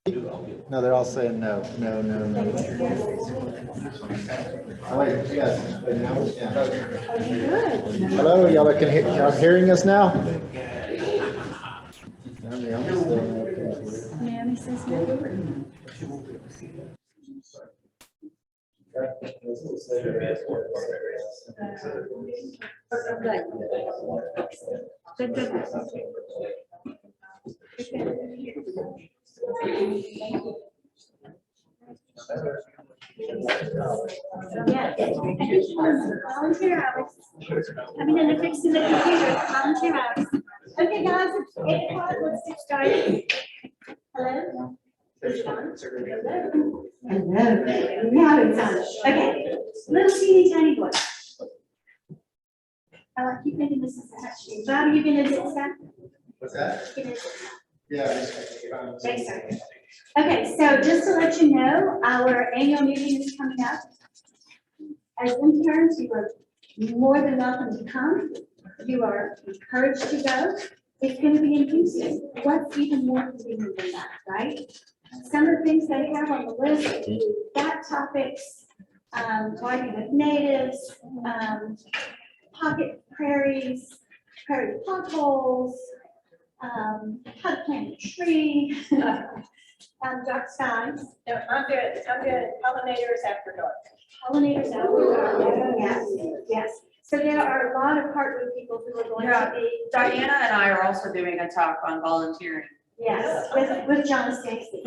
No, they're all saying no, no, no, no. Oh, wait, yes. Hello, y'all can hear, y'all hearing us now? Naomi says no. Good, good. Yeah. Volunteer hours. Coming in to fix the computer. Volunteer hours. Okay, guys, it's 8 o'clock. Let's get started. Hello? Hello. Hello. Now it's on. Okay. Little teeny tiny boy. I keep thinking this is a touch screen. Bob, are you going to do that? What's that? Yeah. Thanks, sir. Okay, so just to let you know, our annual meeting is coming up. As interns, you are more than welcome to come. You are encouraged to go. It's going to be in Houston. What's even more convenient than that, right? Some of the things they have on the list include bat topics, working with natives, pocket prairies, prairie potholes, how to plant a tree, dark skies. No, I'm good. Pollinators after dark. Pollinators after dark. Yes, yes. So there are a lot of hardwood people who are going to be. Diana and I are also doing a talk on volunteering. Yes, with John Stacy.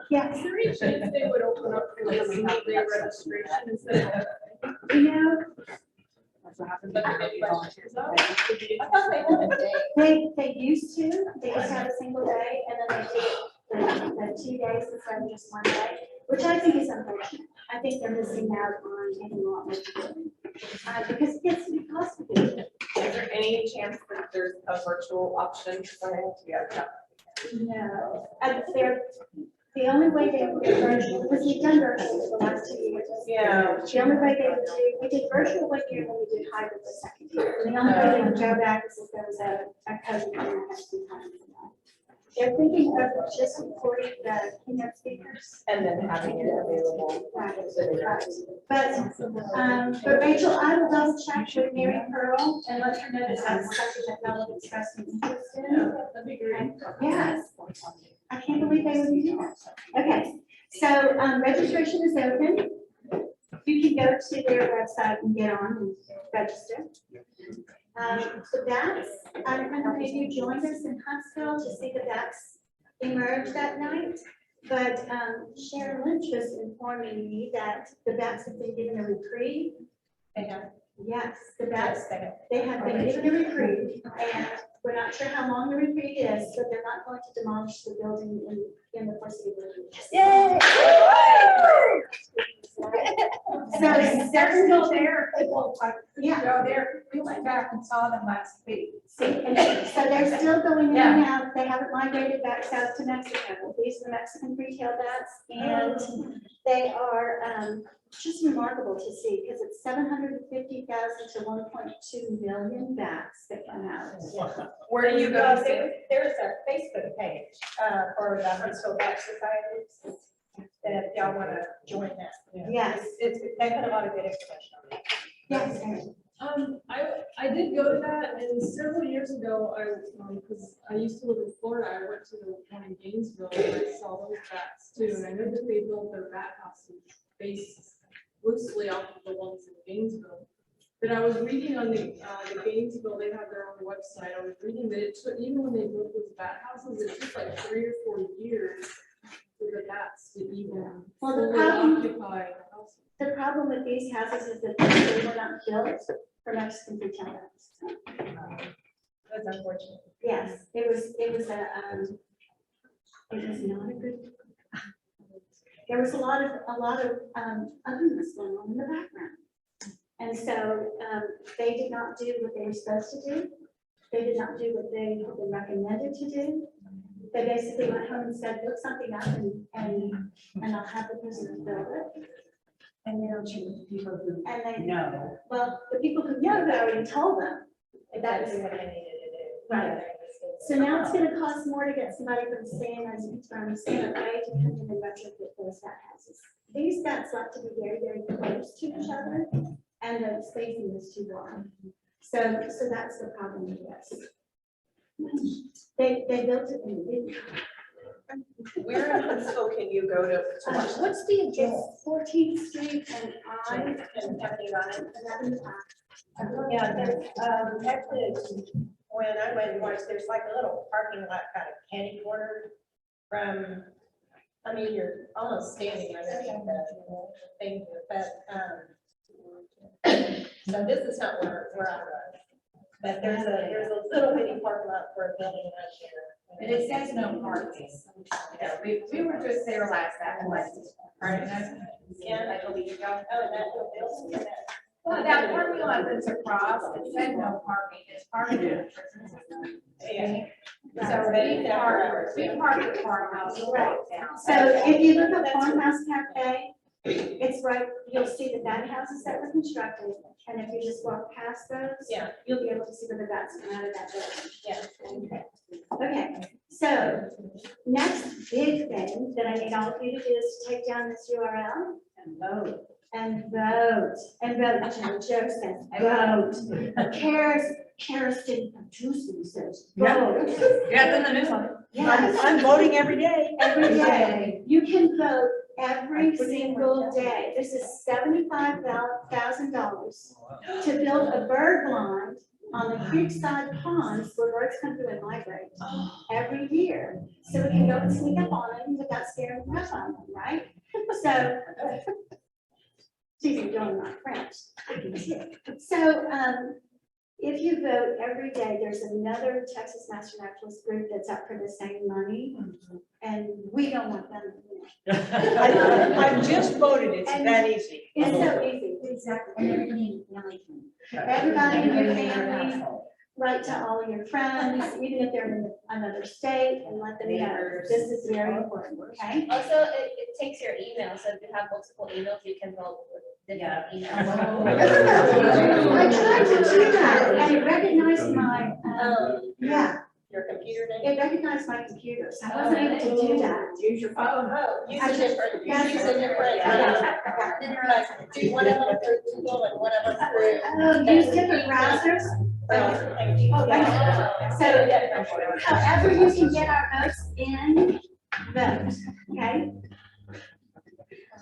Yes. Is there any chance they would open up for like a single day registration instead of? You know, That's what happens when they do volunteers. I thought they had a day. they used to have a single day, and then they did the 2 days instead of just 1 day, which I think is unfortunate. I think they're missing out on getting a lot more people. Because it gets to be costly. Is there any chance that there's a virtual option for them to be able to? No, the only way they would get virtual, because we've done virtual for the last 2 years. Yeah. The only way they would do, we did virtual 1 year, and we did hybrid the second year. And the only way they would go back is if there was a COVID and had some time for that. They're thinking of just recording the keynote speakers. And then having it available. Right. But Rachel, I will double check with Mary Pearl and let her know that that's something that Mel expressed an interest in. That'd be great. Yes. I can't believe they would do that. Okay, so registration is open. You can go to their website and get on and register. The bats, I don't know if you joined us in Huntsville to see the bats emerge that night, but Sharon Lynch was informing me that the bats have been given a reprieve. Yes, the bats, they have been given a reprieve, and we're not sure how long the reprieve is, but they're not going to demolish the building in the foreseeable future. Yay! So they're still there. Yeah. We went back and saw them last week. See, and so they're still going in and out. They haven't migrated back south to Mexico. These are the Mexican free-tailed bats, and they are just remarkable to see because it's 750,000 to 1.2 million bats that come out. Where do you go? There's a Facebook page for the Huntsville Bat Society. And if y'all want to join that. Yes. They put a lot of good information on it. Yes. I did go to that, and several years ago, because I used to live in Florida, I went to the one in Gainesville, and I saw those bats too, and I know that they built their bat houses based loosely off of the ones in Gainesville. But I was reading on the Gainesville, they have their own website. I was reading that it took, even when they built those bat houses, it took like 3 or 4 years for the bats to even fully occupy the house. The problem with these houses is that they were not built for Mexican free-tailed bats. That's unfortunate. Yes, it was not a good. There was a lot of ugliness going on in the background. And so they did not do what they were supposed to do. They did not do what they had been recommended to do. They basically went home and said, look something up and I'll have the person build it. And they don't choose the people who And they know. Well, the people who know, they already told them. That's what I needed to do. Right. So now it's gonna cost more to get somebody from Santa Fe to come in and retrofit those vat houses. These vats like to be very, very close to each other, and the spacing is too wide. So that's the problem with this. They built it in the Where in Huntsville can you go to watch? what's the address? 14th Street and And parking on it? 11. Yeah, there's, actually, when I went and watched, there's like a little parking lot kind of candy corner from, I mean, you're almost standing underneath the thing, but, so this is not where I was. But there's a little bitty parking lot for a building right there. And it says no parking. Yeah, we were just there last Saturday. Yeah. Like a week ago. Oh, that little building, yeah. Well, that parking lot that's across, it said no parking, it's part of the prison system. Yeah. So we parked at the farmhouse, we walked down. So if you look at Farmhouse Cafe, it's right, you'll see the vat houses that were constructed, and if you just walk past those, Yeah. you'll be able to see where the vats come out of that building. Yeah. Okay, so next big thing that I need all of you to do is to take down this URL And vote. and vote, Joe says, vote. Kerosene producing says, vote. Yeah, it's in the newsletter. Yes. I'm voting every day. Every day. You can vote every single day. This is $75,000 to build a bird blind on the creekside ponds where birds come through and migrate every year. So we can go and sneak up on them without scaring the crap out of them, right? So, excuse me, doing my French. So, if you vote every day, there's another Texas Master Naturalist group that's up for the same money, and we don't want them. I just voted, it's that easy. It's so easy, exactly. Everybody in your family, write to all of your friends, even if they're in another state, and let them know, this is very important, okay? Also, it takes your email, so if you have multiple emails, you can vote with different emails. I tried to do that, and it recognized my, yeah, Your computer name? it recognized my computer, so I wasn't able to do that. Use your phone. Oh, use I a just- different, yes. use a different. Like, do one of them for Google and one of them for. Oh, use different browsers? Oh, yeah. So, however you can get our votes in, vote, okay?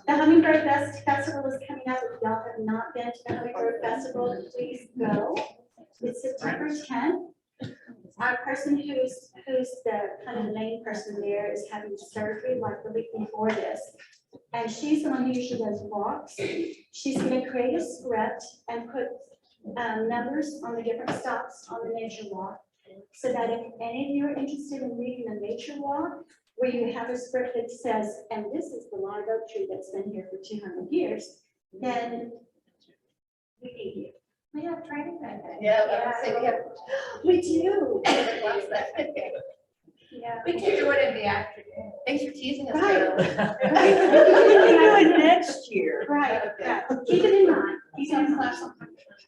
The Hummingbird Festival is coming up. If y'all have not been to the Hummingbird Festival, please go. It's September 10th. Our person who's the kind of the main person there is having surgery like the week before this. And she's the one who usually does walks. She's gonna create a script and put numbers on the different stops on the nature walk. So that if any of you are interested in reading a nature walk, where you have a script that says, and this is the live oak tree that's been here for 200 years, then we need you. We have training that day. Yeah, I would say we have. We do. We Yeah. We can do it in the afternoon. Thanks for teasing us, Right. Carol. We can do it next year. Right, yeah. Keep it in mind. Keep it in mind.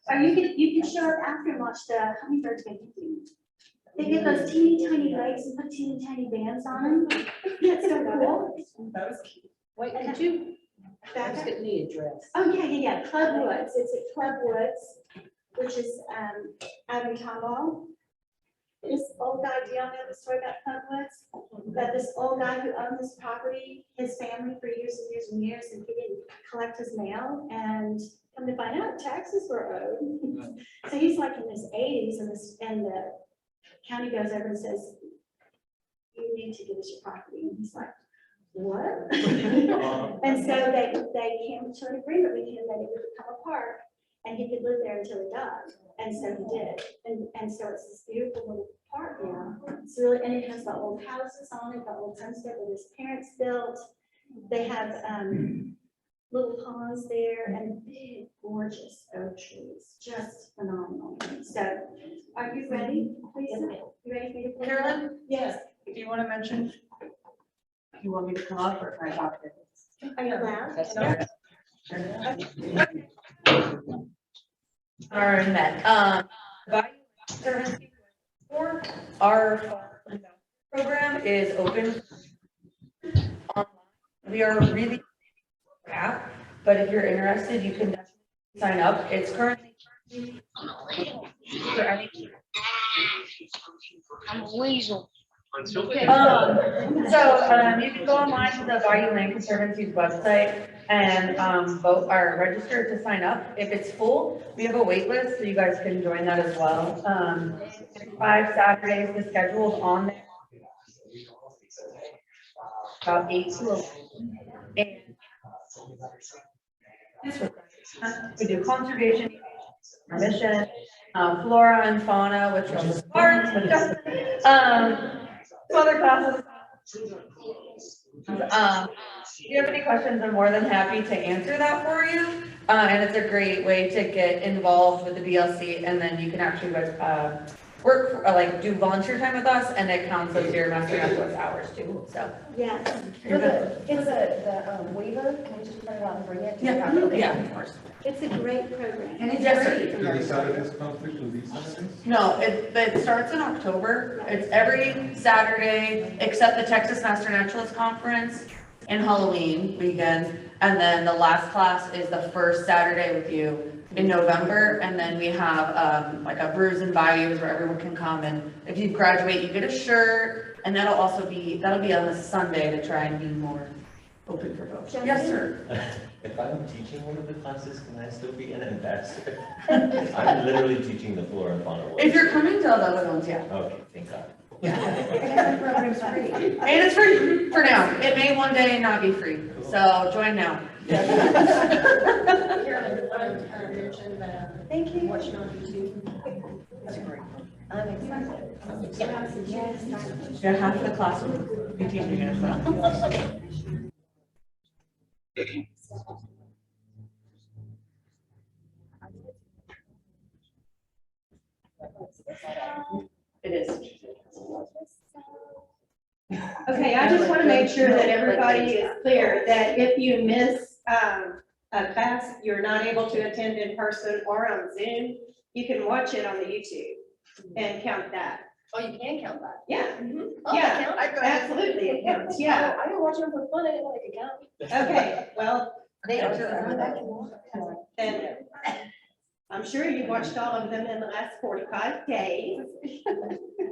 Or you can show up after and watch the hummingbirds make you. They get those teeny tiny legs and put teeny tiny bands on them. That's so cool. Wait, could you Back up. get me a dress? Oh, yeah. Club Woods. It's at Club Woods, which is out in Tomball. This old guy, do y'all know the story about Club Woods? That this old guy who owned this property, his family for years and years and years, and he didn't collect his mail, and come to find out taxes were owed. So he's like in his 80s, and the county goes over and says, you need to give us your property. And he's like, what? And so they came to an agreement with him that it would become a park and he could live there until he died. And so he did. And so it's this beautiful little park now. It's really, and it has the old houses on it, the old homestead that his parents built. They have little ponds there and big, gorgeous oak trees, just phenomenal. So are you ready, Lisa? You ready for me to? play? Carolyn? Yes. Do you want to mention? You want me to come up or can I talk to you? Are you loud? All right, then, value service for. Our program is open online. We are really app, but if you're interested, you can definitely sign up. It's currently for any. I'm a weasel. You can go online to the Bayou Land Conservancy's website and vote or register to sign up. If it's full, we have a wait list, so you guys can join that as well. 5 Saturdays, the schedule's on there. About 8 to 11. And we do conservation, mission, flora and fauna, which is parts, but some other classes. If you have any questions, I'm more than happy to answer that for you. And it's a great way to get involved with the BLC, and then you can actually work, like do volunteer time with us, and it counts as your master naturalist hours too, so. Yeah. You're good. Is the waiver, can we just print it out and bring it? Yeah, of course. It's a great program. And it's free. Do these Saturdays conflict with these Saturdays? No, it starts in October. It's every Saturday, except the Texas Master Naturalist Conference and Halloween weekend. And then the last class is the first Saturday with you in November. And then we have like a brews and bayous where everyone can come. And if you graduate, you get a shirt. And that'll be on a Sunday to try and be more open for folks. Yes, sir. If I'm teaching one of the classes, can I still be an ambassador? I'm literally teaching the flora and fauna. If you're coming to the other ones, yeah. Okay, thank God. And the program's free. And it's free for now. It may one day not be free. So join now. Thank you. Watching on YouTube. That's great. I'm excited. Yeah, half of the class will be teaching it as well. It is. Okay, I just want to make sure that everybody is clear that if you miss a class, you're not able to attend in person or on Zoom, you can watch it on the YouTube and count that. Oh, you can count that? Yeah, Oh, yeah, it counts? absolutely, it counts, yeah. I didn't watch them for fun, I didn't know they could count. Okay, well, They are. then I'm sure you watched all of them in the last 45 days,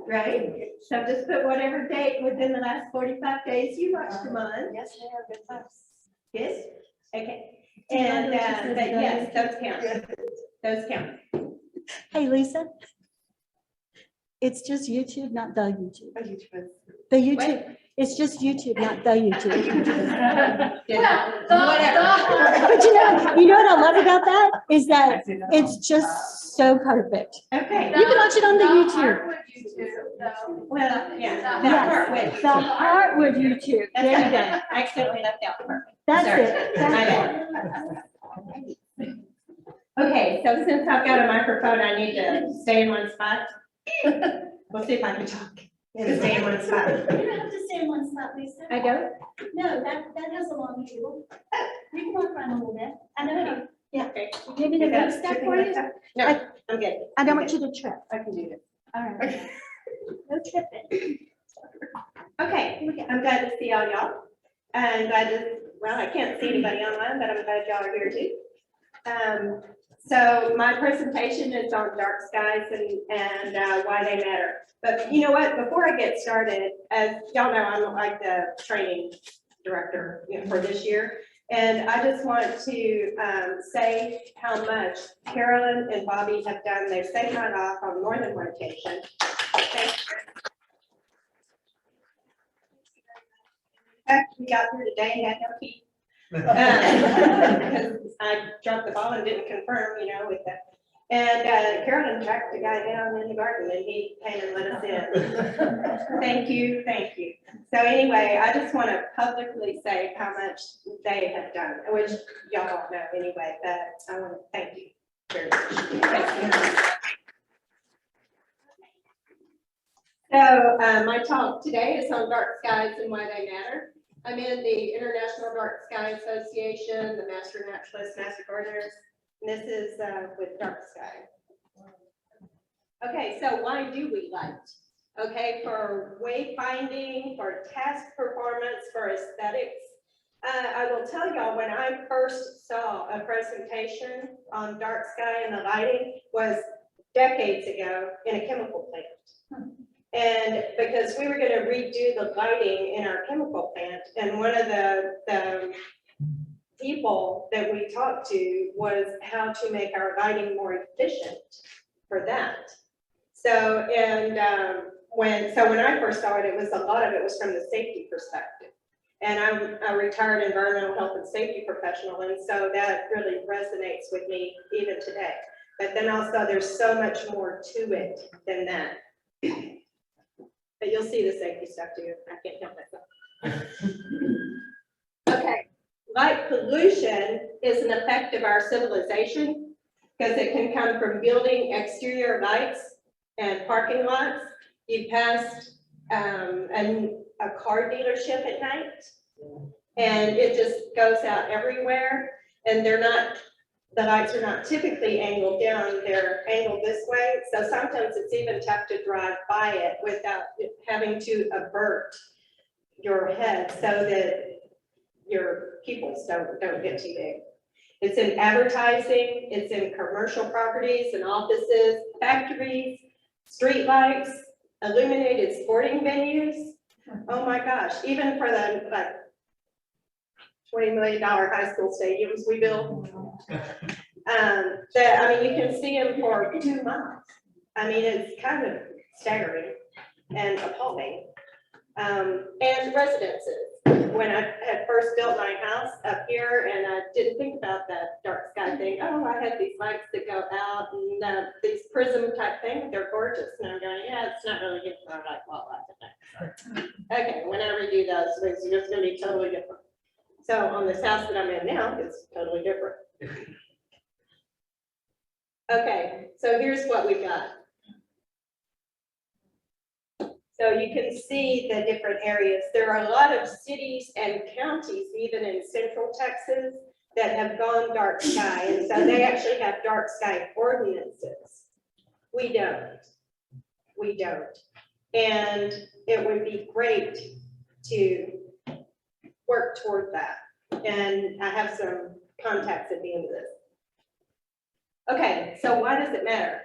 right? So just put whatever date within the last 45 days you watched them on. Yes, they are good times. Yes, okay. And, but yes, those count. Those count. Hey, Lisa. It's just YouTube, not the YouTube. The YouTube, it's just YouTube, not the YouTube. But you know what I love about that is that it's just so perfect. Okay. You can watch it on the YouTube. Well, yeah. Yes, the Heartwood YouTube. That's There you right. go. I accidentally left out part. That's Sorry. it. That's it. Okay, so since I've got a microphone, I need to stay in one spot. We'll see if I can talk and stay in one spot. You don't have to stay in one spot, Lisa. I don't? No, that has a long table. You can walk around a little bit. I know you. Yeah. Okay. You need me to move stuff for you? No, I'm good. I don't want you to trip. I can do this. All right. No tripping. Okay, I'm glad to see all y'all. I'm glad to, well, I can't see anybody online, but I'm glad y'all are here too. So my presentation is on dark skies and why they matter. But you know what, before I get started, as y'all know, I'm like the training director, for this year. And I just want to say how much Carolyn and Bobby have done. They've saved my life on more than one occasion. Thank you. In fact, we got here today and had no key. Because I dropped the ball and didn't confirm, with that. And Carolyn tracked the guy down in the garden and he came and let us in. Thank you, thank you. So anyway, I just want to publicly say how much they have done, which y'all don't know anyway, but I want to thank you very much. Thank you. So my talk today is on dark skies and why they matter. I'm in the International Dark Sky Association, the Master Naturalists, Master Gardeners, and this is with dark sky. Okay, so why do we light? Okay, for wayfinding, for task performance, for aesthetics. I will tell y'all, when I first saw a presentation on dark sky and the lighting was decades ago in a chemical plant. And because we were gonna redo the lighting in our chemical plant, and one of the people that we talked to was how to make our lighting more efficient for that. So, and when I first saw it, a lot of it was from the safety perspective. And I'm a retired environmental health and safety professional, and so that really resonates with me even today. But then also there's so much more to it than that. But you'll see the safety stuff too. I can't help myself. Okay, light pollution is an effect of our civilization because it can come from building exterior lights and parking lots. You passed a car dealership at night, and it just goes out everywhere, and the lights are not typically angled down, they're angled this way, so sometimes it's even tough to drive by it without having to avert your head so that your pupils don't get too big. It's in advertising, it's in commercial properties and offices, factories, street lights, illuminated sporting venues. Oh my gosh, even for the like $20 million high school stadiums we build. You can see them for 2 miles. I mean, it's kind of staggering and appalling. And residences. When I had first built my house up here and I didn't think about that dark sky thing. Oh, I had these lights that go out and these prism type things, they're gorgeous. And I'm going, yeah, it's not really good for like wildlife. Okay, when I redo those, it's just gonna be totally different. So on this house that I'm in now, it's totally different. Okay, so here's what we got. So you can see the different areas. There are a lot of cities and counties, even in central Texas, that have gone dark sky. And so they actually have dark sky ordinances. We don't. We don't. And it would be great to work toward that. And I have some contacts at the end of this. Okay, so why does it matter?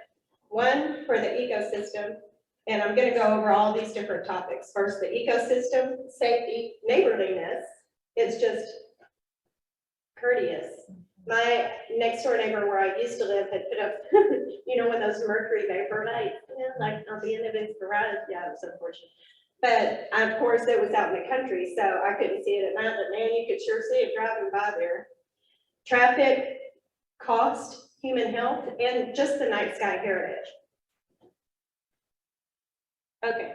One, for the ecosystem. And I'm going to go over all these different topics. First, the ecosystem, safety, neighborliness. It's just courteous. My next door neighbor where I used to live had put up, one of those mercury vapor lights, like on the end of his garage. Yeah, it was unfortunate. But of course, it was out in the country, so I couldn't see it at night, but man, you could sure see it driving by there. Traffic, cost, human health, and just the night sky heritage. Okay,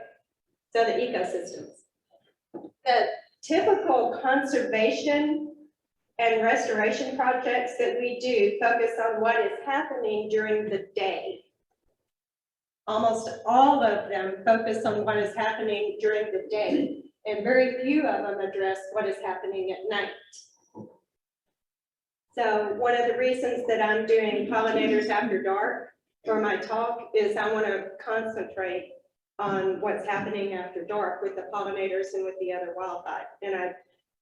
so the ecosystems. The typical conservation and restoration projects that we do focus on what is happening during the day. Almost all of them focus on what is happening during the day, and very few of them address what is happening at night. So one of the reasons that I'm doing Pollinators After Dark for my talk is I want to concentrate on what's happening after dark with the pollinators and with the other wildlife. And I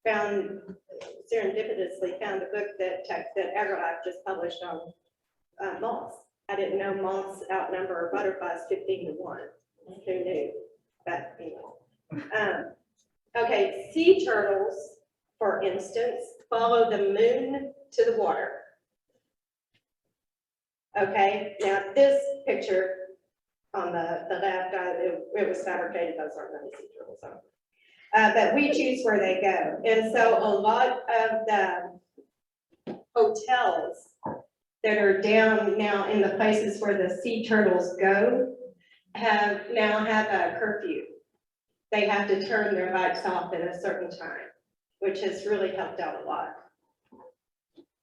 serendipitously found a book that AgriLife just published on moths. I didn't know moths outnumber butterflies 15-1. Who knew? But okay, sea turtles, for instance, follow the moon to the water. Okay, now this picture on the left, it was fabricated, those aren't really sea turtles. But we choose where they go. And so a lot of the hotels that are down now in the places where the sea turtles go now have a curfew. They have to turn their lights off at a certain time, which has really helped out a lot.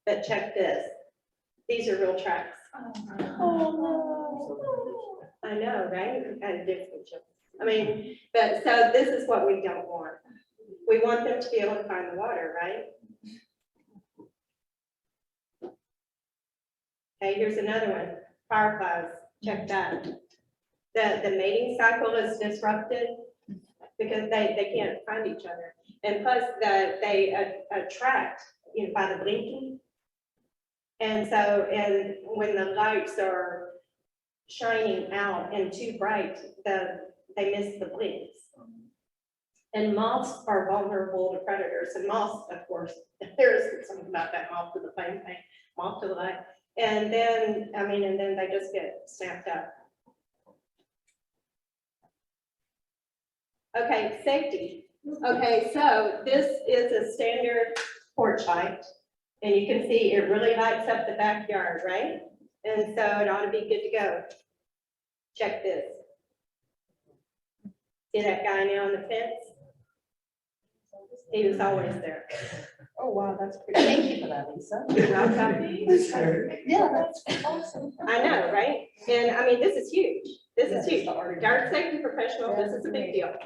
But check this. These are real tracks. Oh, no. I know, right? I mean, but so this is what we don't want. We want them to be able to find the water, right? Okay, here's another one. Fireflies, check that. the mating cycle is disrupted because they can't find each other. And plus they attract, by the blinking. And so, and when the lights are shining out and too bright, they miss the blinks. And moths are vulnerable to predators, and moths, of course, there's something about that moth to the flame thing, moth to the light. And then, and then they just get snapped up. Okay, safety. Okay, so this is a standard porch light, and you can see it really lights up the backyard, right? And so it ought to be good to go. Check this. See that guy now on the fence? He was always there. Oh, wow, that's pretty. Thank you for that, Lisa. Yeah, that's awesome. I know, right? And this is huge. This is huge. Yard safety professional, this is a big deal.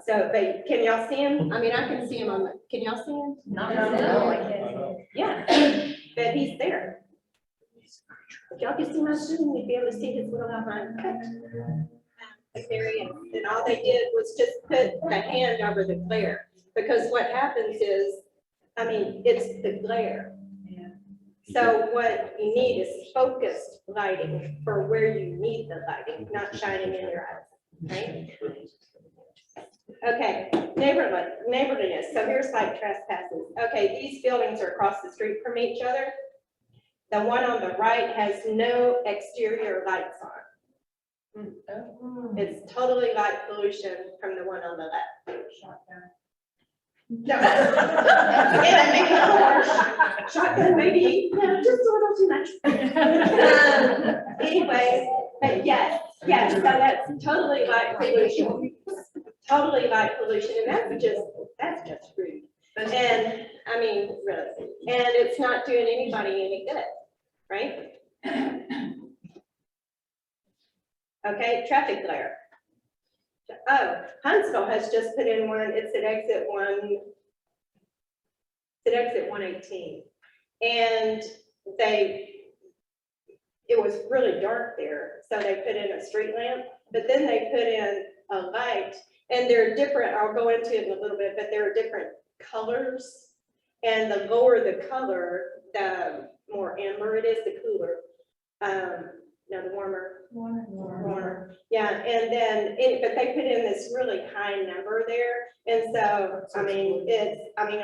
So, but can y'all see him? I can see him on the, can y'all see him? No, I can't. Yeah, but he's there. If y'all can see my zoom, you'd be able to see his little outline cut. And all they did was just put the hand over the glare, because what happens is, it's the glare. So what you need is focused lighting for where you need the lighting, not shining in your eyes, right? Okay, neighborliness. So here's light trespasses. Okay, these buildings are across the street from each other. The one on the right has no exterior lights on. It's totally light pollution from the one on the left. No. Yeah, maybe not. Shotgun, maybe, just a little too much. Anyway, but yes, so that's totally light pollution. Totally light pollution, and that's just rude. And really, and it's not doing anybody any good, right? Okay, traffic glare. Oh, Huntsville has just put in one. It's at exit 118, and it was really dark there, so they put in a street lamp, but then they put in a light. And they're different, I'll go into it in a little bit, but there are different colors. And the lower the color, the more amber it is, the cooler. No, the warmer. Warmer. Yeah, and then, but they put in this really high number there. And so, I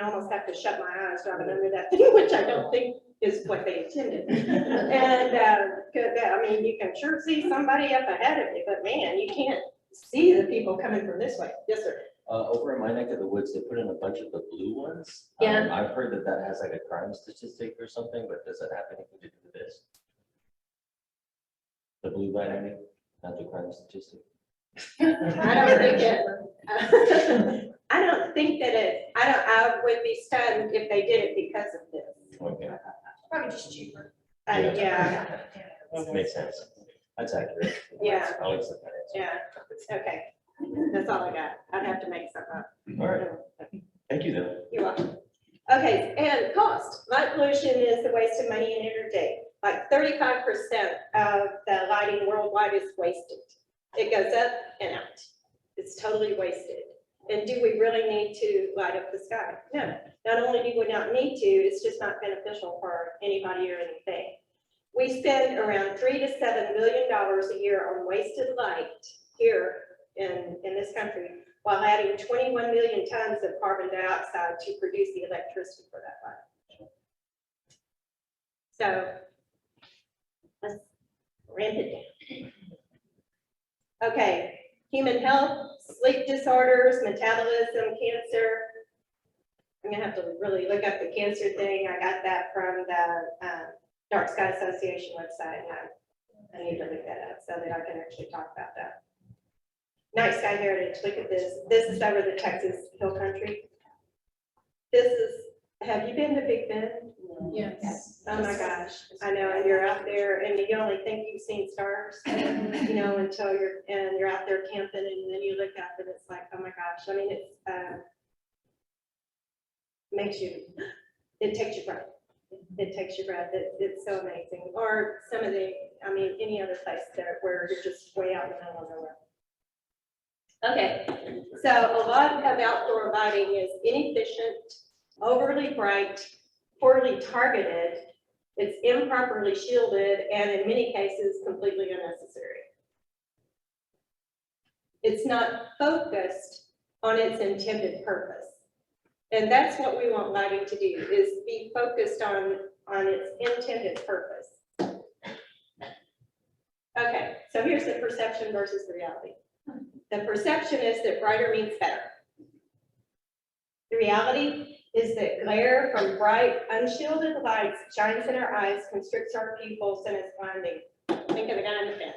almost have to shut my eyes driving under that thing, which I don't think is what they intended. And, you can sure see somebody up ahead of you, but man, you can't see the people coming from this way. Yes, sir. Over in my neck of the woods, they put in a bunch of the blue ones. Yeah. I've heard that has like a crime statistic or something, but does that have anything to do with this? The blue light, not the crime statistic. I would be stunned if they did it because of this. Okay. Probably just cheaper. Yeah. Makes sense. That's accurate. Yeah. I'll accept that. Yeah, okay. That's all I got. I'd have to make something up. All right. Thank you, though. You're welcome. Okay, and cost. Light pollution is a waste of money and energy. Like 35% of the lighting worldwide is wasted. It goes up and out. It's totally wasted. And do we really need to light up the sky? No. Not only do we not need to, it's just not beneficial for anybody or anything. We spend around $3 to $7 million a year on wasted light here in this country, while adding 21 million tons of carbon dioxide to produce the electricity for that light. So let's ramp it down. Okay, human health, sleep disorders, metabolism, cancer. I'm gonna have to really look up the cancer thing. I got that from the Dark Sky Association website. I need to look that up so that I can actually talk about that. Night Sky Heritage, look at this. This is over the Texas Hill Country. This is, have you been to Big Bend? Yes. Oh my gosh, I know, and you're out there and you only think you've seen stars, until you're out there camping and then you look up and it's like, oh my gosh, it takes your breath. it takes your breath. It's so amazing. Or some of the, I mean, any other place there where you're just way out in the middle of nowhere. Okay, so a lot of outdoor lighting is inefficient, overly bright, poorly targeted, it's improperly shielded, and in many cases, completely unnecessary. It's not focused on its intended purpose. And that's what we want lighting to do, is be focused on its intended purpose. Okay, so here's the perception versus the reality. The perception is that brighter means better. The reality is that glare from bright, unshielded lights shines in our eyes, constricts our pupils, and is blinding. Think of the guy on the fence,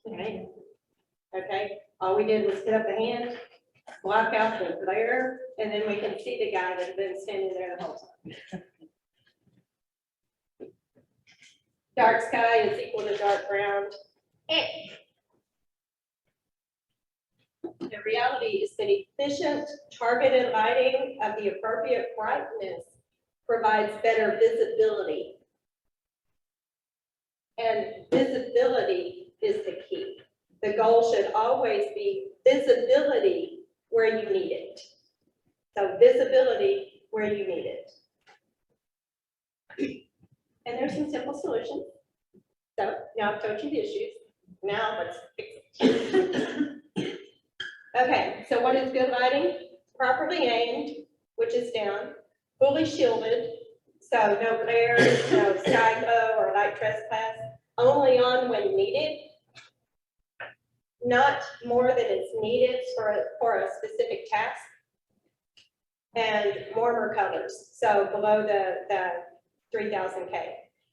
okay? Okay, all we did was put up a hand, block out the glare, and then we can see the guy that's been standing there the whole time. Dark sky is equal to dark ground. The reality is that efficient, targeted lighting of the appropriate brightness provides better visibility. And visibility is the key. The goal should always be visibility where you need it. So visibility where you need it. And there's some simple solutions. So now I've told you the issues. Now let's fix it. Okay, so what is good lighting? Properly aimed, which is down, fully shielded, so no glare, no sky glow or light trespass, only on when needed, not more than is needed for a specific task, and warmer colors, so below the 3000K.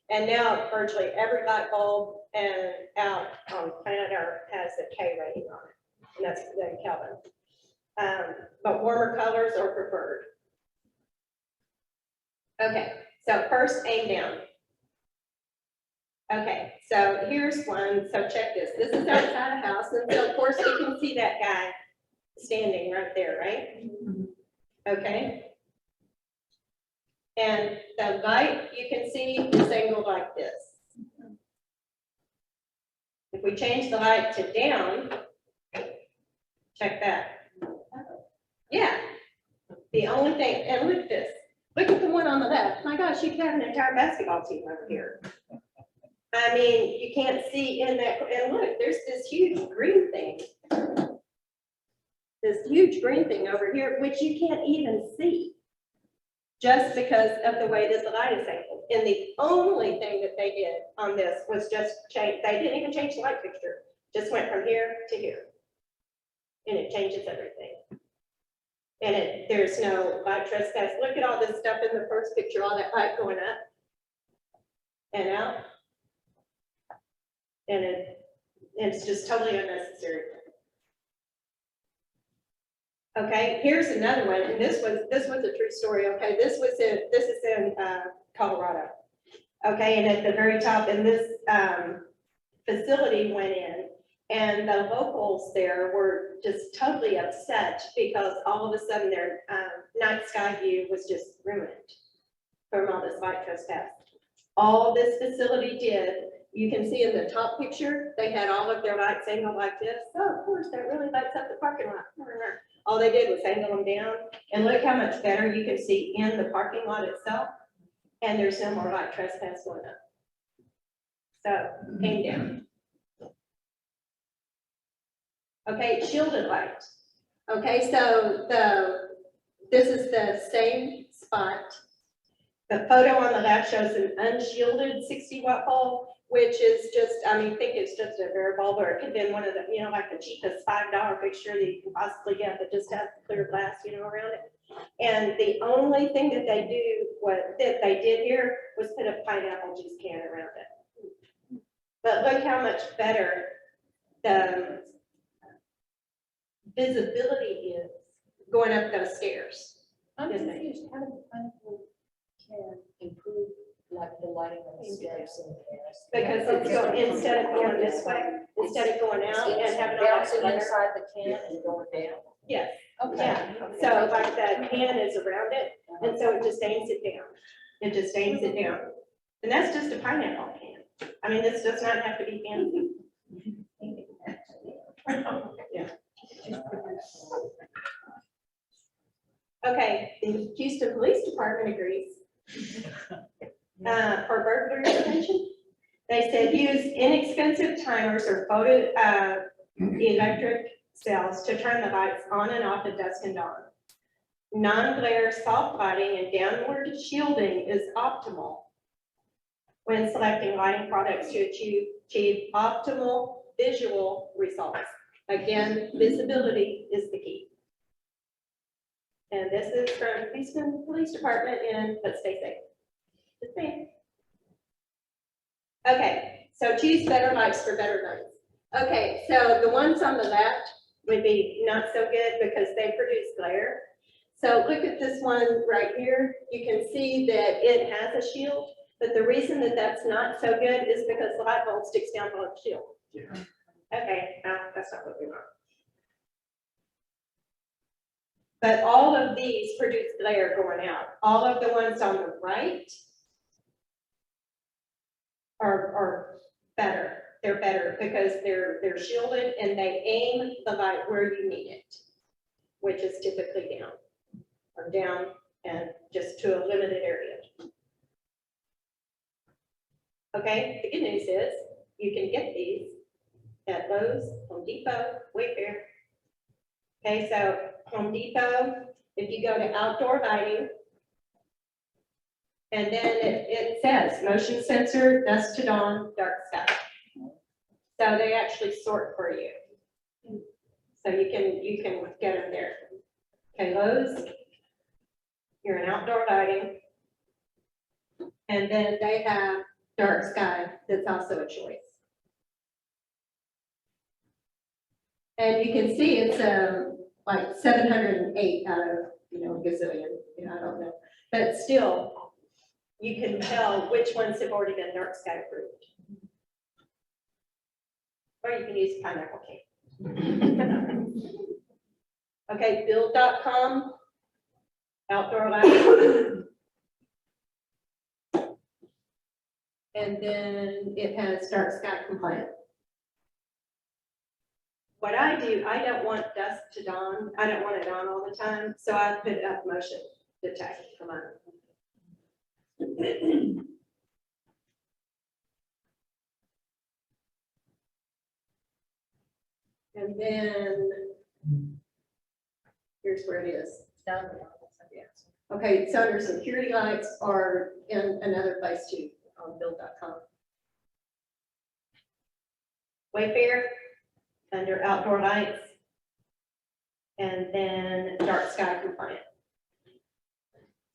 And now virtually every light bulb and out on planet Earth has a K rating on it. And that's the Kelvin. But warmer colors are preferred. Okay, so first aim down. Okay, so here's one. So check this. This is outside a house, and so of course you can see that guy standing right there, right? Okay. And the light you can see is angled like this. If we change the light to down, check that. Yeah. The only thing, and look at this. Look at the one on the left. My gosh, you could have an entire basketball team over here. I mean, you can't see in that, and look, there's this huge green thing. This huge green thing over here, which you can't even see. Just because of the way that the light is angled. And the only thing that they did on this was just change, they didn't even change the light fixture. Just went from here to here. And it changes everything. And there's no light trespass. Look at all this stuff in the first picture, all that light going up and out. And it's just totally unnecessary. Okay, here's another one, and this was a true story. Okay, this is in Colorado. Okay, and at the very top, and this facility went in, and the locals there were just totally upset because all of a sudden their night sky view was just ruined from all this light trespass. All this facility did, you can see in the top picture, they had all of their lights angled like this. Oh, of course, that really lights up the parking lot. All they did was angle them down, and look how much better you can see in the parking lot itself, and there's no more light trespass going up. So, aim down. Okay, shielded light. Okay, so this is the same spot. The photo on the left shows an unshielded 60-watt bulb, which is just, I mean, think it's just a bare bulb, or it could have been one of the, you know, like the cheapest $5 fixture that you can possibly get that just has clear glass, you know, around it. And the only thing that they did here was put a pineapple juice can around it. But look how much better the visibility is going up those stairs. I'm confused, how did the pineapple can improve like the lighting on the stairs? Because it's going, instead of going this way, instead of going out and having all that Bouncing glare. inside the can and going down? Yes, Okay. yeah, so like the can is around it, and so it just aims it down. It just stains it down. And that's just a pineapple can. I mean, this does not have to be fancy. Yeah. Okay, the Houston Police Department agrees. For burglary prevention, they said use inexpensive timers or photo, electric cells to turn the lights on and off at dusk and dawn. Non-glare soft lighting and downward shielding is optimal when selecting lighting products to achieve optimal visual results. Again, visibility is the key. And this is from Houston Police Department, and let's stay safe. Just saying. Okay, so choose better lights for better nights. Okay, so the ones on the left would be not so good because they produce glare. So look at this one right here. You can see that it has a shield, but the reason that that's not so good is because the light bulb sticks down below the shield. Yeah. Okay, no, that's not what we want. But all of these produce glare going out. All of the ones on the right are better. They're better because they're shielded and they aim the light where you need it, which is typically down or down and just to a limited area. Okay, the good news is you can get these at Lowe's, Home Depot, Wayfair. Okay, so Home Depot, if you go to outdoor lighting, and then it says motion sensor, dusk to dawn, dark sky. So they actually sort for you. So you can get them there. Okay, Lowe's, you're in outdoor lighting. And then they have dark sky, that's also a choice. And you can see it's like 708 out of, gazillion, I don't know. But still, you can tell which ones have already been dark sky approved. Or you can use pineapple cake. Okay, build.com, outdoor lighting. And then it has dark sky compliant. What I do, I don't want dusk to dawn. I don't want it on all the time. So I put up motion detect for mine. And then here's where it is. Down there. Okay, so under security lights are in another place too on build.com. Wayfair under outdoor lights, and then dark sky compliant.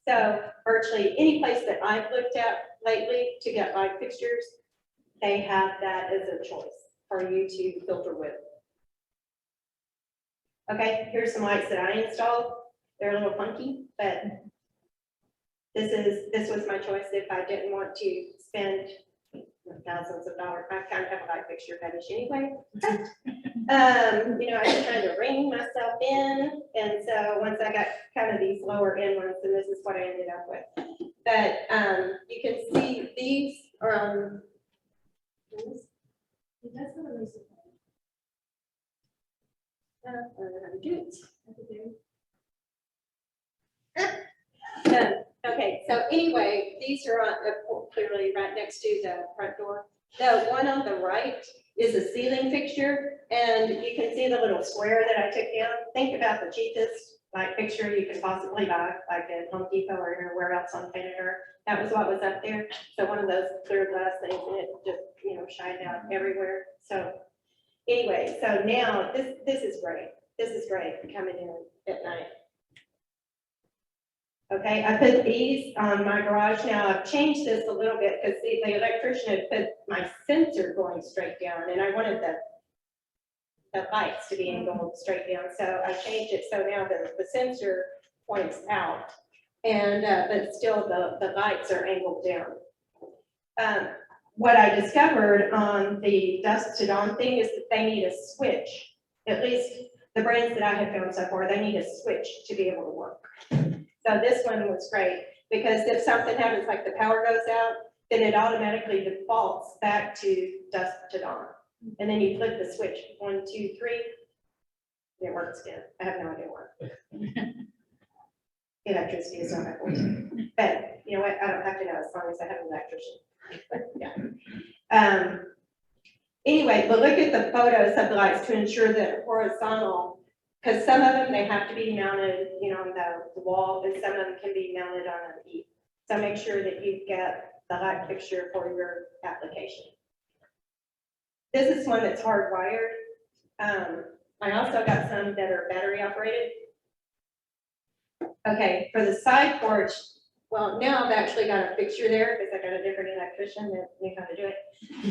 So virtually any place that I've looked at lately to get light fixtures, they have that as a choice for you to filter with. Okay, here's some lights that I installed. They're a little funky, but this was my choice if I didn't want to spend thousands of dollars. I kind of have a light fixture fetish anyway. I was trying to ring myself in, and so once I got kind of these lower end ones, and this is what I ended up with. But you can see these are That's not a nice I don't know how to do it. Okay, so anyway, these are on, clearly right next to the front door. The one on the right is a ceiling fixture, and you can see the little square that I took down. Think about the cheapest light fixture you could possibly buy, like at Home Depot or anywhere else on planet Earth. That was what was up there. So one of those clear glass things, and it just, shined out everywhere. So anyway, so now this is great. This is great coming in at night. Okay, I put these on my garage. Now I've changed this a little bit because the electrician had put my sensor going straight down, and I wanted the lights to be angled straight down. So I changed it so now the sensor points out, and but still the lights are angled down. What I discovered on the dusk to dawn thing is that they need a switch. At least the brands that I have found so far, they need a switch to be able to work. So this one was great. because if something happens, like the power goes out, then it automatically defaults back to dusk to dawn. And then you flip the switch, 1, 2, 3, it works again. I have no idea why. Electricity is not my forte. But you know what, I don't have to know as long as I have an electrician. Yeah. Anyway, but look at the photos of the lights to ensure that horizontal, because some of them, they have to be mounted, you know, on the wall, and some of them can be mounted on a beam. So make sure that you get the light fixture for your application. This is one that's hardwired. I also got some that are battery operated. Okay, for the side porch, well, now I've actually got a fixture there because I got a different electrician that knew how to do it.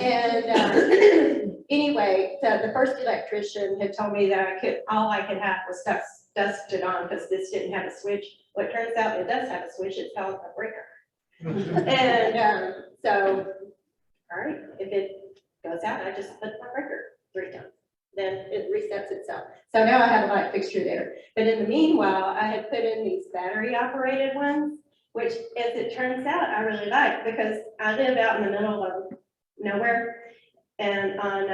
And anyway, the first electrician had told me that all I could have was dusk to dawn because this didn't have a switch. Well, it turns out it does have a switch. It's called a breaker. And so, all right, if it goes out, I just put my breaker 3 times. Then it resets itself. So now I have a light fixture there. But in the meanwhile, I had put in these battery operated ones, which as it turns out, I really like because I live out in the middle of nowhere and on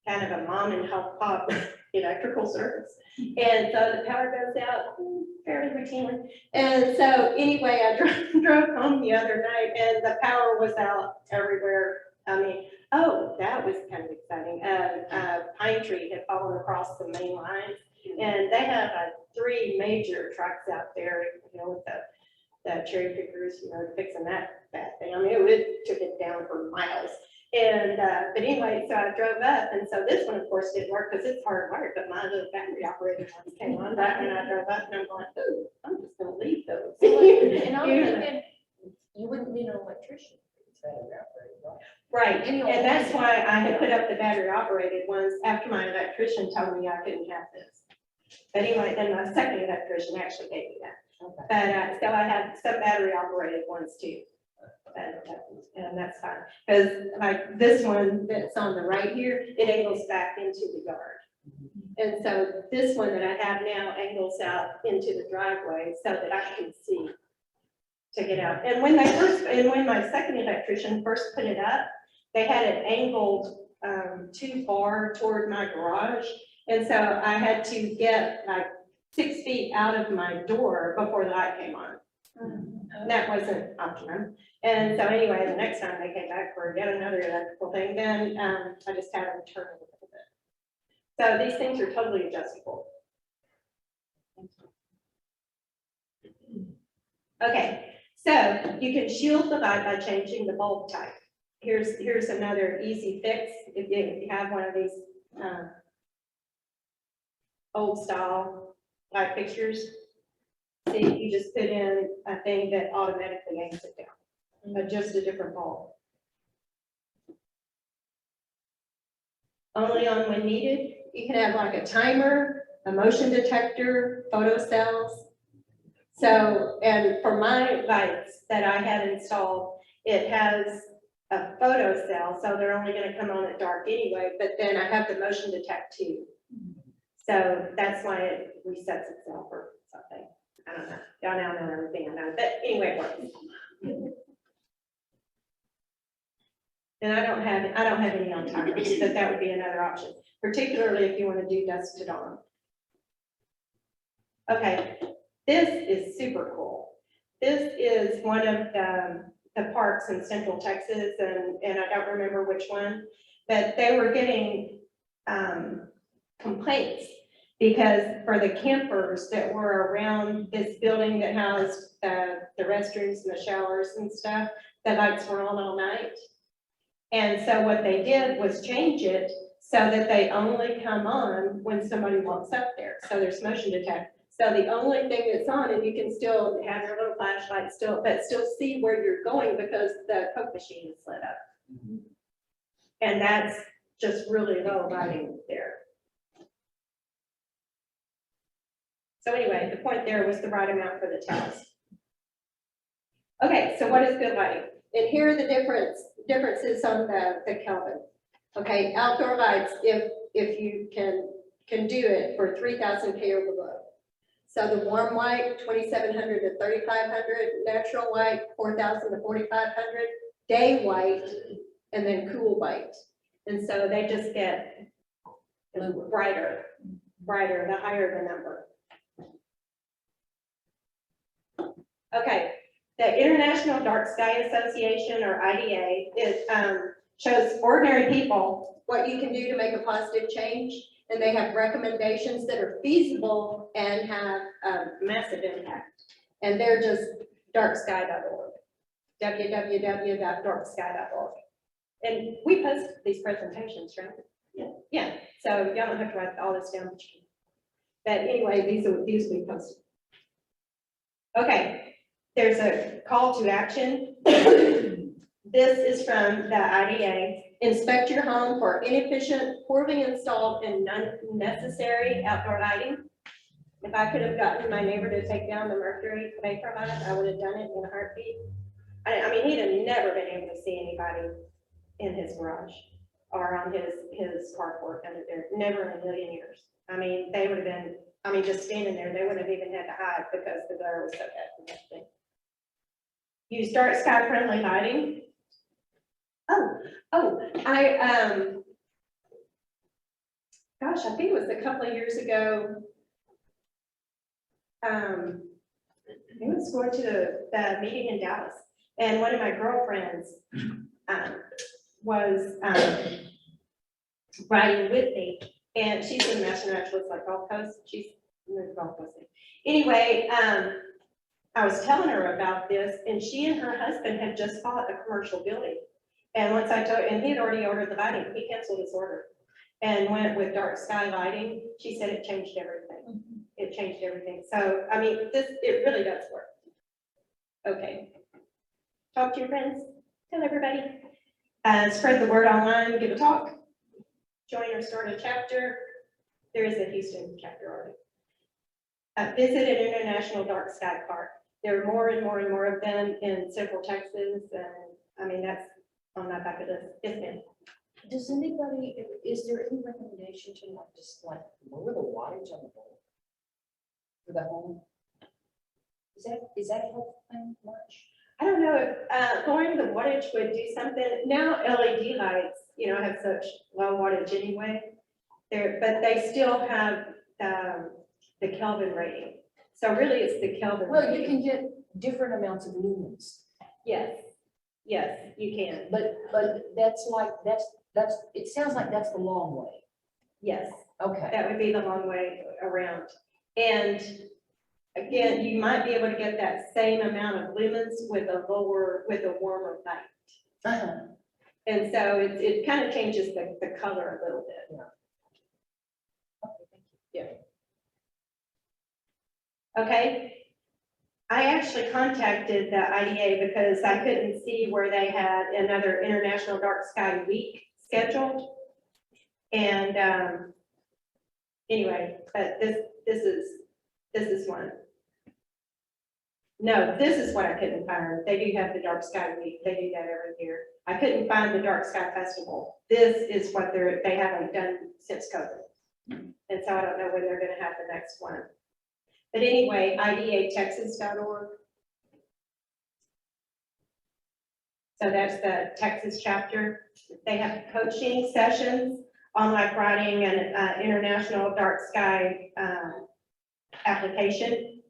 kind of a mom and pop electrical service. And so the power goes out fairly routinely. And so anyway, I drove home the other night and the power was out everywhere. I mean, oh, that was kind of exciting. A pine tree had fallen across the main lines, and they have 3 major trucks out there, you know, with the cherry pickers, you know, fixing that bad thing. I mean, it took it down for miles. And but anyway, so I drove up, and so this one, of course, didn't work because it's hardwired. But my little battery operated ones came on that, and I drove up, and I'm going, oh, I'm just going to leave those. And I'm thinking, you wouldn't need an electrician. Right, and that's why I had put up the battery operated ones after my electrician told me I couldn't have this. But anyway, then my second electrician actually gave me that. Okay. But so I have some battery operated ones too. And that's fine, because like this one that's on the right here, it angles back into the yard. And so this one that I have now angles out into the driveway so that I can see to get out. And when my second electrician first put it up, they had it angled too far toward my garage. And so I had to get like 6 feet out of my door before the light came on. That wasn't optimum. And so anyway, the next time they came back for yet another electrical thing, then I just had them turn it a little bit. So these things are totally adjustable. Okay, so you can shield the light by changing the bulb type. Here's another easy fix. If you have one of these old style light fixtures, see, you just put in a thing that automatically yanks it down, just a different bulb. Only on when needed. You can have like a timer, a motion detector, photo cells. So, and for my lights that I had installed, it has a photo cell, so they're only going to come on at dark anyway, but then I have the motion detect too. So that's why it resets itself or something. I don't know. Y'all now know everything I know, but anyway, it works. And I don't have any on timers, but that would be another option, particularly if you want to do dusk to dawn. Okay, this is super cool. This is one of the parks in Central Texas, and I don't remember which one, but they were getting complaints because for the campers that were around this building that housed the restrooms and the showers and stuff, the lights were on all night. And so what they did was change it so that they only come on when somebody walks up there. So there's motion detect. So the only thing that's on, and you can still have your little flashlight but still see where you're going because the Coke machine is lit up. And that's just really low lighting there. So anyway, the point there was the right amount for the test. Okay, so what is good lighting? And here are the differences on the Kelvin. Okay, outdoor lights, if you can do it for 3,000 K or below. So the warm white, 2,700 to 3,500, natural white, 4,000 to 4,500, day white, and then cool white. And so they just get brighter, the higher the number. Okay, the International Dark Sky Association, or IDA, shows ordinary people what you can do to make a positive change, and they have recommendations that are feasible and have massive impact. And they're just darksky.org, www.darksky.org. And we post these presentations, right? Yeah, so y'all don't have to write all this down. But anyway, these we posted. Okay, there's a call to action. This is from the IDA. Inspect your home for inefficient, poorly installed, and unnecessary outdoor lighting. If I could have gotten my neighbor to take down the mercury vapor light, I would have done it in a heartbeat. I mean, he'd have never been able to see anybody in his garage or on his carport under there, never in a million years. I mean, they would have been, just standing there, they wouldn't have even had to hide because the glare was so bad from that thing. Use dark sky friendly lighting. Gosh, I think it was a couple of years ago. I was going to the meeting in Dallas, and one of my girlfriends was riding with me, and she's in the Master Naturalist, like Gulf Coast. She's in the Gulf Coast. Anyway, I was telling her about this, and she and her husband had just bought a commercial building. And once I told, and he had already ordered the lighting, he canceled his order and went with dark sky lighting. She said it changed everything. It changed everything. So, I mean, it really does work. Okay. Talk to your friends, tell everybody. Spread the word online, give a talk, join or start a chapter. There is a Houston chapter already. Visit an international dark sky park. There are more and more and more of them in Central Texas, and that's on my bucket list. Yes, ma'am. Does anybody, is there any recommendation to just lower the wattage on the bulb for the home? Is that helpful much? I don't know if lowering the wattage would do something. Now LED lights, have such low wattage anyway. But they still have the Kelvin rating. So really, it's the Kelvin. Well, rating. you can get different amounts of lumens. Yes, you can. But it sounds like that's the long way. Yes, Okay. that would be the long way around. And again, you might be able to get that same amount of lumens with a warmer light. Uh-huh. And so it kind of changes the color a little bit. Yeah. Okay, thank you. Yeah. Okay. I actually contacted the IDA because I couldn't see where they had another International Dark Sky Week scheduled. And anyway, but this is one. No, this is what I couldn't find. They do have the Dark Sky Week. They do that every year. I couldn't find the Dark Sky Festival. This is what they haven't done since COVID. And so I don't know when they're going to have the next one. But anyway, IDATexas.org. So that's the Texas chapter. They have coaching sessions on writing an international dark sky application.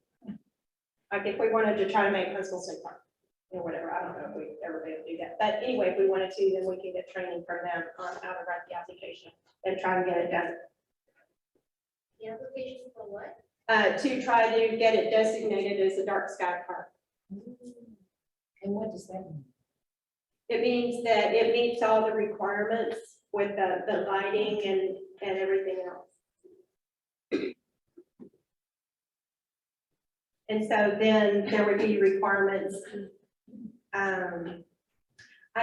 Like if we wanted to try to make Huntsville State Park or whatever, I don't know if we'd ever be able to do that. But anyway, if we wanted to, then we can get training from them on how to write the application and try and get it done. The application for what? To try to get it designated as a dark sky park. And what does that mean? It means that it meets all the requirements with the lighting and everything else. And so then there would be requirements. I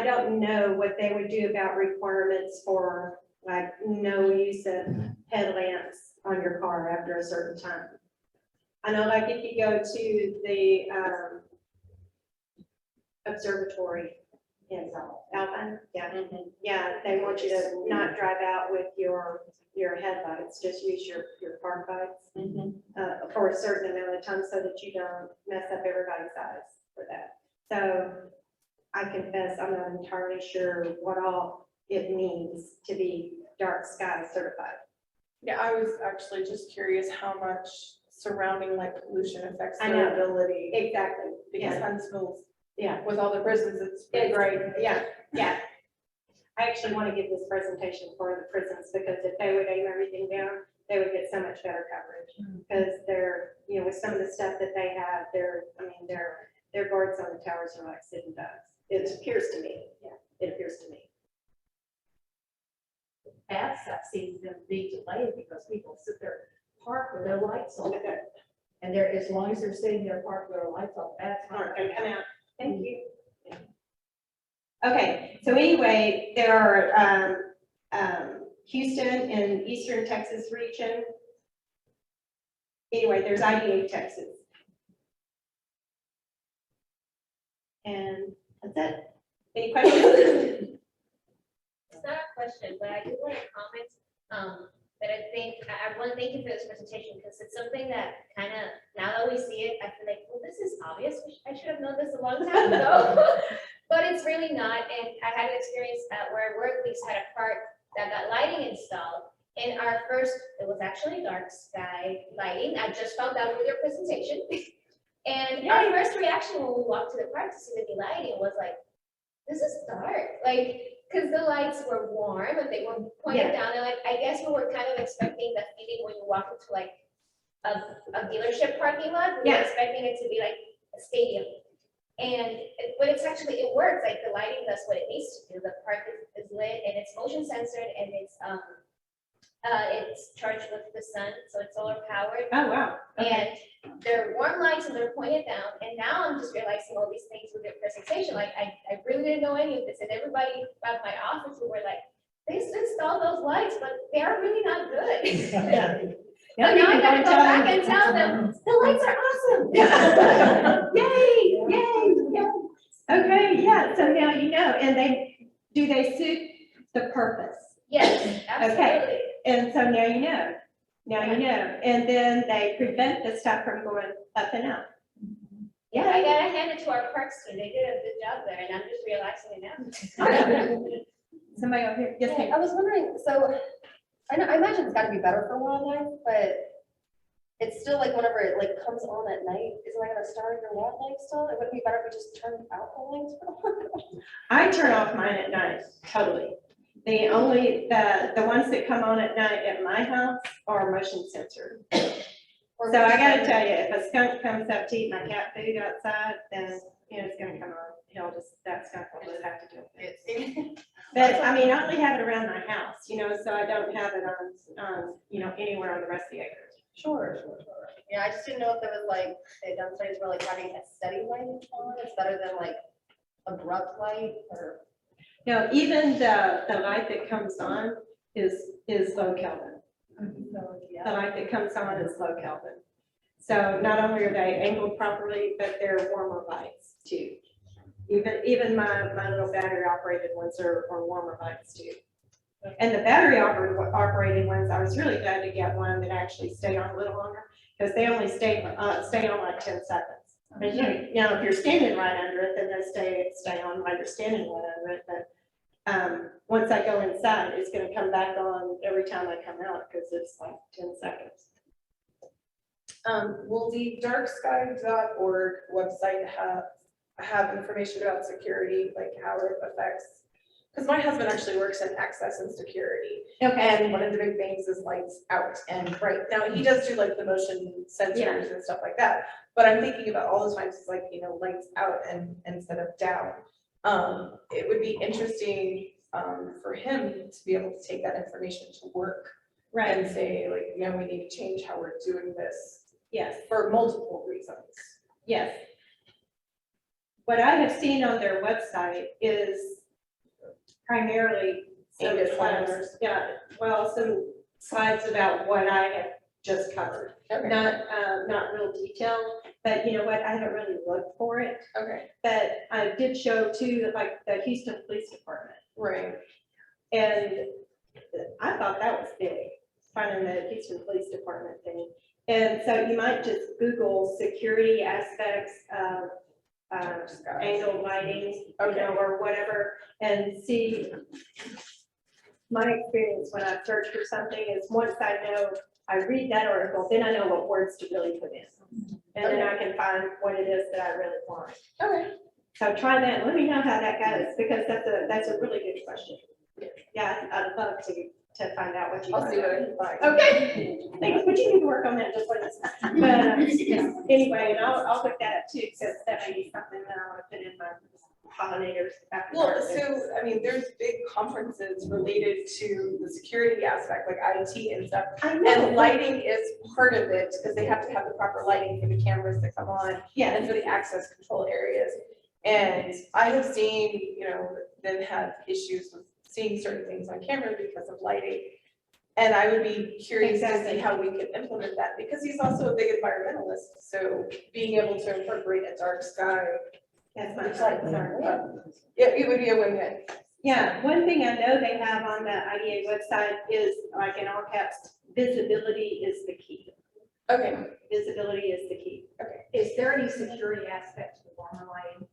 don't know what they would do about requirements for like no use of headlamps on your car after a certain time. I know like if you go to the observatory, Yes, Alpine, yeah. Yeah, they want you to not drive out with your headlights, just use your park lights for a certain amount of time so that you don't mess up everybody's eyes for that. So I confess, I'm not entirely sure what all it means to be dark sky certified. Yeah, I was actually just curious how much surrounding like pollution affects I their know. ability. Exactly, Because yeah, Huntsville's, yeah. with all the prisons, it's been It's great. Yeah, yeah. I actually want to give this presentation for the prisons because if they would aim everything down, they would get so much better coverage. Because they're, you know, with some of the stuff that they have, their guards on the towers are like sitting ducks. It appears to me, yeah, it appears to me. Bad stuff seems to be delayed because people sit there, park with their lights on. And they're, as long as they're sitting there parked with their lights on, that's Aren't not. gonna come out. Thank you. Okay, so anyway, there are Houston and Eastern Texas region. Anyway, there's IDA Texas. And that's it. Any questions? It's not a question, but I do want to comment, that I think, I want to thank you for this presentation, because it's something that kind of, now that we see it, I feel like, well, this is obvious, I should have known this a long time ago. But it's really not, and I had an experience at where I work, we just had a park that got lighting installed. And our first, it was actually dark sky lighting, I just found out with your presentation. And our first reaction when we walked to the park to see the new lighting was like, this is dark, like, because the lights were warm and they were pointed down, and like, I guess we were kind of expecting that feeling when you walk into like a dealership parking lot, we were expecting it to be like a stadium. And, but it's actually, it works, like the lighting does what it needs to do, the park is lit and it's motion censored and it's charged with the sun, so it's solar powered. Oh, wow. And they're warm lights and they're pointed down. And now I'm just realizing all these things with your presentation. Like I really didn't know any of this. And everybody at my office who were like, they installed those lights, but they are really not good. So now I gotta go back and tell them, the lights are awesome. Yay, yay, yay. Okay, yeah, so now you know, and do they suit the purpose? Yes, absolutely. And so now you know, and then they prevent the stuff from going up and out. Yeah, I gotta hand it to our parks team. They did a good job there, and I'm just realizing it now. Somebody over here, yes, ma'am. I was wondering, so I imagine it's gotta be better for wildlife, but it's still like whenever it like comes on at night, isn't that gonna starve your wildlife still? It would be better if we just turned out the lights for a while. I turn off mine at night, totally. The only, the ones that come on at night at my house are motion censored. So I gotta tell you, if a skunk comes up to eat my cat food outside, then, you know, it's gonna come on. That skunk will just have to do it. But, I mean, I only have it around my house, you know, so I don't have it on, you know, anywhere on the rest of the acres. Sure. Yeah, I just didn't know if there was like, say downstairs were like having a steady light on, it's better than like abrupt light or. No, even the light that comes on is low Kelvin. The light that comes on is low Kelvin. So not only are they angled properly, but they're warmer lights too. Even my little battery operated ones are warmer lights too. And the battery operated ones, I was really glad to get one that actually stayed on a little longer because they only stay on like 10 seconds. But you know, if you're standing right under it, then they stay on while you're standing right under it. But once I go inside, it's going to come back on every time I come out because it's like 10 seconds. Will the darksky.org website have information about security, like how it affects? Because my husband actually works in access and security. Okay. And one of the big things is lights out and bright. Now, he does do like the motion sensors and stuff like that. But I'm thinking about all the times it's like, you know, lights out and instead of down. It would be interesting for him to be able to take that information to work. Right. And say like, you know, we need to change how we're doing this. Yes. For multiple reasons. Yes. What I have seen on their website is primarily some slides, some slides about what I have just covered. Okay. Not real detailed, But you know what, I haven't really looked for it, Okay, but I did show too, like the Houston Police Department. right. And I thought that was big, finding the Houston Police Department thing. And so you might just Google security aspects of angled lighting, you know, or whatever, and see. My experience when I search for something is once I know, I read that article, then I know what words to really put in. And then I can find what it is that I really want. Okay. So try that, and let me know how that goes, because that's a really good question. Yeah, I'd love to find out what you. I'll see what I can find. Okay, thanks, but you need to work on that, just let us know. But, yeah, anyway, and I'll look that up too, because that may be something that I want to put in my pollinators. after Well, dark. so, I mean, there's big conferences related to the security aspect, like IT and stuff. I know. And lighting is part of it, because they have to have the proper lighting for the cameras that come on. Yeah. And for the access control areas. And I have seen, you know, them have issues with seeing certain things on camera because of lighting. And I would be curious to Exactly. see how we could implement that, because he's also a big environmentalist, so being able to incorporate a dark sky. That's my It's like, concern. yeah, it would be a win-win. Yeah, one thing I know they have on the IDA website is, like in all caps, visibility is the key. Okay, Visibility is the key. Is there any security aspect to the warmer lighting?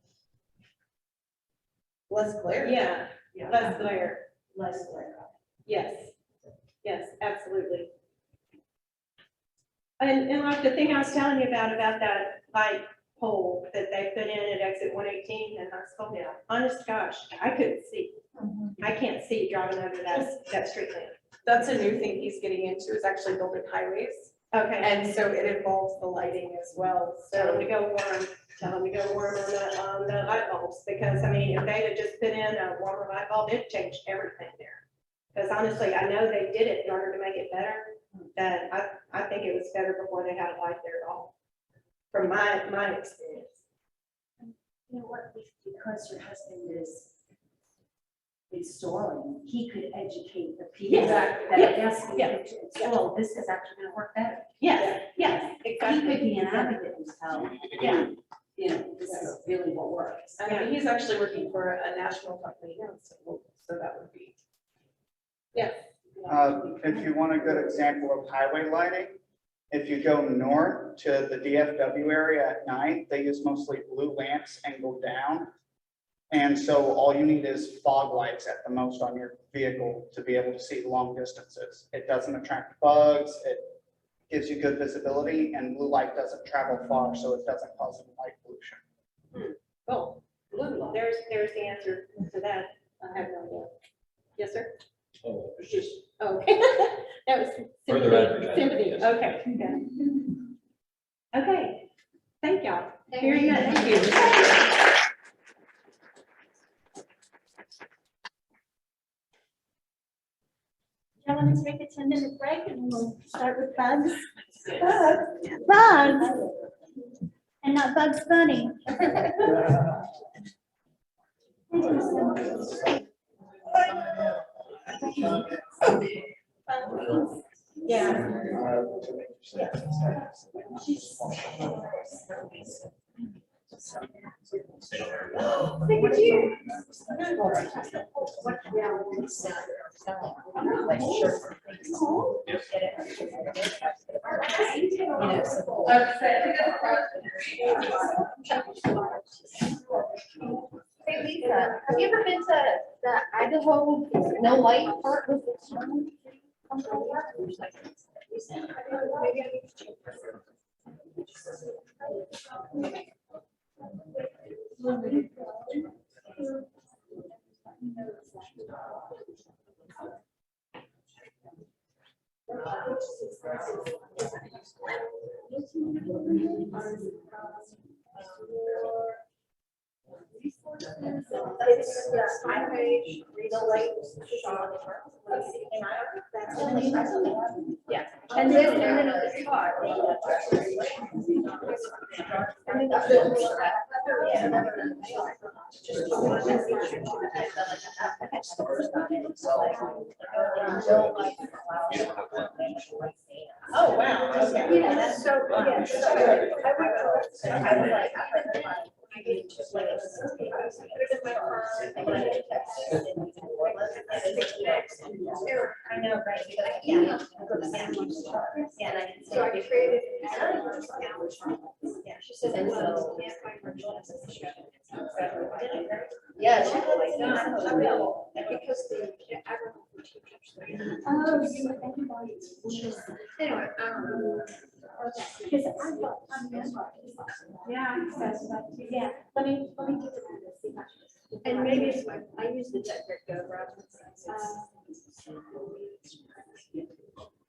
less glare. Yeah, less glare. Less glare. Yes, yes, absolutely. And like the thing I was telling you about that light pole that they put in at exit 118 and that's called, yeah, honest gosh, I couldn't see. I can't see driving over that street lamp. That's a new thing he's getting into, is actually building highways. Okay, And so it involves the lighting as well, tell them so. to go warm, tell them to go warm on the light bulbs, because I mean, if they had just put in a warmer light bulb, it'd change everything there. Because honestly, I know they did it in order to make it better, that I think it was better before they had a light there at all, from my experience. You know what, because your husband is installing, he could educate the people. Exactly. That yes, we Yeah. could install, this is actually gonna work better. Yes, yes, He exactly. could be an advocate and tell, Yeah. you know, this is really what works. I mean, he's actually working for a national company now, so that would be. Yes. If you want a good example of highway lighting, if you go north to the DFW area at night, they use mostly blue lamps and go down. And so all you need is fog lights at the most on your vehicle to be able to see long distances. It doesn't attract bugs, it gives you good visibility, and blue light doesn't travel far, so it doesn't cause any light pollution. Oh, blue light. There's the answer to that. I have no idea. Yes, sir? Oh, it's just Oh, that was Further sympathy. advertising, Sympathy, yes. okay. Okay, thank y'all. Very much. Thank you. Y'all want to take a 10-minute break and we'll start with bugs? Bugs. And not Bugs Bunny. Yeah. Look at you. Hey Lisa, have you ever been to the Idaho no light part with the sun? Yeah. And then it's hot. Oh, wow, okay. Yeah, so, yeah, so I went to So I was like, maybe just like, put it in my car and let it text. I know, right? Because I can't go to San Francisco. Yeah, and I can. So I created. Yeah, she said, and so. Yeah. I will, because the. Oh, so everybody's just. Anyway, Because I thought, yeah, yeah, let me get to that and see how. and maybe it's my, I use the Go browser.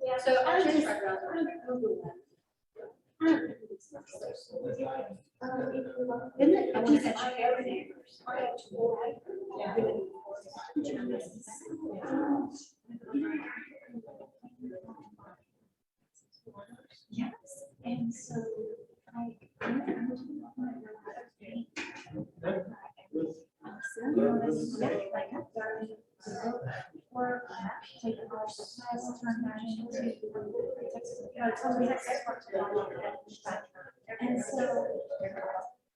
Yeah. So I'll just try I browser. don't Google that. I don't know this stuff. Isn't it? I want to educate the neighbors. Yes, and so I. And so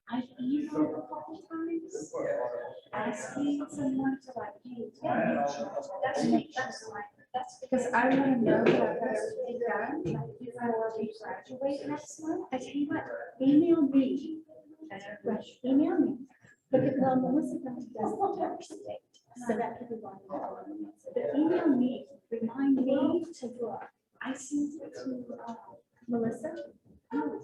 I emailed a couple times, asking someone to like, hey, that's because I want to know that everything done before we graduate next month. I tell you what, email me. Right, email me. Because, well, Melissa does the tax date, so that could be one. But email me, remind me to look. I sent it to Melissa. Oh,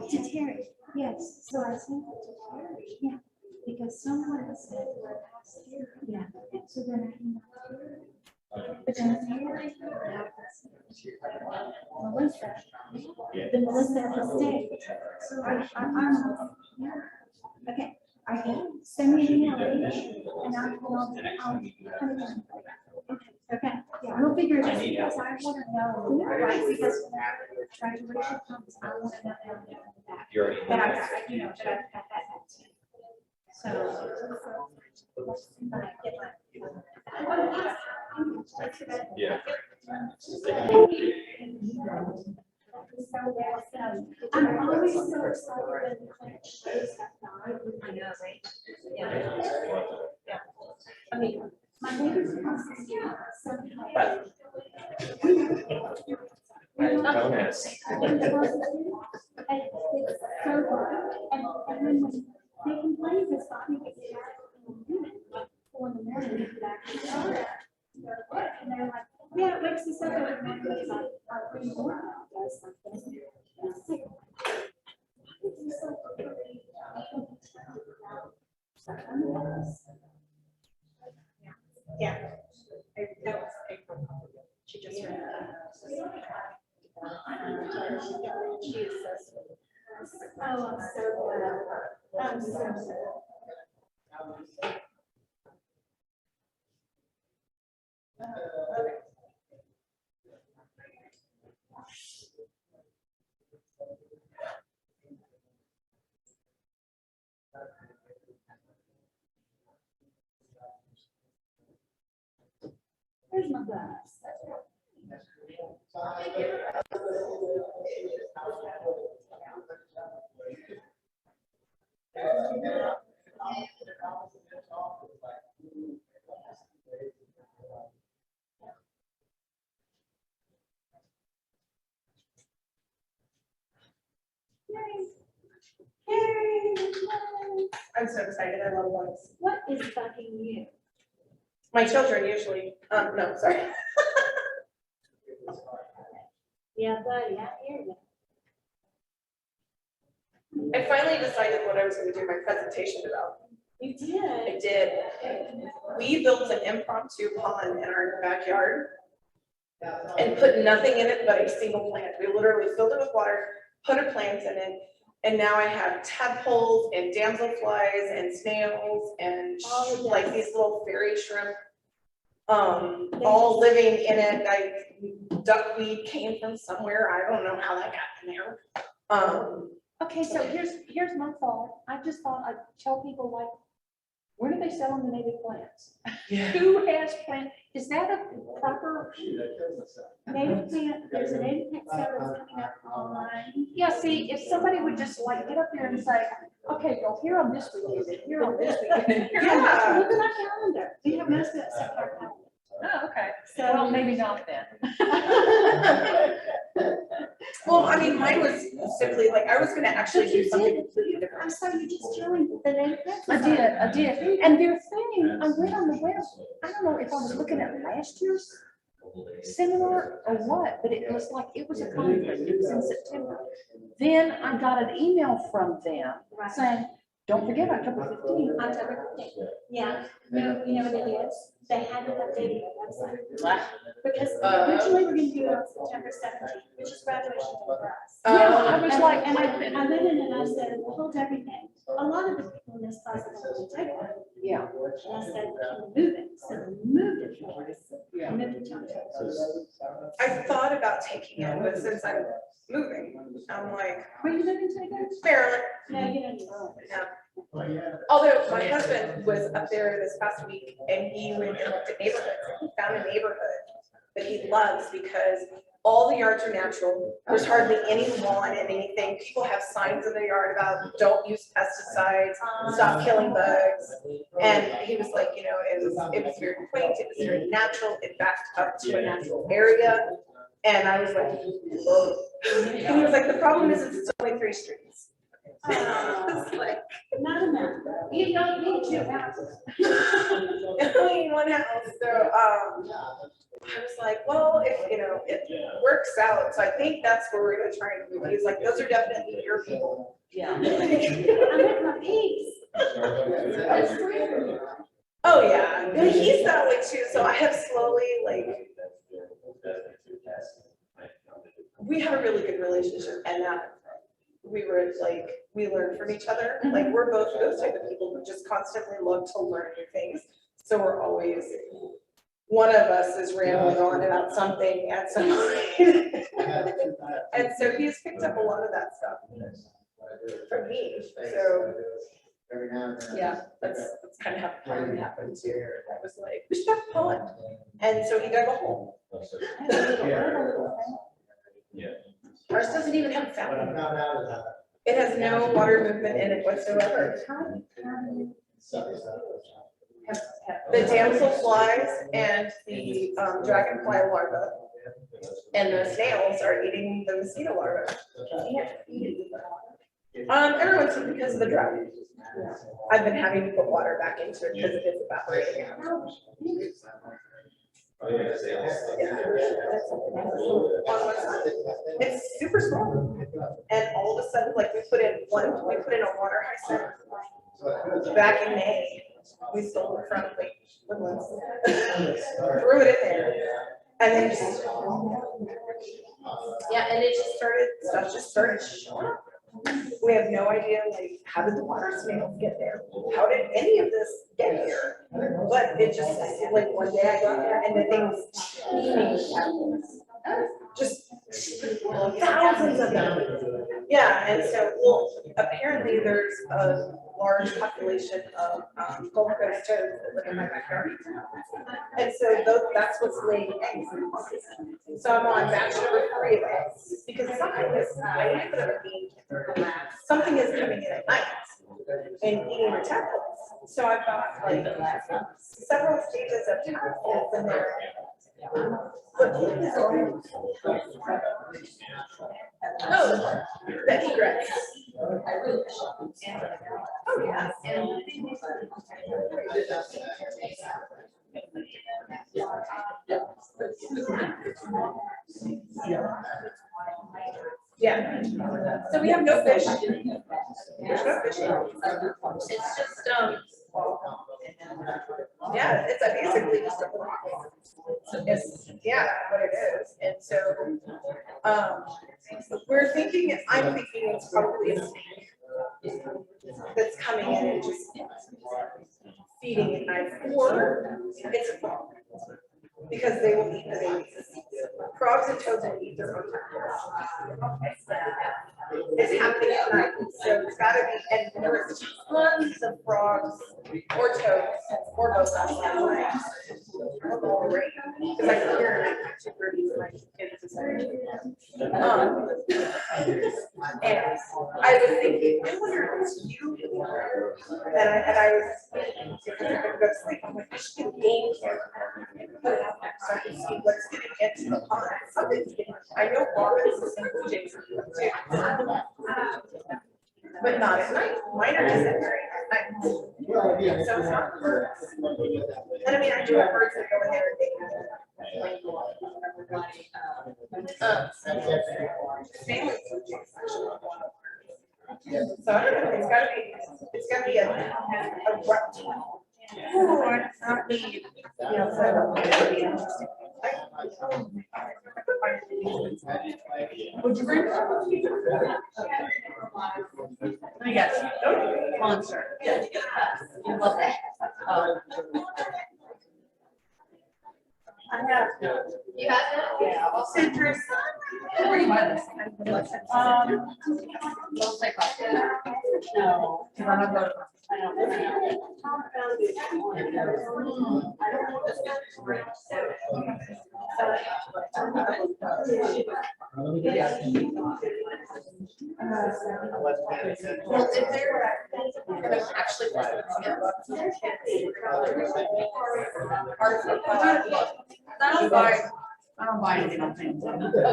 to Terry. Yes, so I sent it to Terry, yeah, because someone said last year, yeah, so then I emailed her. But then Terry, Melissa, then Melissa at the state. So I'm, yeah. Okay, I can send me an email and I'll okay, yeah, we'll figure it out because I want to know, right, because when graduation comes, I want to know that. You're already. That I got, you know, that I got that. So. Yeah. I'm always so excited when the clinic shows that. I know, right? Yeah. I mean, my neighbor's house is somehow. Don't ask. And it's so hard. And when they complain, because Bobby gets for the morning, it actually started. And they're like, yeah, it wakes us up every morning. It's like, pretty morning. Yeah. That was April. She just read She is so sweet. Oh, I'm so glad. I'm so glad. Where's my glass? I'm so excited. I love bugs. What is bugging you? My children usually, no, sorry. Yeah, buddy, I hear you. I finally decided what I was gonna do my presentation about. You did. I did. We built an impromptu pond in our backyard and put nothing in it but a single plant. We literally filled it with water, put a plant in it, and now I have tadpoles and damselflies and snails and Oh, yes. like these little fairy shrimp, all living in it. Duckweed came from somewhere. I don't know how that got in there. Okay, so here's my thought. I just thought I'd tell people Where do they sell them the native plants? Yeah. Who has plant, is that a proper? Native plant, there's a native plant sale that's coming up online. Yeah, see, if somebody would just like get up there and say, okay, well, here on this weekend, and here on this weekend. and here on this Yeah. Look at our calendar. We have most of it set for our calendar. Oh, okay. So Well, maybe not then. Well, I mean, mine was simply like, I was gonna actually do something completely I'm different. sorry, you just joined the native plant. I did. And their thing, I went on the web, I don't know if I was looking at last year's seminar or what, but it was like, it was a conference, it was in September. Then I got an email from them Right. saying, don't forget October 15th. October 15th. Yeah, no, you know what it is? They haven't updated the website. Because originally we're gonna do it on September 17th, which is graduation day for us. Yeah, I was And like, and I went in and I said, hold everything. A lot of the people in this class are going to take it. yeah. And I said, can we move it? So we moved it for us. Yeah. Moved it to October. I thought about taking it, but since I'm moving, I'm like, Were you moving to again? Maryland. No, you don't. No. Although my husband was up there this past week and he went and looked at neighborhoods and he found a neighborhood that he loves because all the yards are natural. There's hardly any lawn and anything. People have signs in their yard about don't use pesticides, stop killing bugs. And he was like, you know, it was very quaint, it was very natural, it backed up to a natural area. And I was like, whoa. And he was like, the problem is it's only 3 streets. It's like, Not enough. You don't need 2 houses. only in 1 house, so, I was like, well, if, you know, it works out, so I think that's where we're gonna try and move. He's like, those are definitely your people. Yeah. I'm at my peace. Oh, yeah, and he's that way too, so I have slowly, like, we have a really good relationship, and that we were like, we learn from each other, like, we're both those type of people who just constantly love to learn new things, so we're always, one of us is rambling on about something at some point. And so he's picked up a lot of that stuff from me, so, yeah, that's kind of how it happened too. I was like, we should have a pond, and so he dug a hole. Ours doesn't even have a fountain. It has no water movement in it whatsoever. The damselflies and the dragonfly larvae and the snails are eating the mosquito larvae. Every once in a while because of the drought. I've been having to put water back into it because it is evaporating out. It's super small. And all of a sudden, like we put in a water hyacinth back in May. We stole it from like Woodlands. Threw it in there. And then just, yeah, and it just started, stuff just started showing up. We have no idea, like, how did the water snails get there? How did any of this get here? But it just, like, one day I got there and the thing was teeming with tadpoles. Just thousands of them. Yeah, and so, well, apparently there's a large population of Gulf Coast toads that live in my backyard. And so that's what's laying eggs in the market. So I'm on batch number 3 of eggs because something is coming in at night and eating the tadpoles. So I've got like several stages of tadpoles in there. Oh, the egrets. Oh, yeah. Yeah. So we have no fish. There's no fish. It's just, yeah, it's basically just a rock. It's, yeah, what it is. And so, I'm thinking it's probably a snake that's coming in and just feeding at night, or it's a frog, because they will eat the babies. Frogs and toads will eat their own tadpoles. is happening at night, so it's gotta be, and there was tons of frogs or toads or both last night. Because I could hear it at 2:30 when my kids decided. And I was thinking, I wonder if it's you. And I was thinking, because I'm gonna go to sleep, I'm like, I should get a game camera. Put it out there so I can see what's gonna get to the pond. Something's getting, I know Barbara's is in the Jason too. But not at night. Mine are just at night. So it's not birds. And I mean, I do have birds that go in there and they. So I don't know, it's gotta be a reptile. Oh, it's not me. Yeah, so it'll be interesting. Would you bring? Yes, monster. You love that. I have. You have that? Yeah. Citrus. Where do you buy this? Don't say cost. No, because I'm not going. Well, if they're actually. I don't buy anything on things. I'm one of those.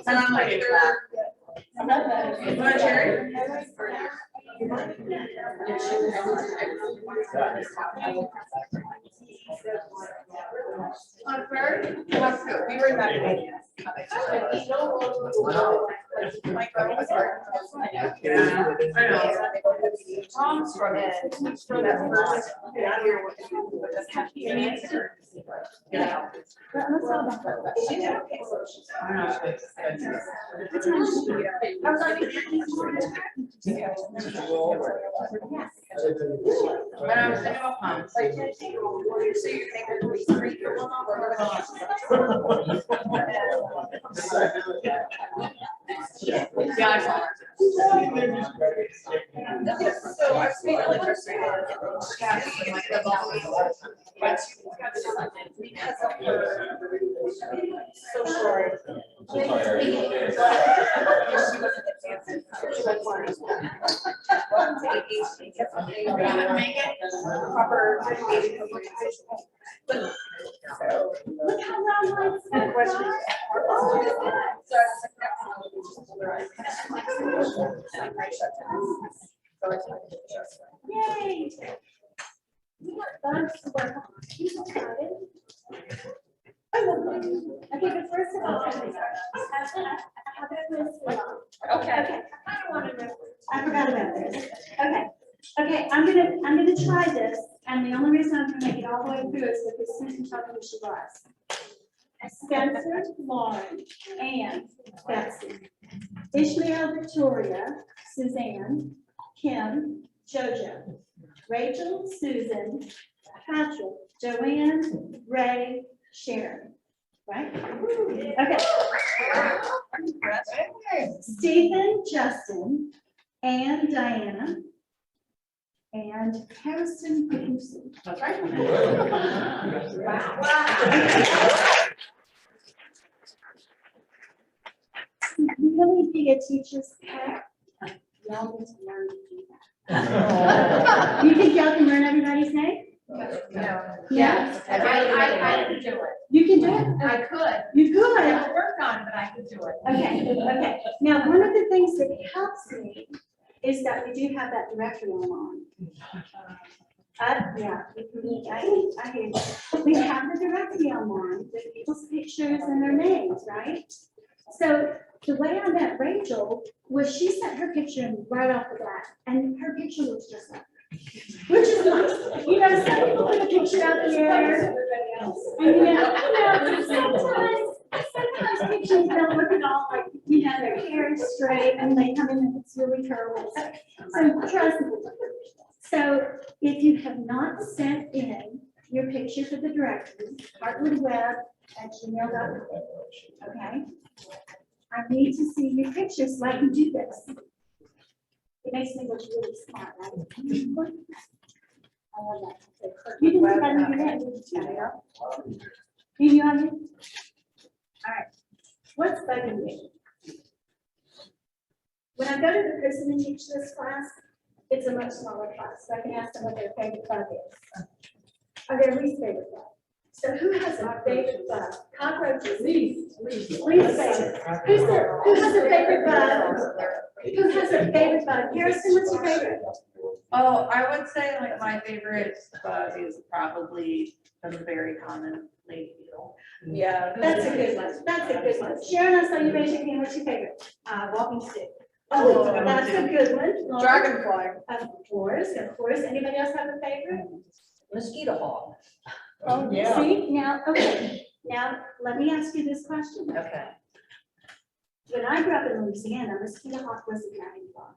And I'm like, you want a cherry? On third, we were in that meeting. My girl was Tom's from it. For that first. Down here with us. Yeah. She did okay. I know. I was like. When I was thinking about puns. So you're thinking we three. Yeah, I saw her. So I was being really frustrated. Because of her social. I'm so sorry. Make it proper. Look how round lines. Yay. Okay, but first of all, I have it listed. Okay. I forgot about this. Okay, I'm gonna try this, and the only reason I'm gonna make it all the way through is because Susan told me who she was. Spencer, Lauren, Ann, Betsy, Ishmael, Victoria, Suzanne, Kim, Jojo, Rachel, Susan, Patrick, Joanne, Ray, Sharon. Right? Okay. Stephen, Justin, and Diana, and Harrison Peterson. That's right. Wow. Really be a teacher's pet. Y'all need to learn to do that. You think y'all can learn everybody's name? No. Yeah? I could do it. You can do it? I could. You could? I haven't worked on it, but I could do it. Okay. Now, one of the things that helps me is that we do have that directory on. Yeah, I hear you. We have the directory online with people's pictures and their names, right? So the way I met Rachel was she sent her picture right off the bat, and her picture looks just like her. Which is nice. You know, some people put a picture out there. And sometimes pictures don't look at all like, you know, their hair is straight and they come in and it's really curly. So trust me. So if you have not sent in your picture for the directory, Heartwood Web @gmail.com. Okay? I need to see your pictures so I can do this. It makes me look really smart, right? I love that. You can put that in your head. You on it? All right. What's bugging me? When I go to the person and teach this class, it's a much smaller class, so I can ask them what their favorite bug is. Or their least favorite bug. So who has a favorite bug? Cockroaches. Least favorite. Who has a favorite bug? Who has a favorite bug? Harrison, what's your favorite? Oh, I would say like my favorite bug is probably the very common lady beetle. Yeah. That's a good one. That's a good one. Sharon, I saw you raise your hand. What's your favorite? Walking stick. Oh, that's a good one. Dragonfly. Of course, of course. Anybody else have a favorite? Mosquito hawk. Oh, yeah. See, now, okay, now, let me ask you this question. Okay. When I grew up in Louisiana, mosquito hawk was a dragonfly.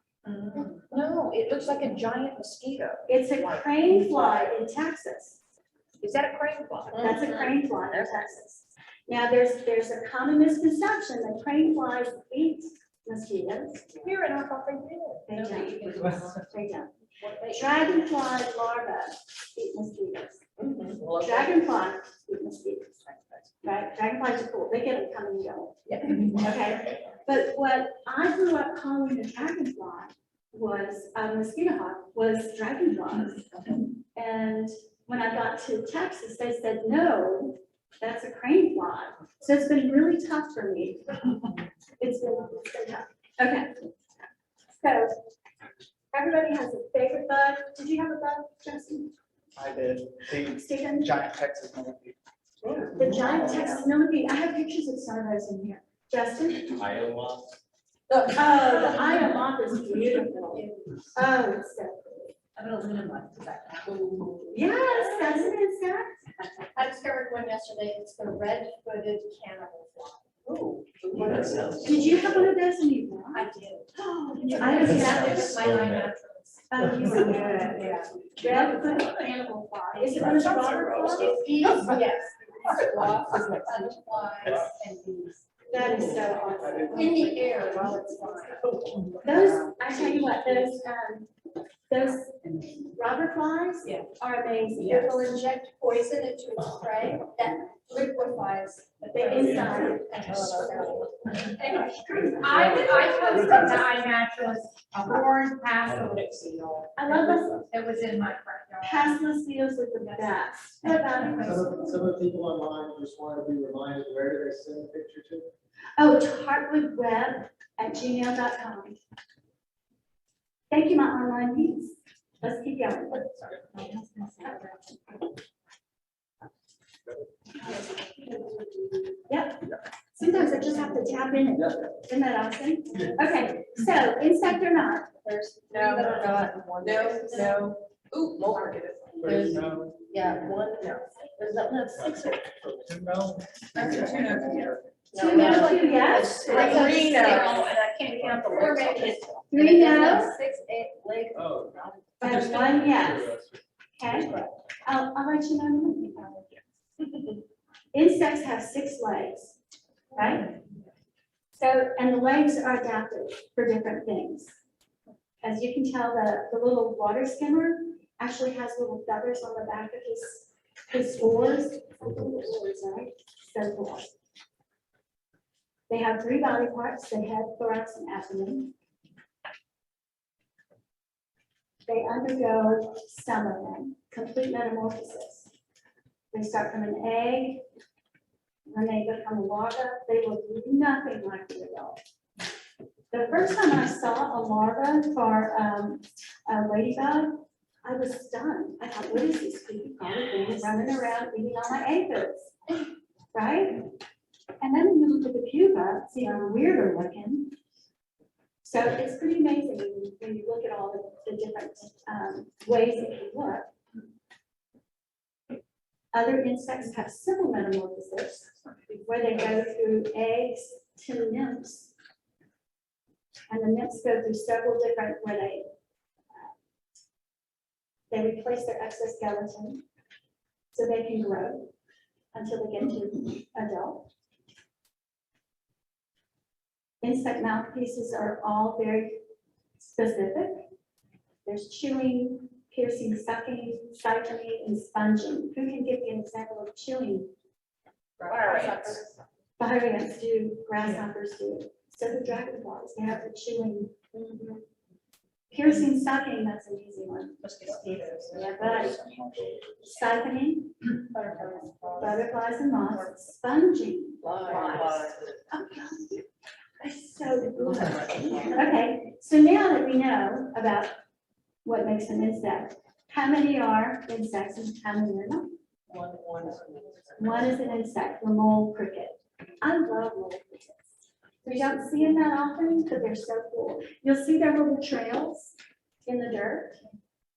No, it looks like a giant mosquito. It's a crane fly in Texas. Is that a crane fly? That's a crane fly in Texas. Now, there's a common misconception that crane flies eat mosquitoes. Here in our thing. They don't. They don't. Dragonfly larvae eat mosquitoes. Dragonflies eat mosquitoes. Right? Dragonflies are cool. They get them coming and going. Okay. But what I grew up calling a dragonfly was a mosquito hawk was dragonflies. And when I got to Texas, they said, no, that's a crane fly. So it's been really tough for me. It's been tough. Okay. So everybody has a favorite bug. Did you have a bug, Justin? I did. The Stephen? giant Texas millipede. The giant Texas millipede. I have pictures of some of those in here. Justin? Iowa. Oh, the Iowa moth is beautiful. Oh, it's so pretty. I'm gonna minimize that. Yes, that's an insect. I discovered one yesterday. It's the red-footed cannibal fly. Ooh. Did you have one of those in your I garage? did. I have that that. with my eye naturals. Oh, you said that. Red-footed cannibal fly. Is it one of the water flies? It eats, yes. Wasps, butterflies, and bees. That is so awesome. In the air while it's flying. Those, I tell you what, those robber flies Yeah. are amazing. It will inject poison into its prey that liquefies The inside. I posted the eye naturalist, a horned passerelle seal. I love those. It was in my front yard. Passless seals are the best. What about it? Some of the people online just want to be reminded, where do they send the picture to? Oh, heartwoodweb@gmail.com. Thank you, my online peeps. Let's keep going. Yep. Sometimes I just have to tap in it. Isn't that awesome? Okay, so insect or not? There's No, three that are not and one that is. No. Ooh, more. There's, yeah, one, there's that, no, six. That's a tuna. Two no, two yes. Like Three three no. now, and I can't count the legs on it. Three no, 6, 8 legs. Oh. and one yes. Okay, I'll let you know. Insects have 6 legs, right? So, and the legs are adapted for different things. As you can tell, the little water skimmer actually has little feathers on the back of his spores. Right? So cool. They have 3 body parts: the head, thorax, and abdomen. They undergo, some of them, complete metamorphosis. They start from an egg. When they become a larva, they look nothing like the adult. The first time I saw a larva for a ladybug, I was stunned. I thought, what is this creepy crawly thing running around eating all my aphids? Right? And then when you look at the pupa, it's even weirder looking. So it's pretty amazing when you look at all the different ways it can look. Other insects have simple metamorphosis, where they go through eggs to nymphs. And the nymphs go through several different, where they replace their exoskeleton so they can grow. until they get to adult. Insect mouthpieces are all very specific. There's chewing, piercing, sucking, siphoning, and sponging. Who can give me an example of chewing? Barbarians do, grasshoppers do. So do dragonflies, they have the chewing. Piercing, sucking, that's an easy one. Yeah, but siphoning, butterflies and moths, sponging. Flies. That's so good. Okay, so now that we know about what makes an insect, how many are insects and how many are not? One is an insect, the mole cricket. I love mole crickets. We don't see them that often, but they're so cool. You'll see their little trails in the dirt.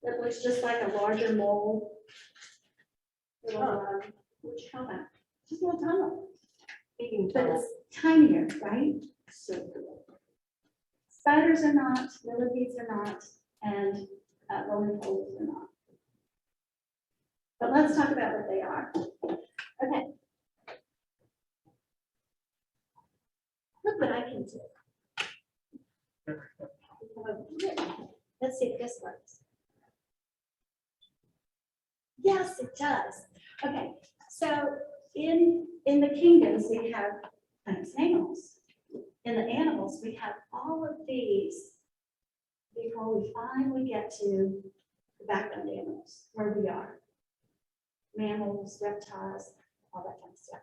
That looks just like a larger mole. Little, what you call that? Just a little tunnel. But it's tinier, right? So cool. Spiders are not, millipedes are not, and rolling poles are not. But let's talk about what they are. Okay. Look what I can do. Let's see if this works. Yes, it does. Okay, so in the kingdoms, we have plants and animals. In the animals, we have all of these before we finally get to the backbone animals, where we are. Mammals, reptiles, all that kind of stuff.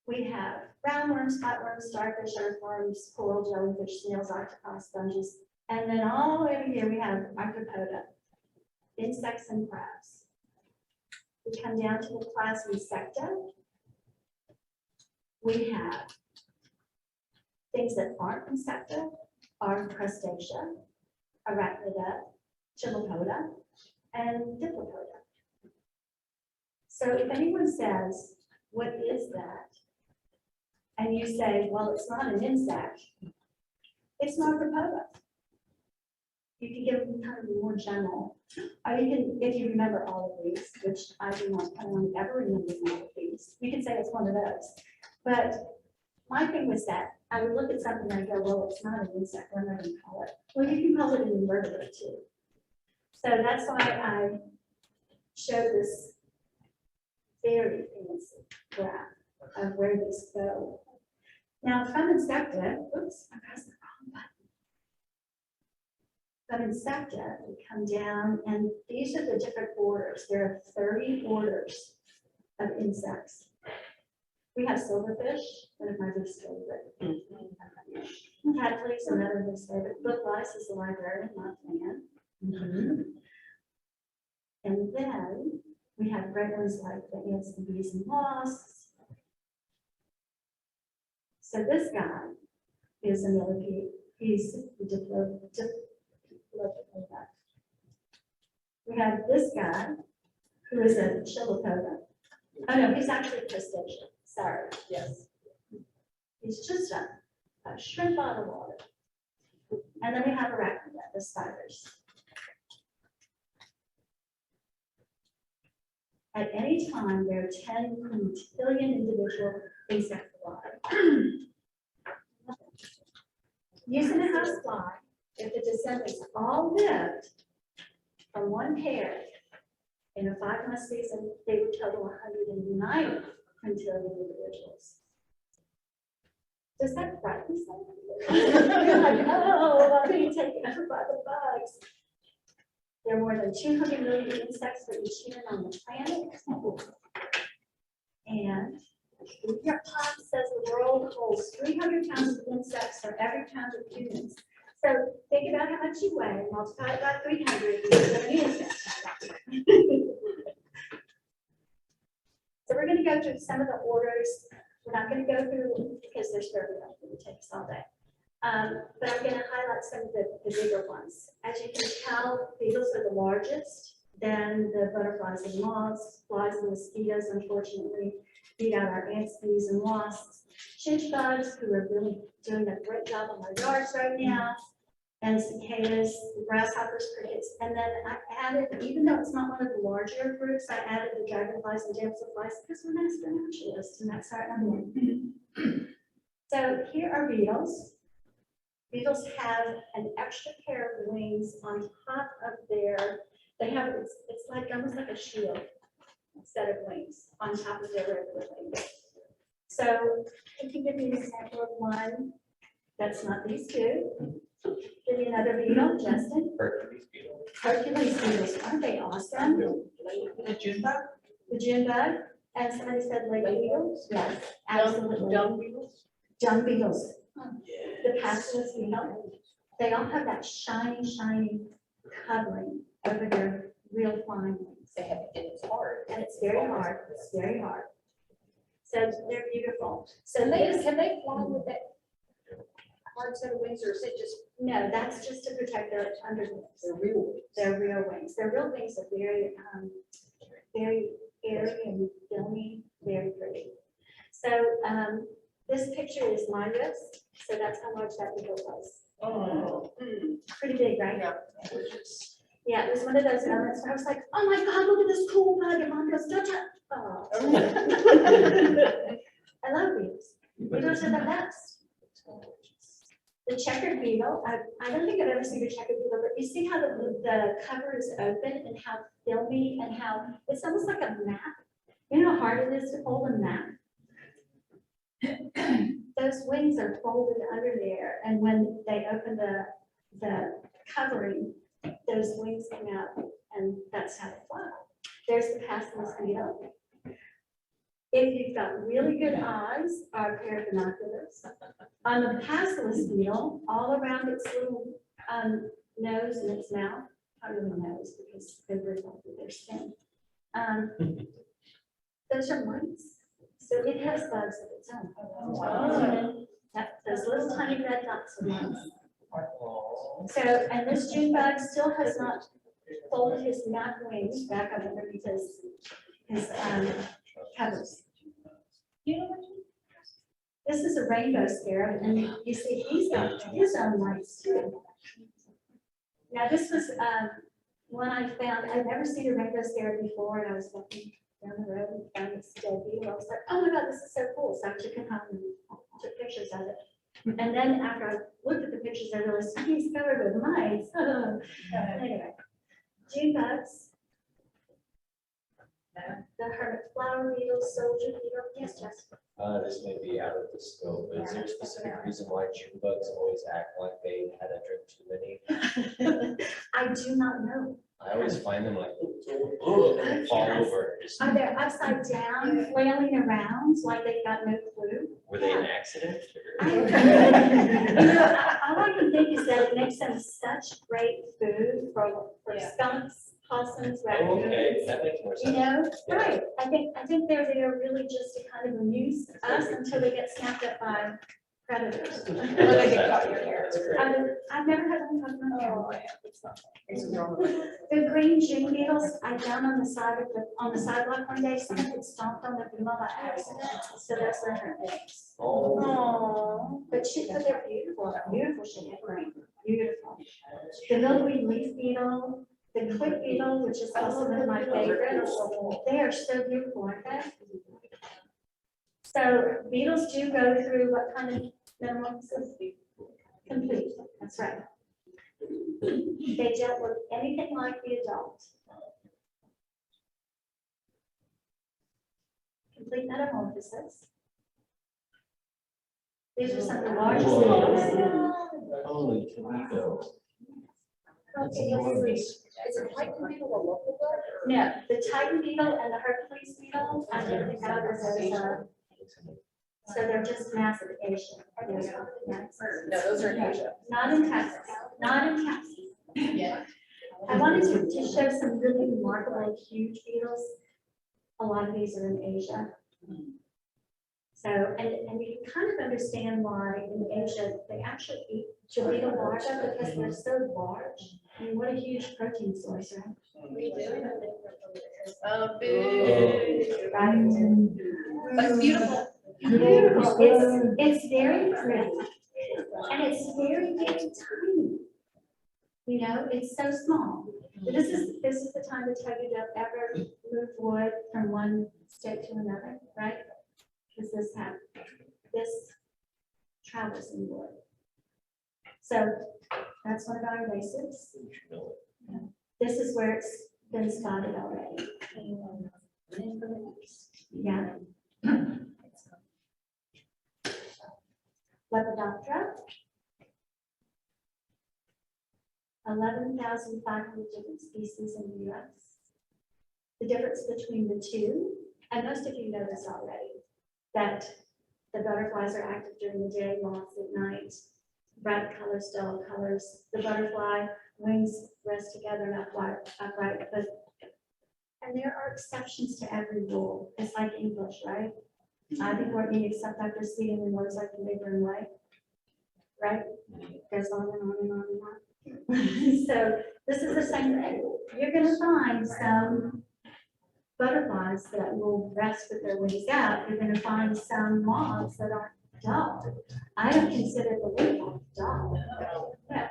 We have roundworms, flatworms, starfish, earthworms, coral, jellyfish, snails, octopi, sponges, and then all over here we have arthropoda, insects and crabs. We come down to the class Insecta. We have things that aren't Insecta, are Crustacea, Arachnida, Chilopoda, and Diplopoda. So if anyone says, what is that? And you say, well, it's not an insect, it's an arthropoda. You can give them kind of more general. Or you can, if you remember all of these, which I do not plan ever remembering all of these, you can say it's one of those. But my thing was that I would look at something and I go, well, it's not an insect, what am I going to call it? Well, you can call it an invertebrate too. So that's why I showed this very fancy graph of where these go. Now, from Insecta, oops, I pressed the wrong button. From Insecta, we come down, and these are the different orders. There are 30 orders of insects. We have silverfish, one of my least favorite. Caterpillars, another least favorite. Book lice is the librarian, not man. And then we have great ones like the ants and bees and wasps. So this guy is a millipede. He's the Diplopoda. We have this guy who is a Chilopoda. Oh no, he's actually a crustacean. Sorry. Yes. He's just a shrimp out of water. And then we have Arachnida, the spiders. At any time, there are 10 billion individual insects alive. Using a housefly, if the descendants all lived from one pair in a 5-month season, they would total 190 quintillion individuals. Does that frighten somebody? You're like, oh, I'm being taken over by the bugs. There are more than 200 million insects for each human on the planet. And the New York Times says the world holds 300 pounds of insects for every pound of humans. So think about how much you weigh, multiply it by 300, and you're going to be insects. So we're going to go through some of the orders. We're not going to go through because there's 30 of them. It would take us all day. But I'm going to highlight some of the bigger ones. As you can tell, beetles are the largest, then the butterflies and moths, flies and mosquitoes, unfortunately, beat out our ants, bees, and wasps. Chinch bugs, who are really doing a great job on my yards right now. and cicadas, grasshoppers, crickets, and then I added, even though it's not one of the larger groups, I added the dragonflies and damselflies because we're master naturalists, and that's our number. So here are beetles. Beetles have an extra pair of wings on top of their, they have, it's like almost like a shield set of wings on top of their regular wings. So I can give you an example of one that's not these two. Give you another beetle, Justin. Hercules beetle. Hercules beetles, aren't they awesome? The June bug? The June bug, and somebody said lake beetles? Yes, absolutely. Dung beetles? Dung beetles. The pastoralist beetle, they all have that shiny, shiny covering over their real flying wings. They have, and it's hard. And it's very hard, it's very hard. So they're beautiful. So Can this, they fly with that hard set of wings, or is it just? no, that's just to protect their underwings. They're real. Their real wings. Their real wings are very, very airy and filmy, very pretty. So, this picture is my wrist, so that's how large that beetle was. Oh. Pretty big, right? Yeah. Yeah, it was one of those moments where I was like, oh my God, look at this cool bug, and Mom goes, don't touch. Oh. I love beetles. Beetles are the best. The checkered beetle, I don't think I've ever seen a checkered beetle, but you see how the cover is open and how filmy and how, it's almost like a map. You know how hard it is to fold a map? Those wings are folded under there, and when they open the covering, those wings come out, and that's how they fly. There's the pastoralist beetle. If you've got really good eyes, or a pair of binoculars, on the pastoralist beetle, all around its little nose and its mouth, not really nose because they reflect their skin. Those are mice. So it has bugs of its own. Wow. Those little tiny red dots are mice. So, and this June bug still has not folded his map wings back up underneath his covers. This is a rainbow scarab, and you see he's got his own lights too. Now, this was one I found. I'd never seen a rainbow scarab before, and I was walking down the road and found this dead beetle. I was like, oh my God, this is so cool. So I took it home and took pictures of it. And then after I looked at the pictures, I realized he's covered with mice. Anyway, June bugs. The hermit flower beetle, soldier beetle. Yes, Jessica. This may be out of the scope, but is there a specific reason why June bugs always act like they had a drink too many? I do not know. I always find them like, and fall over. Are they upside down, flailing around like they've got no clue? Were they an accident? All I can think is that it makes them such great food for skunks, possums, Oh, raccoons. okay, that makes more You sense. know, right, I think they're there really just to kind of amuse us until they get snapped up by predators. Or they get caught in your hair. I've never had one caught in my hair. Oh, yeah, it's not. It's wrong. The green June beetles, I found on the side of on the sidewalk one day, someone had stomped on the female by accident, so that's where her eggs. Oh. But they're beautiful, beautiful shade of green, beautiful. The milkweed leaf beetle, the clip beetle, which is also one of my favorites, they are so beautiful, aren't they? So beetles do go through what kind of metamorphosis? Complete, that's right. They don't look anything like the adult. Complete metamorphosis. These are some of the largest beetles. Holy Toledo. Is it Titan beetle a local bug? No, the Titan beetle and the Hercules beetle, I don't think that was so they're just massive Asian. No, those are in Asia. Not in Texas, not in Texas. Yeah. I wanted to show some really remarkable huge beetles. A lot of these are in Asia. So, and you can kind of understand why in Asia, they actually eat beetle larvae because they're so large. I mean, what a huge protein source, right? We do. Oh, big. Right? But it's beautiful. Beautiful. It's very pretty. And it's very, very tiny. You know, it's so small. This is the time to tell you don't ever move wood from one state to another, right? Because this travels in wood. So that's one of our invasives. This is where it's been spotted already. Yeah. Lepidoptera. 11,500 different species in the US. The difference between the two, and most of you know this already, that the butterflies are active during the day, moths at night, bright colors, dull colors. The butterfly wings rest together, not upright, but, and there are exceptions to every rule. It's like English, right? Before me, except after seeing the words like the neighbor and way, right? Goes on and on and on and on. So this is the same thing. You're gonna find some butterflies that will rest with their wings out. You're gonna find some moths that are dull. I don't consider the woodmoth dull. Yeah.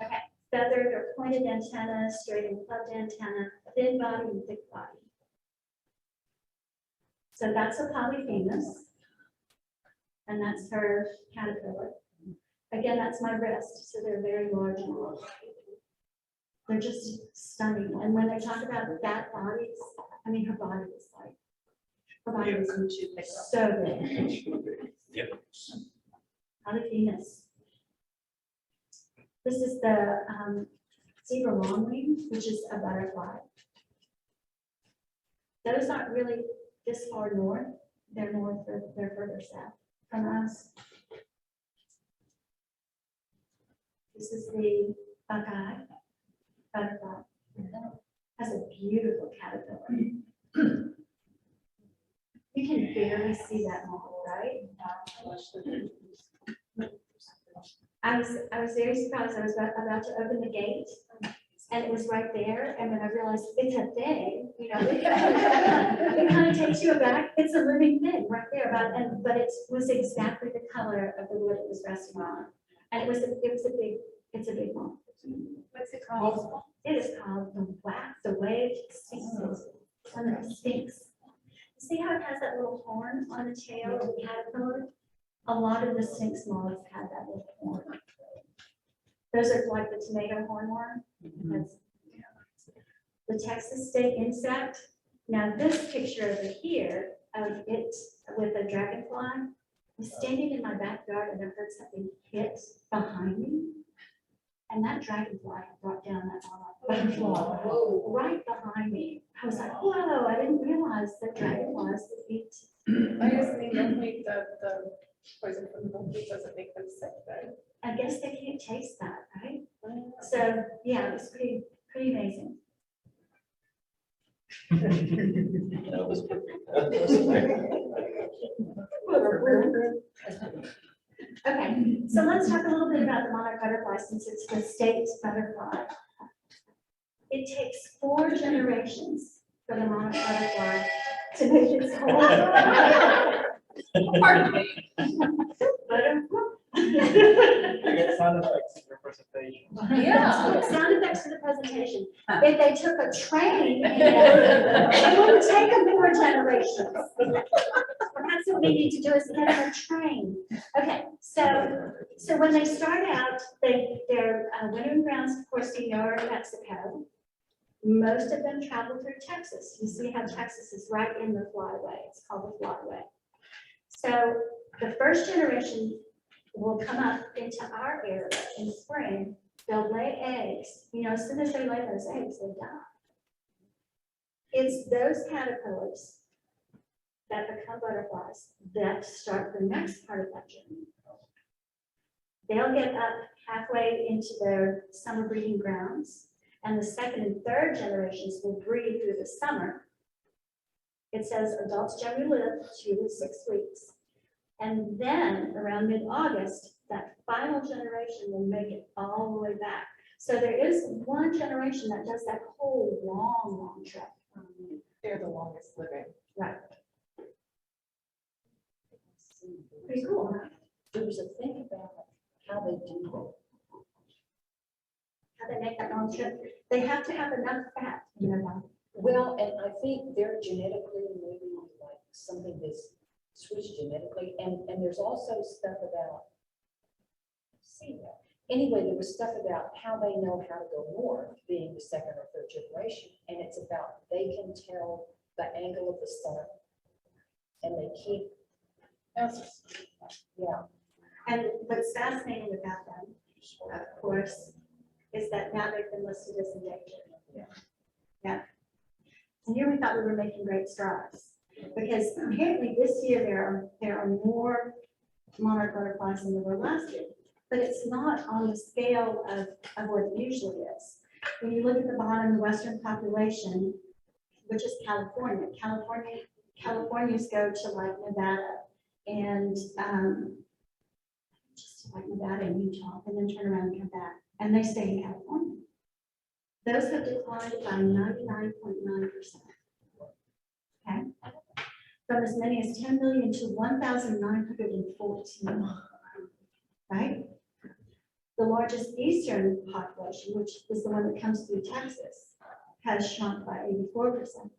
Okay, feathered or pointed antenna, straight and clubbed antenna, thin body and thick body. So that's a polyphemus, and that's her caterpillar. Again, that's my wrist, so they're very large moths. They're just stunning. And when they talk about fat bodies, I mean, her body is like, her body is so big. Yep. Polyphemus. This is the zebra longwing, which is a butterfly. Those aren't really this far north. They're they're further south from us. This is the buckeye butterfly. Has a beautiful caterpillar. You can barely see that moth, right? I was very surprised. I was about to open the gate, and it was right there. And then I realized it's a thing. You know, it kind of takes you aback. It's a living thing right there. But it was exactly the color of the wood it was resting on. And it's a big one. What's it called? It is called the waved sphinx. One of the sphinx. See how it has that little horn on the tail of the caterpillar? A lot of the sphinx moths have that little horn. Those are like the tomato hornworm. That's the Texas state insect. Now this picture over here of it with a dragonfly. I was standing in my backyard and I heard something hit behind me. And that dragonfly brought down that butterfly right behind me. I was like, whoa, I didn't realize that dragonflies would eat. I guess they don't make the poison from the milkweed doesn't make them sick then. I guess they can't taste that, right? So, yeah, it was pretty amazing. That was Okay, so let's talk a little bit about the monarch butterfly since it's the state butterfly. It takes 4 generations for the monarch butterfly to make its whole. Pardon me. I get sound effects in your presentation. Yeah, sound effects for the presentation. If they took a train, it wouldn't take them 4 generations. That's what we need to do is get them a train. Okay, so when they start out, their wintering grounds, of course, you know, are in Mexico. Most of them travel through Texas. You see how Texas is right in the flyway. It's called the flyway. So the first generation will come up into our area in spring. They'll lay eggs. You know, as soon as they lay those eggs, they die. It's those caterpillars that become butterflies that start the next part of that journey. They'll get up halfway into their summer breeding grounds, and the second and third generations will breed through the summer. It says adults generally live 2 to 6 weeks. And then around mid-August, that final generation will make it all the way back. So there is one generation that does that whole long trip. They're the longest living. Right. Pretty cool, huh? There was a thing about how they do how they make that long trip. They have to have enough fat in their body. Well, and I think they're genetically, maybe like something that's switched genetically, and there's also stuff about, see that. Anyway, there was stuff about how they know how to go north, being the second or third generation, and it's about they can tell the angle of the sun, and they keep, yeah. And what's fascinating about them, of course, is that now they've been listed as endangered. Yeah. And here we thought we were making great strides, because apparently this year there are more monarch butterflies than there were last year. But it's not on the scale of what it usually is. When you look at the bottom, the western population, which is Californians go to like Nevada and just to like Nevada and Utah, and then turn around and come back, and they stay in California. Those have declined by 99.9%. Okay, from as many as 10 million to 1,914. Right? The largest eastern population, which is the one that comes through Texas, has shrunk by 84%.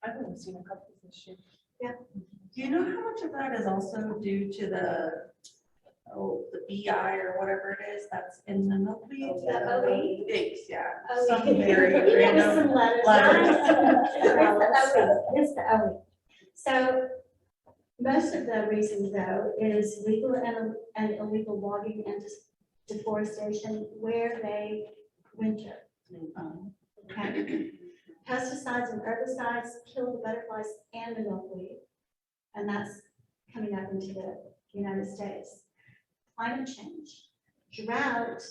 I've only seen a couple this year. Yeah. Do you know how much of that is also due to the BI or whatever it is that's in the milkweed? The OE? Thanks, yeah. OE. Some very You give us random some letters. It's the OE. So most of the reason though is legal and illegal logging and deforestation where they winter. Okay. Pesticides and herbicides kill the butterflies and the milkweed, and that's coming up into the United States. Climate change, drought,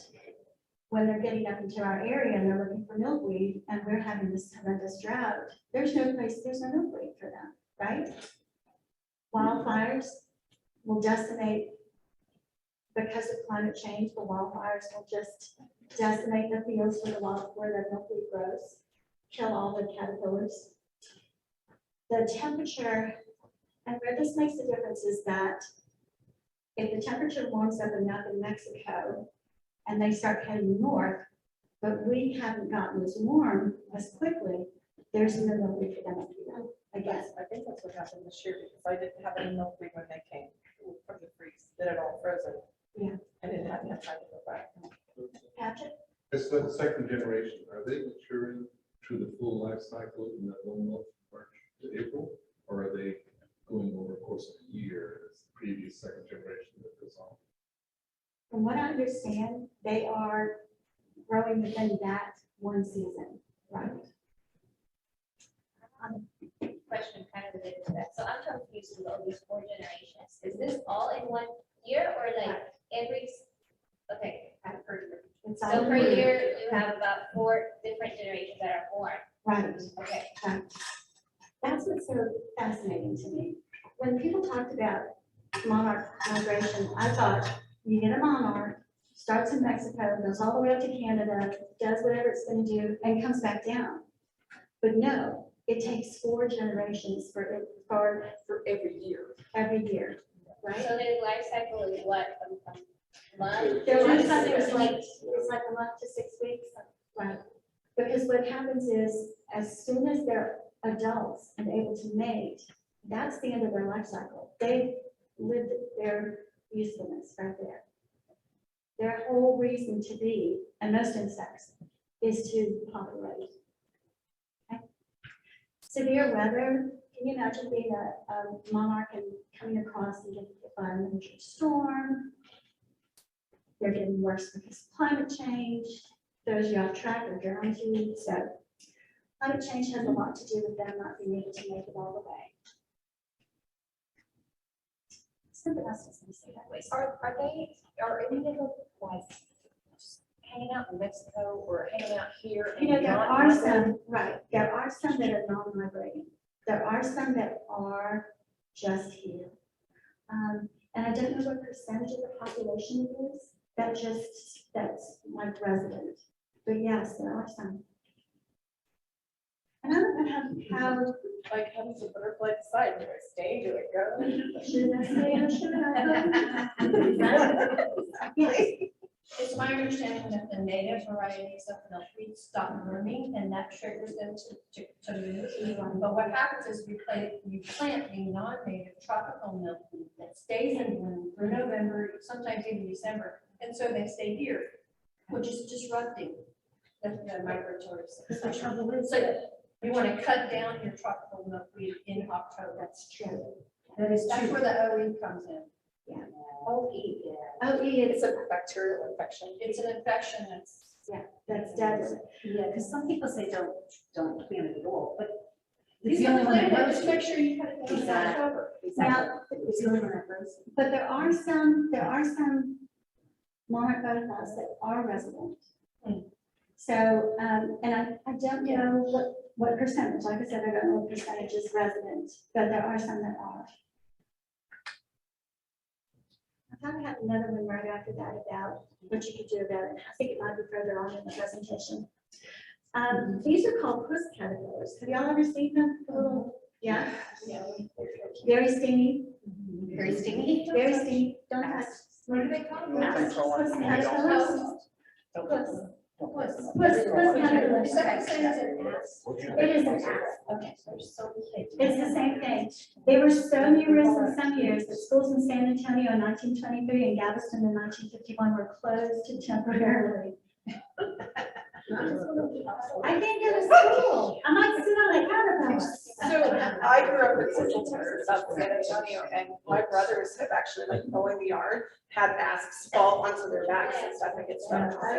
when they're getting up into our area and they're looking for milkweed, and we're having this horrendous drought, there's no milkweed for them, right? Wildfires will decimate, because of climate change, the wildfires will just decimate the fields where the milkweed grows, kill all the caterpillars. The temperature, and where this makes a difference is that if the temperature warms up enough in Mexico and they start heading north, but we haven't gotten as warm as quickly, there's no milkweed for them to do that, I guess. I think that's what happened this year, because I didn't have any milkweed when they came from the freeze, that had all frozen. Yeah. I didn't have enough time to go back. Patrick? It's the second generation. Are they maturing through the full life cycle in that 1 month, March to April? Or are they going over a course of a year as the previous second generation that goes on? From what I understand, they are growing within that one season, right? Question kind of related to that. So I'm confused with all these 4 generations. Is this all in 1 year or like every, okay. It's So all per new. year, you have about 4 different generations that are born. Right. Okay. Right. That's what's so fascinating to me. When people talked about monarch migration, I thought you get a monarch, starts in Mexico, goes all the way up to Canada, does whatever it's going to do, and comes back down. But no, it takes 4 generations for every year. Every year, right? So their life cycle is what, a month? Their life cycle is like, it's like a month to 6 weeks, right? Because what happens is, as soon as they're adults and able to mate, that's the end of their life cycle. They lived their usefulness right there. Their whole reason to be, and most insects, is to populate. Okay? Severe weather, can you imagine being a monarch and coming across and getting hit by a major storm? They're getting worse because of climate change, throws you off track or drowns you. So climate change has a lot to do with them not being able to make it all the way. Something else I was going to say that way. Are any of them like hanging out in Mexico or hanging out here? You know, and there not are migrating? some, right, there are some that are non-migrating. There are some that are just here. And I don't know what percentage of the population it is that's like resident. But yes, there are some. And I don't know how Like, how does a butterfly decide, do I stay, do I go? should I say or should I? Yes. It's my understanding understanding that the native varieties of milkweed stop blooming and that triggers them to move. But what happens is you plant the non-native tropical milkweed that stays in bloom through November, sometimes even December. And so they stay here, which is disrupting the migratory system. So you want to cut down your tropical milkweed in October. That's true. That's where the OE comes in. Yeah. OE, OE It's is, a bacterial infection. It's an infection that's. that's deadly. Yeah, because some people say don't plant it at all, but These the are only the one that plants, grows just make sure you cut it down in Exactly. October. exactly. It's the only one that grows. But there are some monarch butterflies that are resident. So, and I don't know what percentage, like I said, I don't know what percentage is resident, but there are some that are. I thought I had another one right after that about what you could do about it. I think it might be further on in the presentation. These are called puss caterpillars. Have y'all ever seen them? The little, yeah? Very stingy. very stingy. Very stingy. Don't touch. What do they call them? Puss caterpillars. Puss caterpillars. Is that the same as an ass? It is an ass. Okay, so there's so many. It's the same thing. They were so numerous in some years that schools in San Antonio in 1923 and Galveston in 1951 were closed temporarily. I can't go to school. I might sit on a caterpillar. So I grew up in Central Texas, up in San Antonio, and my brothers have actually, like, mowing the yard, had asps fall onto their backs and stuff and get stuck. I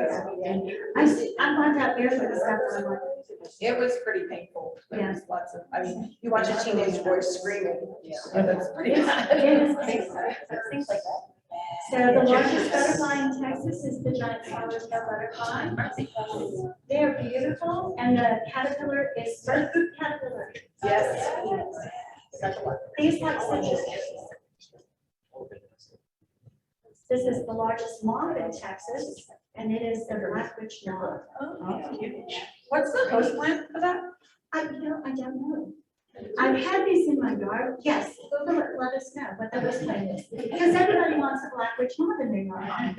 found out barefoot and stuff. And I'm like, It was pretty painful. There Yeah. was lots of, I mean, you watch a teenage boy screaming, and that's pretty It is bad. things like that. So the largest butterfly in Texas is the giant swallowtail butterfly. They're beautiful, and the caterpillar is caterpillar. Yes. These have citrus. This is the largest moth in Texas, and it is the black witch moth. What's the host plant for that? I don't know. I've had these in my yard. Yes, Google it, let us know what the host plant is. Because everybody wants a black witch moth in their yard.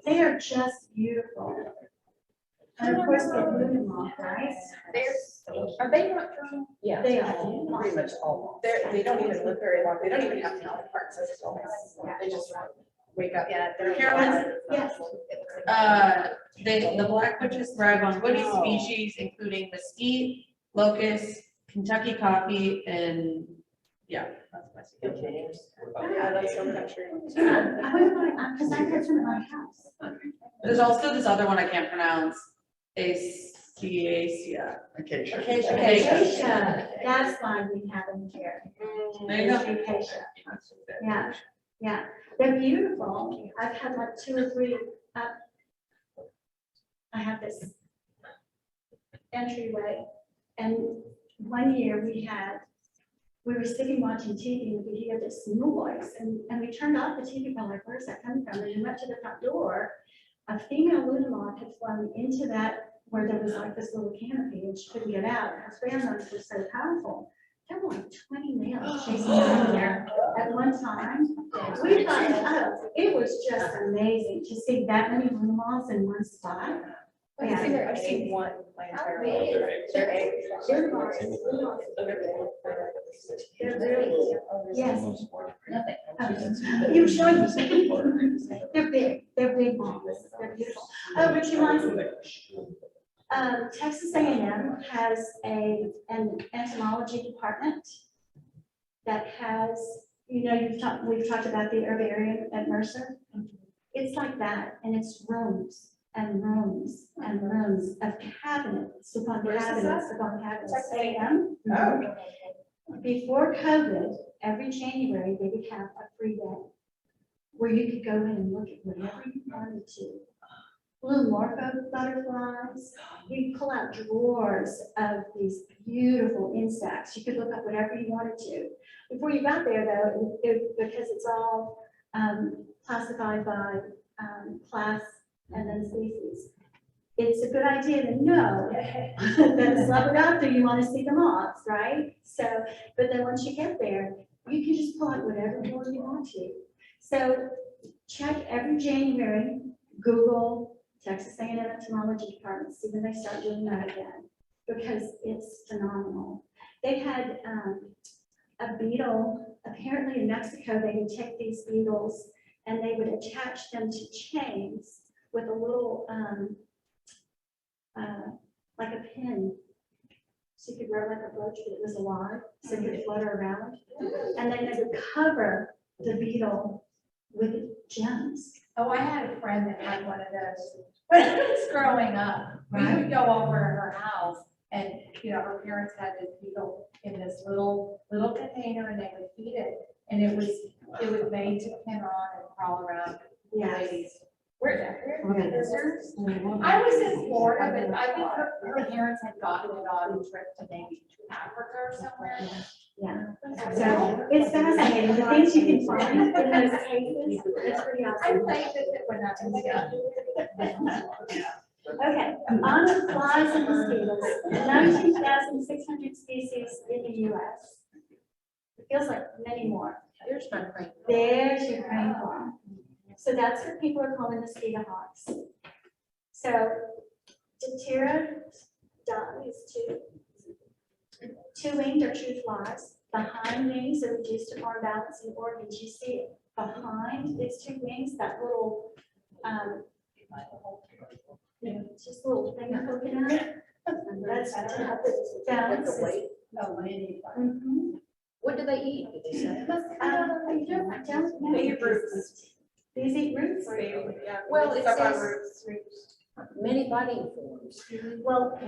They are just beautiful. And of course, the blue moth, right? Are they not from? Yeah. They are. Pretty much all. They don't even live very long. They don't even have mouth parts. They just wake up. Yeah, they're. Carolyn? Yes. The black witches thrive on woody species, including mesquite, locust, Kentucky coffee, and, yeah. That's my secret. Yeah, that's so country. I wonder, because I had some at my house. There's also this other one I can't pronounce, Acacia. Acacia. Acacia, that's why we have them here. There you go. Acacia. Yeah, yeah, they're beautiful. I've had like 2 or 3 up. I have this entryway, and one year we were sitting watching TV and we hear this noise, and we turned off the TV, we're like, where's that coming from? And we went to the front door. A female Luna moth had flown into that where there was like this little canopy and she couldn't get out. Her pheromones were so powerful. There were like 20 males chasing down there at one time. We thought, oh, it was just amazing to see that many Luna moths in one spot. I've seen one plant. They're eggs. They're really, yes. You showed me. They're big moths, they're beautiful. Oh, Richie Monson. Texas A&M has an entomology department that has, we've talked about the herbarium at Mercer. It's like that, and it's rooms and rooms and rooms of cabinets upon cabinets upon cabinets. A&M. Before COVID, every January, they would have a free day where you could go in and look at whatever you wanted to. Blue morpho butterflies, you pull out drawers of these beautiful insects. You could look up whatever you wanted to. Before you got there, though, because it's all classified by class and then species, it's a good idea to know that after you want to see the moths, right? So, but then once you get there, you can just pull out whatever drawer you want to. So check every January Google Texas A&M Entomology Department, see when they start doing that again, because it's phenomenal. They had a beetle, apparently in Mexico, they would take these beetles and they would attach them to chains with a little, like a pin. So you could wear like a brooch, but it was alive, so it could flutter around. And then they would cover the beetle with gems. Oh, I had a friend that had one of those when I was growing up. We would go over to her house and, her parents had this beetle in this little container and they would feed it. And it was made to pin on and crawl around the Yes. ladies. Where I was in Florida, but I think her parents had gotten it on a trip to maybe Africa or somewhere. Yeah, so it's fascinating, the things you can find in those cases, it's pretty I awesome. played with it when I was young. Okay, on the flies and mosquitoes, 19,600 species in the US. It feels like many more. There's my friend. There's your crane farm. So that's what people are calling mosquito hawks. So Diptera dies too. Two-winged or true flies. The hind wings are reduced to form balance in organs. You see behind its two wings, that little, just a little thing poking out. And that's to help it balance. Mhm. What do they eat, did they say? I don't know. They eat roots. These eat roots? Well, it Stuff on says- roots. Many biting forms. Well,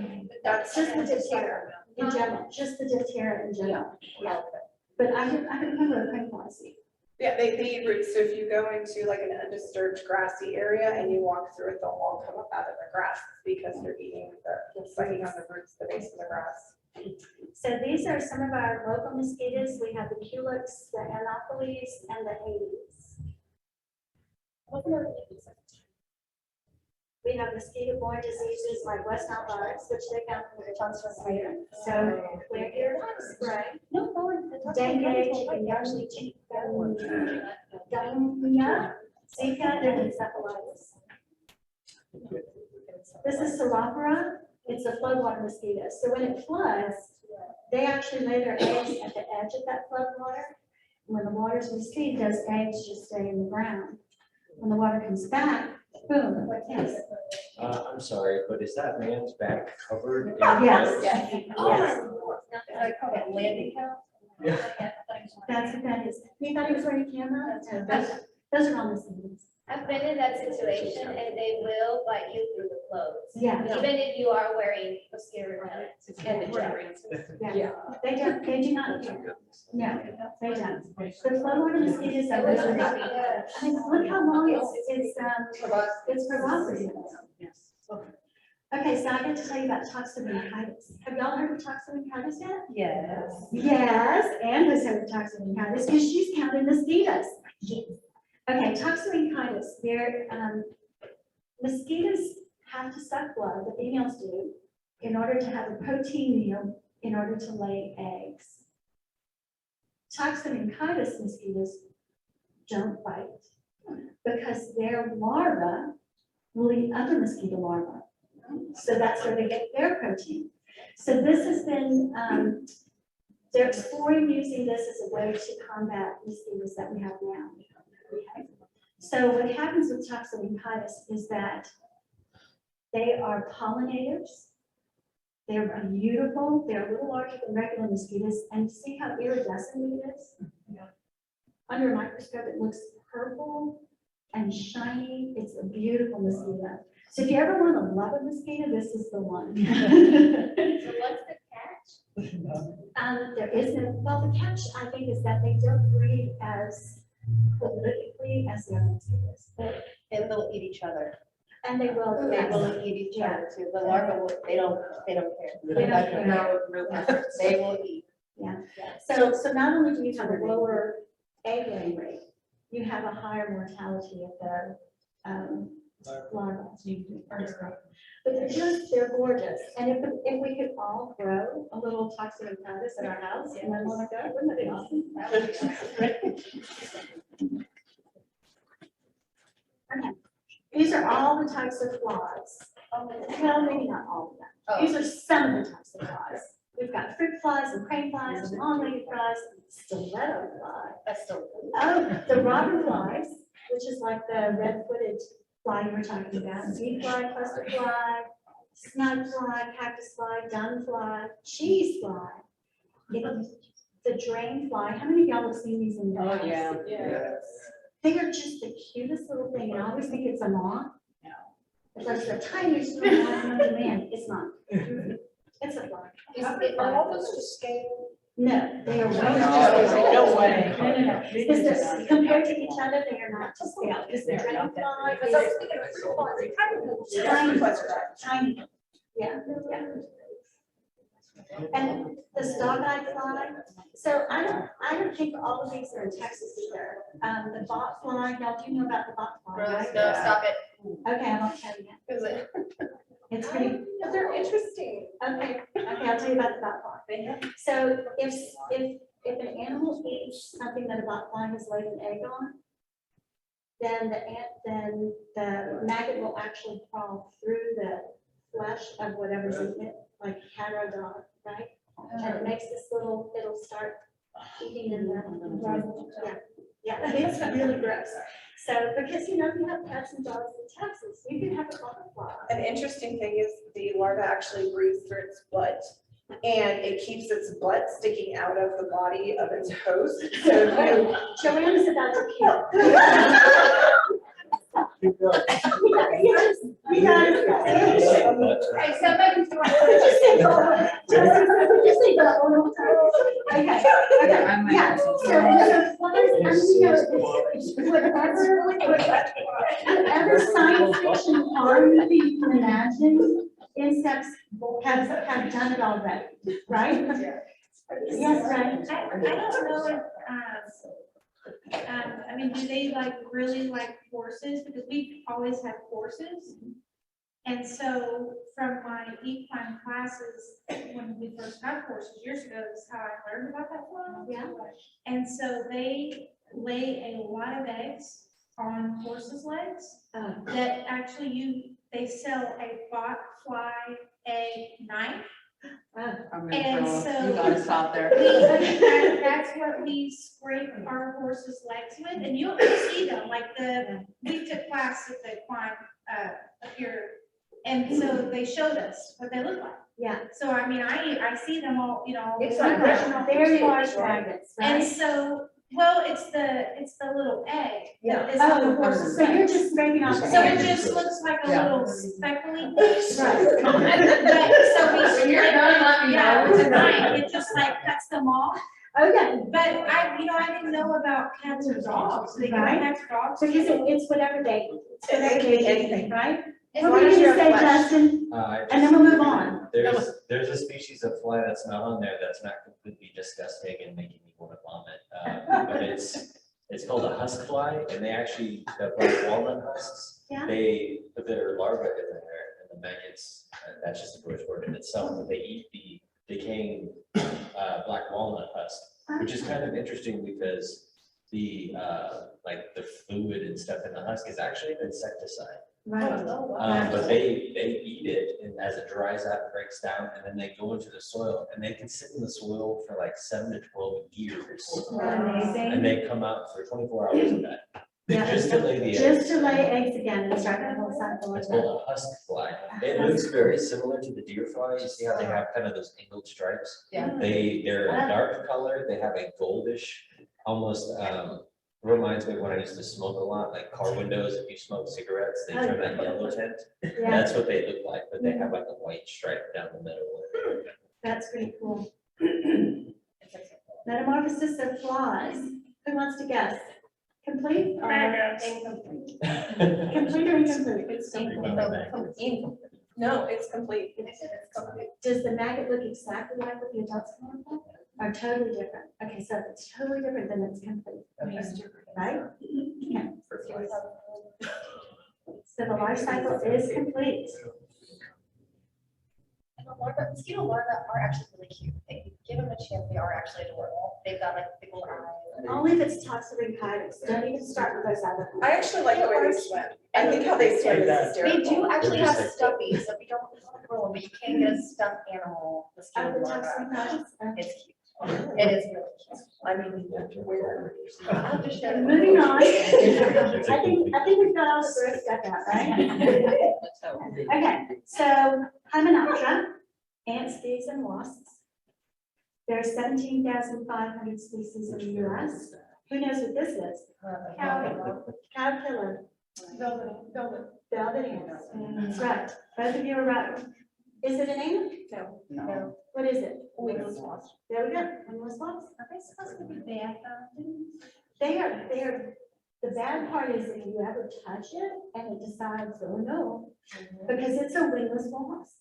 that's just the Diptera in general, just the Diptera in general. Yeah. But I can remember a crane flies. Yeah, they eat roots, so if you go into like an undisturbed grassy area and you walk through it, they'll all come up out of the grass because they're eating biting on the roots, the base of the grass. So these are some of our local mosquitoes. We have the Culex, the Anopheles, and the Hades. We have mosquito-borne diseases like West Nile virus, which they count from the Johnson here. So clear ear spray. Dengue, chikungunya, Zika, and encephalitis. This is Salapora. It's a floodwater mosquito. So when it floods, they actually lay their eggs at the edge of that floodwater. When the water's receded, those eggs just stay in the ground. When the water comes back, boom, what takes? I'm sorry, but is that man's back covered? in Yes. bugs? Yes. I call it landing count. That's what that is. You thought he was wearing a camera? No, those are all mosquitoes. I've been in that situation and they will bite you through the clothes. Yeah. Even if you are wearing mosquito repellent and the jackets. Yeah. They do not care. No, they don't. The floodwater mosquitoes are really, I mean, look how long it's proboscis. Okay, so I got to tell you about toxobronchitis. Have y'all heard of toxobronchitis yet? Yes. Yes, and has heard of toxobronchitis because she's counting mosquitoes. Yes. Okay, toxobronchitis, they're, mosquitoes have to suck blood, the females do, in order to have a protein meal, in order to lay eggs. Toxobronchitis mosquitoes don't bite because their larvae will eat other mosquito larvae. So that's where they get their protein. So this has been, they're exploring using this as a way to combat mosquitoes that we have now. Okay. So what happens with toxobronchitis is that they are pollinators. They're beautiful. They're a little larger than regular mosquitoes. And see how iridescent it is? Under a microscope, it looks purple and shiny. It's a beautiful mosquito. So if you ever want to love a mosquito, this is the one. So what's the catch? There is no, well, the catch, I think, is that they don't breed as prolifically as the other mosquitoes. And they'll eat each other. And they will. They will eat each other too. The larvae will, they don't care. They don't care. No preference. They will eat. Yeah. So not only do you have a lower egg laying rate, you have a higher mortality of the larvae. But they're gorgeous. And if we could all grow a little toxobronchitis in our house and then let it go, wouldn't that be awesome? Okay. These are all the types of flies. Well, maybe not all of them. These are some of the types of flies. We've got fruit flies and crane flies and long-legged flies, stiletto fly. Oh, the robber flies, which is like the red-footed fly you were talking about, seed fly, cluster fly, snug fly, cactus fly, dung fly, cheese fly. The drain fly, how many of y'all have seen these in your house? Yes. They are just the cutest little thing, and I always think it's a moth. It's like the tiniest little moth known to man, it's not. It's a fly. Are all those just scale? No, they are. No way. No. Because they're, compared to each other, they are not to scale, because the dragon fly Because I was is thinking of fruit flies, tiny, yeah, yeah. And the star-eyed fly, so I don't think all of these are in Texas either. The bot fly, y'all do know about the bot fly, right? No, stop it. Okay, I won't tell you. Is it? It's pretty, But they're interesting. okay, I'll tell you about the bot fly. So if an animal eats something that a bot fly has laid an egg on, then the maggot will actually crawl through the flesh of whatever's in it, like cat or dog, right? And it makes this little, it'll start eating in the, yeah, it's really gross. So, because you have pets and dogs in Texas, you can have a butterfly. An interesting thing is the larva actually breathes through its butt, and it keeps its butt sticking out of the body of its host. So Joanne is about to kill. You guys. Hey, somebody's doing. Just say that one more time. Okay, yeah, so whatever science fiction horror movie you can imagine, insects have done it already, right? Yes, right. I don't know if, I mean, do they really like horses? Because we've always had horses. And so from my equine classes, when we first got horses years ago, that's how I learned about that one. Yeah. And so they lay a lot of eggs on horses' legs that actually they sell a bot fly egg knife. I'm And gonna so throw, you gotta stop there. that's what we scrape our horses' legs with, and you'll see them, we took class at the equine, up here. And so they showed us what they look like. Yeah. So I mean, I see them all, all the It's time. like very large maggots, And right? so, well, it's the little egg. Yeah. Is on the Oh, horse's so you're legs. just scraping off the So egg. it just looks like a little speckly. Right. But so we scrape let me know. with a knife, it just cuts them off. Oh, yeah. But I didn't know about cats or dogs. They Right. cats or dogs. Because it's whatever they, it can be anything. right? As What long were as you you're gonna say, flesh. Justin? I And then we'll move on. There's a species of fly that's not on there that's not completely disgusting and making me want to vomit. But it's called a husk fly, and they actually, the black walnut husks, Yeah. they put their larvae in there, and the maggots, that's just a gross word in itself, but they eat the decaying black walnut husk, which is kind of interesting because the the fluid and stuff in the husk is actually an insecticide. Right. But they eat it, and as it dries out, it breaks down, and then they go into the soil, and they can sit in the soil for 7 to 12 years. Amazing. And they come out for 24 hours of that, Yeah. just to lay the eggs. Just to lay eggs again and start that whole cycle. It's called a husk fly. It looks very similar to the deer fly. You see how they have kind of those angled stripes? Yeah. They're a dark color. They have a goldish, almost, reminds me of when I used to smoke a lot, like car windows, if you smoke cigarettes, they turn that yellow tint. Yeah, That's what they look like, but they have a white stripe down the middle. that's pretty cool. Metamorphosis of flies. Who wants to guess? Complete? Incomplete. Complete or incomplete? It's incomplete. No, it's complete. It's complete. Does the maggot look exactly like what the adults come up with? Or totally different? Okay, so if it's totally different, then it's complete. Right? Yeah. So the life cycle is complete. Mosquito larvae are actually really cute. If you give them a chance, they are actually adorable. They've got like big little eyes. Only if it's toxoplasmosis. Don't even start with those other ones. I actually like the way they swim. I think how they swim is They hysterical. do actually have They're just stuffies, so if you don't grow them, but you can get a stuffed animal Of mosquito the larva. toxoplasmosis. It's cute. It is really cute. I mean, where? I'll have to show Okay, you. moving on. I think we've got all the gross stuff out, right? Okay, so Hymenoptera, ants, bees, and wasps. There are 17,500 species in the US. Who knows what this is? Caterpillar. Velvet ants. That's right. Both of you are right. Is it an ant? No. What is it? Wingless wasp. There we go. Wingless wasps. Are they supposed to be bad though? They are, the bad part is if you ever touch it and it decides, oh no, because it's a wingless wasp.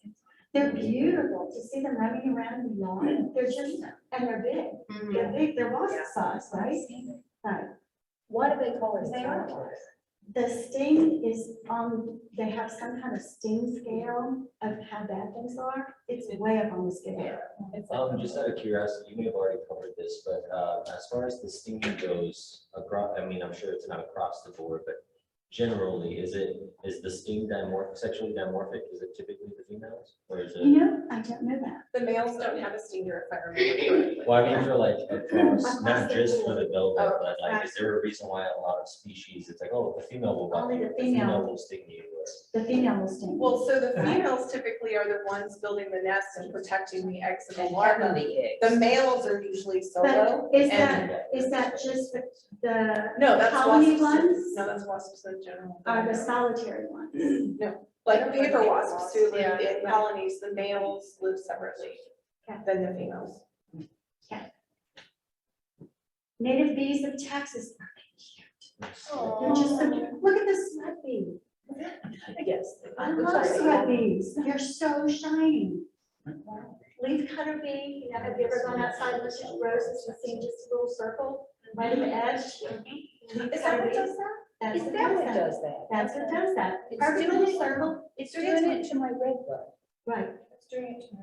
They're beautiful to see them running around the lawn. They're just, and they're big. They're big, they're wasp size, right? Right. Why do they call it? They are. The sting is they have some kind of sting scale of how bad things are. It's way up on the scale. Just out of curiosity, you may have already covered this, but as far as the stinging goes, across, I mean, I'm sure it's not across the board, but generally, is the sting sexually dimorphic? Is it typically the females, or is it? You know, I don't know that. The males don't have a stinger, if I remember. Well, I mean, for like across, not the just for the velvet, Oh, but like, right. is there a reason why a lot of species, it's like, oh, the female will bite Only you, the the female female. will sting you, or. The female will sting. Well, so the females typically are the ones building the nest and protecting the eggs and the And larvae. having the eggs. The males are usually solo. But is and- that just the No, that's colony wasps. ones? No, that's wasps in general. Are the solitary ones? Like beaver wasps who live Yeah. in colonies, the males live separately Okay. than the females. Native bees of Texas. They're just so cute. Look at the sweat bee. Yes. I love sweat bees. They're so shiny. Leaf cutter bee, you know, have you ever gone outside and looked at roses and seen just a little circle right at the edge? Is that what does that? That's Is what that what does that. does that? That's what does that. It's Perfect doing little it- circle. It's doing it to my red bud. Right. It's doing it to my.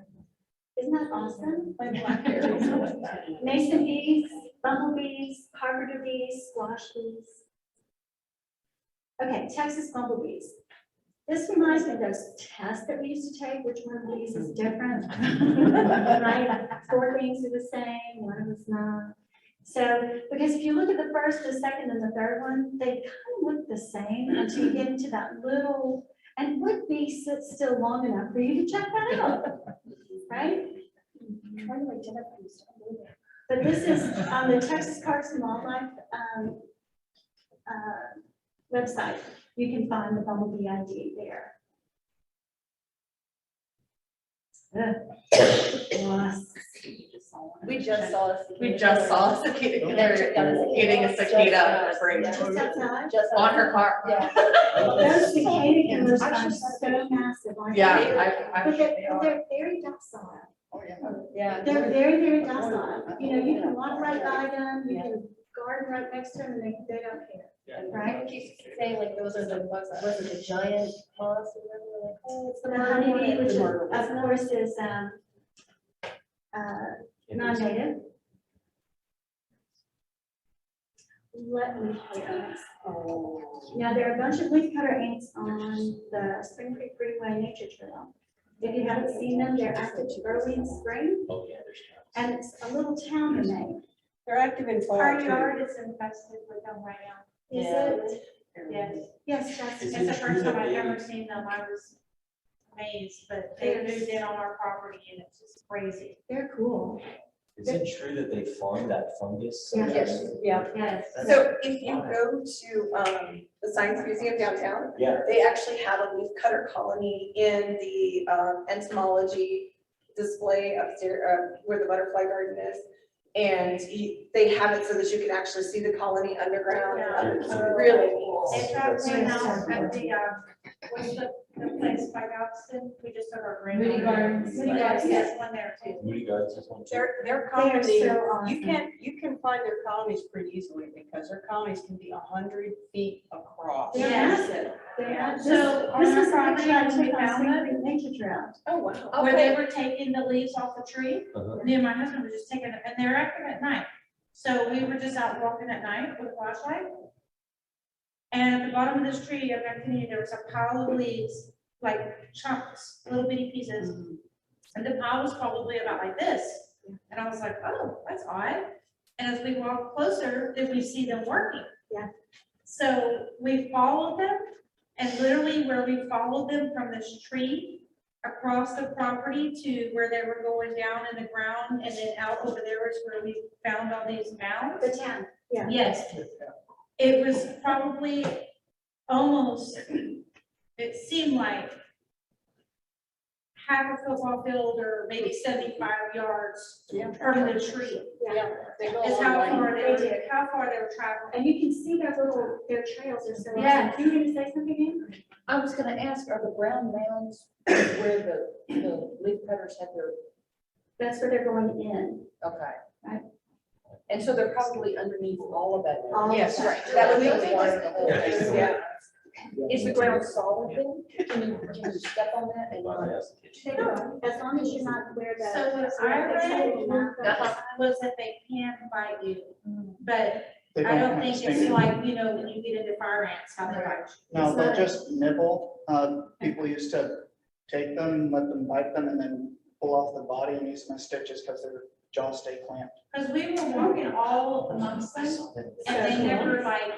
Isn't that awesome? My blackberries are like that. Mason bees, bumblebees, carpenter bees, squash bees. Okay, Texas bumblebees. This reminds me of those tests that we used to take, which one of these is different. Right? 4 things are the same, one of them's not. So, because if you look at the first, the second, and the third one, they kind of look the same until you get into that little, and would bee sit still long enough for you to check that out, right? But this is on the Texas Parks and Wildlife website. You can find the bumblebee ID there. Wasps. We just saw a We just saw a cicada, they're eating a cicada on a break. Just outside. Just On her car. Yeah. Those cicada killers are so massive, aren't they? Yeah, But they're very docile. Oh, yeah. Yeah. They're very, very docile. You know, you can walk right by them, you can garden right next to them, and they don't care. Right? Keep saying like those are the, was it the giant moths or whatever, like, oh, it's the The murder honeybee, one. which The is, murder one. of course, is non-native. Let me tell you. Now, there are a bunch of leafcutter ants on the Spring Creek Freeway Nature Trail. If you haven't seen them, they're active early in spring, Oh, yeah, there's. and it's a little town in Maine. They're active in fall Our too. yard is infested with them right now. Is Yeah. it? Yes, Yes, that's. Is it's the it true first time that I've they- ever seen them. I was amazed, but they moved in on our property and it's just crazy. They're cool. Is it true that they farm that fungus? Yeah. Yes, yeah. Yes. So if you go to the Science Museum downtown, Yeah. they actually have a leaf cutter colony in the entomology display upstairs, where the butterfly garden is. And they have it so that you can actually see the colony underground. It's really neat. In fact, right now, at the, what's the place by Galveston, we just took our grand. Moody Gardens. Moody Gardens, yes, one there too. Moody Gardens has one too. Their They are colony, so awesome. you can find their colonies pretty easily because their colonies can be 100 feet across. They're massive. They're So on this our is the property, picture I when we took on found Spring them, Creek Nature Trail. Oh, wow. where they were taking the leaves off the tree. Uh-huh. Me and my husband were just taking it, and they're active at night. So we were just out walking at night with a flashlight. And at the bottom of this tree, I'm not kidding you, there was a pile of leaves, like chunks, little bitty pieces. And the pile was probably about like this. And I was like, oh, that's odd. And as we walked closer, then we see them working. Yeah. So we followed them, and literally where we followed them from this tree across the property to where they were going down in the ground, and then out over there is where we found all these mounds. The town, yeah. Yes, it was probably almost, it seemed like half a football field or maybe 75 yards from the tree. Yeah. Is how far they were traveling. And you can see their trails are so. Yeah. You were gonna say something again? I was gonna ask, are the brown mounds where the leaf cutters have their, That's where they're going in. okay. Right. And so they're probably underneath all of that. All of Yes, that. right. That would be the one. Yeah. Yeah. Is the ground solid then? Can you step on that and? As long as you're not where the. So what I read was that they can bite you, but They I don't have think stinging. it's like, you know, when you get into fire ants, how they bite you. No, It's they'll not- just nibble. People used to take them, let them bite them, and then pull off the body and use them as stitches because their jaws stay clamped. Because we were walking all amongst them, and they never like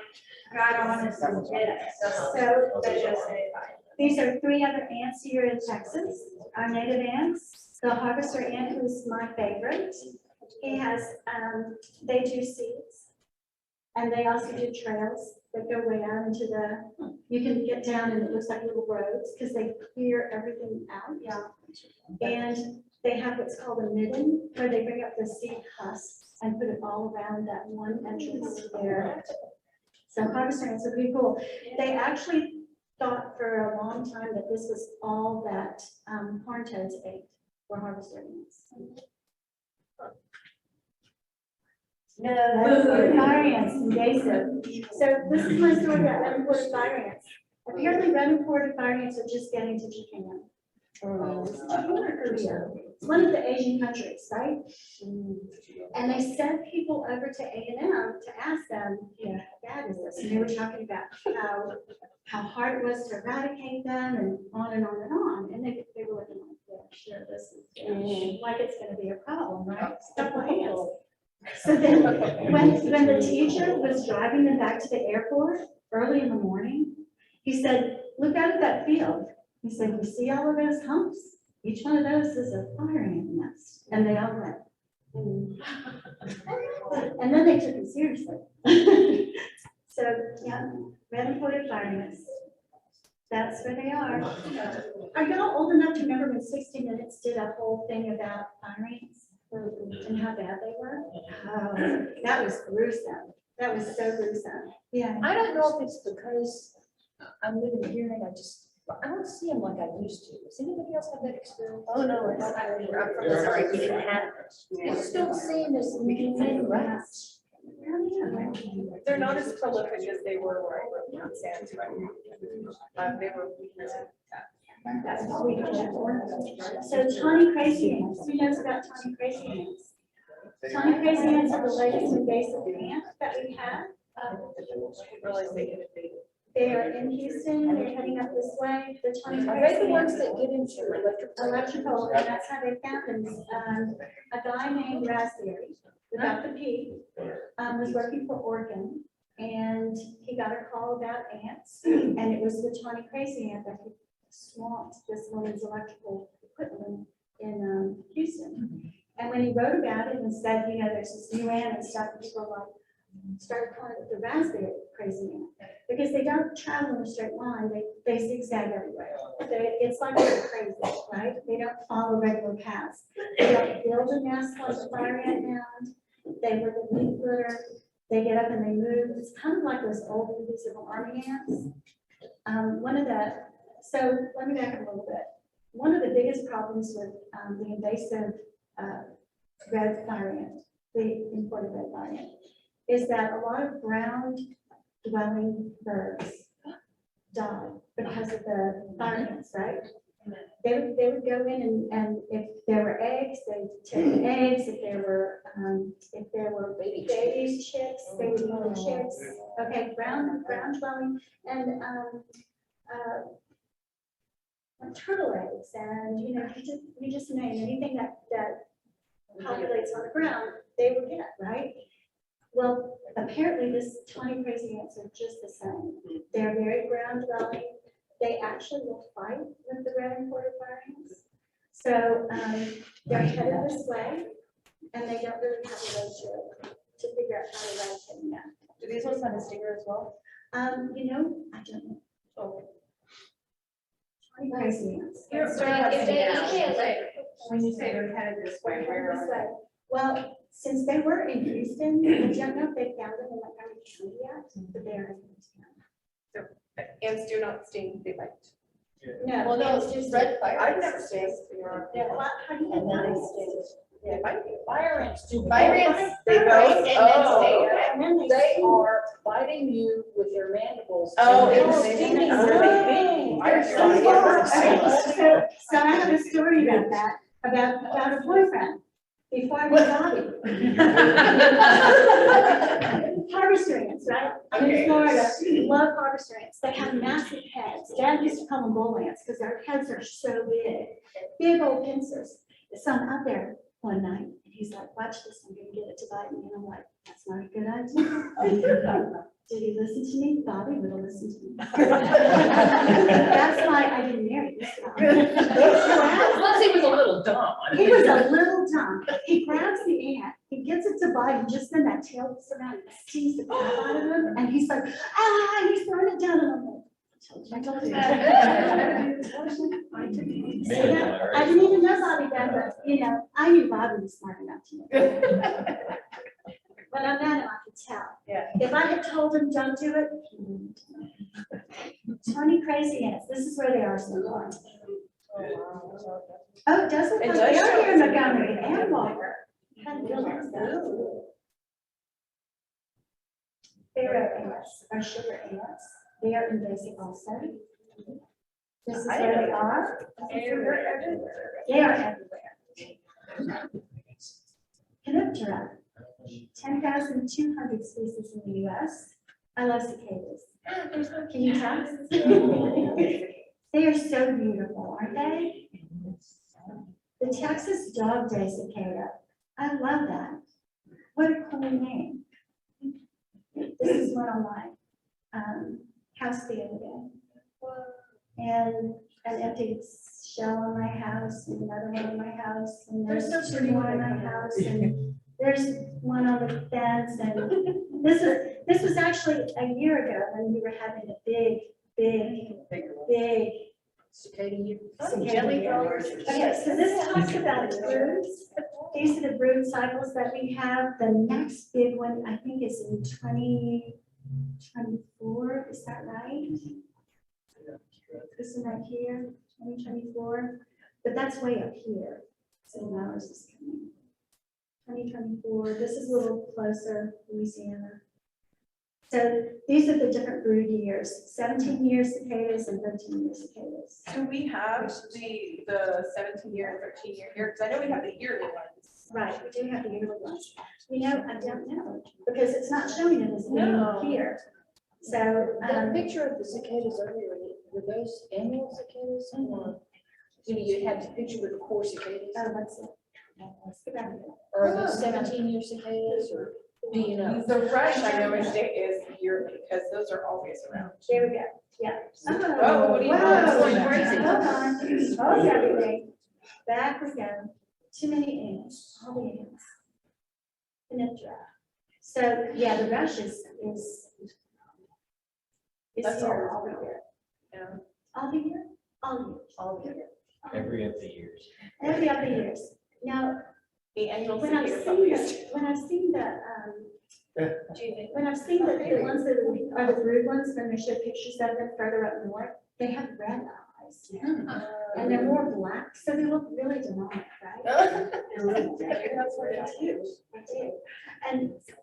got on us and bit us. So They just say bye. these are 3 other ants here in Texas, our native ants. The harvester ant, who's my favorite. He has, they do seeds. And they also do trails that go way out into the, you can get down and it looks like little roads because they clear everything out. Yeah. And they have what's called a midden, where they bring up the seed husks and put it all around that one entrance to their. So harvester ants are pretty cool. They actually thought for a long time that this was all that horned toads ate were harvester ants. No, that's fire ants, invasive. So this is my story about red imported fire ants. Apparently red imported fire ants are just getting to Japan. Japan or Korea? It's one of the Asian countries, right? And they sent people over to A&M to ask them, you know, how bad is this? And they were talking about how hard it was to eradicate them and on and on and on. And they were looking like, yeah, sure, this is like it's gonna be a problem, right? Couple ants. So then, when the teacher was driving them back to the airport early in the morning, he said, look out at that field. He said, you see all of those humps? Each one of those is a fire ant nest. And they all went. And then they took it seriously. So, yeah, red imported fire ants. That's where they are. Are y'all old enough to remember when 60 Minutes did a whole thing about fire ants? And how bad they were? Oh, that was gruesome. That was so gruesome. Yeah. I don't know if it's because I'm living here and I don't see them like I used to. Does anybody else have that experience? Oh, no, I'm from Missouri, we didn't have it. I still seeing this many rats. They're not as prolific as they were where I grew up in San Antonio. They were. That's what we have. So tawny crazy ants, who knows about tawny crazy ants? Tawny crazy ants are the latest invasive ant that we have. They are in Houston, they're heading up this way. The tawny Are they crazy the ones ants. that get into Electrical, and that's how they found them. A guy named Raspberry, without the P, was working for Oregon. And he got a call about ants, and it was the tawny crazy ant that swamped this woman's electrical equipment in Houston. And when he wrote about it and said, you know, there's this new ant and stuff, people like started calling it the raspberry crazy ant, because they don't travel in a straight line, they zigzag everywhere. It's like they're crazy, right? They don't follow regular paths. They don't build a nest like a fire ant mound. They live in leaf litter. They get up and they move. It's kind of like those old invisible army ants. So let me back up a little bit. One of the biggest problems with the invasive red fire ant, the imported red fire ant, is that a lot of ground dwelling birds died because of the fire ants, right? They would go in and if there were eggs, they'd take the eggs, if there were baby chicks, they would eat the chicks. Okay, ground dwelling and, turtle eggs and, you just name anything that populates on the ground, they would get, right? Well, apparently this tawny crazy ants are just the same. They're very ground dwelling. They actually will fight with the red imported fire ants. So they're headed this way and they don't really have a way to figure out how to eradicate them. Do these ones have a stinger as well? I don't know. Oh. Tawny crazy ants. When you say they're headed this way, where This are way. Well, since they were in Houston, I don't know if they found them in Montgomery County yet, but they're in Houston. Ants do not sting, they bite. No, Well, no, it's it's just just red fire. I've never seen. Yeah, well, how do you And then know? they stay. Yeah, bite you. Fire ants do. Fire ants, They bite. Oh. And then They are biting you with their mandibles. Oh, and it's they're stinging. stinging. I just thought it was Okay, so I have a story about that, about a boyfriend, before I was Bobby. Harvester ants, right? I'm in Florida, love harvester ants. They have massive heads. Dad used to call them bull ants because their heads are so big, big old pincers. So I'm out there one night and he's like, watch this, I'm gonna get it to bite me. And I'm like, that's not a good idea. Did he listen to me? Bobby would have listened to me. That's why I didn't marry this guy. Plus, he was a little dumb. He was a little dumb. He grabs the ant, he gets it to bite, and just then that tail gets around and sees the crap out of him, and he's like, ah, he's throwing it down, and I'm like, I told you. I didn't even know Bobby then, but, I knew Bobby was smart enough to know. When I met him, I could tell. Yeah. If I had told him, don't do it, he wouldn't. Tony crazy ants, this is where they are so far. Oh, it does look It like does they show are here in it's in Montgomery and Walker. Hadn't realized that. Pharaoh ants are sugar ants. They are invasive also. This is where they are. They are everywhere. Canoptera, 10,200 species in the US. I love cicadas. Can you tell? They are so beautiful, aren't they? The Texas Dog Day cicada. I love that. What a cool name. This is one on my house the other day. And an empty shell on my house, and another one on my house, and there's two more on my house, and there's one on the fence, and this was actually a year ago when we were having a big Cicada, you. cicada year. Okay, so this talks about broods. These are the brood cycles that we have. The next big one, I think, is in 2024, is that right? This one right here, 2024, but that's way up here. So now ours is coming. 2024, this is a little closer, Louisiana. So these are the different brood years, 17-year cicadas and 13-year cicadas. Do we have the 17-year and 13-year here? Because I know we have the yearly ones. Right, we do have the yearly ones. I don't know, because it's not showing it as No. being here. So, That picture of the cicadas earlier, were those annual cicadas? Or, you had the picture with the core cicadas? oh, let's see. Let's get back to that. Or are those 17-year cicadas, or do you know? The rush I know is yearly, because those are always around. There we go, yeah. Oh, what do you Wow. know? It's going crazy. Hold on, hold everything. Back we go. Too many ants, all the ants. Canoptera. So, yeah, the rush is That's here all. all the year. Yeah. All the year? All year. Every of the years. Every other years. Now, The annual when I've cicada seen puppies. the, when I've seen the ones that are the brood ones, when they show pictures of them further up north, they have red eyes. And they're more black, so they look really demonic, right? That's what it is. I do.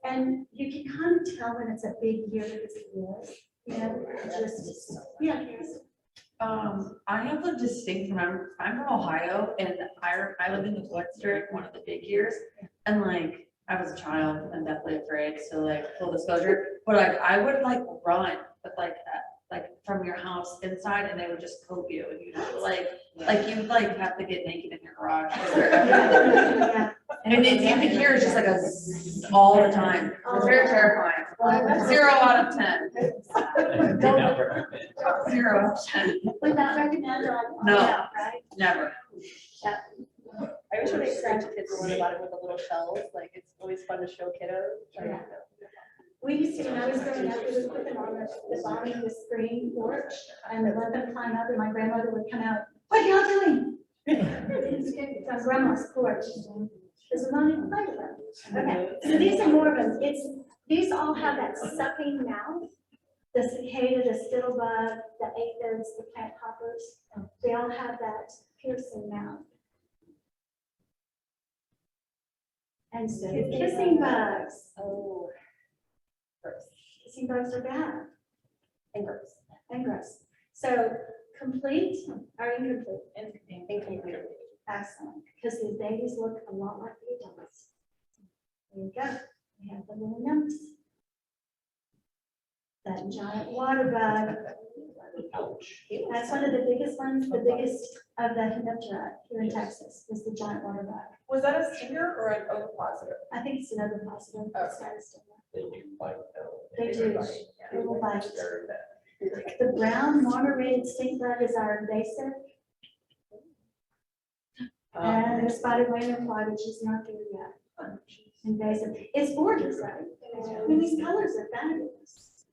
And you can kind of tell when it's a big year because it is. you know, just, yeah, yes. I have a distinct remember, I'm from Ohio and I lived in the Florida district one of the big years. And like, I was a child and definitely afraid, so like, full disclosure, but like, I would like run, but like from your house inside and they would just coat you and you'd have to like you'd like have to get naked in your garage. Yeah. And it's, you could hear it's just like a zzz all the time. It's very terrifying. 0 out of 10. 0 out of 10. Would not recommend on. No. Right? Never. I always try to encourage kids to learn about it with the little shells, like it's always fun to show kiddos. Yeah. We used to, when I was growing up, we would put them on the bottom of the screen porch and let them climb up and my grandmother would come out, what are y'all doing? From grandma's porch. Because we wanted to play with them. Okay, so these are more of them. These all have that sucking mouth. The cicada, the spittlebug, the aphids, the plant hoppers, they all have that piercing mouth. And so the kissing bugs. Oh. Kissing bugs are bad. And gross. And gross. So complete or incomplete? Incomplete. Excellent, because the babies look a lot like the adults. There you go. We have the little nymphs. That giant water bug. That's one of the biggest ones, the biggest of the Hemiptera here in Texas is the giant water bug. Was that a stinger or an ovipositor? I think it's another positive. It's got a stinger. They do bite though. They do. They will bite. The brown marmorated stink bug is our invasive. And the spotted lanternfly, which is not there yet. Invasive. It's gorgeous, right? I mean, these colors are fabulous.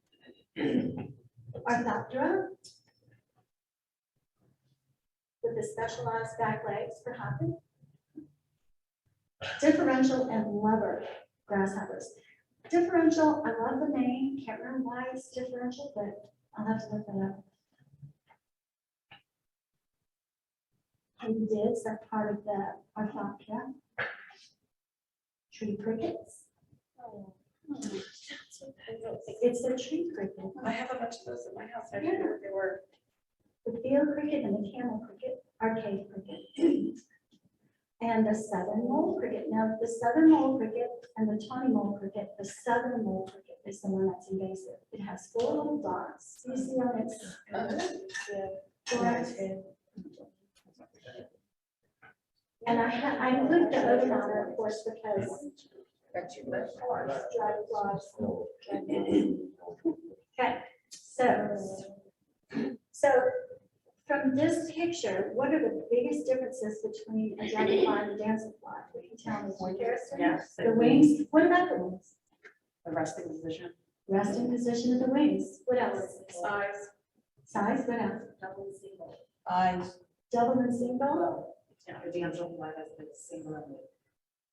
Orthoptera. With the specialized back legs for hopping. Differential and lover grasshoppers. Differential, I love the name, can't remember why it's differential, but I'll have to look that up. Katydids are part of the Orthoptera. Tree crickets. It's a tree cricket. I have a bunch of those in my house. I didn't know what they were. The field cricket and the camel cricket are cave cricket. And the southern mole cricket. Now, the southern mole cricket and the tawny mole cricket, the southern mole cricket is the one that's invasive. It has 4 little dots. You see on its dots. And I include the odor on it, of course, because okay, so from this picture, what are the biggest differences between a dragonfly and a dancing fly? We can tell me more, Harrison. Yes. The wings, what about the wings? The resting position. Resting position of the wings. What else? Size. Size, what else? Double and single. Eyes. Double and single? Yeah, the dancing fly has the single and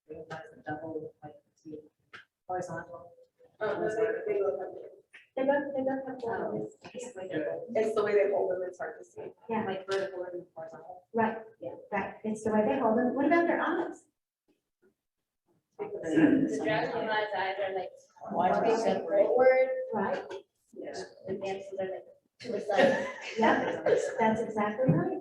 the double, like, horizontal. They look up. They both have double wings. It's the way they hold them, it's hard to see. Yeah, Like vertical and horizontal. right, yeah, right. It's the way they hold them. What about their eyes? The dragonfly's eyes are like. Facing forward. Right, The dancers are like to the side. yeah, that's exactly right.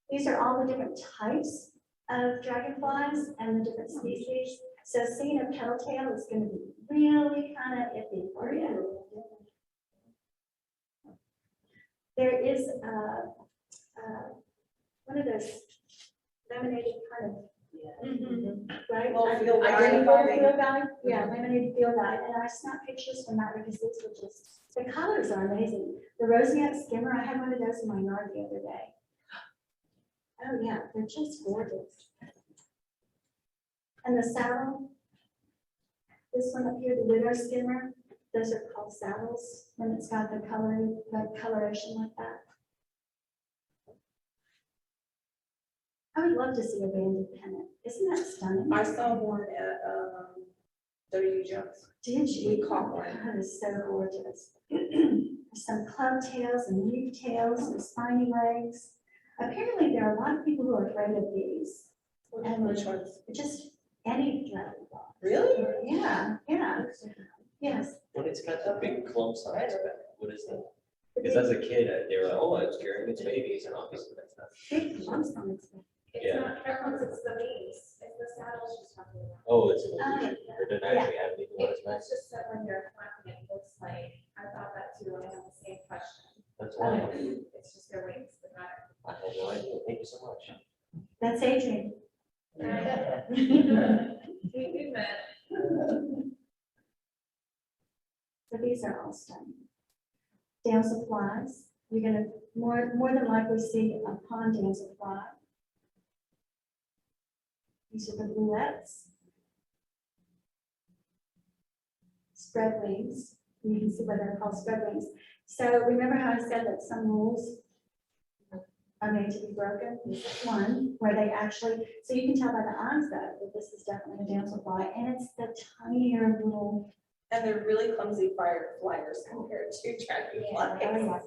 These are all the different types of dragonflies and the different species. So seeing a petal tail is going to be really kind of iffy for you. There is one of those laminated kind of, right? Little field I guide. did a field guide, yeah, laminated field guide, and I snapped pictures from that because these were just, the colors are amazing. The roseate skimmer, I had one of those in my yard the other day. Oh yeah, they're just gorgeous. And the saddle, this one up here, the widow skimmer, those are called saddles when it's got the coloration like that. I would love to see a banded pennant. Isn't that stunning? I saw one at, W. Jones. Did you? We caught one. That is so gorgeous. There's some club tails and leaf tails and spiny legs. Apparently, there are a lot of people who are afraid of these. And Which ones? just any dragonfly. Really? Yeah, yeah, yes. When it's got the big clumps on its back. What is that? Because as a kid, they were like, oh, it's carrying its babies, and obviously that's not. Big lumps on its back. It's Yeah. not Carolyn's, it's the wings, it's the saddles she's talking about. Oh, it's an illusion. It didn't Yeah. actually have anything on its back. It's just that when you're flapping, it looks like, I thought that too, and I have the same question. That's why. It's just their wings, the matter. I had no idea. Thank you so much. That's Adrienne. We met. So these are all stunning. Damselflies, you're gonna more than likely see a pond damselfly. These are the bluettes. Spread wings, you can see what they're called, spread wings. So remember how I said that some rules are made to be broken? This is one where they actually, so you can tell by the eyes though, that this is definitely a damselfly, and it's the tinier little. And they're really clumsy flyers compared to dragonflies.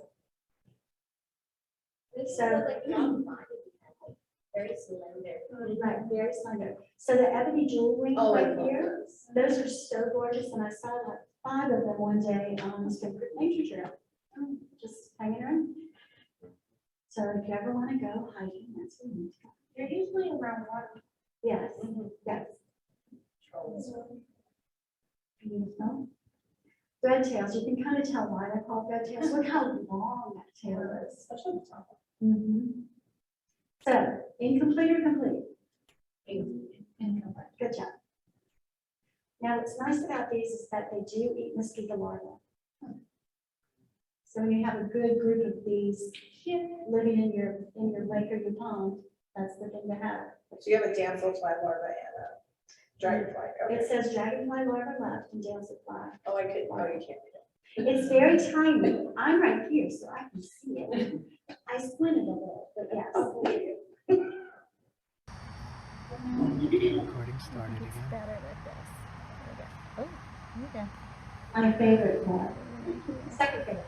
So, Very slender. right, very slender. So the ebony jewel wings Oh, I right love here, those are so gorgeous, and I saw like 5 of them one day on Springford Nature Trail, just hanging around. So if you ever want to go hiking, that's where you need to go. They're usually around water. Yes, yes. Beautiful. Red tails, you can kind of tell why they're called red tails. Look how long that tail is. Mhm. So, incomplete or complete? Incomplete. Good job. Now, what's nice about these is that they do eat mosquito larvae. So when you have a good group of these living in your lake or your pond, that's the thing to have. So you have a damselfly larva and a dragonfly, It okay. says dragonfly larva left and damselfly. Oh, you can't read it. It's very tiny. I'm right here, so I can see it. I squinted a little, but yes. Recording started again. Better with this. Oh, okay. My favorite part. Second favorite.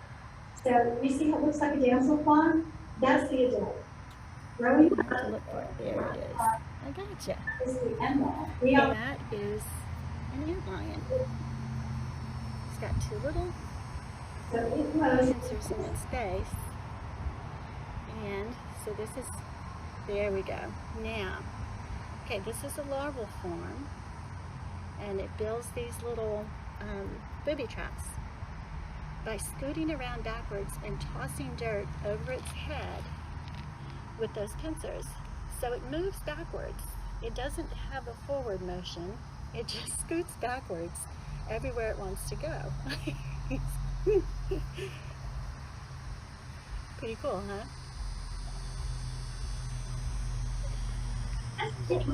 So you see how it looks like a damselfly? That's the adult. Growing up. Look for it. There it is. I gotcha. Is the emerald. We all That is an ant lion. It's got 2 little So it grows. sensors in its face. And so this is, there we go. Now, okay, this is a larval form, and it builds these little booby traps by scooting around backwards and tossing dirt over its head with those pincers. So it moves backwards. It doesn't have a forward motion. It just scoots backwards everywhere it wants to go. Pretty cool, huh? It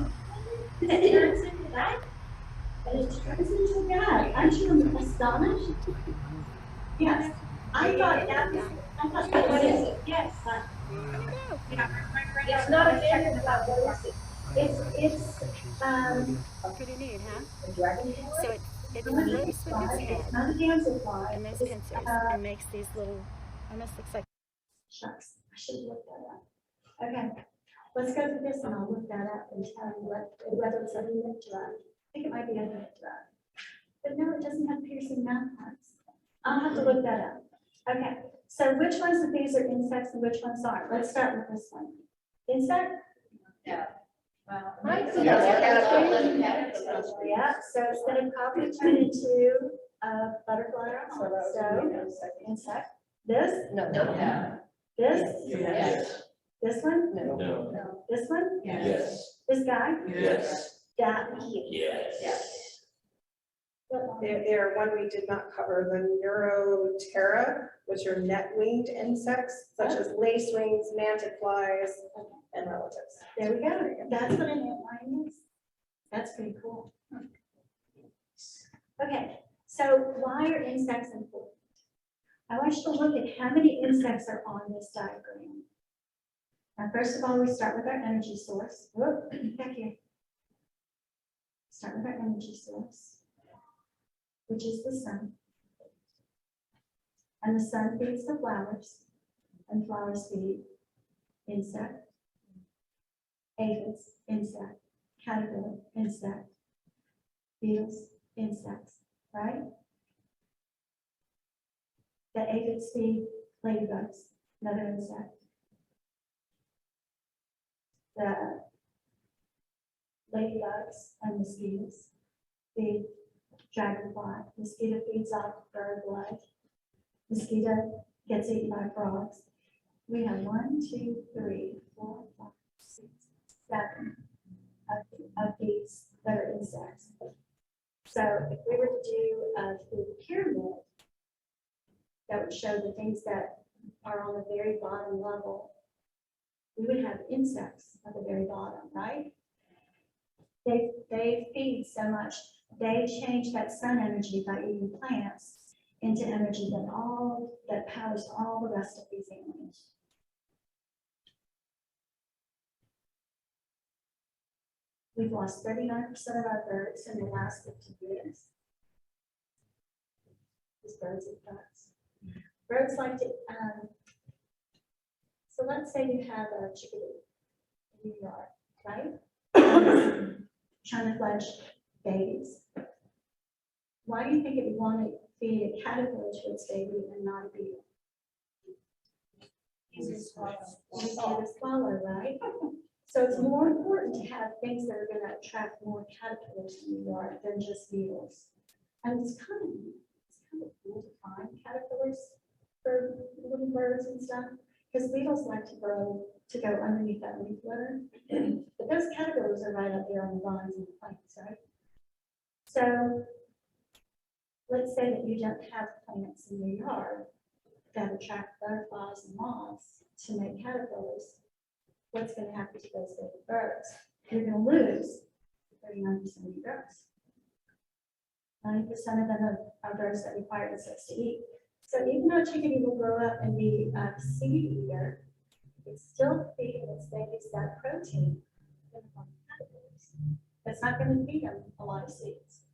turns into that. And it turns into a guy. Aren't you astonished? Yes. I thought that was, what is it? Yes. It's not a dragonfly, what is it? It's Pretty neat, huh? A dragonfly? So it flips with its head it's not a damselfly. and those It's, pincers and makes these little, almost looks like. Shucks, I should have looked that up. Okay, let's go through this and I'll look that up and tell you whether it's a hemip drug. I think it might be a hemip drug. But no, it doesn't have piercing mouth parts. I'll have to look that up. Okay, so which ones of these are insects and which ones aren't? Let's start with this one. Insect? Yeah. Well. Yeah, so instead of coffee, turn into a butterfly or so, insect. This? No. This? Yes. This one? No. This one? Yes. This guy? Yes. That? Yes. There, one we did not cover, the Neuroterra, which are net-winged insects such as lacewings, manticlies, and relatives. There we go. That's what an antlion is. That's pretty cool. Okay, so why are insects important? I want you to look at how many insects are on this diagram. Now, first of all, we start with our energy source. Whoop, back here. Start with our energy source, which is the sun. And the sun feeds the flowers, and flowers feed insect, aphids, insect, caterpillar, insect, beetles, insects, right? the aphids feed ladybugs, another insect. The ladybugs and mosquitoes feed dragonfly. Mosquito feeds off bird blood. Mosquito gets eaten by frogs. We have 1, 2, 3, 4, 5, 6, 7 of these that are insects. So if we were to do a food pyramid, that would show the things that are on the very bottom level. We would have insects at the very bottom, right? They feed so much. They change that sun energy by eating plants into energy that powers all the rest of these animals. We've lost 39% of our birds in the last 50 years. These birds eat bugs. Birds like to, so let's say you have a chickadee in your yard, right? Trying to fledge babies. Why do you think it would want to feed a caterpillar to its baby and not a beetle? Easy to swallow, right? So it's more important to have things that are going to attract more caterpillars in your yard than just beetles. And it's kind of cool to find caterpillars for little birds and stuff, because beetles like to go underneath that leaf litter. But those caterpillars are right up there on the vines and the plants, right? So let's say that you don't have plants in your yard that attract butterflies and moths to make caterpillars. What's going to happen to those baby birds? You're going to lose 39% of your birds. 90% of them are birds that require insects to eat. So even though a chickadee will grow up and be a seed eater, it's still feeding its babies that protein in the form of caterpillars. It's not going to feed them a lot of seeds.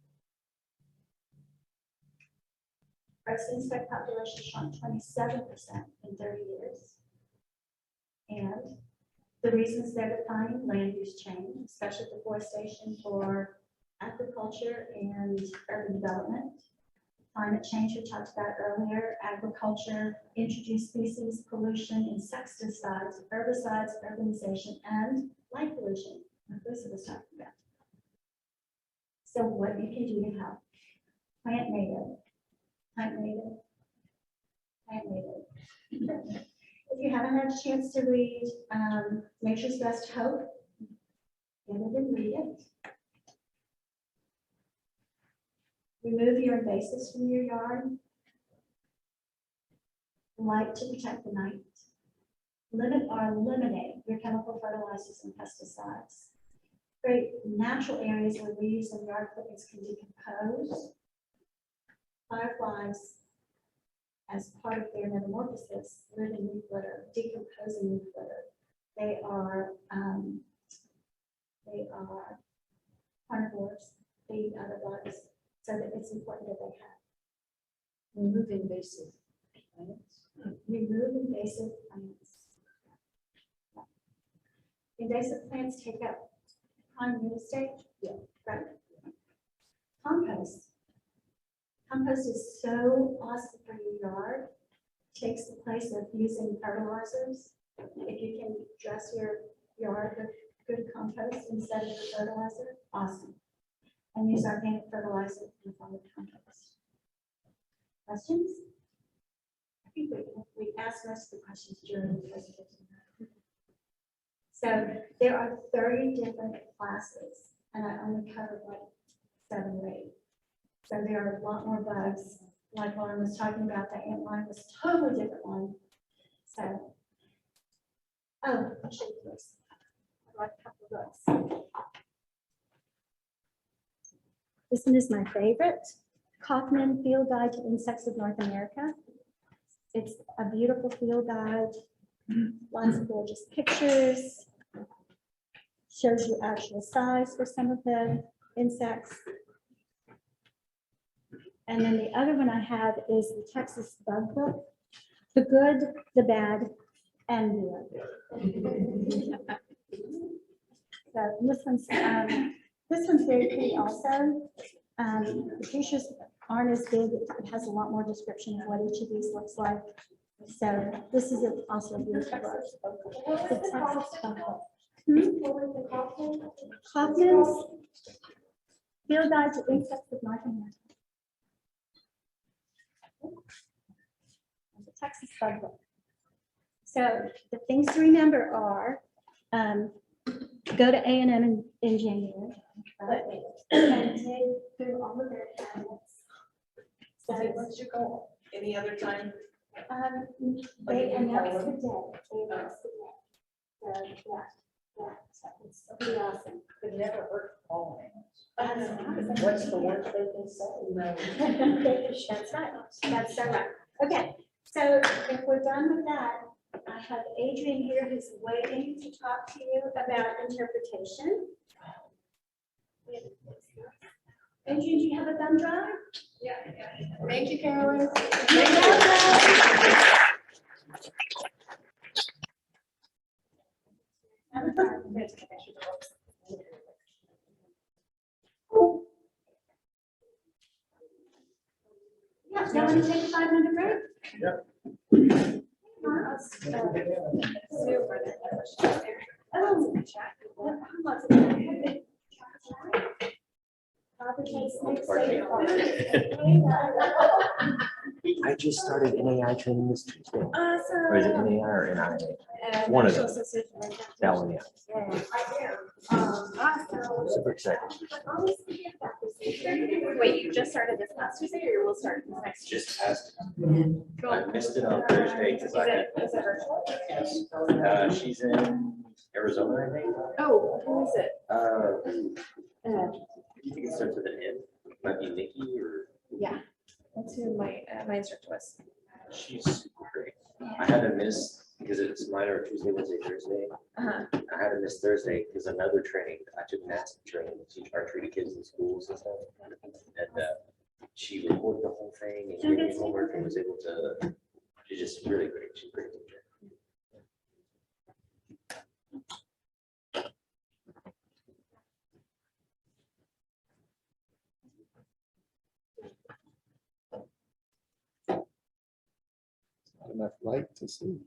Our insect population shrunk 27% in 30 years. And the reasons they're declining: land use change, especially deforestation for agriculture and urban development. Climate change, we talked about earlier, agriculture, introduced species, pollution, insecticides, herbicides, urbanization, and light pollution, like Lisa was talking about. So what you can do to help? Plant native, plant native, plant native. If you haven't had a chance to read Nature's Best Hope, get it and read it. Remove your invasives from your yard. Light to protect the night. Limit or eliminate your chemical fertilizers and pesticides. Create natural areas where leaves and yard clippings can decompose. Fireflies, as part of their metamorphosis, live in leaf litter, decomposing leaf litter. They are carnivores. They eat other bugs. So that it's important that they have. Remove invasive plants. Remove invasive plants. Invasive plants take up prime real estate. Yeah. Right. Compost. Compost is so awesome for your yard. Takes the place of using fertilizers. If you can dress your yard with good compost instead of the fertilizer, awesome. And use organic fertilizer in the form of compost. Questions? I think we asked most of the questions during the presentation. So there are 30 different classes, and I only covered like 7 or 8. So there are a lot more bugs. Like Lauren was talking about, that antline was a totally different one. So, oh, I'll show you this. I like a couple of books. This one is my favorite, Kaufman Field Guide to Insects of North America. It's a beautiful field guide, lots of gorgeous pictures, shows you actual size for some of the insects. And then the other one I have is the Texas Bug Book, The Good, the Bad, and the Ugly. So this one's very pretty also. The pictures aren't as big. It has a lot more description of what each of these looks like. So this is also a beautiful book. The Texas Buckle. Kaufman's Field Guide to Insects of North America. The Texas Buckle. So the things to remember are, go to A&M in January. And take through all of their cabinets. Okay, what's your goal? Any other time? They announced the day. They announced the day. So, yeah, so it's pretty awesome. Could never hurt calling. That's What's the worst they can say? right. That's so right. Okay, so if we're done with that, I have Adrienne here who's waiting to talk to you about interpretation. Adrienne, do you have a thumb drive? Yeah. Thank you, Carolyn. Yeah, you want to take a 5-minute break? Yep. I just started NAI training this Tuesday. Awesome. Or is it NAI or NIA? One of them. That one, yeah. Awesome. Super excited. Wait, you just started this last Tuesday or we'll start this next? Just passed. I missed it on Thursday because I had. Is it virtual? Yes. She's in Arizona, I think. Oh, who is it? You think it starts with an N? Might be Nikki or Yeah, that's who my instructor was. she's super great. I had to miss because it's minor Tuesday, Wednesday, Thursday. Uh-huh. I had to miss Thursday because another training, I took Matt's training to teach archery to kids in schools and stuff. And she recorded the whole thing and gave me homework and was able to, she's just really great. She's a great teacher. Not enough light to see.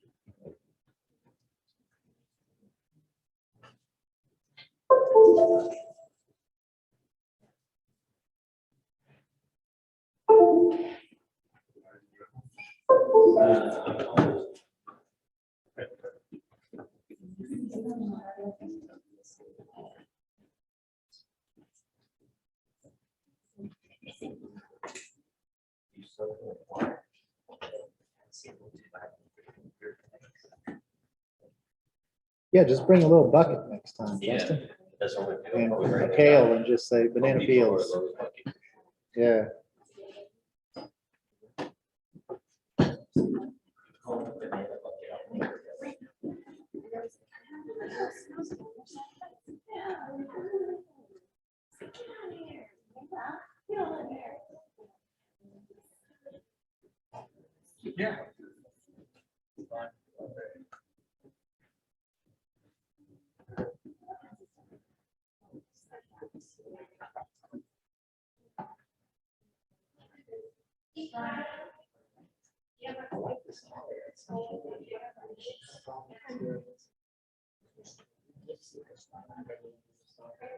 Yeah, just bring a little bucket next time, Yeah, Justin. that's what we're And doing. a pail and just say banana peels. Yeah. Yeah.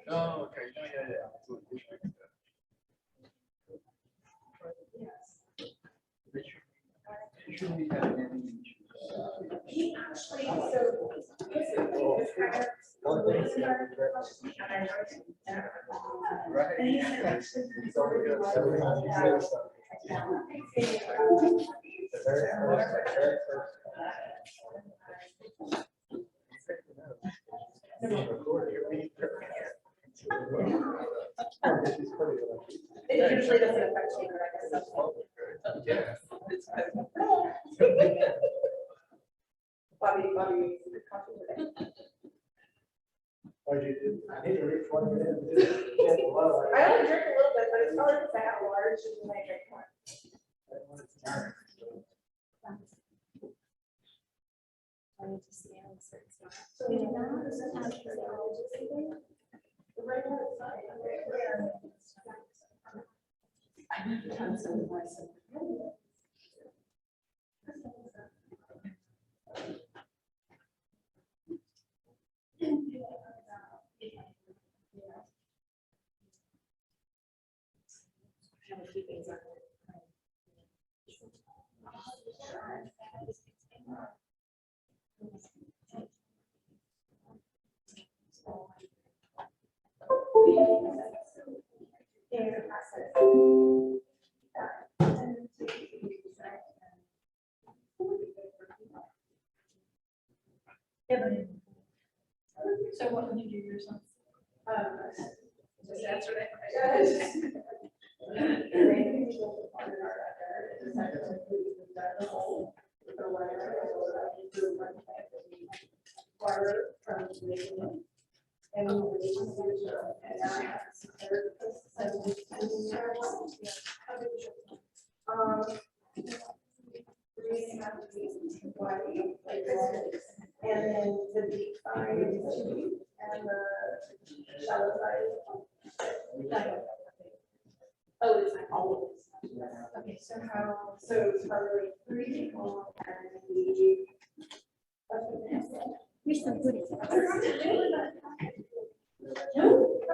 Oh, okay. Yeah. He actually, so this is kind of. And he's actually sort of it usually doesn't affect you, but I guess. Bobby, good coffee today. I only drink a little bit, but it's probably because I have a large and I drink more. So we did not have physiologists either. The right hand side, So what would you do yourself? Just answer that question. And then the deep side is two, and the shallow side is one. Oh, it's all of this. Okay, so it's probably 3 people and the. You're so good.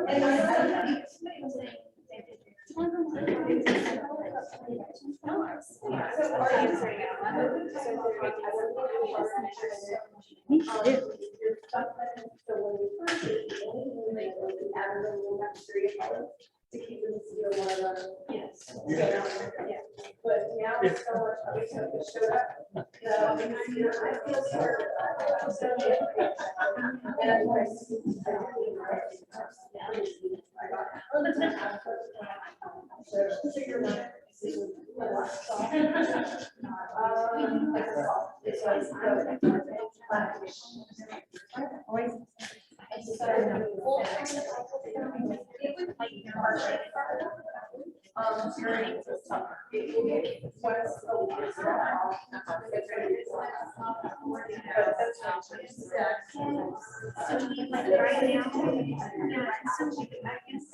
And I to keep them still one. Yes. Yeah. But now it's so much other stuff that showed up. I feel sort of. And of course.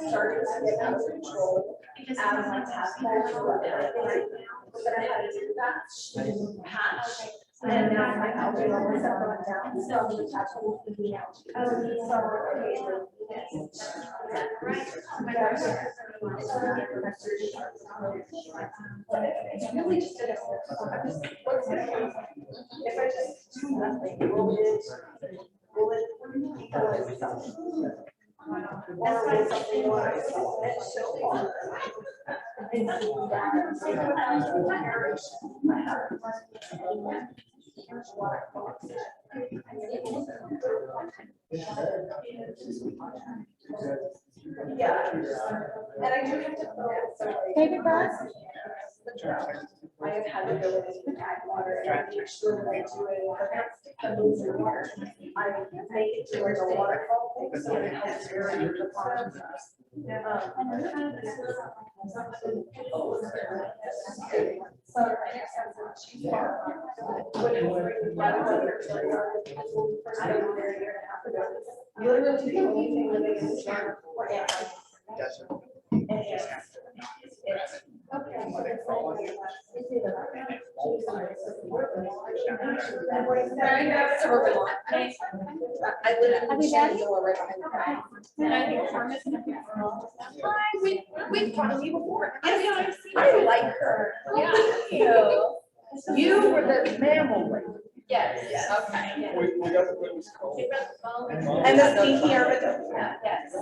Started to get out of control. Out of my task. But I had to do that. Patch. And now my algae levels have gone down. So I'm just actually thinking out. It's really just if I just do nothing, will it go as something? Or will something more so far? Yeah, and I do have to fill in some like. David Ross? The drought. I have had to go into the tap water and make sure that I do it, but lose your water. I make it to like a waterfall thing, so it helps aerate the pond. So I guess that's what she's far. When you bring the water, first time there a year and a half ago, literally the only thing living in the yard were animals. And it's. Okay. I live in Shenandoah right behind the house. Hi, we've talked to you before. I like her. Yeah. You were the mammal lady. Yes, Yes. okay. We got the witness call. And the stinky armadillo. Yes.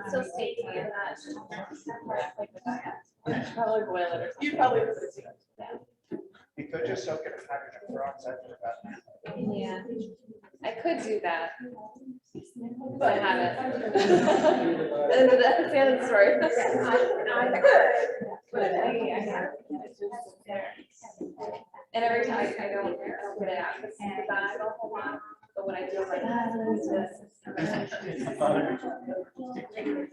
So stay tuned. Probably boil it or You probably would have seen it. You could just soak it in hydrogen peroxide for about an hour. Yeah, I could do that. But I haven't. And that's the end of the story. I could, but I haven't. And every time I don't put it out, the bag, I'll hold on. But when I do, I'm like,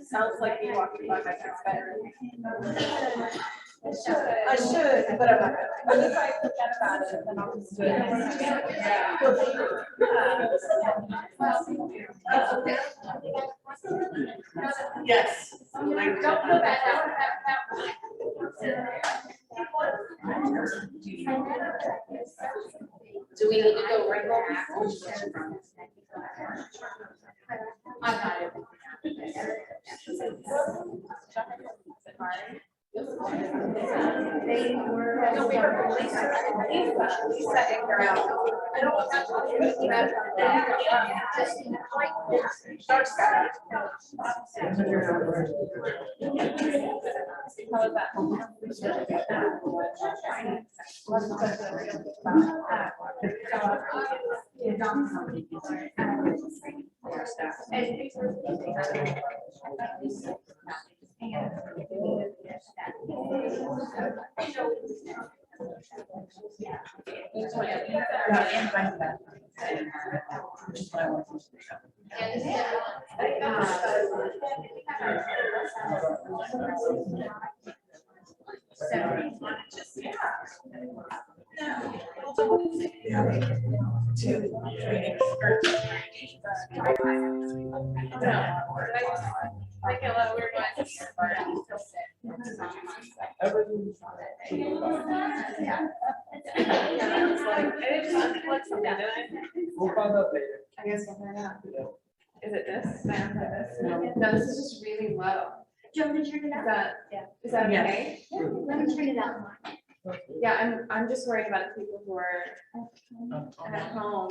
Sounds like me walking by my kid's bedroom. I should, but I'm not gonna. But if I forget about it, then I'll just do it. Yes. don't put that down. we need to go right back. I got it. They were. No, we were Lisa and Carol. I don't want We'll find out later. I guess we'll find out. Is it this? No, this is just really low. Do you want me to turn it up? Is that Yes. okay? Yeah, let me turn it up. Yeah, I'm just worried about the people who are at home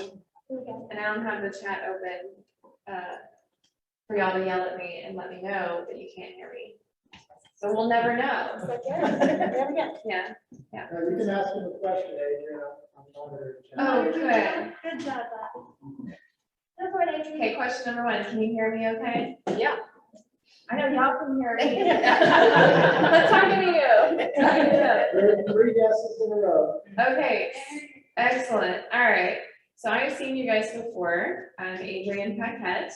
and I don't have the chat open, for y'all to yell at me and let me know that you can't hear me. So we'll never know. There we go. Yeah. You can ask him a question, Adrienne. I'm monitoring. Oh, good. Good job, Bobby. Go for it, Adrienne. Okay, question number one, can you hear me okay? Yeah. I know y'all can hear me. Let's talk to you. There are 3 guesses in a row. Okay, excellent. All right. So I've seen you guys before. I'm Adrienne Paquette.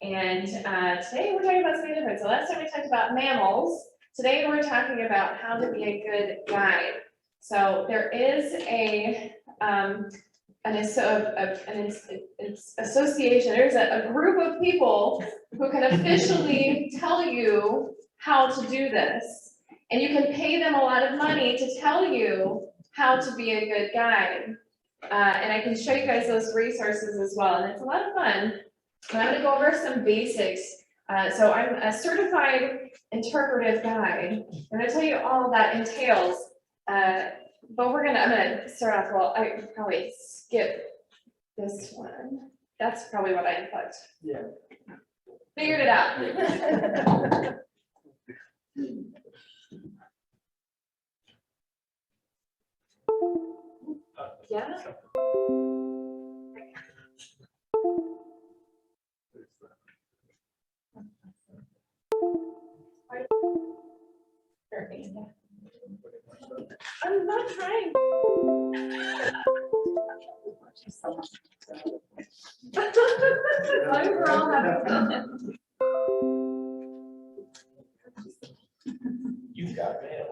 And today we're talking about something different. So last time we talked about mammals. Today we're talking about how to be a good guide. So there is an association, there's a group of people who can officially tell you how to do this. And you can pay them a lot of money to tell you how to be a good guide. And I can show you guys those resources as well, and it's a lot of fun. And I'm gonna go over some basics. So I'm a certified interpretive guide. I'm gonna tell you all that entails. But I'm gonna start off, well, I probably skip this one. That's probably what I unplugged. Yeah. Figured it out. Yeah. I'm not trying. We're all having fun. You've got mail.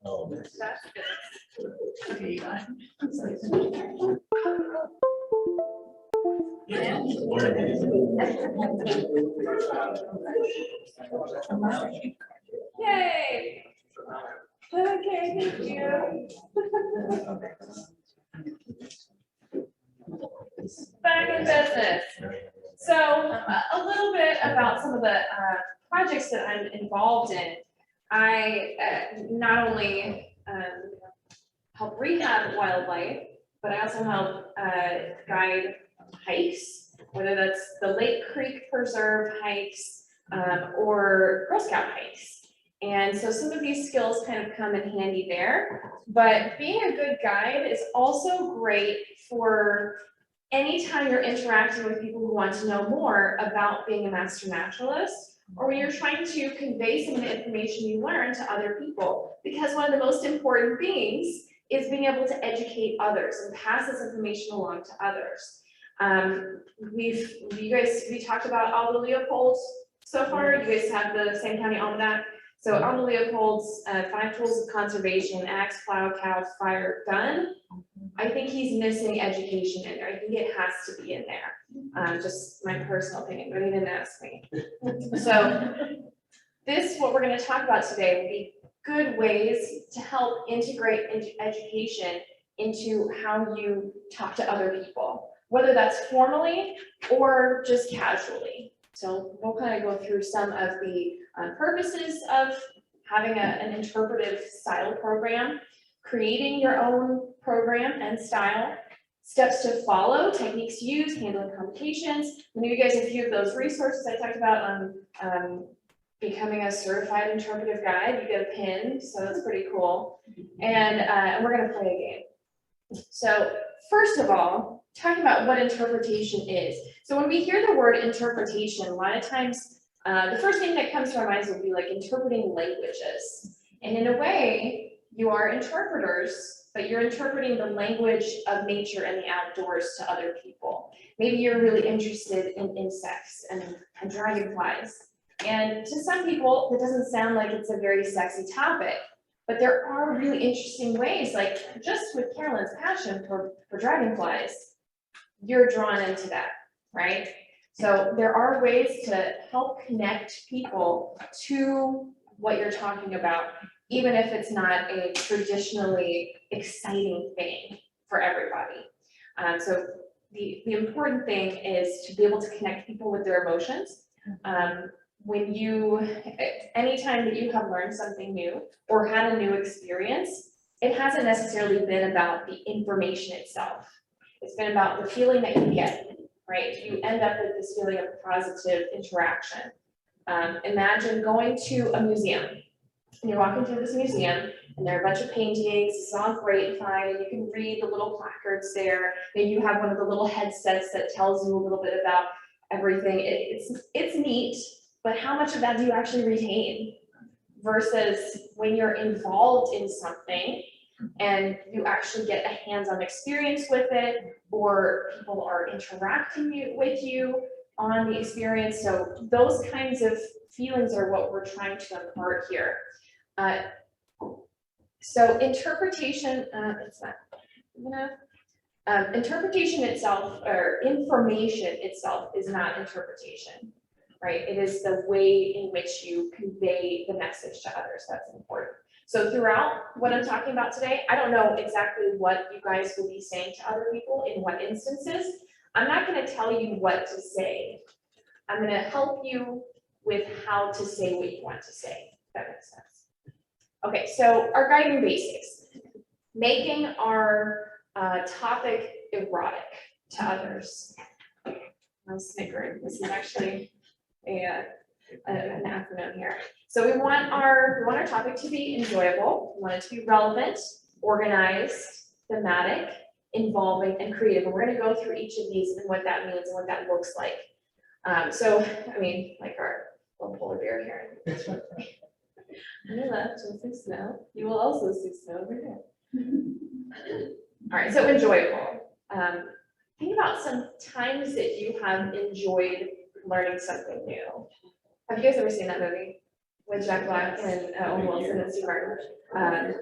Oh, That's good. Okay, you got Yay! Okay, thank you. Back in business. So a little bit about some of the projects that I'm involved in. I not only help rehab wildlife, but I also help guide hikes, whether that's the Lake Creek Preserve hikes or Girl Scout hikes. And so some of these skills kind of come in handy there, but being a good guide is also great for anytime you're interacting with people who want to know more about being a master naturalist, or when you're trying to convey some of the information you learn to other people. Because one of the most important things is being able to educate others and pass this information along to others. We talked about all the Leopolds so far. You guys have the same county almanac. So on the Leopold's, 5 tools of conservation, axe, plow, cow, fire, gun. I think he's missing education in there. I think it has to be in there. Just my personal opinion, but he didn't ask me. So this, what we're gonna talk about today, will be good ways to help integrate education into how you talk to other people, whether that's formally or just casually. So we'll kind of go through some of the purposes of having an interpretive style program, creating your own program and style, steps to follow, techniques to use, handling complications. I'm gonna give you guys a few of those resources I talked about on becoming a certified interpretive guide. You get a pin, so that's pretty cool. And we're gonna play a game. So first of all, talking about what interpretation is. So when we hear the word interpretation, a lot of times, the first thing that comes to our minds will be like interpreting languages. And in a way, you are interpreters, but you're interpreting the language of nature and the outdoors to other people. Maybe you're really interested in insects and dragonflies. And to some people, that doesn't sound like it's a very sexy topic, but there are really interesting ways, like just with Carolyn's passion for dragonflies, you're drawn into that, right? So there are ways to help connect people to what you're talking about, even if it's not a traditionally exciting thing for everybody. So the important thing is to be able to connect people with their emotions. Anytime that you have learned something new or had a new experience, it hasn't necessarily been about the information itself. It's been about the feeling that you get, right? You end up with this feeling of positive interaction. Imagine going to a museum, and you're walking through this museum, and there are a bunch of paintings, it's all great and fine, and you can read the little placards there. Maybe you have one of the little headsets that tells you a little bit about everything. It's neat, but how much of that do you actually retain? Versus when you're involved in something and you actually get a hands-on experience with it, or people are interacting with you on the experience. So those kinds of feelings are what we're trying to impart here. So interpretation, interpretation itself, or information itself, is not interpretation, right? It is the way in which you convey the message to others that's important. So throughout what I'm talking about today, I don't know exactly what you guys will be saying to other people in what instances. I'm not going to tell you what to say. I'm going to help you with how to say what you want to say, if that makes sense. Okay, so our guiding basics. Making our topic erotic to others. I'm snickering. This is actually an acronym here. So we want our topic to be enjoyable. We want it to be relevant, organized, thematic, involving, and creative. And we're going to go through each of these and what that means and what that looks like. So, I mean, like our little polar bear here. On your left, you'll see snow. You will also see snow over here. All right, so enjoyable. Think about some times that you have enjoyed learning something new. Have you guys ever seen that movie with Jack Black and Owen Wilson and Steve Martin?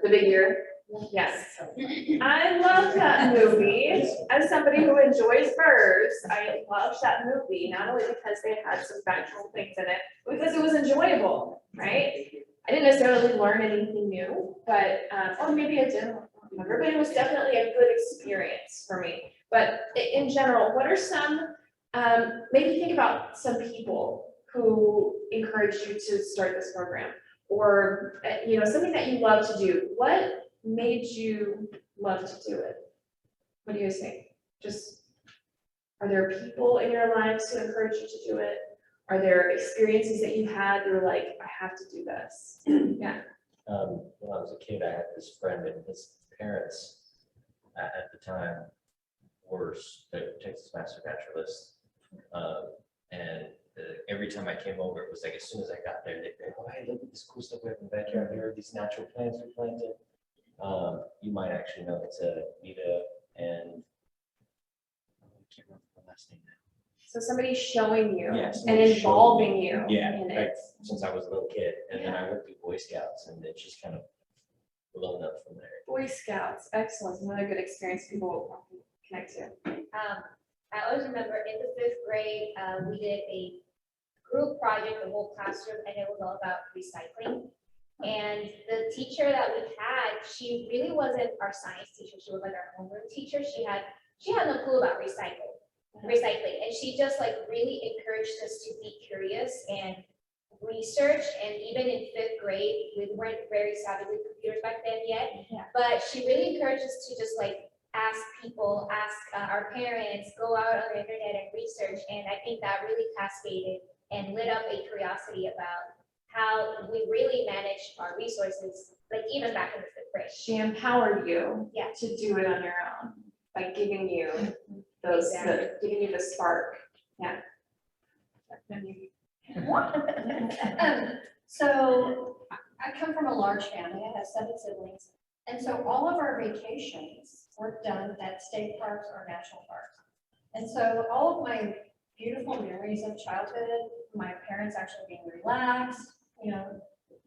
The Big Year? Yes. I love that movie. As somebody who enjoys birds, I loved that movie, not only because they had some factual things in it, but because it was enjoyable, right? I didn't necessarily learn anything new, but, or maybe I did, remember, but it was definitely a good experience for me. But in general, what are some, maybe think about some people who encouraged you to start this program, or, something that you love to do. What made you love to do it? What do you guys think? Just, are there people in your lives who encourage you to do it? Are there experiences that you had that were like, I have to do this? Yeah. When I was a kid, I had this friend, and his parents at the time were the Texas Master Naturalists. And every time I came over, it was like as soon as I got there, they'd go, oh, hey, look at this cool stuff we have in the backyard here, these natural plants we planted. You might actually know it's Nita and I can't remember the last name now. So somebody's showing you Yes, and somebody showed involving me. you Yeah, in like, it. since I was a little kid, and then I went through Boy Scouts, and it just kind of blown up from there. Boy Scouts, excellent, another good experience people will connect to. I always remember in the 5th grade, we did a group project, the whole classroom, and it was all about recycling. And the teacher that we had, she really wasn't our science teacher. She was like our homeroom teacher. She had no clue about recycling, and she just like really encouraged us to be curious and research. And even in 5th grade, we weren't very savvy with computers back then yet, but she really encouraged us to just like ask people, ask our parents, go out on the internet and research. And I think that really cascaded and lit up a curiosity about how we really manage our resources, like even back in the 5th grade. She empowered you Yeah. to do it on your own by giving you those, giving you the spark. Yeah. So I come from a large family. I have 7 siblings. And so all of our vacations were done at state parks or national parks. And so all of my beautiful memories of childhood, my parents actually being relaxed,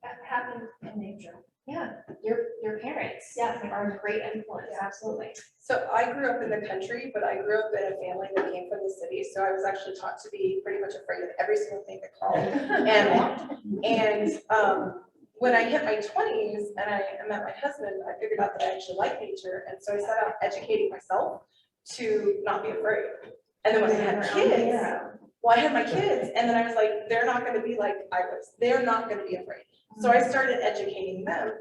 that happened in nature. Yeah, your parents are a great influence, absolutely. So I grew up in the country, but I grew up in a family that came from the city. So I was actually taught to be pretty much afraid of every single thing that crawled and walked. And when I hit my 20s and I met my husband, I figured out that I actually like nature. And so I set out educating myself to not be afraid. And then when I had kids, well, I had my kids, and then I was like, they're not going to be like I was. They're not going to be afraid. So I started educating them.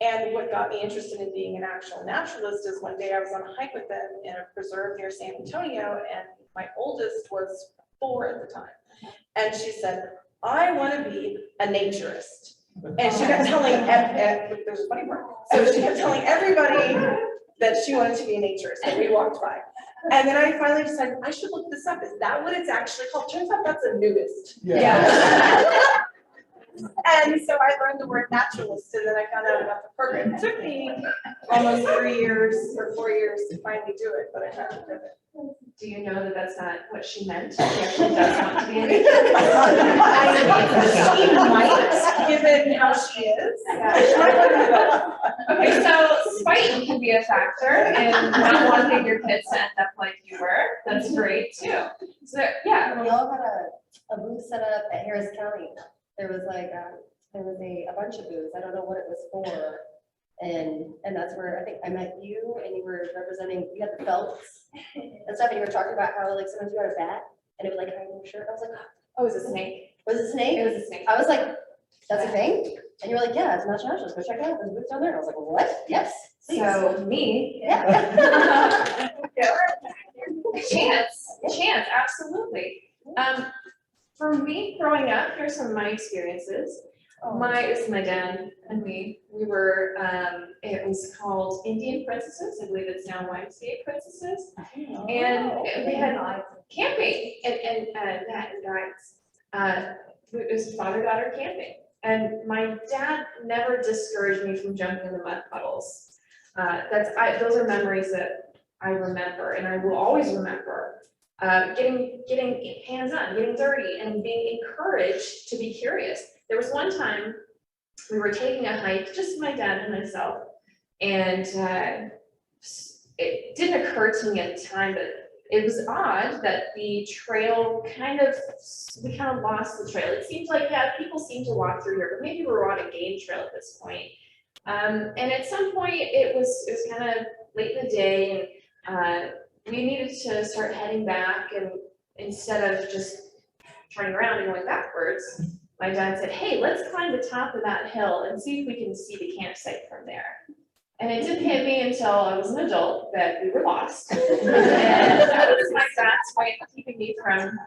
And what got me interested in being an actual naturalist is one day I was on a hike with them in a preserve near San Antonio, and my oldest was 4 at the time. And she said, I want to be a naturist. And she kept telling, there's a funny part. So she kept telling everybody that she wanted to be a naturist, and we walked by. And then I finally decided, I should look this up. Is that what it's actually called? Turns out that's a nudist. Yeah. And so I learned the word naturalist, and then I found out about the program. It took me almost 3 years or 4 years to finally do it, but I finally did it. Do you know that that's not what she meant? She actually does want to be an She might, given how she is. Okay, so spite can be a factor in not wanting your kids to end up like you were. That's great too. So, yeah. We all had a booth set up at Harris County. There was like, there was a bunch of booths. I don't know what it was for. And that's where I think I met you, and you were representing, you had the felts and stuff, and you were talking about how like sometimes you had a bat and it would like hang on your shirt. I was like, oh, it was a snake. Was it a snake? It was a snake. I was like, that's a thing? And you were like, yeah, it's not naturalist. Go check it out. There's a booth down there. And I was like, what? Yes. Please. So me. Yeah. Chance, absolutely. For me, growing up, here's some of my experiences. This is my dad and me. We were, it was called Indian Princesses. I believe it's now YMCA Princesses. And we had camping and guides. It was father-daughter camping. And my dad never discouraged me from jumping in the mud puddles. Those are memories that I remember, and I will always remember. Getting hands-on, getting dirty, and being encouraged to be curious. There was one time we were taking a hike, just my dad and myself, and it didn't occur to me at the time, but it was odd that the trail we kind of lost the trail. It seemed like, people seem to walk through here, but maybe we were on a game trail at this point. And at some point, it was kind of late in the day, and we needed to start heading back, and instead of just turning around and going backwards, my dad said, hey, let's climb the top of that hill and see if we can see the campsite from there. And it didn't hit me until I was an adult that we were lost. And that was my dad's way of keeping me from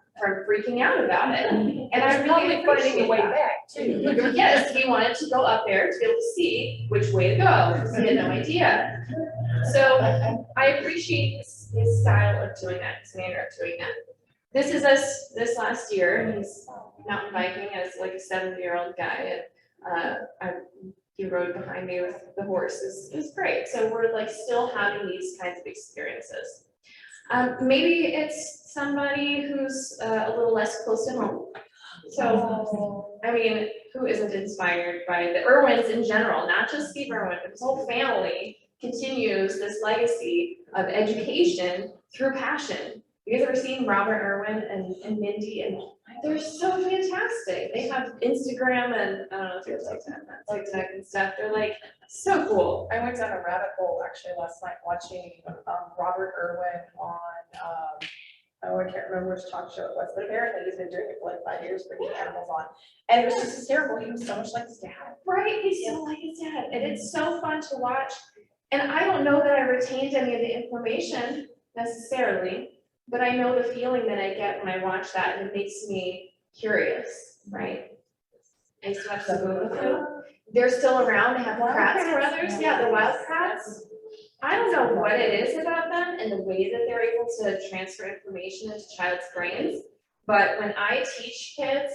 freaking out about it. And I really appreciate the way that. back too. Yes, he wanted to go up there to be able to see which way to go, because he had no idea. So I appreciate his style of doing that, his manner of doing that. This is us this last year, and he's mountain biking as like a 70-year-old guy, and he rode behind me with the horse. It was great. So we're like still having these kinds of experiences. Maybe it's somebody who's a little less close to home. So, I mean, who isn't inspired by the Irwins in general, not just Steve Irwin, but his whole family continues this legacy of education through passion. You guys ever seen Robert Irwin and Mindy, and they're so fantastic. They have Instagram and, I don't know if you have TikTok and stuff. They're like, so cool. I went down a rabbit hole actually last night watching Robert Irwin on, oh, I can't remember which talk show it was, but apparently he's been doing it for like 5 years, bringing animals on. And it was just hysterical. He was so much like his dad. Right, he's so like his dad, and it's so fun to watch. And I don't know that I retained any of the information necessarily, but I know the feeling that I get when I watch that, and it makes me curious, right? I used to watch the movie. They're still around, they have the Kratz brothers, yeah, the Wildcats. I don't know what it is about them and the way that they're able to transfer information into child's brains, but when I teach kids,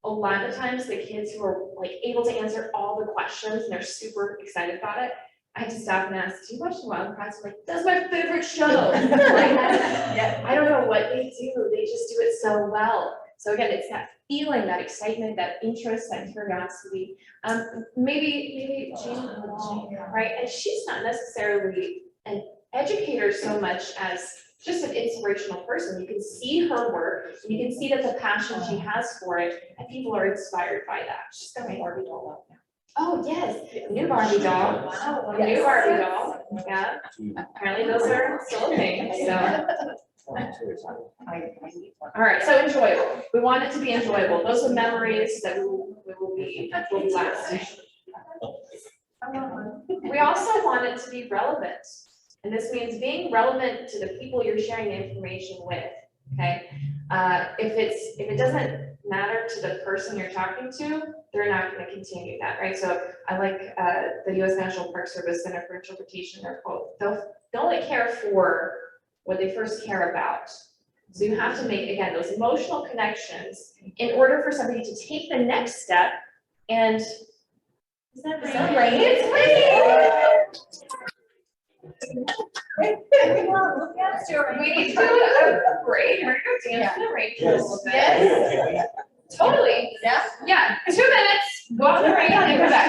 a lot of the times the kids who are like able to answer all the questions and they're super excited about it, I have to stop and ask, do you watch the Wildcats? I'm like, that's my favorite show. I don't know what they do, they just do it so well. So again, it's that feeling, that excitement, that interest, that curiosity. Maybe Jean, right? And she's not necessarily an educator so much as just an inspirational person. You can see her work, you can see that the passion she has for it, and people are inspired by that. She's got my Barbie doll up now. Oh, yes, new Barbie doll. Wow. New Barbie doll, yeah. Apparently those are still a thing, so. All right, so enjoyable. We want it to be enjoyable. Those are memories that will be lasting. We also want it to be relevant. And this means being relevant to the people you're sharing the information with, okay? If it doesn't matter to the person you're talking to, they're not going to continue that, right? So I like the U.S. National Park Service Center for Interpretation, their quote, they'll only care for what they first care about. So you have to make, again, those emotional connections in order for somebody to take the next step. And is that rain? It's raining. We need to do a parade. We're going to dance in the rain for a little bit. Yes. Totally. Yeah. Yeah. 2 minutes. Go out in the rain and come back.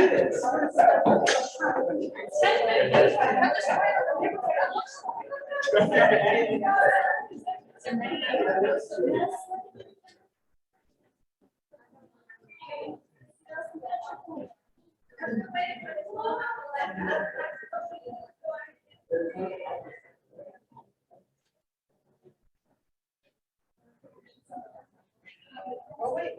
10 minutes. Oh, wait.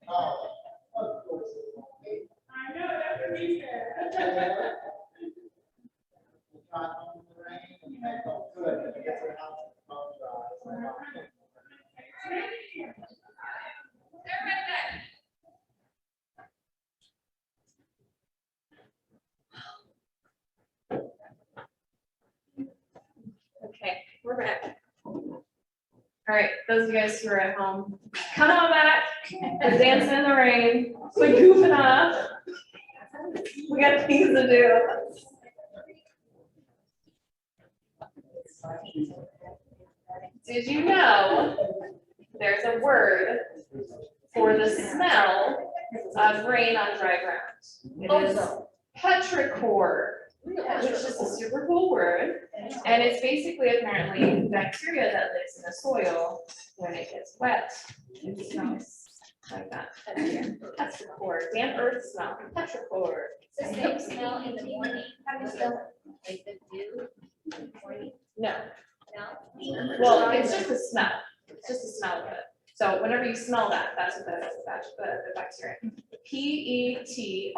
Oh, of course. I know, that would be fair. Not on the rain, and you make them good, and it gets their house phone dry. Okay, we're back. All right, those of you guys who are at home, come on back. We're dancing in the rain. We're goofing off. We got things to do. Did you know there's a word for the smell of rain on dry ground? It is petrichor, which is a super cool word. And it's basically apparently bacteria that lives in the soil when it gets wet. It smells like that. Petrichor, damp earth smell, petrichor. It's the same smell in the morning. How do you smell it? Like the dew in the morning? No. No? Well, it's just the smell. It's just the smell of it. So whenever you smell that, that's what the bacteria. Petricchor,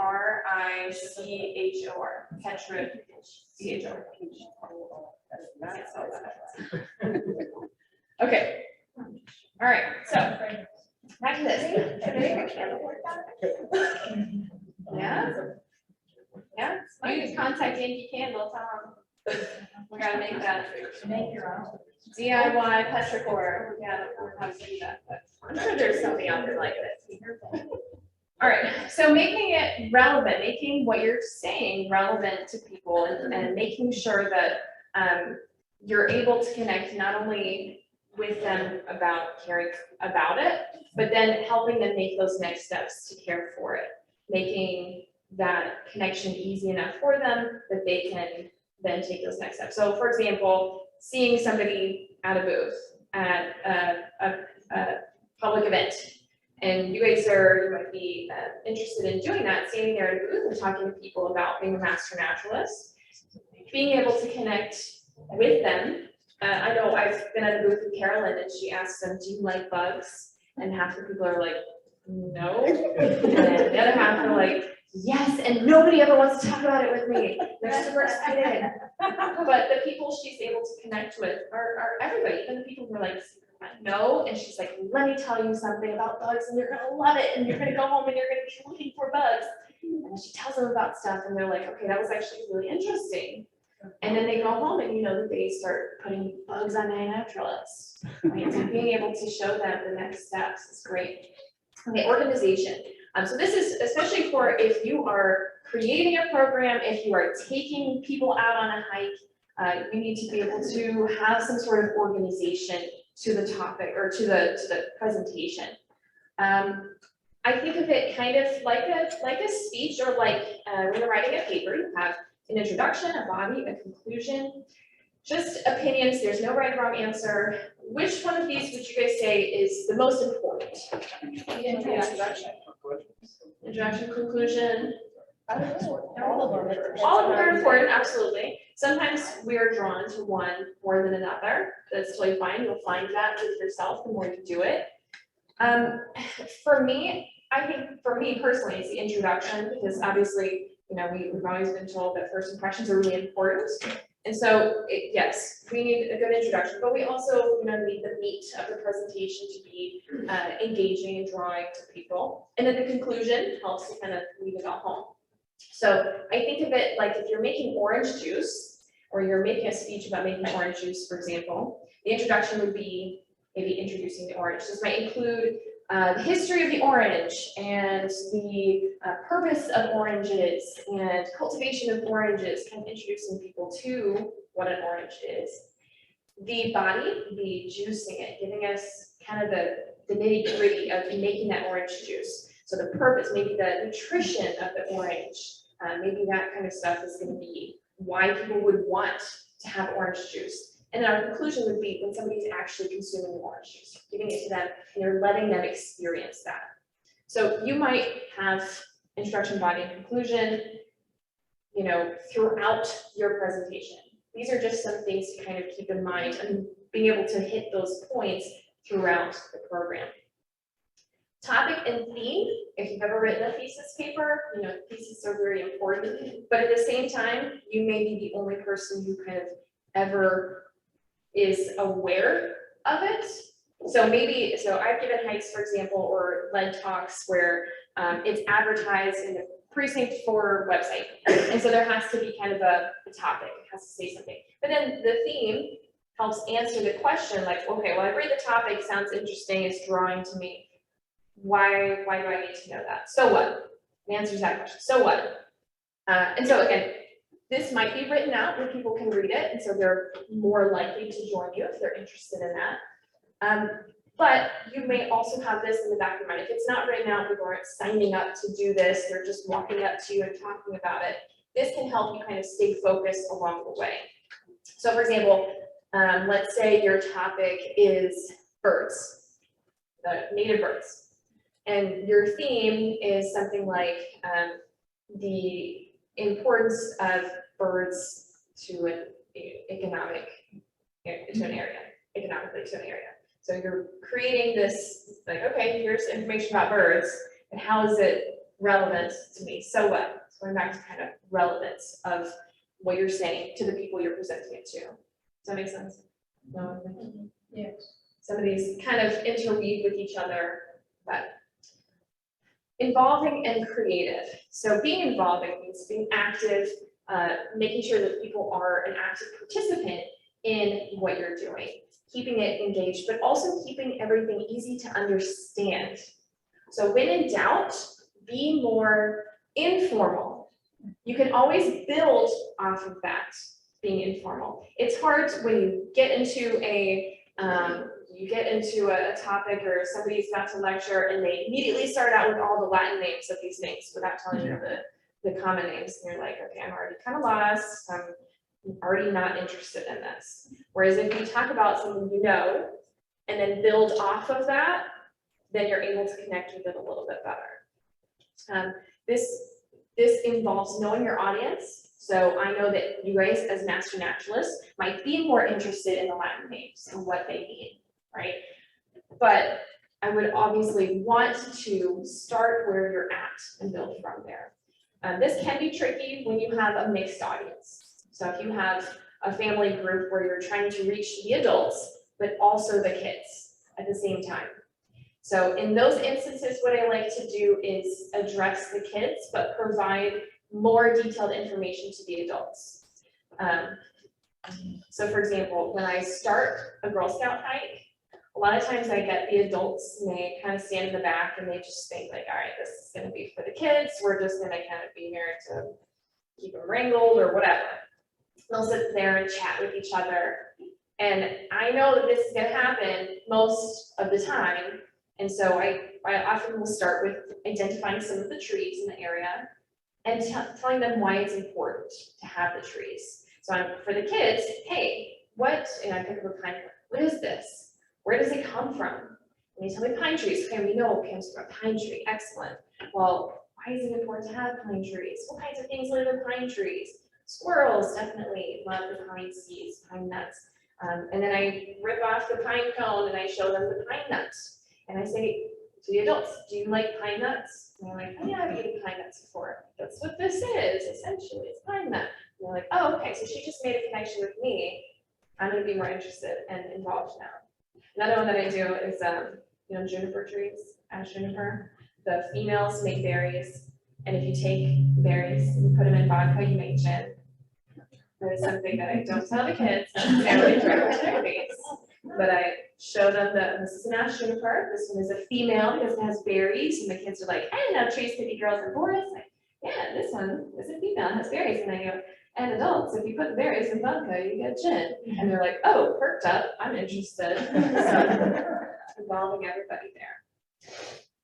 Petricchor. Okay. All right, so back to this. Yeah. Yeah, you can contact Yankee Candle, tell them. We gotta make that. Make your own. DIY petrichor, we gotta learn how to do that, but I'm sure there's something out there like this. All right, so making it relevant, making what you're saying relevant to people and making sure that you're able to connect not only with them about caring about it, but then helping them make those next steps to care for it, making that connection easy enough for them that they can then take those next steps. So for example, seeing somebody at a booth at a public event, and you guys you might be interested in doing that, standing there at a booth and talking to people about being a master naturalist, being able to connect with them. I know I've been at a booth with Carolyn and she asks them, do you like bugs? And half the people are like, no. And the other half are like, yes, and nobody ever wants to talk about it with me. They're super excited. But the people she's able to connect with are everybody, even the people who are like, no, and she's like, let me tell you something about bugs and you're gonna love it and you're gonna go home and you're gonna be looking for bugs. And she tells them about stuff and they're like, okay, that was actually really interesting. And then they go home and that they start putting bugs on their naturalists. Right? So being able to show them the next steps is great. Okay, organization. So this is especially for if you are creating a program, if you are taking people out on a hike, you need to be able to have some sort of organization to the topic or to the presentation. I think of it kind of like a speech, or like when you're writing a paper, you have an introduction, a body, a conclusion, just opinions. There's no right or wrong answer. Which one of these would you guys say is the most important? Introduction. Introduction, conclusion. All of them. All of them are important, absolutely. Sometimes we are drawn to one more than another. That's totally fine. You'll find that with yourself the more you do it. For me, I think for me personally, it's the introduction, because obviously, we've always been told that first impressions are really important. And so, yes, we need a good introduction, but we also, need the meat of the presentation to be engaging and drawing to people. And then the conclusion helps to kind of leave it all home. So I think of it like if you're making orange juice, or you're making a speech about making orange juice, for example, the introduction would be maybe introducing the orange. This might include the history of the orange and the purpose of oranges and cultivation of oranges, kind of introducing people to what an orange is. The body, the juicing it, giving us kind of the nitty gritty of making that orange juice. So the purpose, maybe the nutrition of the orange, maybe that kind of stuff is going to be why people would want to have orange juice. And then our conclusion would be when somebody's actually consuming the orange juice, giving it to them, and you're letting them experience that. So you might have introduction, body, and conclusion, throughout your presentation. These are just some things to kind of keep in mind and being able to hit those points throughout the program. Topic and theme, if you've ever written a thesis paper, theses are very important, but at the same time, you may be the only person who kind of ever is aware of it. So I've given hikes, for example, or led talks where it's advertised in the Precinct 4 website. And so there has to be kind of a topic, it has to say something. But then the theme helps answer the question, like, okay, well, I read the topic, sounds interesting, it's drawing to me. Why do I need to know that? So what? The answer is that question. So what? And so again, this might be written out where people can read it, and so they're more likely to join you if they're interested in that. But you may also have this in the back of your mind. If it's not written out, people aren't signing up to do this, they're just walking up to you and talking about it. This can help you kind of stay focused along the way. So for example, let's say your topic is birds, native birds. And your theme is something like the importance of birds to economically to an area. So you're creating this, like, okay, here's information about birds, and how is it relevant to me? So what? So going back to kind of relevance of what you're saying to the people you're presenting it to. Does that make sense? No? Yeah. Some of these kind of interweave with each other, but involving and creative. So being involving means being active, making sure that people are an active participant in what you're doing, keeping it engaged, but also keeping everything easy to understand. So when in doubt, be more informal. You can always build off of that, being informal. It's hard when you get into a topic or somebody's about to lecture and they immediately start out with all the Latin names of these things without telling you the common names. And you're like, okay, I'm already kind of lost. I'm already not interested in this. Whereas if you talk about something you know and then build off of that, then you're able to connect with it a little bit better. This involves knowing your audience. So I know that you guys as master naturalists might be more interested in the Latin names and what they mean, right? But I would obviously want to start where you're at and build from there. This can be tricky when you have a mixed audience. So if you have a family group where you're trying to reach the adults, but also the kids at the same time. So in those instances, what I like to do is address the kids, but provide more detailed information to the adults. So for example, when I start a Girl Scout hike, a lot of times I get the adults and they kind of stand in the back and they just think like, all right, this is going to be for the kids. We're just going to kind of be here to keep them wrangled or whatever. They'll sit there and chat with each other. And I know that this is going to happen most of the time. And so I often will start with identifying some of the trees in the area and telling them why it's important to have the trees. So for the kids, hey, and I pick up a pine, what is this? Where does it come from? And they tell me pine trees. Okay, we know it comes from a pine tree. Excellent. Well, why is it important to have pine trees? What kinds of things live in pine trees? Squirrels definitely love the pine seeds, pine nuts. And then I rip off the pine cone and I show them the pine nuts. And I say to the adults, do you like pine nuts? And they're like, oh yeah, I've eaten pine nuts before. That's what this is, essentially, it's pine nut. And they're like, oh, okay, so she just made a connection with me. I'm gonna be more interested and involved now. Another one that I do is, juniper trees, ash juniper. The females make berries, and if you take berries and put them in vodka, you make gin. That is something that I don't tell the kids necessarily during activities, but I show them that this is an ash juniper. This one is a female because it has berries, and the kids are like, I didn't know trees could be girls and boys. Like, yeah, this one is a female, it has berries, and I go, and adults, if you put the berries in vodka, you get gin. And they're like, oh, perked up, I'm interested. So involving everybody there.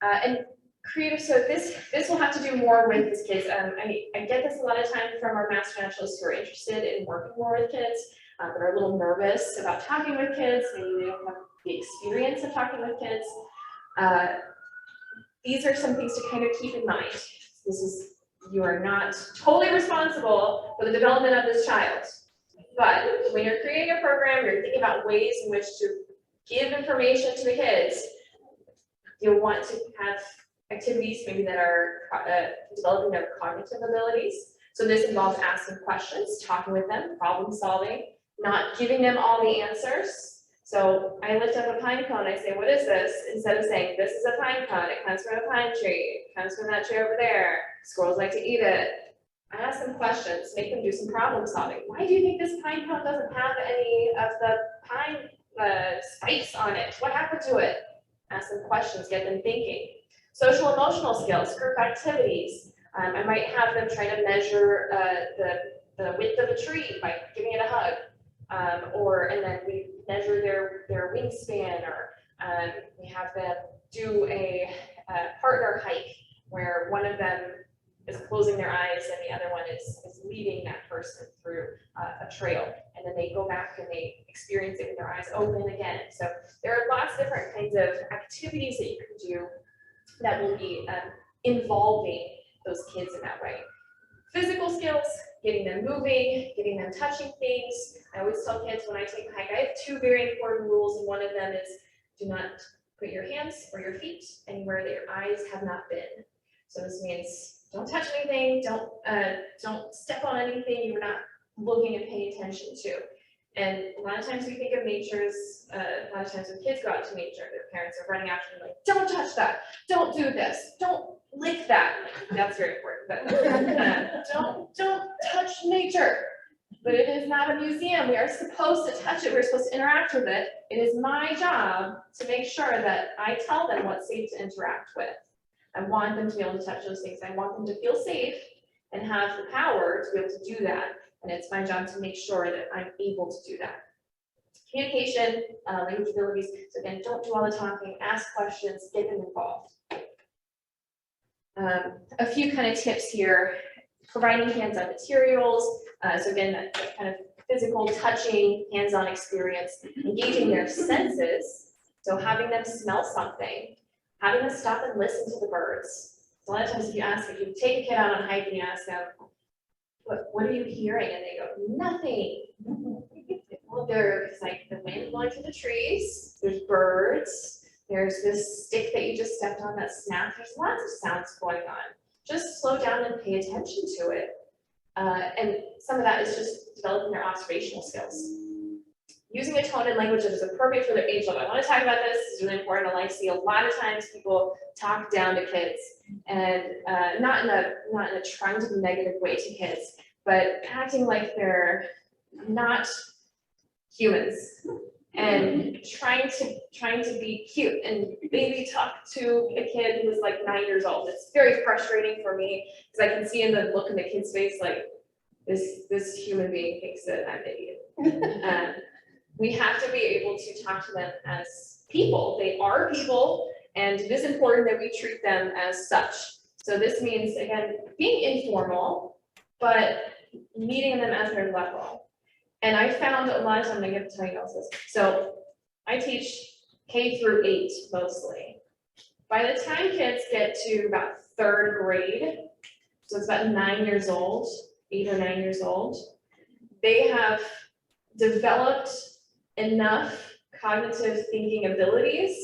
And creative, so this will have to do more with these kids. I get this a lot of time from our master naturalists who are interested in working more with kids, but are a little nervous about talking with kids. Maybe they don't have the experience of talking with kids. These are some things to kind of keep in mind. You are not totally responsible for the development of this child. But when you're creating a program, you're thinking about ways in which to give information to the kids. You'll want to have activities maybe that are developing their cognitive abilities. So this involves asking questions, talking with them, problem solving, not giving them all the answers. So I lift up a pine cone, I say, what is this? Instead of saying, this is a pine cone, it comes from a pine tree, it comes from that tree over there, squirrels like to eat it. I ask them questions, make them do some problem solving. Why do you think this pine cone doesn't have any of the pine spikes on it? What happened to it? Ask them questions, get them thinking. Social emotional skills, group activities. I might have them try to measure the width of a tree by giving it a hug. And then we measure their wingspan, or we have them do a partner hike where one of them is closing their eyes and the other one is leading that person through a trail. And then they go back and they experience it with their eyes open again. So there are lots of different kinds of activities that you can do that will be involving those kids in that way. Physical skills, getting them moving, getting them touching things. I always tell kids when I take a hike, I have two very important rules, and one of them is do not put your hands or your feet anywhere that your eyes have not been. So this means don't touch anything, don't step on anything you're not looking and paying attention to. And a lot of times we think of nature's, a lot of times when kids go out to nature, their parents are running after them like, don't touch that, don't do this, don't lick that. That's very important, but don't touch nature. But it is not a museum. We are supposed to touch it. We're supposed to interact with it. It is my job to make sure that I tell them what's safe to interact with. I want them to be able to touch those things. I want them to feel safe and have the power to be able to do that. And it's my job to make sure that I'm able to do that. Communication, language abilities. So again, don't do all the talking, ask questions, get them involved. A few kind of tips here. Providing hands-on materials. So again, that kind of physical, touching, hands-on experience, engaging their senses. So having them smell something, having them stop and listen to the birds. A lot of times if you take a kid out on a hike and you ask them, what are you hearing? And they go, nothing. Well, there's like the wind blowing through the trees, there's birds, there's this stick that you just stepped on that snapped. There's lots of sounds going on. Just slow down and pay attention to it. And some of that is just developing their observational skills. Using a tone and language that is appropriate for their age level. I want to talk about this. This is really important. I see a lot of times people talk down to kids, and not in a trying to be negative way to kids, but acting like they're not humans and trying to be cute and maybe talk to a kid who is like 9 years old. It's very frustrating for me because I can see in the look in the kid's face like this human being thinks that I'm an idiot. We have to be able to talk to them as people. They are people, and it is important that we treat them as such. So this means, again, being informal, but meeting them at their level. And I found a lot of time, I get to tell you about this. So I teach K through 8 mostly. By the time kids get to about 3rd grade, so it's about 9 years old, 8 or 9 years old, they have developed enough cognitive thinking abilities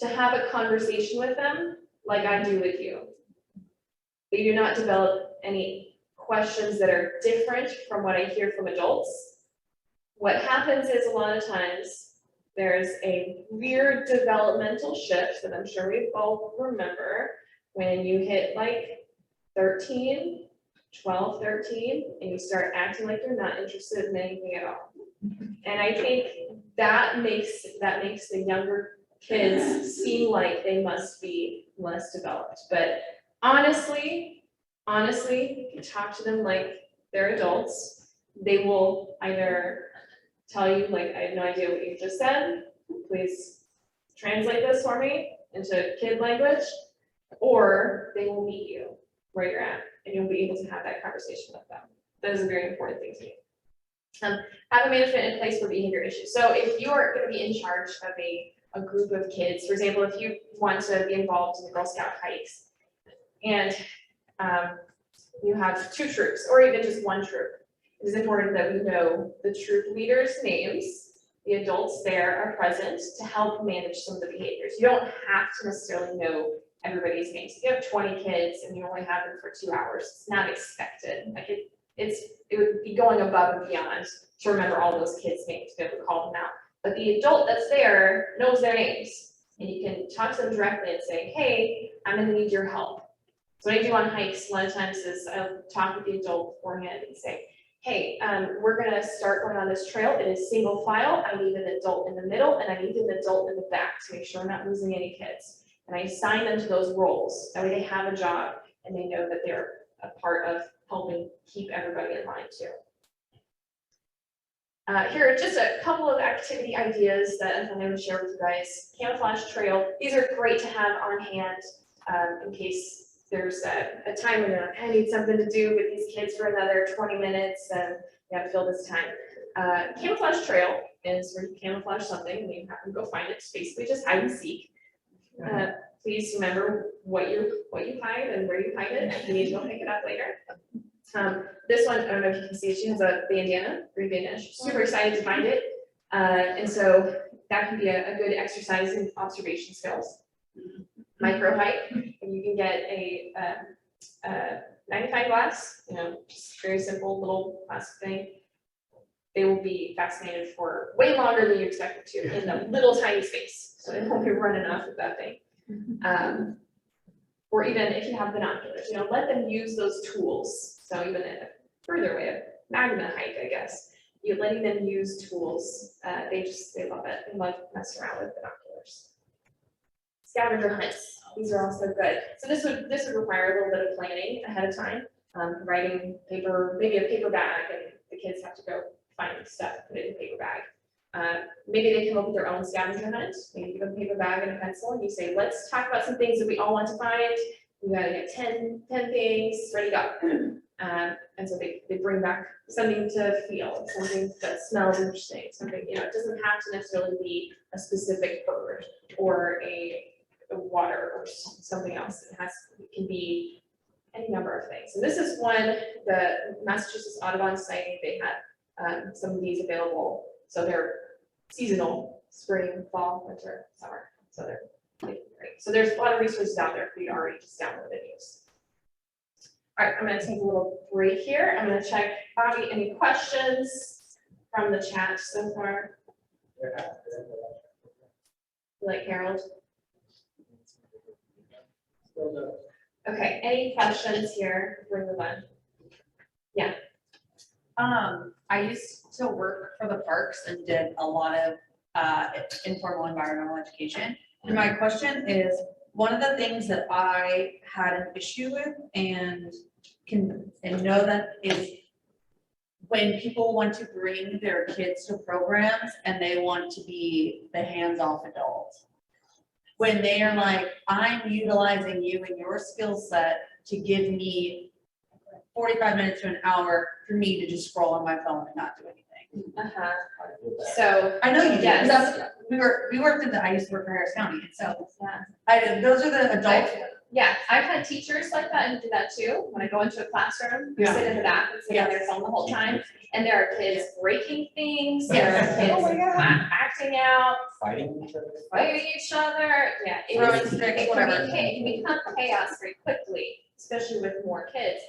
to have a conversation with them like I do with you. They do not develop any questions that are different from what I hear from adults. What happens is a lot of times there's a weird developmental shift that I'm sure we all remember when you hit like 13, 12, 13, and you start acting like you're not interested in anything at all. And I think that makes the younger kids seem like they must be less developed. But honestly, if you talk to them like they're adults, they will either tell you, like, I have no idea what you just said, please translate this for me into kid language, or they will meet you where you're at, and you'll be able to have that conversation with them. That is a very important thing to me. Have a management in place for behavior issues. So if you are going to be in charge of a group of kids, for example, if you want to be involved in the Girl Scout hikes, and you have 2 troops, or even just 1 troop, it is important that we know the troop leaders' names. The adults there are present to help manage some of the behaviors. You don't have to necessarily know everybody's names. If you have 20 kids and you only have them for 2 hours, it's not expected. Like it would be going above and beyond to remember all those kids' names, to be able to call them out. But the adult that's there knows their names, and you can talk to them directly and say, hey, I'm gonna need your help. So what I do on hikes a lot of times is I'll talk with the adult beforehand and say, hey, we're gonna start going on this trail. It is single file. I need an adult in the middle, and I need an adult in the back to make sure I'm not losing any kids. And I assign them to those roles. That way they have a job and they know that they're a part of helping keep everybody in line too. Here are just a couple of activity ideas that I'm going to share with you guys. Camouflage trail. These are great to have on hand in case there's a time when you're like, I need something to do with these kids for another 20 minutes and you have to fill this time. Camouflage trail is where you camouflage something and you have to go find it. It's basically just hide and seek. Please remember what you hide and where you hide it if you need to go pick it up later. This one, I don't know if you can see, she has a bandana, green bandana. She's super excited to find it. And so that can be a good exercise in observation skills. Micro hike, and you can get a magnifying glass, just very simple little plastic thing. They will be fascinated for way longer than you expect them to in a little tiny space, so they won't be running off with that thing. Or even if you have binoculars, let them use those tools. So even a further way of magma hike, I guess, you're letting them use tools. They love it. They love messing around with binoculars. Scavenger hunts, these are also good. So this would require a little bit of planning ahead of time, providing paper, maybe a paper bag, and the kids have to go find stuff, put it in a paper bag. Maybe they come up with their own scavenger hunt. Maybe give them a paper bag and a pencil, and you say, let's talk about some things that we all want to find. We gotta get 10 things, ready to go. And so they bring back something to feel, something that smells interesting, something, it doesn't have to necessarily be a specific bird or a water or something else. It can be any number of things. And this is one, the Massachusetts Audubon Society, they had some of these available. So they're seasonal, spring, fall, winter, summer. So they're great. So there's a lot of resources out there for you to already just download and use. All right, I'm gonna take a little break here. I'm gonna check, Bobby, any questions from the chat so far? Like Harold? Okay, any questions here? Bring them on. Yeah. I used to work for the parks and did a lot of informal environmental education. And my question is, one of the things that I had an issue with and know that is when people want to bring their kids to programs and they want to be the hands-off adult. When they are like, I'm utilizing you and your skill set to give me 45 minutes to an hour for me to just scroll on my phone and not do anything. So I know you did. yes. We worked I used to work for Harris County, and so those are the adults. Yeah, I've had teachers like that and do that too. When I go into a classroom, I sit in the back and sit on their phone the whole time. And there are kids breaking things, there are kids acting out, Fighting each other. Yeah, Throwing sticks, it whatever. can become chaos very quickly, especially with more kids.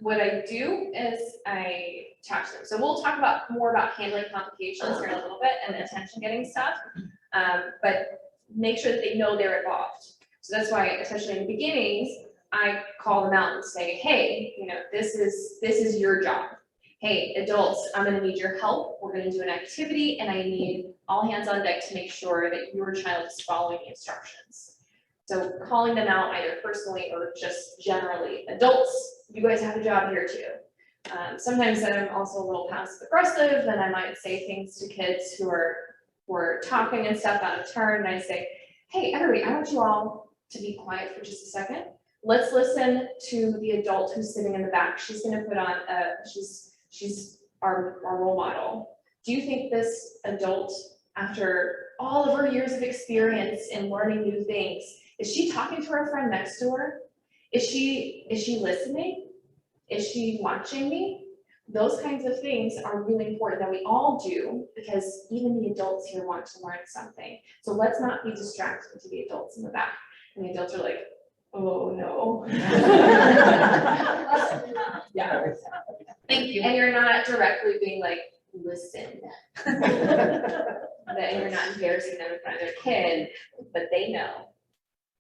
What I do is I talk to them. So we'll talk more about handling complications here in a little bit and attention getting stuff. But make sure that they know they're involved. So that's why, especially in the beginnings, I call them out and say, hey, this is your job. Hey, adults, I'm gonna need your help. We're gonna do an activity and I need all hands on deck to make sure that your child is following the instructions. So calling them out either personally or just generally, adults, you guys have a job here too. Sometimes I'm also a little passive aggressive, and I might say things to kids who are talking and stuff out of turn, and I say, hey, everybody, I want you all to be quiet for just a second. Let's listen to the adult who's sitting in the back. She's gonna put on she's our role model. Do you think this adult, after all of her years of experience in learning new things, is she talking to her friend next to her? Is she listening? Is she watching me? Those kinds of things are really important that we all do, because even the adults here want to learn something. So let's not be distracted to the adults in the back. And the adults are like, oh no. Yeah. Thank you. And you're not directly being like, listen. That you're not embarrassing them in front of their kid, but they know.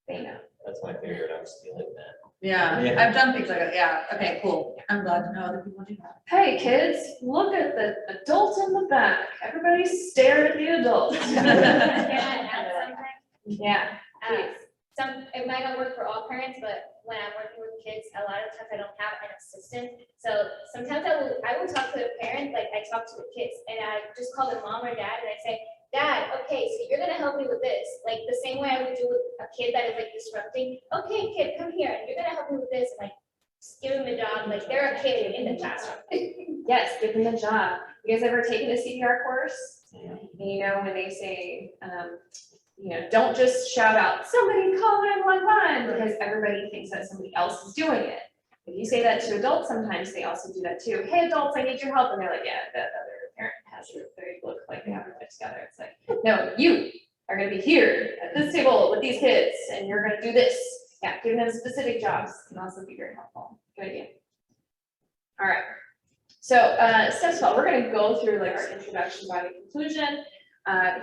They know. That's my favorite, I'm stealing that. Yeah, I've done things like that. Yeah, okay, cool. I'm glad to know other people do that. Hey, kids, look at the adult in the back. Everybody stare at the adult. Yeah. It might not work for all parents, but when I'm working with kids, a lot of times I don't have an assistant. So sometimes I will talk to the parent, like I talk to the kids, and I just call them mom or dad, and I say, Dad, okay, so you're gonna help me with this, like the same way I would do with a kid that is like disrupting. Okay, kid, come here, and you're gonna help me with this, and like just give them the job, like they're a kid in the classroom. Yes, give them the job. You guys ever taken a CPR course? And when they say, don't just shout out, somebody call 911, because everybody thinks that somebody else is doing it. If you say that to adults, sometimes they also do that too. Hey, adults, I need your help. And they're like, yeah, that other parent has as if they look like they haven't put together. It's like, no, you are gonna be here at this table with these kids, and you're gonna do this. Yeah, giving them specific jobs can also be very helpful. Good idea. All right. So step 12, we're gonna go through like our introduction, body, conclusion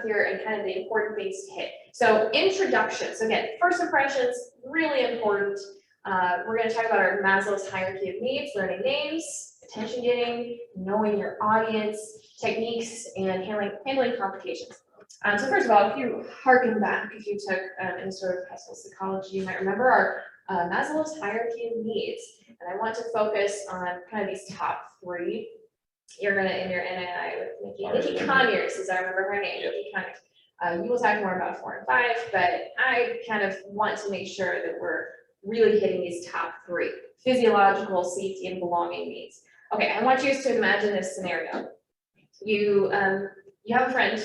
here, and kind of the important things to hit. So introduction. So again, first impressions, really important. We're gonna talk about our Maslow's hierarchy of needs, learning names, attention getting, knowing your audience, techniques, and handling complications. So first of all, if you harken back, if you took any sort of high school psychology, you might remember our Maslow's hierarchy of needs. And I want to focus on kind of these top 3. You're gonna, in your NII with Nikki Conyers, as I remember her name, Nikki Conyers. You will talk more about 4 and 5, but I kind of want to make sure that we're really hitting these top 3, physiological, safety, and belonging needs. Okay, I want you to imagine this scenario. You have a friend,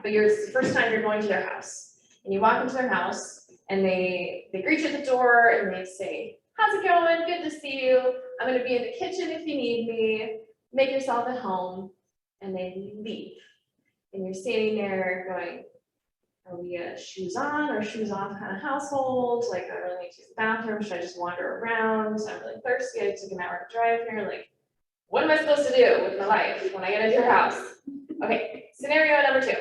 but it's the first time you're going to their house, and you walk into their house, and they greet you at the door, and they say, "How's it going? Good to see you. I'm going to be in the kitchen if you need me. Make yourself at home," and they leave. And you're standing there going, are we a shoes on or shoes off kind of household? Like, I really need to use the bathroom. Should I just wander around? I'm really thirsty. I took an hour to drive here. Like, what am I supposed to do with my life when I get into your house? Okay, scenario number 2.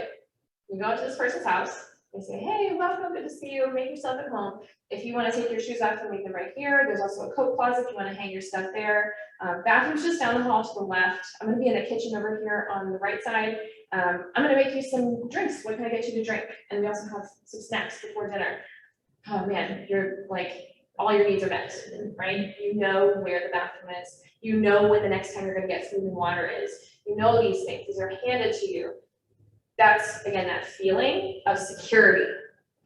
You go into this person's house. They say, "Hey, welcome, good to see you. Make yourself at home. If you want to take your shoes off, leave them right here. There's also a coat closet if you want to hang your stuff there. Bathroom's just down the hall to the left. I'm going to be in the kitchen over here on the right side. I'm going to make you some drinks. What can I get you to drink? And we also have some snacks before dinner." Oh man, you're like, all your needs are met, right? You know where the bathroom is. You know when the next time you're going to get food and water is. You know these things. These are handed to you. That's, again, that feeling of security.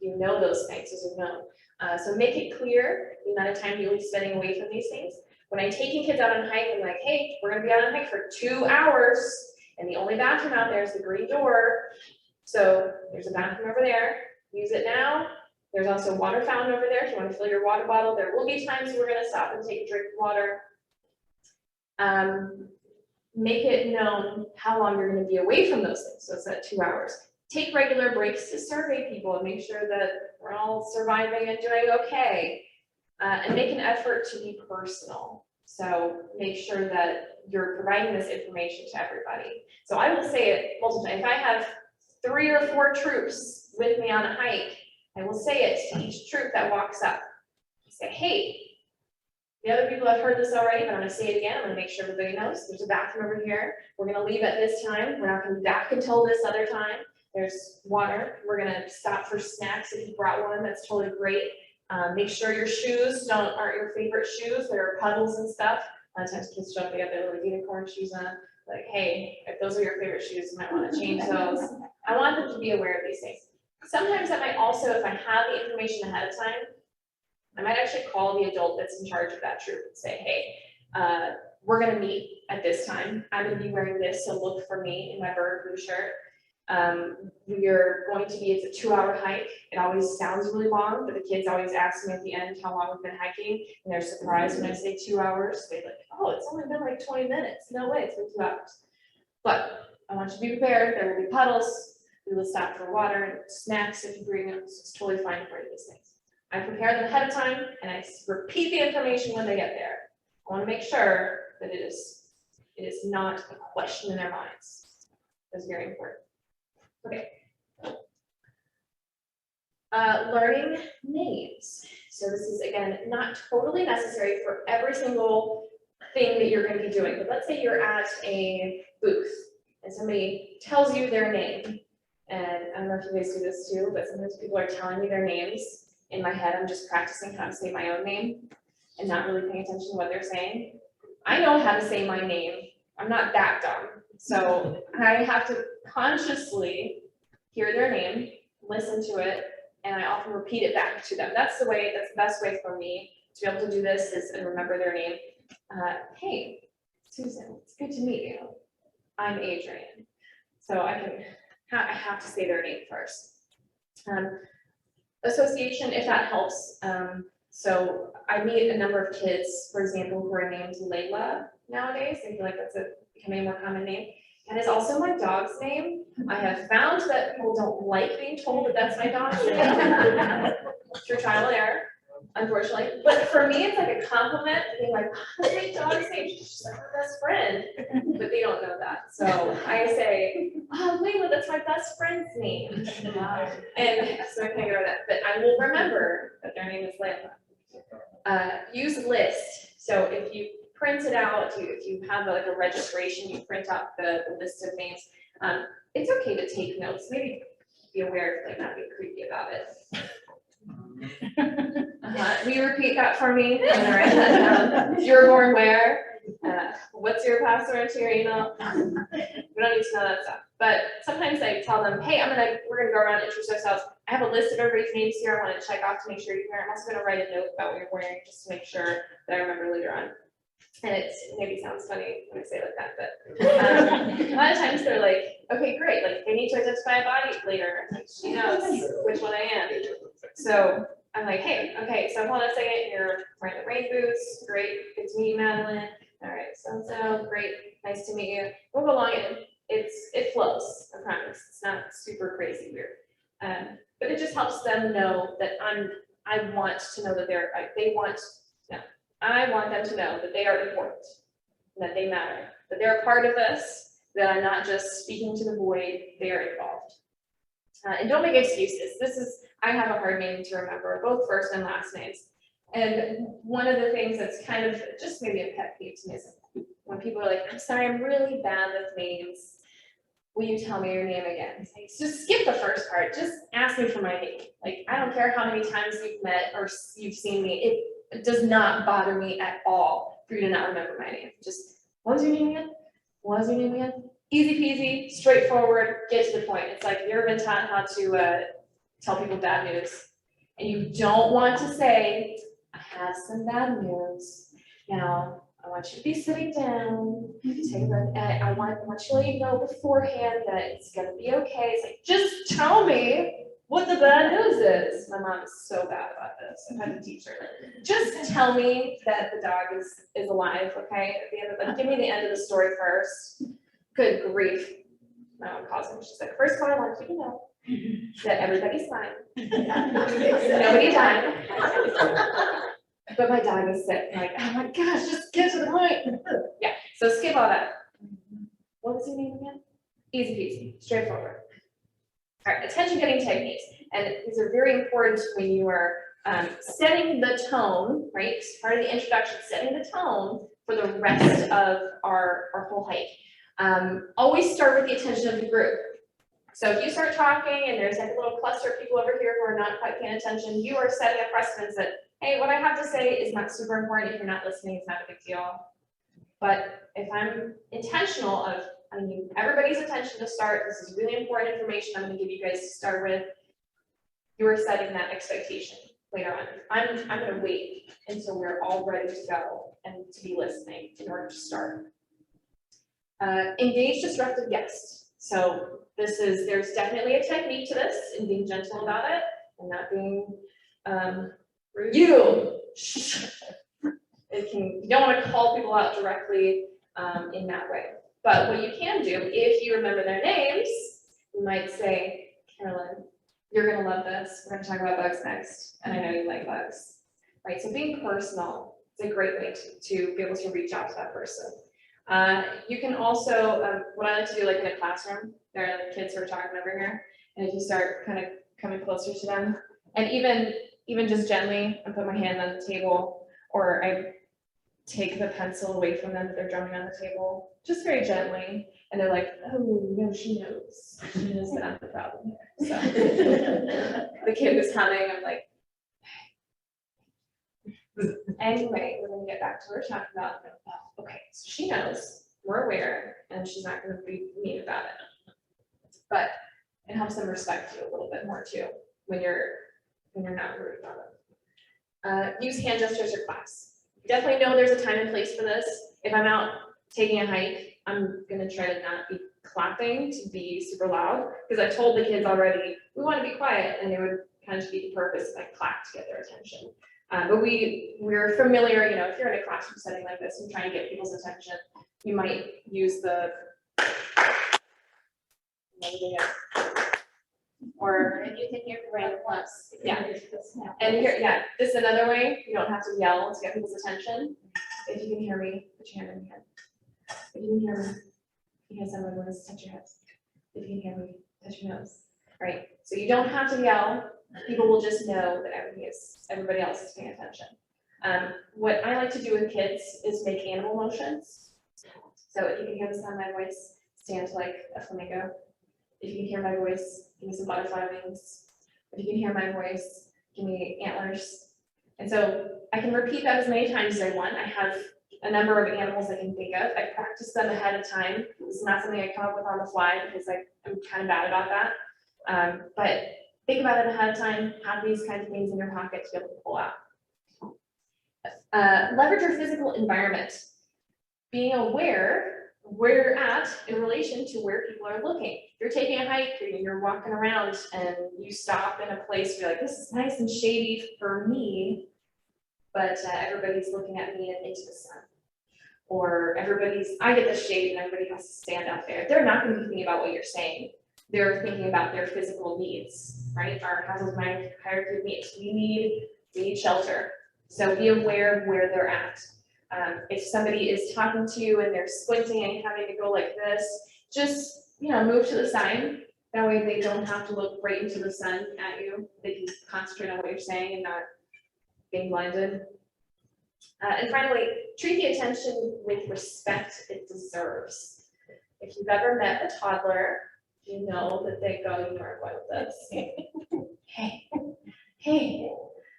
You know those things, those are known. So make it clear the amount of time you'll be spending away from these things. When I'm taking kids out on a hike, I'm like, "Hey, we're gonna be out on a hike for 2 hours, and the only bathroom out there is the green door. So there's a bathroom over there, use it now. There's also a water fountain over there if you want to fill your water bottle. There will be times we're gonna stop and take a drink of water." Make it known how long you're going to be away from those things. So it's at 2 hours. Take regular breaks to survey people and make sure that we're all surviving and doing okay. And make an effort to be personal. So make sure that you're providing this information to everybody. So I will say it multiple times. If I have 3 or 4 troops with me on a hike, I will say it to each troop that walks up. I say, "Hey, the other people have heard this already, but I'm gonna say it again. I'm gonna make sure everybody knows. There's a bathroom over here. We're gonna leave at this time. We're not gonna be back until this other time. There's water. We're gonna stop for snacks if you brought one. That's totally great. Make sure your shoes aren't your favorite shoes. There are puddles and stuff. A lot of times kids show up, they got their little unicorn shoes on. Like, hey, if those are your favorite shoes, you might want to change those. I want them to be aware of these things. Sometimes I might also, if I have the information ahead of time, I might actually call the adult that's in charge of that troop and say, "Hey, we're gonna meet at this time. I'm gonna be wearing this, so look for me in my bird blue shirt. We're going to be, it's a 2-hour hike. It always sounds really long, but the kids always ask me at the end how long we've been hiking, and they're surprised when I say 2 hours. They're like, "Oh, it's only been like 20 minutes. No way, it's been 2 hours." But I want you to be prepared. There will be puddles. We will stop for water and snacks if you bring them. So it's totally fine for these things. I prepare them ahead of time, and I repeat the information when they get there. I want to make sure that it is not a question in their minds. That's very important. Okay. Learning names. So this is, again, not totally necessary for every single thing that you're going to be doing. But let's say you're at a booth, and somebody tells you their name. And I don't know if you guys do this too, but sometimes people are telling me their names. In my head, I'm just practicing how to say my own name and not really paying attention to what they're saying. I know how to say my name. I'm not that dumb. So I have to consciously hear their name, listen to it, and I often repeat it back to them. That's the best way for me to be able to do this is and remember their name. "Hey, Susan, it's good to meet you. I'm Adrienne." So I have to say their name first. Association, if that helps. So I meet a number of kids, for example, who are named Layla nowadays. I feel like that's becoming a more common name. That is also my dog's name. I have found that people don't like being told that that's my dog's name through trial and error, unfortunately. But for me, it's like a compliment, being like, oh, that's my dog's name. She's like my best friend. But they don't know that. So I say, oh, Layla, that's my best friend's name. And so I can't get over that. But I will remember that their name is Layla. Use list. So if you print it out, if you have like a registration, you print out the list of names. It's okay to take notes. Maybe be aware if like not being creepy about it. Will you repeat that for me? I'm gonna write that down. You were born where? What's your password to your email? We don't need to know that stuff. But sometimes I tell them, hey, we're gonna go around and introduce ourselves. I have a list of everybody's names here. I want to check off to make sure you're here. I'm also gonna write a note about what you're wearing just to make sure that I remember later on. And it maybe sounds funny when I say it like that, but a lot of times they're like, okay, great, like they need to identify a body later. Like, she knows which one I am. So I'm like, hey, okay, so hold on a second, you're wearing the rain boots, great, good to meet you, Madeline. All right, so great, nice to meet you. Move along, and it flows, I promise. It's not super crazy weird. But it just helps them know that I want to know that I want them to know that they are important, and that they matter, that they're a part of this, that I'm not just speaking to the void, they are involved. And don't make excuses. I have a hard name to remember, both first and last names. And one of the things that's kind of just maybe a pet peeve to me is when people are like, I'm sorry, I'm really bad with names. Will you tell me your name again? It's like, just skip the first part. Just ask me for my name. Like, I don't care how many times you've met or you've seen me. It does not bother me at all for you to not remember my name. Just, what was your name again? What was your name again? Easy peasy, straightforward, get to the point. It's like, you've ever been taught how to tell people bad news. And you don't want to say, I have some bad news. Now, I want you to be sitting down, take a breath. I want you to let you know beforehand that it's gonna be okay. It's like, just tell me what the bad news is. My mom is so bad about this. I've had to teach her. Just tell me that the dog is alive, okay? At the end of give me the end of the story first. Good grief. My mom calls me. She's like, first of all, I want you to know that everybody's fine. Nobody died. But my dog is sick. I'm like, oh my gosh, just get to the point. Yeah, so skip all that. What was your name again? Easy peasy, straightforward. All right, attention getting techniques. And these are very important when you are setting the tone, right? Part of the introduction, setting the tone for the rest of our whole hike. Always start with the attention of the group. So if you start talking and there's like a little cluster of people over here who are not quite paying attention, you are setting a precedence that, hey, what I have to say is not super important. If you're not listening, it's not a big deal. But if I'm intentional of, I need everybody's attention to start, this is really important information I'm going to give you guys to start with, you are setting that expectation later on. I'm going to wait until we're all ready to go and to be listening in order to start. Engage disruptive guests. So there's definitely a technique to this and being gentle about it and not being rude. You don't want to call people out directly in that way. But what you can do, if you remember their names, you might say, Carolyn, you're going to love this. We're going to talk about bugs next. And I know you like bugs, right? So being personal is a great way to be able to reach out to that person. You can also, what I like to do, like in a classroom, there are like kids who are talking over here. And if you start kind of coming closer to them, and even just gently, I put my hand on the table, or I take the pencil away from them that they're drumming on the table, just very gently. And they're like, oh, no, she knows. She knows that I'm the problem here. So the kid was humming, I'm like, anyway, we're gonna get back to what we're talking about. Okay, so she knows, we're aware, and she's not gonna be mean about it. But it helps them respect you a little bit more too, when you're not rude about it. Use hand gestures or claps. Definitely know there's a time and place for this. If I'm out taking a hike, I'm gonna try to not be clapping to be super loud, because I told the kids already, we wanna be quiet, and they would kind of defeat the purpose if I clap to get their attention. But we're familiar, if you're in a classroom setting like this and trying to get people's attention, you might use the Or And you can hear random plus. yeah. And here, yeah, this is another way, you don't have to yell to get people's attention. If you can hear me, put your hand in your head. If you can hear me, you can send my voice, touch your hips. If you can hear me, touch your nose. Right, so you don't have to yell, people will just know that everybody else is paying attention. What I like to do with kids is make animal motions. So if you can hear the sound of my voice, stand like a flamingo. If you can hear my voice, give me some butterfly wings. If you can hear my voice, give me antlers. And so I can repeat that as many times as I want. I have a number of animals I can think of. I practice them ahead of time. This is not something I come up with on the fly because I'm kind of bad about that. But think about it ahead of time, have these kinds of things in your pocket to be able to pull out. Leverage your physical environment. Being aware where you're at in relation to where people are looking. If you're taking a hike or you're walking around and you stop in a place where you're like, this is nice and shady for me, but everybody's looking at me and into the sun. Or I get the shade and everybody has to stand out there. They're not going to be thinking about what you're saying. They're thinking about their physical needs, right? Our Maslow's hierarchy of needs. We need shelter. So be aware of where they're at. If somebody is talking to you and they're squinting and having to go like this, just, move to the side. That way they don't have to look right into the sun at you. They can concentrate on what you're saying and not being blinded. And finally, treat the attention with respect it deserves. If you've ever met a toddler, you know that they go, you are like this. Hey, hey, hey,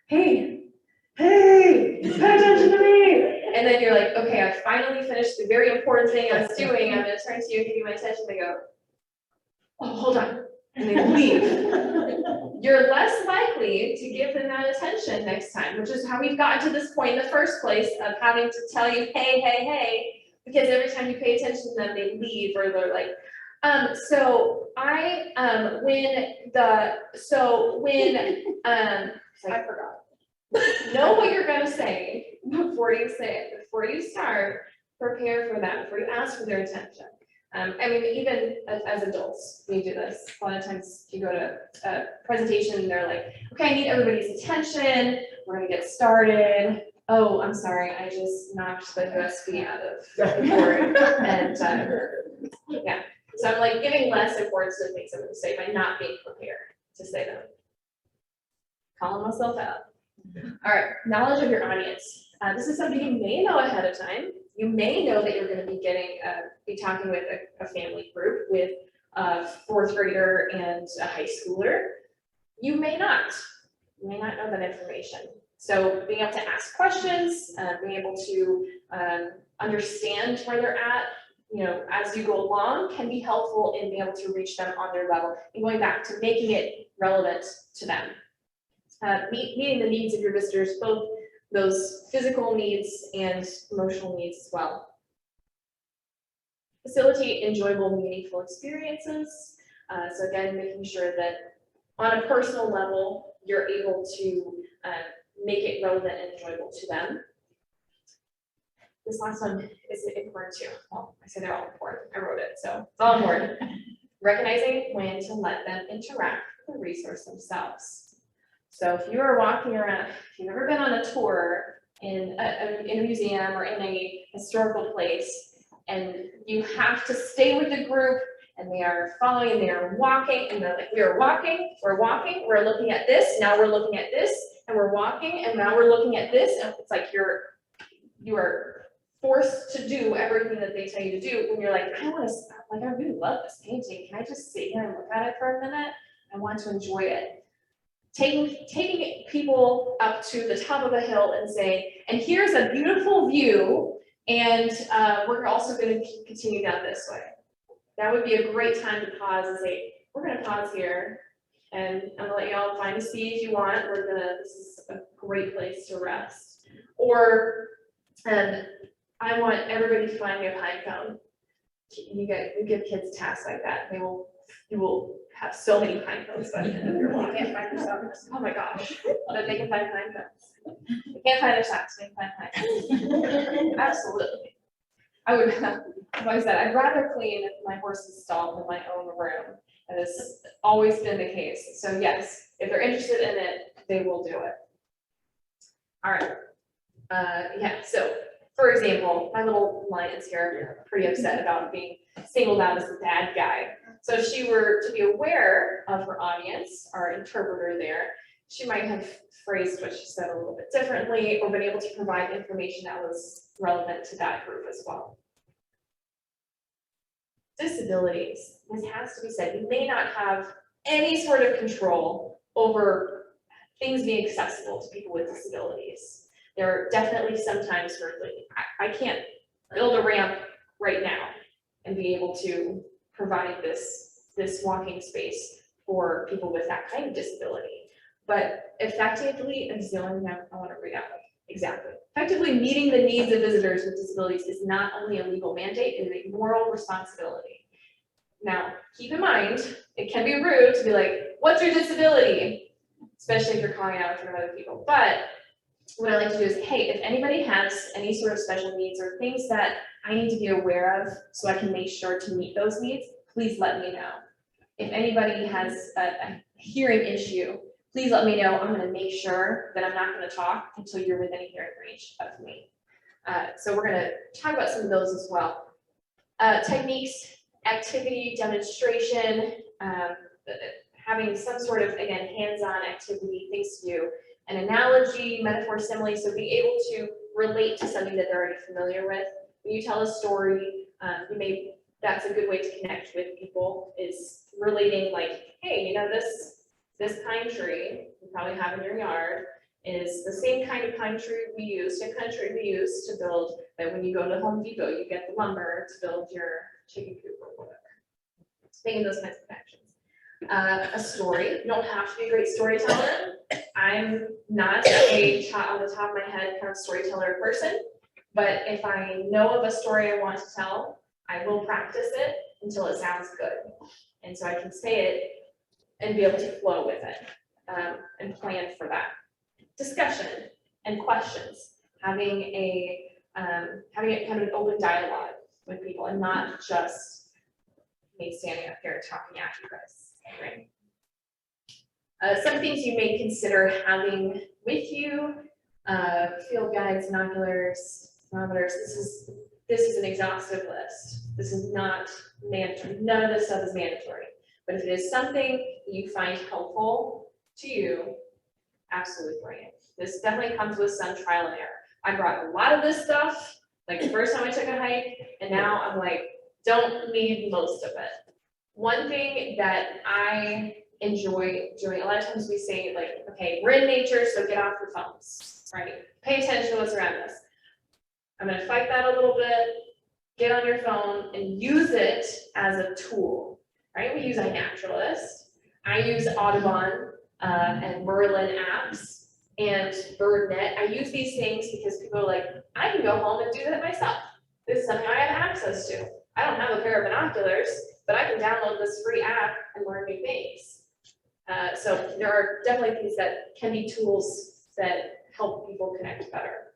hey, pay attention to me. And then you're like, okay, I finally finished the very important thing I was doing. I'm gonna turn to you and give you my attention. They go, oh, hold on. And they leave. You're less likely to give them that attention next time, which is how we've gotten to this point in the first place of having to tell you, hey, hey, hey, because every time you pay attention to them, they leave or they're like, I forgot. Know what you're gonna say before you say it, before you start, prepare for that, before you ask for their attention. Even as adults, we do this. A lot of times you go to a presentation and they're like, okay, I need everybody's attention. We're gonna get started. Oh, I'm sorry, I just knocked the USB out of the board. And yeah, so I'm like giving less importance to the things I'm gonna say by not being prepared to say them. Calling myself out. All right, knowledge of your audience. This is something you may know ahead of time. You may know that you're going to be talking with a family group with a fourth grader and a high schooler. You may not. You may not know that information. So being able to ask questions, being able to understand where they're at, as you go along can be helpful in being able to reach them on their level and going back to making it relevant to them. Meeting the needs of your visitors, both those physical needs and emotional needs as well. Facilitate enjoyable, meaningful experiences. So again, making sure that on a personal level, you're able to make it relevant and enjoyable to them. This last one is important too. Well, I say they're all important. I wrote it, so it's all important. Recognizing when to let them interact with the resource themselves. So if you are walking around, if you've ever been on a tour in a museum or in a historical place, and you have to stay with the group and they are following and they are walking and they're like, we're walking, we're looking at this, now we're looking at this, and we're walking, and now we're looking at this, and it's like you are forced to do everything that they tell you to do when you're like, I really love this painting. Can I just sit here and look at it for a minute? I want to enjoy it. Taking people up to the top of a hill and saying, and here's a beautiful view, and we're also going to continue down this way. That would be a great time to pause and say, we're going to pause here, and I'm going to let y'all find a seat if you want. This is a great place to rest. Or I want everybody to find me a pine cone. You give kids tasks like that, you will have so many pine cones by the end of your walk. You can't find yourself. Oh my gosh, but they can find pine cones. They can't find their socks, they can find pine cones. Absolutely. I would like I said, I'd rather clean my horse's stall than my own room. And it's always been the case. So yes, if they're interested in it, they will do it. All right. Yeah, so for example, my little lion's here are pretty upset about being singled out as the bad guy. So if she were to be aware of her audience, our interpreter there, she might have phrased what she said a little bit differently or been able to provide information that was relevant to that group as well. Disabilities, this has to be said, you may not have any sort of control over things being accessible to people with disabilities. There are definitely some times where like, I can't build a ramp right now and be able to provide this walking space for people with that kind of disability. But effectively, I'm stealing now, I want to read out exactly. Effectively meeting the needs of visitors with disabilities is not only a legal mandate, it is a moral responsibility. Now, keep in mind, it can be rude to be like, what's your disability? Especially if you're calling out in front of other people. But what I like to do is, hey, if anybody has any sort of special needs or things that I need to be aware of so I can make sure to meet those needs, please let me know. If anybody has a hearing issue, please let me know. I'm going to make sure that I'm not going to talk until you're within a hearing range of me. So we're going to talk about some of those as well. Techniques, activity, demonstration, having some sort of, again, hands-on activity, things to do, an analogy, metaphor, simile, so be able to relate to something that they're already familiar with. When you tell a story, that's a good way to connect with people, is relating like, hey, you know, this pine tree you probably have in your yard is the same kind of pine tree we used to build, that when you go to Home Depot, you get the lumber to build your chicken coop or whatever. Making those kinds of connections. A story, you don't have to be a great storyteller. I'm not a on the top of my head kind of storyteller person, but if I know of a story I want to tell, I will practice it until it sounds good. And so I can say it and be able to flow with it and plan for that. Discussion and questions, having a kind of an open dialogue with people and not just me standing up here talking at you guys. Right? Some things you may consider having with you, field guides, binoculars, thermometers. This is an exhaustive list. This is not mandatory. None of this stuff is mandatory. But if it is something that you find helpful to you, absolutely bring it. This definitely comes with some trial and error. I brought a lot of this stuff, like the first time I took a hike, and now I'm like, don't need most of it. One thing that I enjoy doing, a lot of times we say like, okay, we're in nature, so get off your phones, right? Pay attention to what's around us. I'm gonna fight that a little bit, get on your phone and use it as a tool, right? We use iNaturalist. I use Audubon and Merlin apps and BirdNet. I use these things because people are like, I can go home and do that myself. This is something I have access to. I don't have a pair of binoculars, but I can download this free app and learn new things. So there are definitely things that can be tools that help people connect better.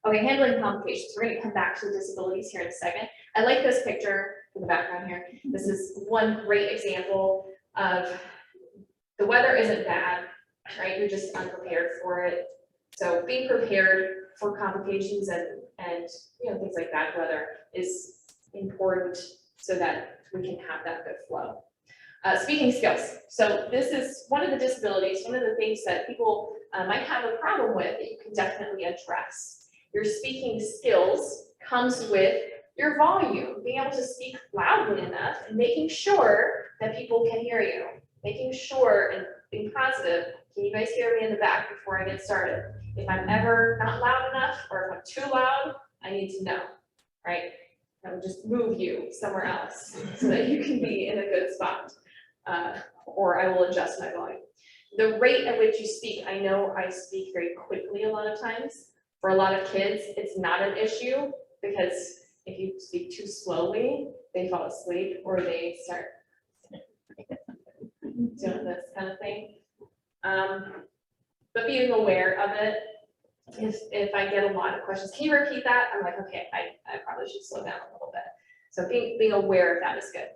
Okay, handling complications. We're going to come back to the disabilities here in a second. I like this picture in the background here. This is one great example of the weather isn't bad, right? You're just unprepared for it. So being prepared for complications and you know, things like bad weather is important so that we can have that good flow. Speaking skills. So this is one of the disabilities, one of the things that people might have a problem with that you can definitely address. Your speaking skills comes with your volume, being able to speak loudly enough and making sure that people can hear you, making sure and being positive. Can you guys hear me in the back before I get started? If I'm ever not loud enough or if I'm too loud, I need to know, right? I will just move you somewhere else so that you can be in a good spot, or I will adjust my volume. The rate at which you speak, I know I speak very quickly a lot of times. For a lot of kids, it's not an issue because if you speak too slowly, they fall asleep or they start doing this kind of thing. But being aware of it if I get a lot of questions, can you repeat that? I'm like, okay, I probably should slow down a little bit. So being aware of that is good.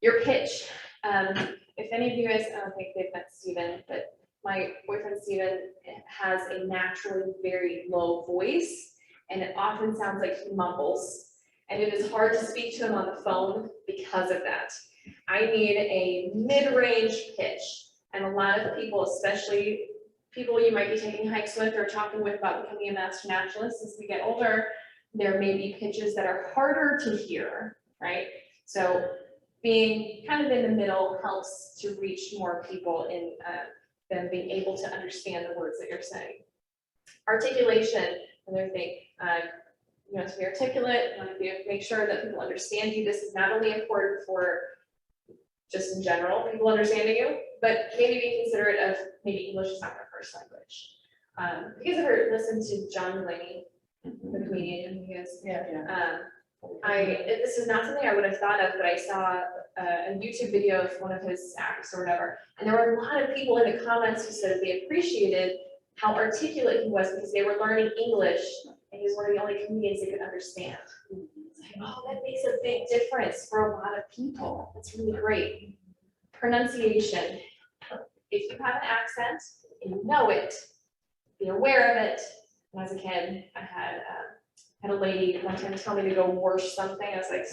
Your pitch, if any of you guys, I don't think they've met Steven, but my boyfriend Steven has a naturally very low voice, and it often sounds like he mumbles, and it is hard to speak to him on the phone because of that. I need a mid-range pitch, and a lot of people, especially people you might be taking hikes with or talking with about becoming a master naturalist as we get older, there may be pitches that are harder to hear, right? So being kind of in the middle helps to reach more people in them being able to understand the words that you're saying. Articulation, another thing, you want to be articulate, you want to make sure that people understand you. This is not only important for just in general, people understanding you, but maybe be considerate of maybe English is not their first language. You guys ever listened to John Mulaney, the comedian? You guys, this is not something I would have thought of, but I saw a YouTube video of one of his acts or whatever, and there were a lot of people in the comments who said they appreciated how articulate he was because they were learning English, and he was one of the only comedians they could understand. It's like, oh, that makes a big difference for a lot of people. That's really great. Pronunciation. If you have an accent and you know it, be aware of it. When I was a kid, I had a lady one time tell me to go wash something. I was like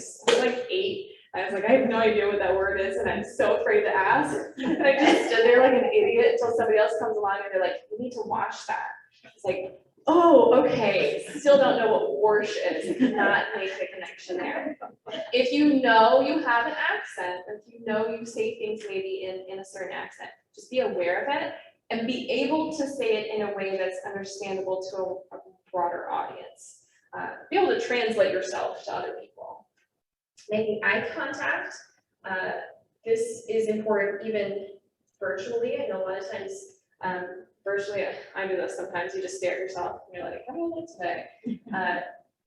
8. I was like, I have no idea what that word is, and I'm so afraid to ask. And I just stood there like an idiot until somebody else comes along and they're like, you need to wash that. It's like, oh, okay. Still don't know what wash is. Cannot make the connection there. If you know you have an accent, if you know you say things maybe in a certain accent, just be aware of it and be able to say it in a way that's understandable to a broader audience. Be able to translate yourself to other people. Making eye contact. This is important even virtually. I know a lot of times virtually, I do this sometimes, you just stare at yourself and you're like, how do I look today?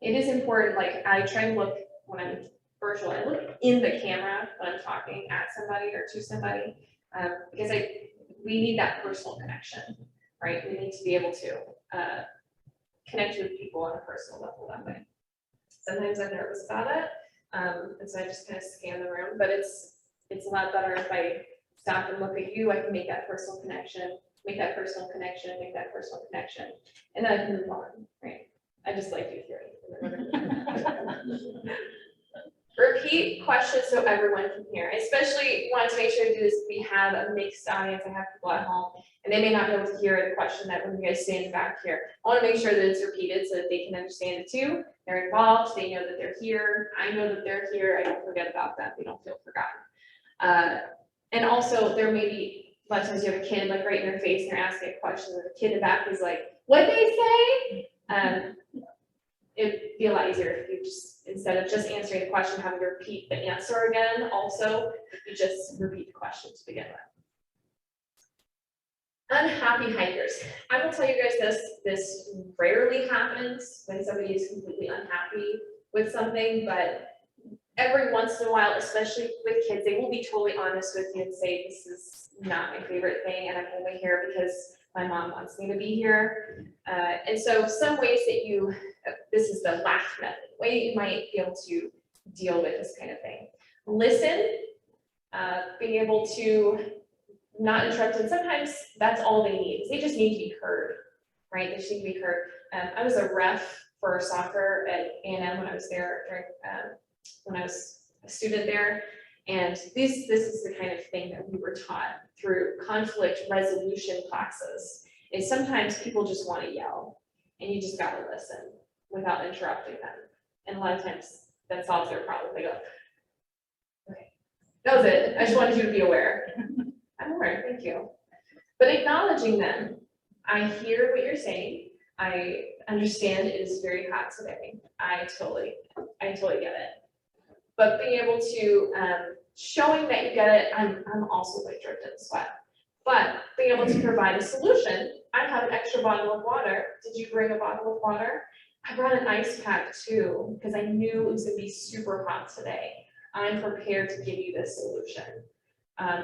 It is important, like I try and look when I'm virtual, I look in the camera when I'm talking at somebody or to somebody, because we need that personal connection, right? We need to be able to connect with people on a personal level that way. Sometimes I'm nervous about it, and so I just kind of scan the room, but it's a lot better if I stop and look at you, I can make that personal connection, make that personal connection, and then I can move on, right? I just like you hearing. Repeat questions so everyone can hear. I especially want to make sure to do this. We have a mixed audience. I have people at home, and they may not be able to hear the question that when you guys stand back here. I want to make sure that it's repeated so that they can understand it too. They're involved. They know that they're here. I know that they're here. I don't forget about them. They don't feel forgotten. And also, there may be a lot of times you have a kid like right in their face and they're asking a question, and the kid in the back is like, "What'd they say?" It'd be a lot easier if you just, instead of just answering the question, having to repeat the answer again, also, you just repeat the question to begin with. Unhappy hikers. I will tell you guys this rarely happens when somebody is completely unhappy with something, but every once in a while, especially with kids, they will be totally honest with you and say, this is not my favorite thing, and I'm only here because my mom wants me to be here. And so some ways that this is the laugh method, way you might be able to deal with this kind of thing. Listen, being able to not interrupt, and sometimes that's all they need, is they just need to be heard, right? They just need to be heard. I was a ref for soccer at A&M when I was there, when I was a student there. And this is the kind of thing that we were taught through conflict resolution classes, is sometimes people just want to yell, and you just gotta listen without interrupting them. And a lot of times that solves their problem. They go, okay, that was it. I just wanted you to be aware. I'm aware, thank you. But acknowledging them, I hear what you're saying. I understand it is very hot today. I totally get it. But being able to, showing that you get it, I'm also like dripped in sweat. But being able to provide a solution, I have an extra bottle of water. Did you bring a bottle of water? I brought an ice pack too, because I knew it was gonna be super hot today. I'm prepared to give you this solution.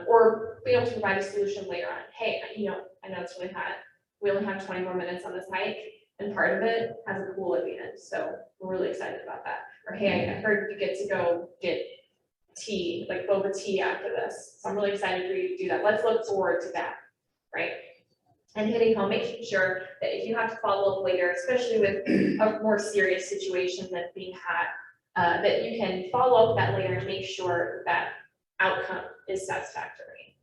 Or being able to provide a solution later on. Hey, I know it's really hot. We only have 20 more minutes on this hike. And part of it has a pool at the end, so we're really excited about that. Or hey, I heard you get to go get tea, like boba tea after this, so I'm really excited for you to do that. Let's look forward to that, right? And hitting home, making sure that if you have to follow up later, especially with a more serious situation that's being had, that you can follow up that later and make sure that outcome is satisfactory.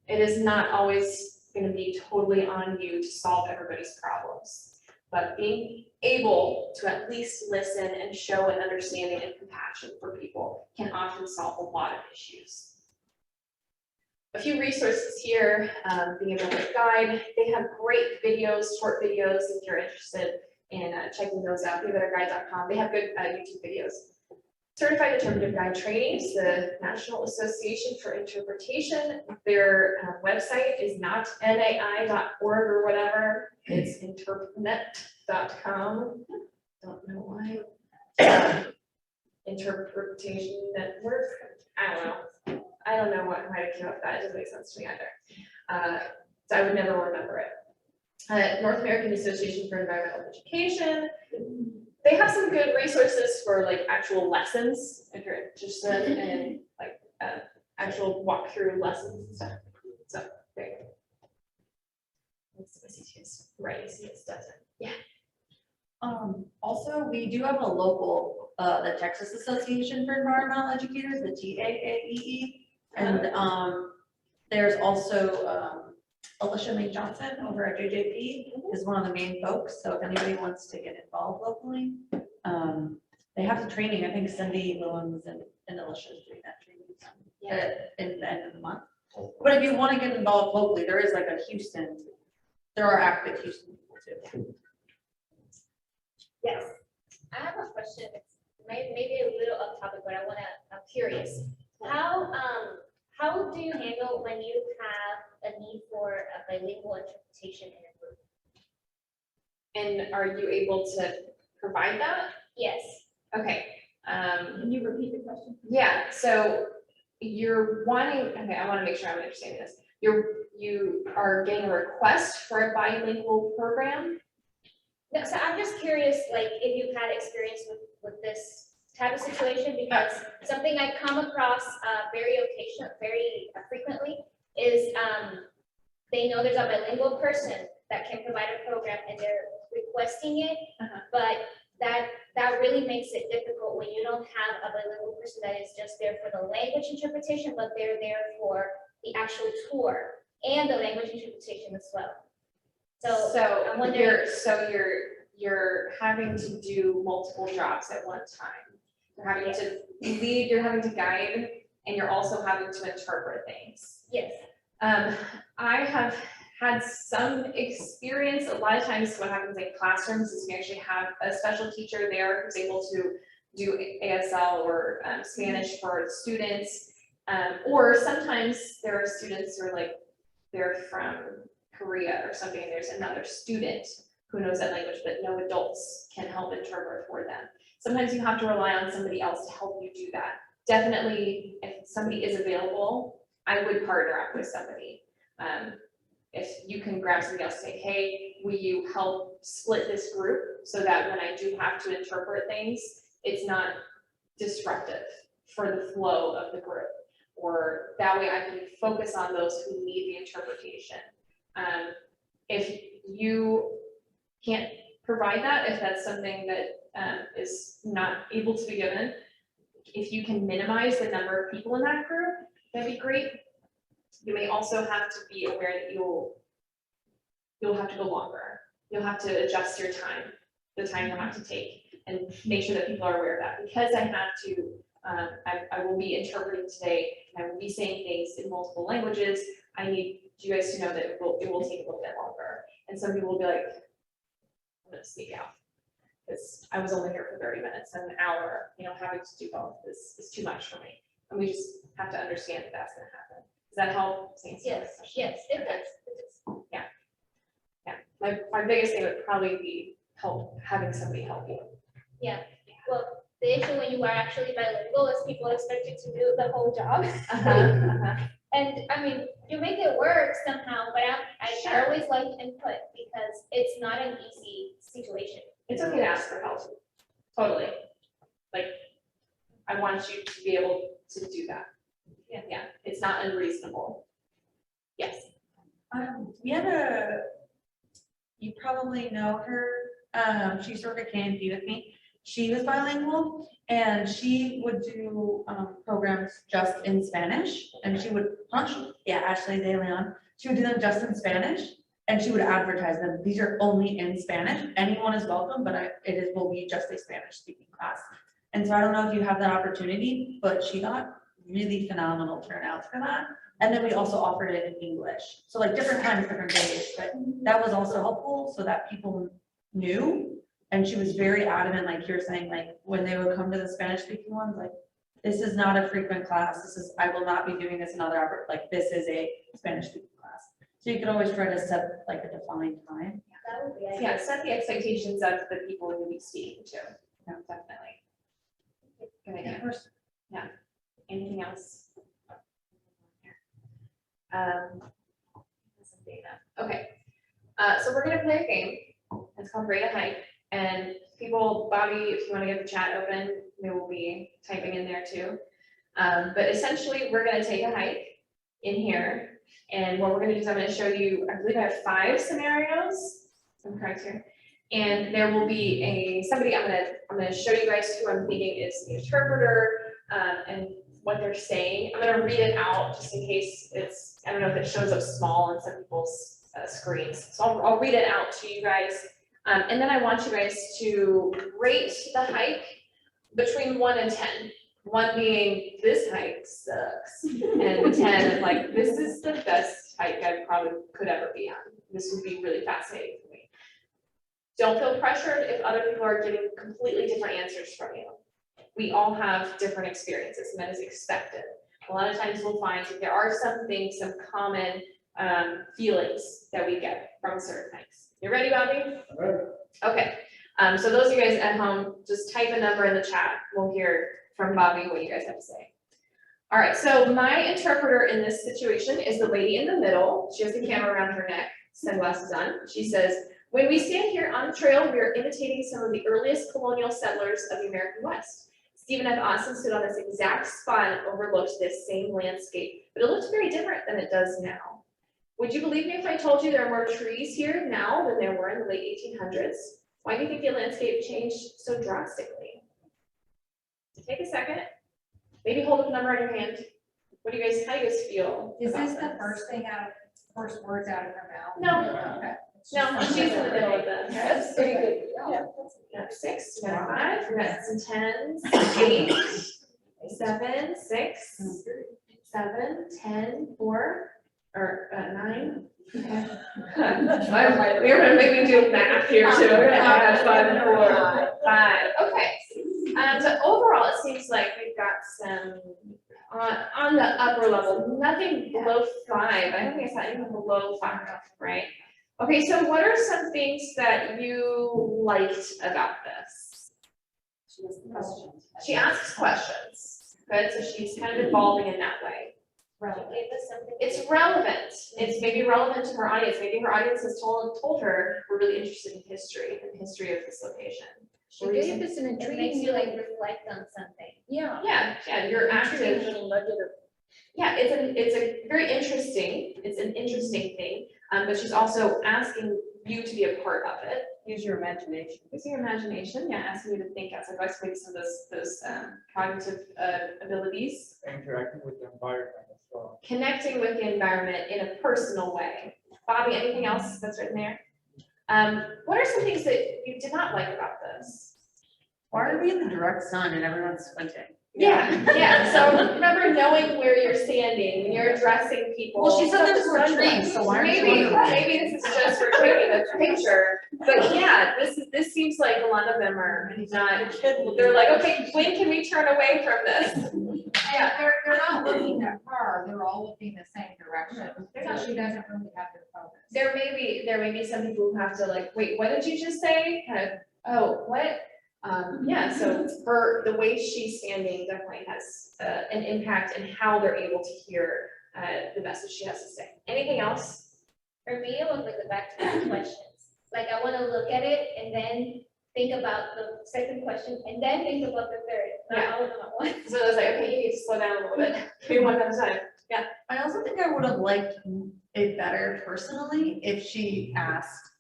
It is not always going to be totally on you to solve everybody's problems, but being able to at least listen and show an understanding and compassion for people can often solve a lot of issues. A few resources here, being a better guide, they have great videos, short videos, if you're interested in checking those out, beabetterguide.com. They have good YouTube videos. Certified Interpretive Guide Trainings, the National Association for Interpretation, their website is not NAI.org or whatever, it's interpnet.com. Don't know why. Interpretation Network, I don't know. I don't know why I came up with that, it doesn't make sense to me either. So I would never remember it. North American Association for Environmental Education, they have some good resources for like actual lessons, if you're interested in like actual walkthrough lessons and stuff. So there you go. Let's see if it's right, see if it doesn't. Yeah. Also, we do have a local, the Texas Association for Environmental Educators, the TAAEE. And there's also Alicia May Johnson over at JJP is one of the main folks. So if anybody wants to get involved locally, they have some training. I think Cindy Willems and Alicia is doing that training in the end of the month. But if you want to get involved locally, there is like a Houston, there are active Houston people too. Yes, I have a question. It's maybe a little off topic, but I'm curious. How do you handle when you have a need for a bilingual interpretation in a group? And are you able to provide that? Yes. Okay. Can you repeat the question? Yeah, so you're wanting, okay, I want to make sure I'm understanding this. You are getting a request for a bilingual program? No, so I'm just curious, like, if you've had experience with this type of situation, because something I come across very frequently is they know there's a bilingual person that can provide a program and they're requesting it, but that really makes it difficult when you don't have a bilingual person that is just there for the language interpretation, but they're there for the actual tour and the language interpretation as well. So I'm wondering. You're having to do multiple jobs at one time. You're having to lead, you're having to guide, and you're also having to interpret things. Yes. I have had some experience. A lot of times what happens in classrooms is we actually have a special teacher there who's able to do ASL or Spanish for students. Or sometimes there are students who are like, they're from Korea or something, and there's another student who knows that language, but no adults can help interpret for them. Sometimes you have to rely on somebody else to help you do that. Definitely, if somebody is available, I would partner up with somebody. If you can grab somebody else, say, hey, will you help split this group so that when I do have to interpret things, it's not disruptive for the flow of the group. Or that way I can focus on those who need the interpretation. If you can't provide that, if that's something that is not able to be given, if you can minimize the number of people in that group, that'd be great. You may also have to be aware that you'll have to go longer. You'll have to adjust your time, the time you'll have to take, and make sure that people are aware of that. Because I have to, I will be interpreting today, and I will be saying things in multiple languages. I need you guys to know that it will take a little bit longer. And some people will be like, I'm gonna sneak out, because I was only here for 30 minutes, and an hour, having to do both is too much for me. And we just have to understand that that's gonna happen. Does that help? Yes, it does. Yeah. My biggest thing would probably be having somebody help you. Yeah. Well, the issue when you are actually bilingual is people expect you to do the whole job. And I mean, you make it work somehow, but I Sure. always like input because it's not an easy situation. It's okay to ask for help. Totally. Like, I want you to be able to do that. Yeah, it's not unreasonable. Yes. We had you probably know her, she used to work at KNP with me. She was bilingual and she would do programs just in Spanish and she would, Ashley De Leon, she would do them just in Spanish and she would advertise them. These are only in Spanish. Anyone is welcome, but will be just a Spanish speaking class. And so I don't know if you have that opportunity, but she got really phenomenal turnouts for that. And then we also offered it in English. So like different times, different days, but that was also helpful so that people knew. And she was very adamant, like you're saying, like when they would come to the Spanish speaking ones, like, this is not a frequent class. I will not be doing this another, like this is a Spanish speaking class. So you could always try to set like a defined time. That would be ideal. Yeah, set the expectations of the people you'll be speaking to. Yeah, definitely. Good idea. Yeah. Anything else? Some data. Okay. So we're gonna play a game. It's called Rate a Hike. And people, Bobby, if you want to get the chat open, they will be typing in there too. But essentially, we're gonna take a hike in here. And what we're gonna do is I'm gonna show you, I believe I have 5 scenarios. I'm correct here. And there will be somebody, I'm gonna show you guys who I'm thinking is the interpreter, and what they're saying. I'm gonna read it out just in case I don't know if it shows up small on some people's screens. So I'll read it out to you guys. And then I want you guys to rate the hike between 1 and 10. 1 being, this hike sucks. And 10, like, this is the best hike I probably could ever be on. This would be really fascinating for me. Don't feel pressured if other people are giving completely different answers from you. We all have different experiences, and that is expected. A lot of times we'll find that there are some things, some common feelings that we get from certain hikes. You ready, Bobby? Okay. So those of you guys at home, just type a number in the chat. We'll hear from Bobby what you guys have to say. All right, so my interpreter in this situation is the lady in the middle. She has the camera around her neck, sunglasses on. She says, when we stand here on the trail, we are imitating some of the earliest colonial settlers of the American West. Stephen F. Austin stood on this exact spot and overlooked this same landscape, but it looked very different than it does now. Would you believe me if I told you there are more trees here now than there were in the late 1800s? Why do you think the landscape changed so drastically? Take a second, maybe hold up a number on your hand. How do you guys feel? Is about this the first words out of her mouth? No. Okay. No, she's in the middle of them. That's pretty good. Yeah. We got 6, we got 5, we got some 10s, 8, 7, 6, 7, 10, 4, or 9. Okay. We're gonna make me do math here too. We're gonna have 5, 4, 5. Okay. So overall, it seems like we've got some on the upper level, nothing below 5. I don't think I saw anything below 5, right? Okay, so what are some things that you liked about this? She asks questions. Good, so she's kind of evolving in that way. It's relevant. It's maybe relevant to her audience. Maybe her audience has told her we're really interested in history and the history of this location. She gave us an It makes intriguing you like reflect on something. Yeah. Yeah, you're active. Little nugget of. Yeah, it's a very interesting, it's an interesting thing, but she's also asking you to be a part of it. Use your imagination. Using your imagination, yeah, asking you to think outside the box, maybe some of those cognitive abilities. Interacting with the environment as well. Connecting with the environment in a personal way. Bobby, anything else that's written there? What are some things that you did not like about this? Why are we in the direct sun and everyone's squinting? Yeah, so remember knowing where you're standing, when you're addressing people. Well, she said this were trees, so why aren't you on the Maybe this is just for taking a picture, but yeah, this seems like a lot of them are not, they're like, okay, when can we turn away from this? Yeah, they're not looking at her, they're all looking the same direction, so she doesn't really have their focus. There may be some people who have to like, wait, what did you just say? Kind of, oh, what? Yeah, so the way she's standing definitely has an impact in how they're able to hear the message she has to say. Anything else? For me, it was like the back-to-back questions. Like I want to look at it and then think about the second question and then think about the third. Not all of them at once. So I was like, okay, you need to slow down a little bit. Maybe one at a time. Yeah. I also think I would have liked it better personally if she asked,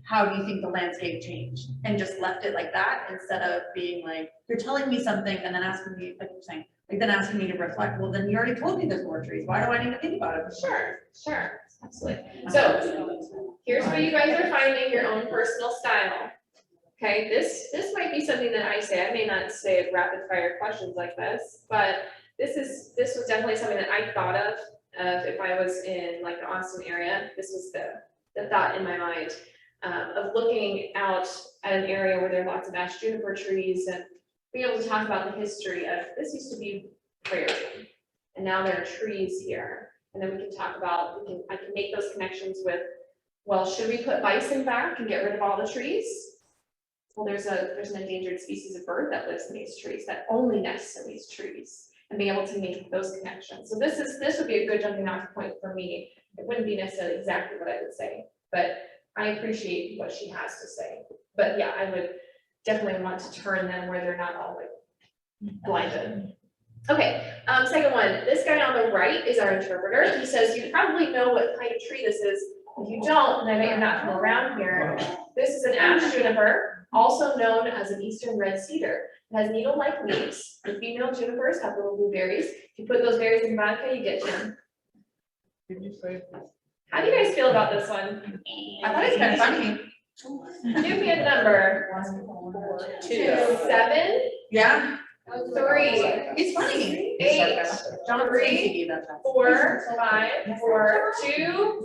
how do you think the landscape changed? And just left it like that instead of being like, you're telling me something and then asking me, like you're saying, like then asking me to reflect, well, then you already told me there's more trees. Why do I need to think about it? Sure, absolutely. So here's where you guys are finding your own personal style. Okay, this might be something that I say. I may not say rapid fire questions like this, but this was definitely something that I thought of if I was in like the Austin area. This was the thought in my mind of looking out at an area where there are lots of ash juniper trees and being able to talk about the history of this used to be prairie and now there are trees here. And then we can talk about, I can make those connections with, well, should we put bison back and get rid of all the trees? Well, there's an endangered species of bird that lives in these trees that only nests in these trees, and being able to make those connections. So this would be a good jumping off point for me. It wouldn't be necessarily exactly what I would say, but I appreciate what she has to say. But yeah, I would definitely want to turn them where they're not all like blinded. Okay, second one, this guy on the right is our interpreter. He says, you probably know what kind of tree this is. If you don't, then I may have not come around here. This is an ash juniper, also known as an eastern red cedar. It has needle-like leaves. The female junipers have little blue berries. If you put those berries in vodka, you get them. How do you guys feel about this one? I thought it's kind of funny. Give me a number. 2, 7. Yeah. 3. It's funny. 8. 3. 4. 5. 4. 2.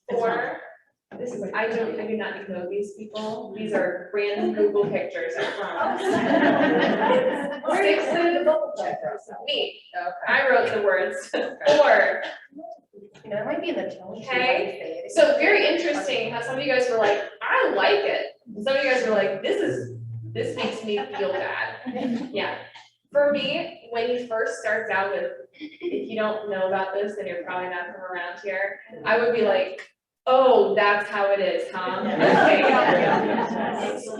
4. This is, I do not even know these people. These are random Google pictures, I promise. 6. Me. I wrote the words. 4. You know, it might be in the tone. Okay, so very interesting how some of you guys were like, I like it. And some of you guys were like, this makes me feel bad. Yeah. For me, when he first starts out with, if you don't know about this, then you're probably not from around here, I would be like, oh, that's how it is, huh? Okay.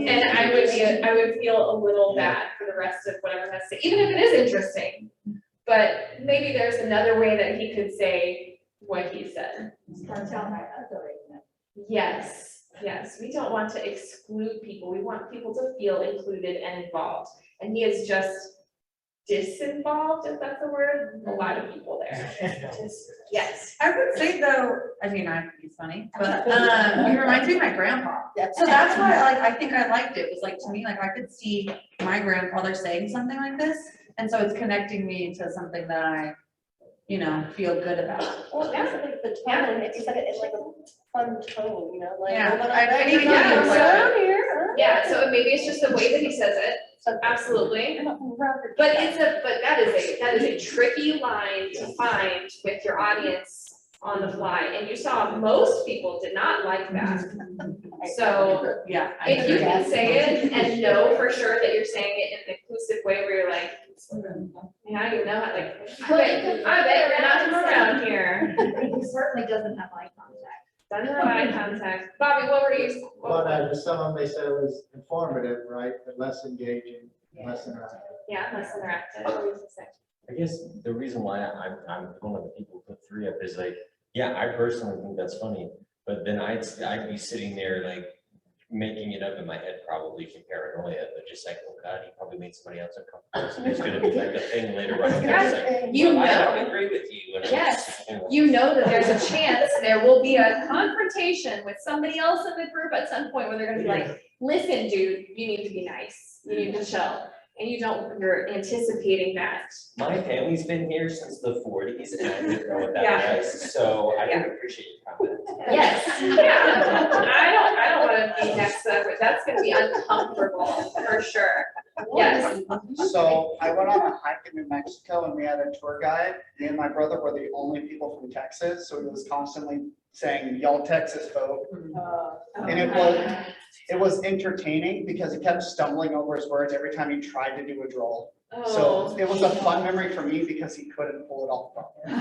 And I would feel a little bad for the rest of whatever has to say, even if it is interesting. But maybe there's another way that he could say what he said. Yes, we don't want to exclude people. We want people to feel included and involved. And he is just disinvolved, if that's a word, a lot of people there. Yes. I would say though, I mean, I think he's funny, but he reminds me of my grandpa. So that's why I think I liked it. It was like, to me, like I could see my grandfather saying something like this. And so it's connecting me to something that I, feel good about. Well, yeah, like the tone, it's like it's like a fun tone, you know, like. Yeah, so maybe it's just the way that he says it. Absolutely. But that is a tricky line to find with your audience on the fly, and you saw most people did not like that. So yeah, if you can say it and know for sure that you're saying it in an inclusive way where you're like, yeah, you know, like, I bet you're not from around here. He certainly doesn't have eye contact. Doesn't have eye contact. Bobby, what were you? But some of them, they said it was informative, right, but less engaging, less interactive. Yeah, less interactive. What were you gonna say? I guess the reason why I'm one of the people who put 3 up is like, yeah, I personally think that's funny, but then I'd be sitting there like making it up in my head, probably from paranoia, but just like, oh God, he probably made somebody else uncomfortable. So there's gonna be like a thing later on. Guys, like, you well, I know. don't agree with you. And Yes, it's, you know that there's a chance there will be a confrontation with somebody else in the group at some point where they're gonna be like, listen, dude, you need to be nice, you need to chill. And you're anticipating that. My family's been here since the 40s and I didn't know what that Yeah. was, so I can appreciate your comment. Yes, yeah, I don't wanna be next to that, that's gonna be uncomfortable, for sure. Yes. So I went on a hike in New Mexico and we had a tour guide. Me and my brother were the only people from Texas, so he was constantly saying, y'all Texas folk. And it was entertaining because he kept stumbling over his words every time he tried to do a drawl. Oh. So it was a fun memory for me because he couldn't pull it off properly.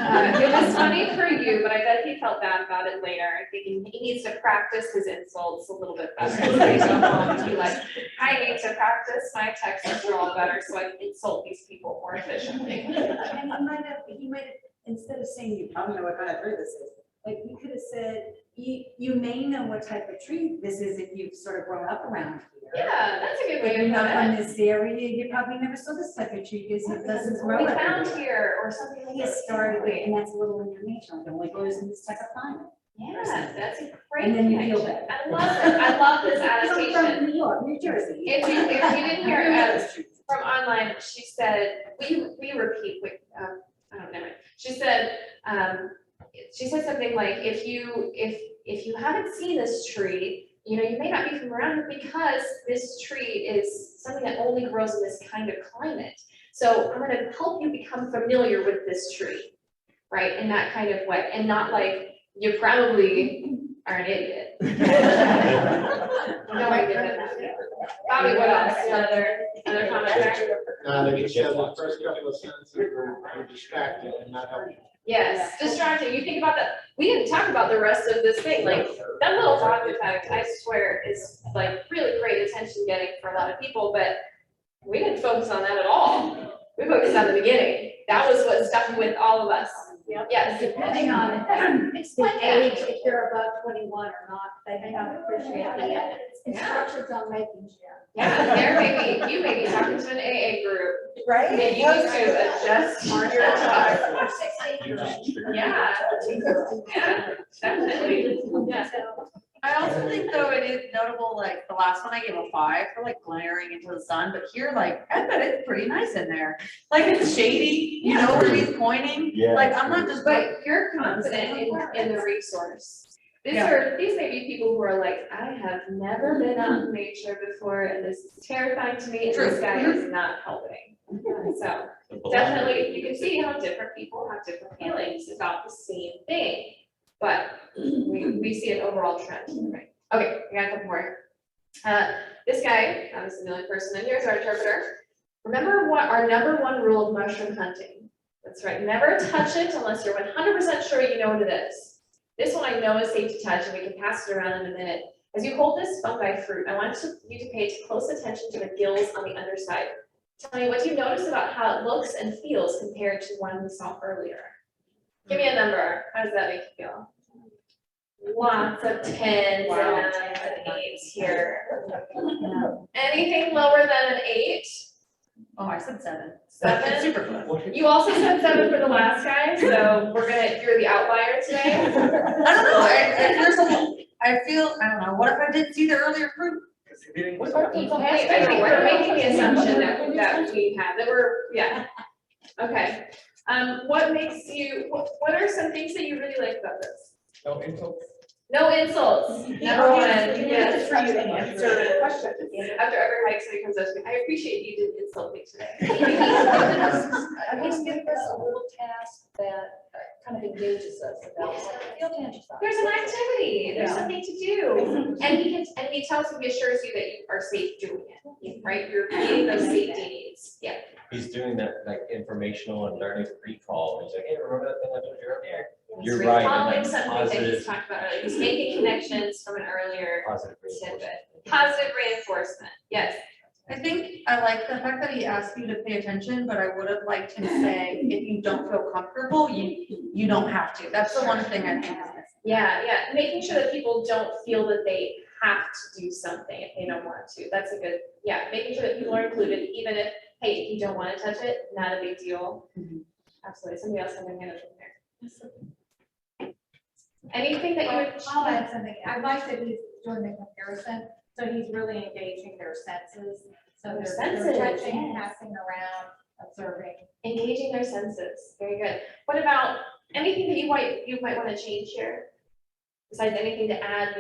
It was funny for you, but I bet he felt bad about it later. I think he needs to practice his insults a little bit better. So he go home and be like, I need to practice my Texas drawl better so I can insult these people more efficiently. And he might have, instead of saying, you probably know what kind of tree this is, like, you could have said, you may know what type of tree this is if you've sort of grown up around here. Yeah, that's a good way If to you're put not it. from this area, you probably never saw this type of tree because it doesn't grow We up found everywhere. here or something like that. Historically, and that's a little information, it only grows in this type of climate. Yeah, that's a great. And then you feel connection. better. I love it. I love this Someone from adaptation. New York, New Jersey. If you didn't hear from online, she said, we repeat with, I don't know, she said something like, if you haven't seen this tree, you know, you may not be from around here because this tree is something that only grows in this kind of climate. So I'm gonna help you become familiar with this tree, right, in that kind of way, and not like, you probably are an idiot. No, I didn't. Bobby, what else? Another comment there? They just said the first couple of sentences were distracted and not helping. Yes, distracting. You think about that. We didn't talk about the rest of this thing. Like that little dog effect, I swear, is like really great attention getting for a lot of people, but we didn't focus on that at all. We focused on the beginning. That was what stuck with all of us. Yes. Depending on Explain the that. age, if you're above 21 or not, they may not appreciate the instructions on making sure. Yeah, there may be, you may be talking to an AA group. Right? Maybe you need to adjust your talk. Yeah. Yeah, definitely. Yeah. I also think though it is notable, like the last one I gave a 5 for like glaring into the sun, but here like, I bet it's pretty nice in there. Like it's shady, you know where he's pointing, Yeah. like I'm not just. But you're confident in the resource. These may be people who are like, I have never been out in nature before and this is terrifying to me and this guy is not helping. So definitely, you can see how different people have different feelings about the same thing. But we see an overall trend, right? Okay, we got a couple more. This guy, obviously the only person in here is our interpreter. Remember what our #1 rule of mushroom hunting? That's right, never touch it unless you're 100% sure you know what it is. This one I know is safe to touch and we can pass it around in a minute. As you hold this fungi fruit, I want you to pay close attention to the gills on the underside. Tell me, what do you notice about how it looks and feels compared to one we saw earlier? Give me a number. How does that make you feel? Lots of 10s and 9s and 8s here. Anything lower than an 8? Oh, I said 7. 7? That's super close. You also said 7 for the last guy, so you're the outlier today. I don't know, I feel, I don't know, what if I did see the earlier group? I think we're making the assumption that we have, that we're, yeah. Okay. What makes you, what are some things that you really like about this? No insults. No insults. Number one, yes. For you to answer the question. After every hike, somebody comes up to me, I appreciate you didn't insult me today. I just give us a little task that kind of engages us about, field exercise. There's an activity, there's something to do. And he tells you, he assures you that you are safe doing it, right? You're meeting those safety needs, yeah. He's doing that like informational and learning recall. He's like, hey, remember that thing I told you earlier? You're He's right. recalling and something that he's talked about earlier, he's making connections from an earlier Positive reinforcement. tidbit. Positive reinforcement, yes. I think I like the fact that he asked you to pay attention, but I would have liked him to say, if you don't feel comfortable, you don't have to. That's the one thing I think is missing. Yeah, making sure that people don't feel that they have to do something if they don't want to. That's a good, making sure that people are included, even if, hey, if you don't want to touch it, not a big deal. Absolutely. Somebody else having a hand up there. Anything that you would? I'll add something. I like that he's doing the comparison, so he's really engaging their senses. So they're senses, touching, yes. passing around, observing. Engaging their senses. Very good. What about anything that you might want to change here? Besides anything to add,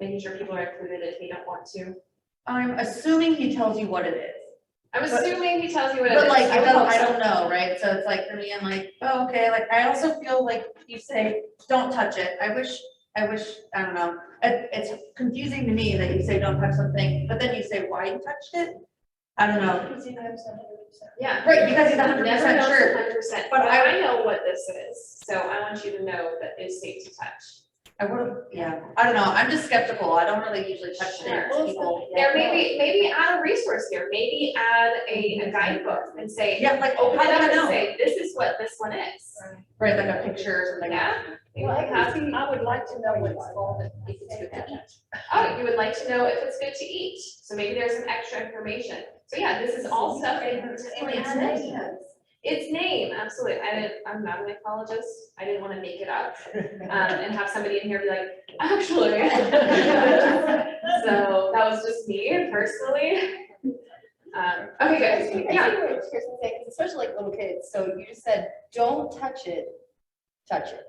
making sure people are included if they don't want to. I'm assuming he tells you what it is. I'm assuming he tells you what it is. But like, I would hope I so. don't know, right? So it's like for me, I'm like, oh, okay, like I also feel like you say, don't touch it. I wish I wish, I don't know, it's confusing to me that you say don't touch something, but then you say why you touched it. I don't know. Yeah. Right, because he's 100% Never knows sure. 100%, But but I- I know what this is, so I want you to know that it's safe to touch. I would, yeah, I don't know, I'm just skeptical, I don't really usually touch Sure. things, people. There maybe add a resource here, maybe add a guidebook and say, Yeah, like, open how it do up I and know? say, this is what this one is. Right, like a picture or something. Yeah. Well, I would like to know what it's called, if it's good to eat. Oh, you would like to know if it's good to eat, so maybe there's some extra information. So yeah, this is all stuff that you can definitely add in. Its name, absolutely. I'm not an ecologist. I didn't want to make it up and have somebody in here be like, actually. So that was just me personally. Okay, good. I Yeah. see what Kristen's saying, 'cause especially like little kids, so you just said, don't touch it, touch it.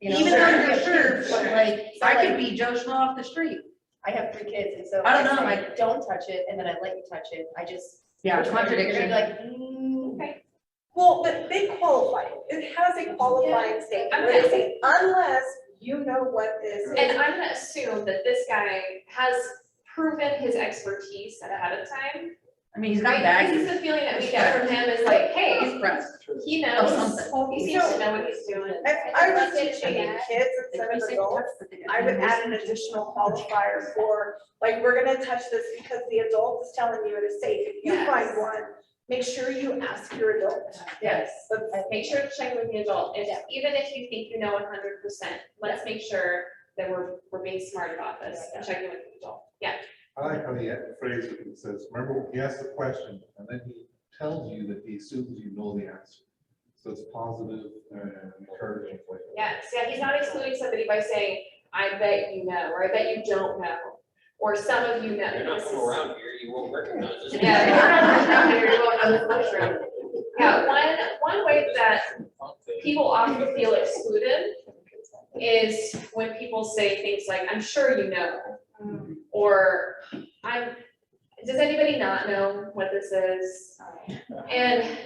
You know, Even so though if you're you sure, have but kids- like, so I like- could be Joe Schmo off the street. I have 3 kids, and so. I don't if know, say, like- don't touch it, and then I let you touch it, I just. Yeah, which one you're gonna be contradiction. like, Well, but they qualify it. It has a qualifying statement, where they say, unless you know what this is. And I'm gonna assume that this guy has proven his expertise ahead of time. I mean, he's got Right, this is bags. the feeling that we get from him is like, hey, He's pressed. he Of knows, something. he seems to know what he's doing. If I was teaching kids instead of adults, I would add an additional qualifier for, like, we're gonna touch this because the adult is telling you it is safe. If you Yes. find one, make sure you ask your adult. Yes, But make sure to check with the adult, even if you think you know 100%, let's make sure that we're being smart about this and checking with the adult. Yeah. I like how he phrased it, he says, remember, he asks the question, and then he tells you that he assumes you know the answer. So it's positive and encouraging. for you. Yes, yeah, he's not excluding somebody by saying, I bet you know, or I bet you don't know, or some of you know. You're not This from is- around here, you won't recognize this. Yeah, you're not around here, you won't know this for sure. Yeah, one way that people often feel excluded is when people say things like, I'm sure you know, or does anybody not know what this is? And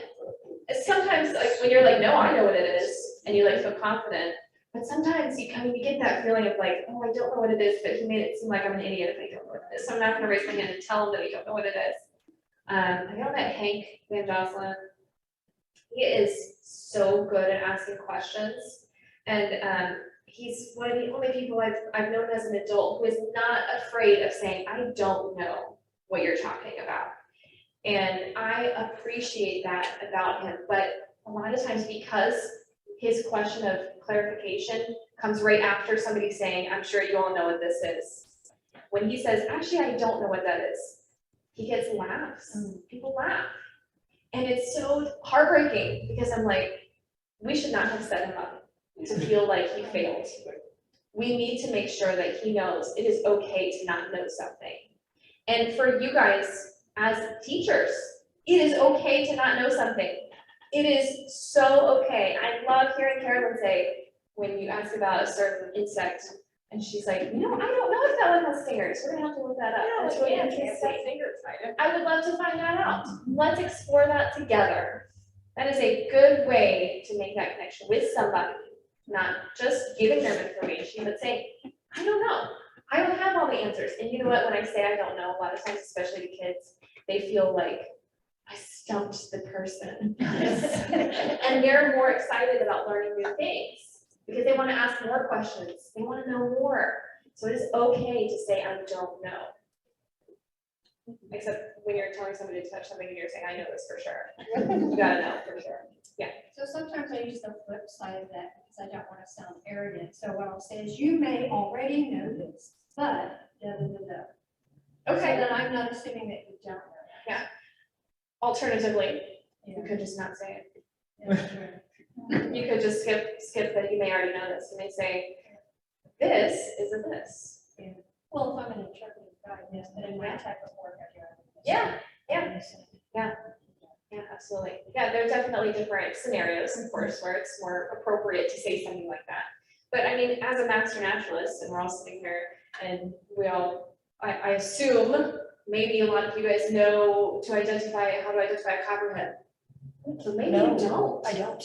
sometimes, like, when you're like, no, I know what it is, and you like feel confident, but sometimes you get that feeling of like, oh, I don't know what it is, but he made it seem like I'm an idiot if I don't know what it is, so I'm not gonna raise my hand and tell him that I don't know what it is. I know that Hank Van Jocelyn, he is so good at asking questions, and he's one of the only people I've known as an adult who is not afraid of saying, I don't know what you're talking about. And I appreciate that about him, but a lot of times because his question of clarification comes right after somebody saying, I'm sure you all know what this is. When he says, actually, I don't know what that is, he gets laughs. People laugh. And it's so heartbreaking because I'm like, we should not have set him up to feel like he failed. We need to make sure that he knows it is okay to not know something. And for you guys as teachers, it is okay to not know something. It is so okay. I love hearing Carolyn say, when you ask about a certain insect, and she's like, I don't know if that one has stingers. We're gonna have to look that up. That's really interesting. I would love to find that out. Let's explore that together. That is a good way to make that connection with somebody, not just giving them information, but saying, I don't know. I don't have all the answers. And you know what, when I say I don't know, a lot of times, especially the kids, they feel like I stumped the person. And they're more excited about learning new things because they want to ask more questions. They want to know more. So it is okay to say, I don't know. Except when you're telling somebody to touch something and you're saying, I know this for sure. You gotta know for sure. Yeah. So sometimes I use the flip side of that because I don't want to sound arrogant. So what I'll say is, you may already know this, but da da da da. Okay. So then I'm not assuming that you don't know. Yeah. Alternatively, you could just not say it. You could just skip that you may already know this. You may say, this is a this. Well, if I'm an interpretive guide, yes, but in my type of work, I do. Yeah, absolutely. Yeah, there are definitely different scenarios, of course, where it's more appropriate to say something like that. But I mean, as a master naturalist, and we're all sitting here, and I assume maybe a lot of you guys know how to identify a copperhead. So maybe you don't. I don't.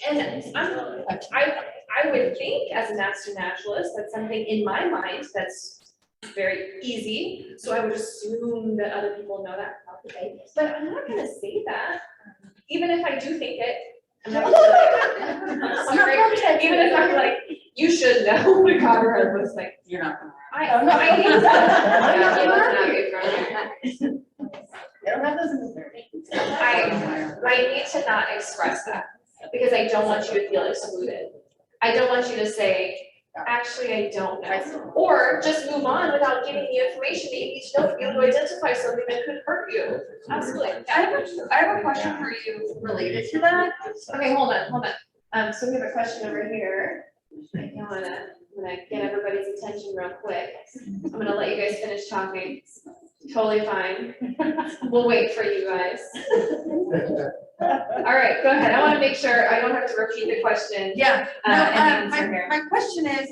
And I I would think as a master naturalist, that's something in my mind that's very easy. So I would assume that other people know that about the bay, but I'm not gonna say that. Even if I do think it, I'm not gonna sorry, even if I'm like, you should know what a copperhead looks like. You're not gonna. I need to. They don't have those in Missouri. I need to not express that, because I don't want you to feel excluded. I don't want you to say, actually, I don't know. Or just move on without giving the information that you need to know to be able to identify something that could hurt you. Absolutely. I have a question for you related to that. Okay, hold on. So we have a question over here. I'm gonna get everybody's attention real quick. I'm gonna let you guys finish talking. Totally fine. We'll wait for you guys. All right, go ahead. I want to make sure I don't have to repeat the question. Yeah, and the no, answer here. my question is,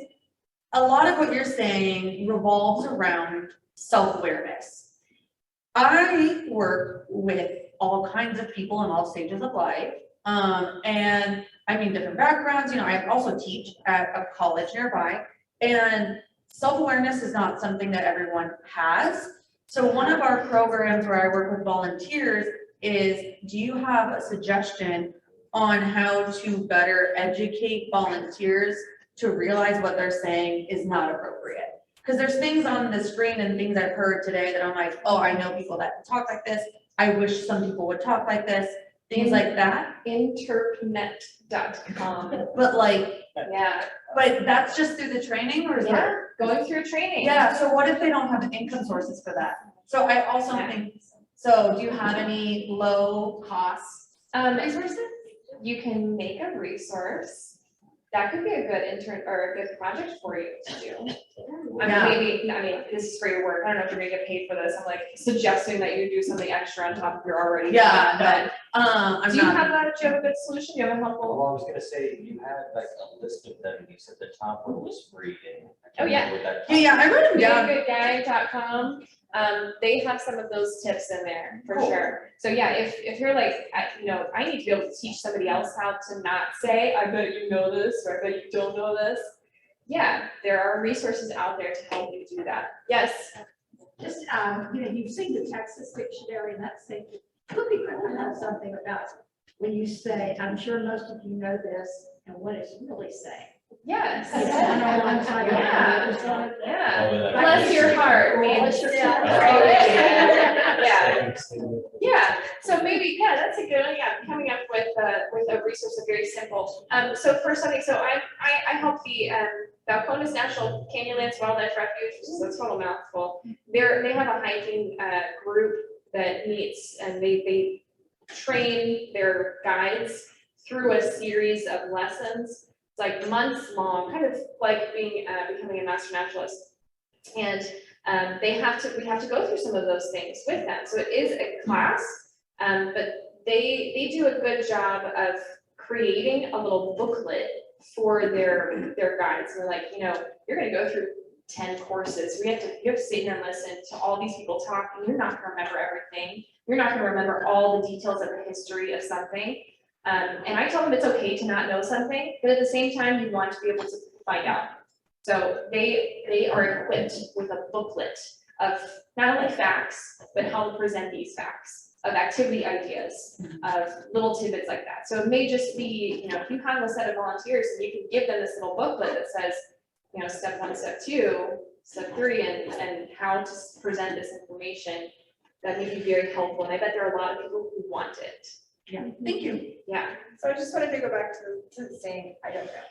a lot of what you're saying revolves around self-awareness. I work with all kinds of people in all stages of life, and I mean different backgrounds. You know, I also teach at a college nearby, and self-awareness is not something that everyone has. So one of our programs where I work with volunteers is, do you have a suggestion on how to better educate volunteers to realize what they're saying is not appropriate? Because there's things on the screen and things I've heard today that I'm like, oh, I know people that talk like this. I wish some people would talk like this, things like that. Interpnet.com. But like, yeah. But that's just through the training, or is that? Going through training. Yeah, so what if they don't have income sources for that? So I also think, so do you have any low cost resources? You can make a resource. That could be a good intern or a good project for you to do. This is for your work. I don't know if you're gonna get paid for this. I'm like suggesting that you do something extra on top of your already. Do you have that? Do you have a good solution? Do you have a helpful? Well, I was gonna say, you had like a list of them, you said the top one was free, and I Oh, can't yeah. remember what that. Yeah, I wrote them down. Goodguy.com. They have some of those tips in there for sure. So yeah, if you're like, I need to be able to teach somebody else how to not say, I bet you know this, or I bet you don't know this. Yeah, there are resources out there to help you do that. Yes. Just, you've seen the Texas dictionary, and that's it. Could be cool to have something about when you say, I'm sure most of you know this, and what it's really saying. Yes. Yeah. Bless your heart. Bless your heart. Yeah. So maybe, that's a good one. Yeah, coming up with a resource that's very simple. So for something, so I help the Balcones National Canyonlands Wildlife Refuge, which is a total mouthful. They have a hiking group that meets, and they train their guides through a series of lessons. It's like months long, kind of like becoming a master naturalist. And we have to go through some of those things with them. So it is a class, but they do a good job of creating a little booklet for their guides. And they're like, you're gonna go through 10 courses. You have to sit here and listen to all these people talk, and you're not gonna remember everything. You're not gonna remember all the details of the history of something. And I tell them it's okay to not know something, but at the same time, you want to be able to find out. So they are equipped with a booklet of not only facts, but how to present these facts, of activity ideas, of little tidbits like that. So it may just be, if you have a set of volunteers and you can give them this little booklet that says, step 1, step 2, step 3, and how to present this information, that may be very helpful. And I bet there are a lot of people who want it. Yeah, thank you. Yeah. So I just wanted to go back to saying, I don't know.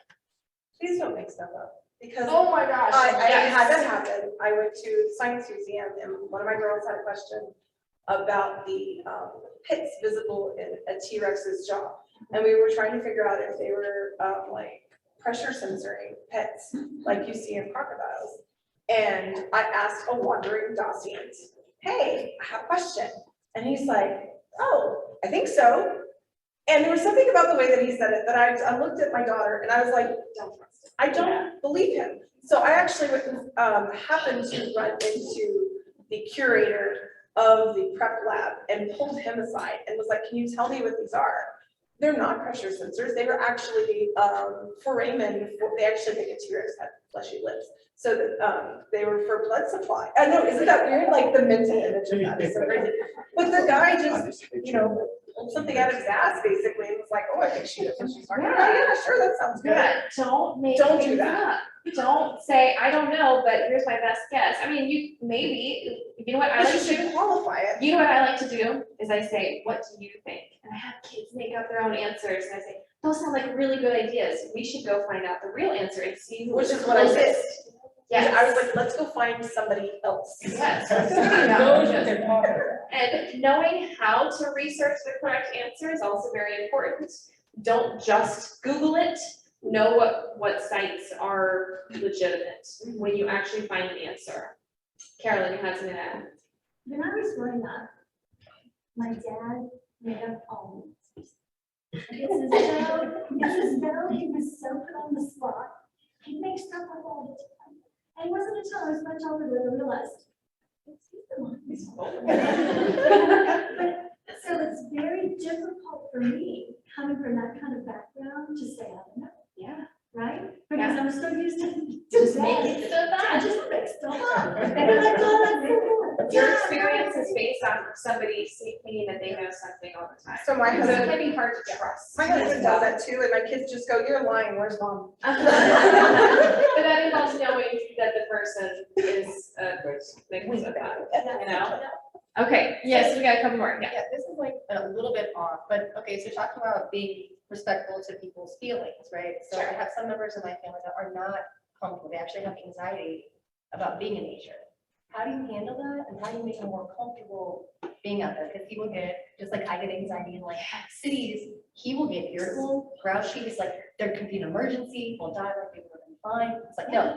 Please don't make stuff up, because. Oh my gosh. I yes. had that happen. I went to the science museum, and one of my girls had a question about the pits visible in a T-Rex's jaw. And we were trying to figure out if they were like pressure sensoring pits, like you see in crocodiles. And I asked a wandering Dacian, hey, I have a question. And he's like, oh, I think so. And there was something about the way that he said it that I looked at my daughter and I was like, don't trust him. I don't believe him. So I actually happened to run into the curator of the prep lab and pulled him aside and was like, can you tell me what these are? They're not pressure sensors. They were actually, foramen, they actually think a T-Rex had fleshy lips. So that, they were for blood supply. I know, isn't that weird? Like the mental image of that is so crazy. But the guy just, pulled something out of his ass basically and was like, oh, I think she knows what she's talking about. Yeah, sure, that sounds good. Yeah, don't make Don't do things that. up. Don't say, I don't know, but here's my best guess. I mean, you, maybe, you know what I But like you to should do? qualify it. You know what I like to do is I say, what do you think? And I have kids make up their own answers and I say, those sound like really good ideas. We should go find out the real answer and see who Which is is what I did. closest. Yes. I was like, let's go find somebody else. Yes. Yeah. And knowing how to research the correct answer is also very important. Don't just Google it. Know what sites are legitimate when you actually find an answer. Carolyn, you had something to add? When I was growing up, my dad made up almonds. It's as though he was so put on the spot. He makes stuff up all the time. And it wasn't until I was much older that I realized, he's the one who's But so it's very difficult for me, coming from that kind of background, to say, I don't know. Yeah. Right? Because I'm so used to Just that. making stuff up. I just make stuff up. And I'm like, oh, that's so cool. Your experience is based on somebody thinking that they know something all the time. So my So husband. it can be hard to trust. My husband does that too, and my kids just go, you're lying, where's mom? But that involves knowing that the person is making stuff up, you know? Okay, yes, we got a couple more, yeah. Yeah, this is like a little bit off, but okay, so talking about being respectful to people's feelings, right? So I have some members of my family that are not comfortable, they actually have anxiety about being in nature. How do you handle that, and how do you make them more comfortable being out there? Because people get, just like I get anxiety in like cities, he will get irritable, grouchy, it's like there could be an emergency, we'll die, like people are gonna be fine. It's like, no,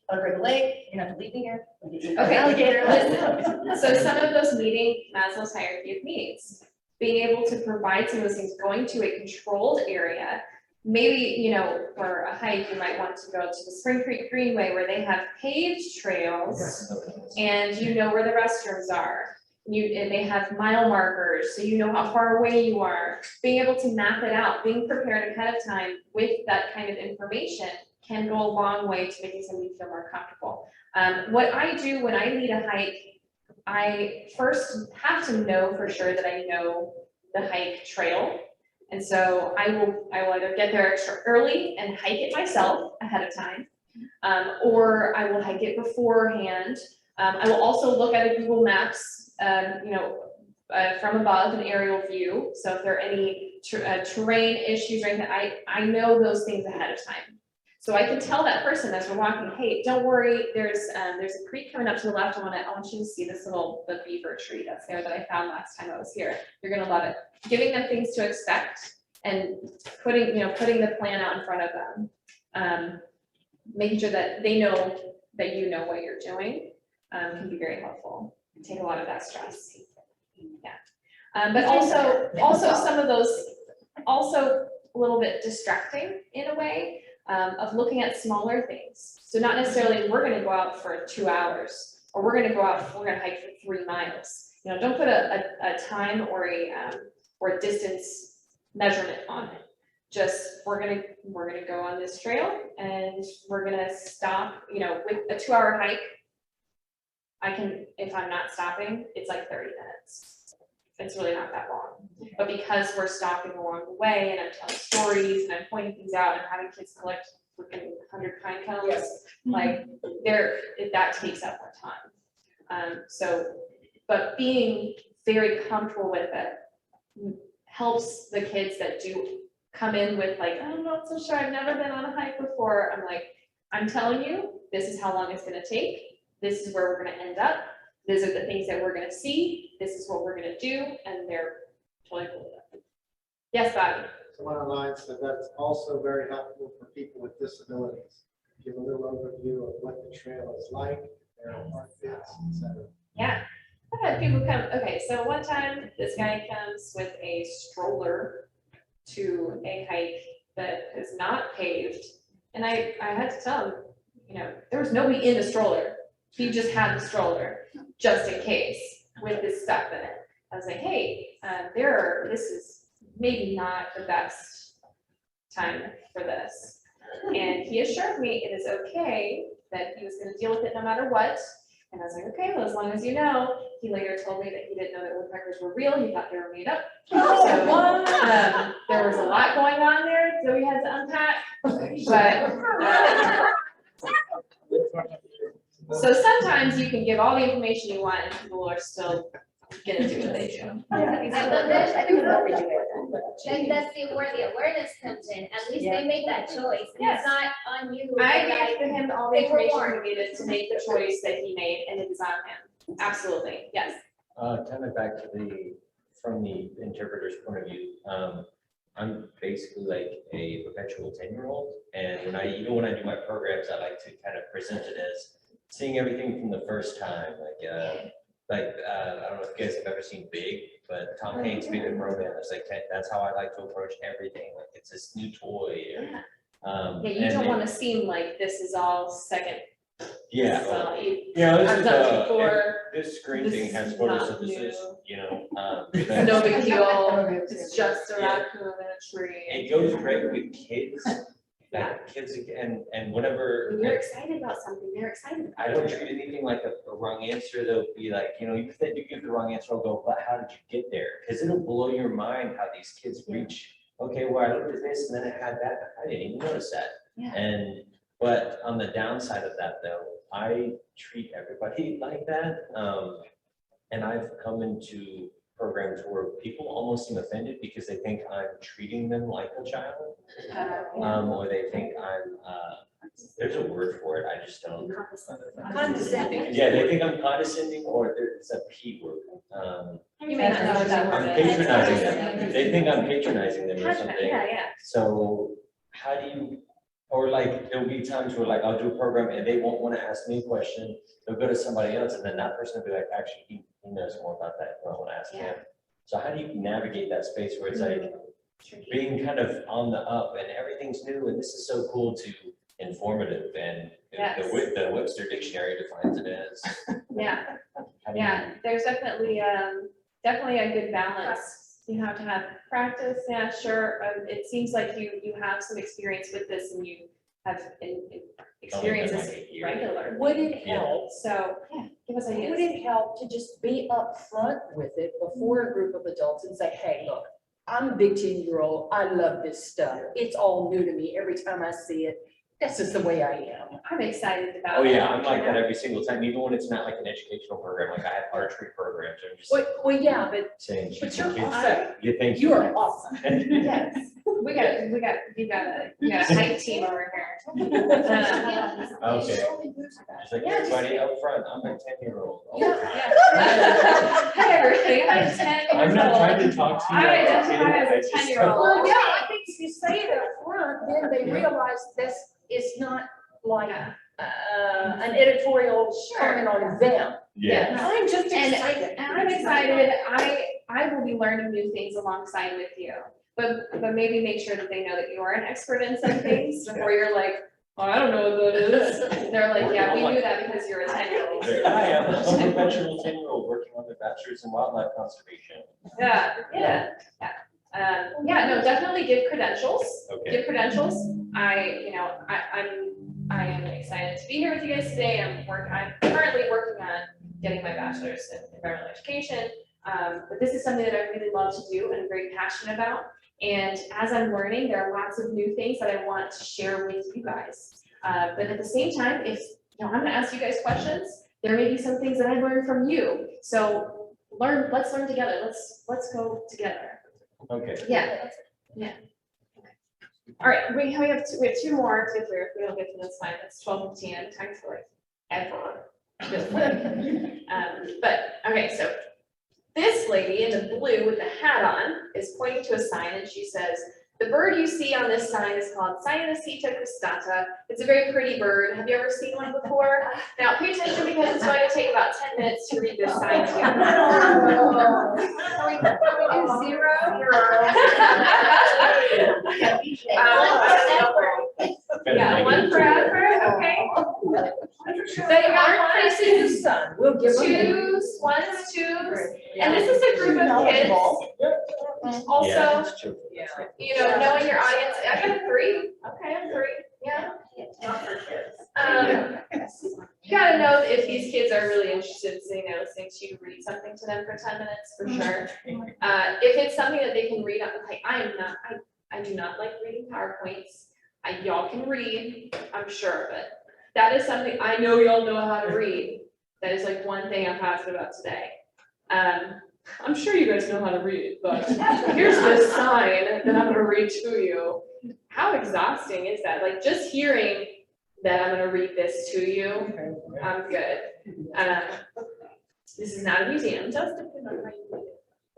I'll break a leg, you're gonna have to leave me here. Okay, Alligator. listen, so some of those meeting Maslow's hierarchy of needs, being able to provide some of those things, going to a controlled area. Maybe, you know, for a hike, you might want to go to the Spring Creek Greenway where they have paved trails and you know where the restrooms are. And they have mile markers, so you know how far away you are. Being able to map it out, being prepared ahead of time with that kind of information can go a long way to making somebody feel more comfortable. What I do when I lead a hike, I first have to know for sure that I know the hike trail. And so I will either get there extra early and hike it myself ahead of time, or I will hike it beforehand. I will also look at a Google Maps, from above, an aerial view. So if there are any terrain issues or anything, I know those things ahead of time. So I can tell that person as we're walking, hey, don't worry, there's a creek coming up to the left. I want you to see this the beaver tree that's there that I found last time I was here. You're gonna love it. Giving them things to expect and putting the plan out in front of them. Making sure that they know that you know what you're doing can be very helpful. Take a lot of that stress. Yeah. But also some of those, also a little bit distracting in a way. Of looking at smaller things. So not necessarily we're gonna go out for 2 hours, or we're gonna hike for 3 miles. You know, don't put a time or a distance measurement on it. Just, we're gonna go on this trail and we're gonna stop, with a 2-hour hike. If I'm not stopping, it's like 30 minutes. It's really not that long. But because we're stopping along the way and I'm telling stories and I'm pointing things out and having kids collect freaking 100 pine cones, like that takes up our time. But being very comfortable with it helps the kids that do come in with like, I'm not so sure, I've never been on a hike before. I'm like, I'm telling you, this is how long it's gonna take. This is where we're gonna end up. These are the things that we're gonna see. This is what we're gonna do, and they're totally cool with it. Yes, Bobby. Someone online said that's also very helpful for people with disabilities. Give a little overview of what the trail is like, their outfits, etc. Yeah, I've had people come. Okay, so one time this guy comes with a stroller to a hike that is not paved, and I had to tell him, there was nobody in the stroller. He just had the stroller just in case with this stuff in it. I was like, hey, this is maybe not the best time for this. And he assured me it is okay, that he was gonna deal with it no matter what. And I was like, okay, well, as long as you know. He later told me that he didn't know that woodpeckers were real, he thought they were made up. Oh, So, what? there was a lot going on there that we had to unpack, but, so sometimes you can give all the information you want and people are still gonna do what they do. I think then that's where the awareness comes in, at least they made that choice, and Yes. it's not on you. I like, gave him all the they were information warned. he needed to make the choice that he made, and it is on him, absolutely, yes. Kind of back to from the interpreter's point of view, I'm basically like a perpetual 10-year-old. And even when I do my programs, I like to kind of present it as seeing everything from the first time. I don't know if you guys have ever seen Big, but Tom Hanks being a romance, that's how I like to approach everything. Like it's this new toy. Yeah, you don't wanna seem like this is all second. Yeah. This is all This I've is, done it before. this screen This thing is has not photosynthesis, It's no big deal, it's just a raccoon in a tree. It goes great with kids, like kids and whatever. When you're excited about something, they're excited about it. I don't treat anything like a wrong answer. They'll be like, even if they do give the wrong answer, I'll go, but how did you get there? Because it'll blow your mind how these kids reach, okay, well, I looked at this and then it had that. I didn't even notice that. Yeah. But on the downside of that though, I treat everybody like that. And I've come into programs where people almost seem offended because they think I'm treating them like a child. Or they think I'm, there's a word for it, I just don't. Condescending. Yeah, they think I'm condescending or it's a P word. You may not know what that word I'm is. patronizing them. They think I'm patronizing them or something. Yeah, yeah. So how do you, or like, there'll be times where like, I'll do a program and they won't want to ask me a question. They'll go to somebody else and then that person will be like, actually, he knows more about that. I want to ask him. So how do you navigate that space where it's like being kind of on the up and everything's new and this is so cool to informative and the Webster dictionary defines it as. Yeah, yeah, there's definitely a good balance. You have to have practice, yeah, sure. It seems like you have some experience with this and you have experiences regularly. Would it help? So, yeah, give us ideas. Would it help to just be upfront with it before a group of adults and say, hey, look, I'm a big 10-year-old. I love this stuff. It's all new to me. Every time I see it, this is the way I am. I'm excited about Oh it. yeah, I'm like that every single time, even when it's not like an educational program, like I have archery programs, I'm just Well, yeah, but saying. you're awesome. You think. You are awesome. Yes, you got a hype team over here. Okay. Just like everybody up front, I'm a 10-year-old. Hey, everybody, I'm 10 years old. I'm not trying to talk to you. I identify as a 10-year-old. Well, yeah, I think if you say it up front, then they realize this is not like an editorial comment on them. Yeah. I'm just And excited. I'm excited, I will be learning new things alongside with you. But maybe make sure that they know that you are an expert in some things before you're like, oh, I don't know what that is. They're like, yeah, we knew that because you're a 10-year-old. I am a professional 10-year-old working on the bachelor's in wildlife conservation. Yeah, no, definitely give credentials. Okay. Give credentials. I am excited to be here with you guys today. I'm currently working on getting my bachelor's in environmental education. But this is something that I really love to do and I'm very passionate about. And as I'm learning, there are lots of new things that I want to share with you guys. But at the same time, I'm gonna ask you guys questions, there may be some things that I learned from you. So let's learn together. Let's go together. Okay. Yeah. All right, we have two more to get through. If we don't get to this time, it's 12:15. I have time for like ever. But okay, so this lady in the blue with the hat on is pointing to a sign and she says, the bird you see on this sign is called Cyanoceta cristata. It's a very pretty bird. Have you ever seen one before? Now pay attention because it's going to take about 10 minutes to read this sign to you. Zero. Yeah, one for effort, okay. So you got Facing the sun, we'll give them. twos, ones, twos, and this is a group of kids. Also, that's true. you know, knowing your audience, I got a 3. Okay, I'm 3, yeah. Not for kids. You gotta know if these kids are really interested in sitting there listening to you read something to them for 10 minutes, for sure. If it's something that they can read, like I do not like reading PowerPoints. Y'all can read, I'm sure, but that is something, I know y'all know how to read. That is like one thing I'm passionate about today. I'm sure you guys know how to read, but here's this sign that I'm gonna read to you. How exhausting is that? Like just hearing that I'm gonna read this to you, I'm good. This is not a museum, it does depend on how you read it.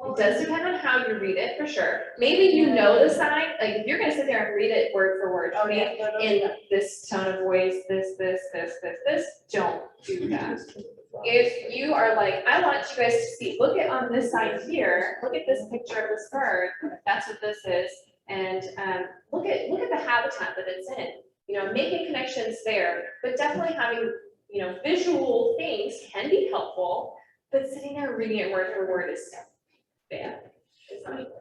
It does depend on how you read it, for sure. Maybe you know the sign, like if you're gonna sit there and read it word for word, in this tone of voice, this, don't do that. If you are like, I want you guys to see, look at on this side here, look at this picture of this bird, that's what this is, and look at the habitat that it's in. You know, making connections there, but definitely having, you know, visual things can be helpful, but sitting there reading it word for word is bad.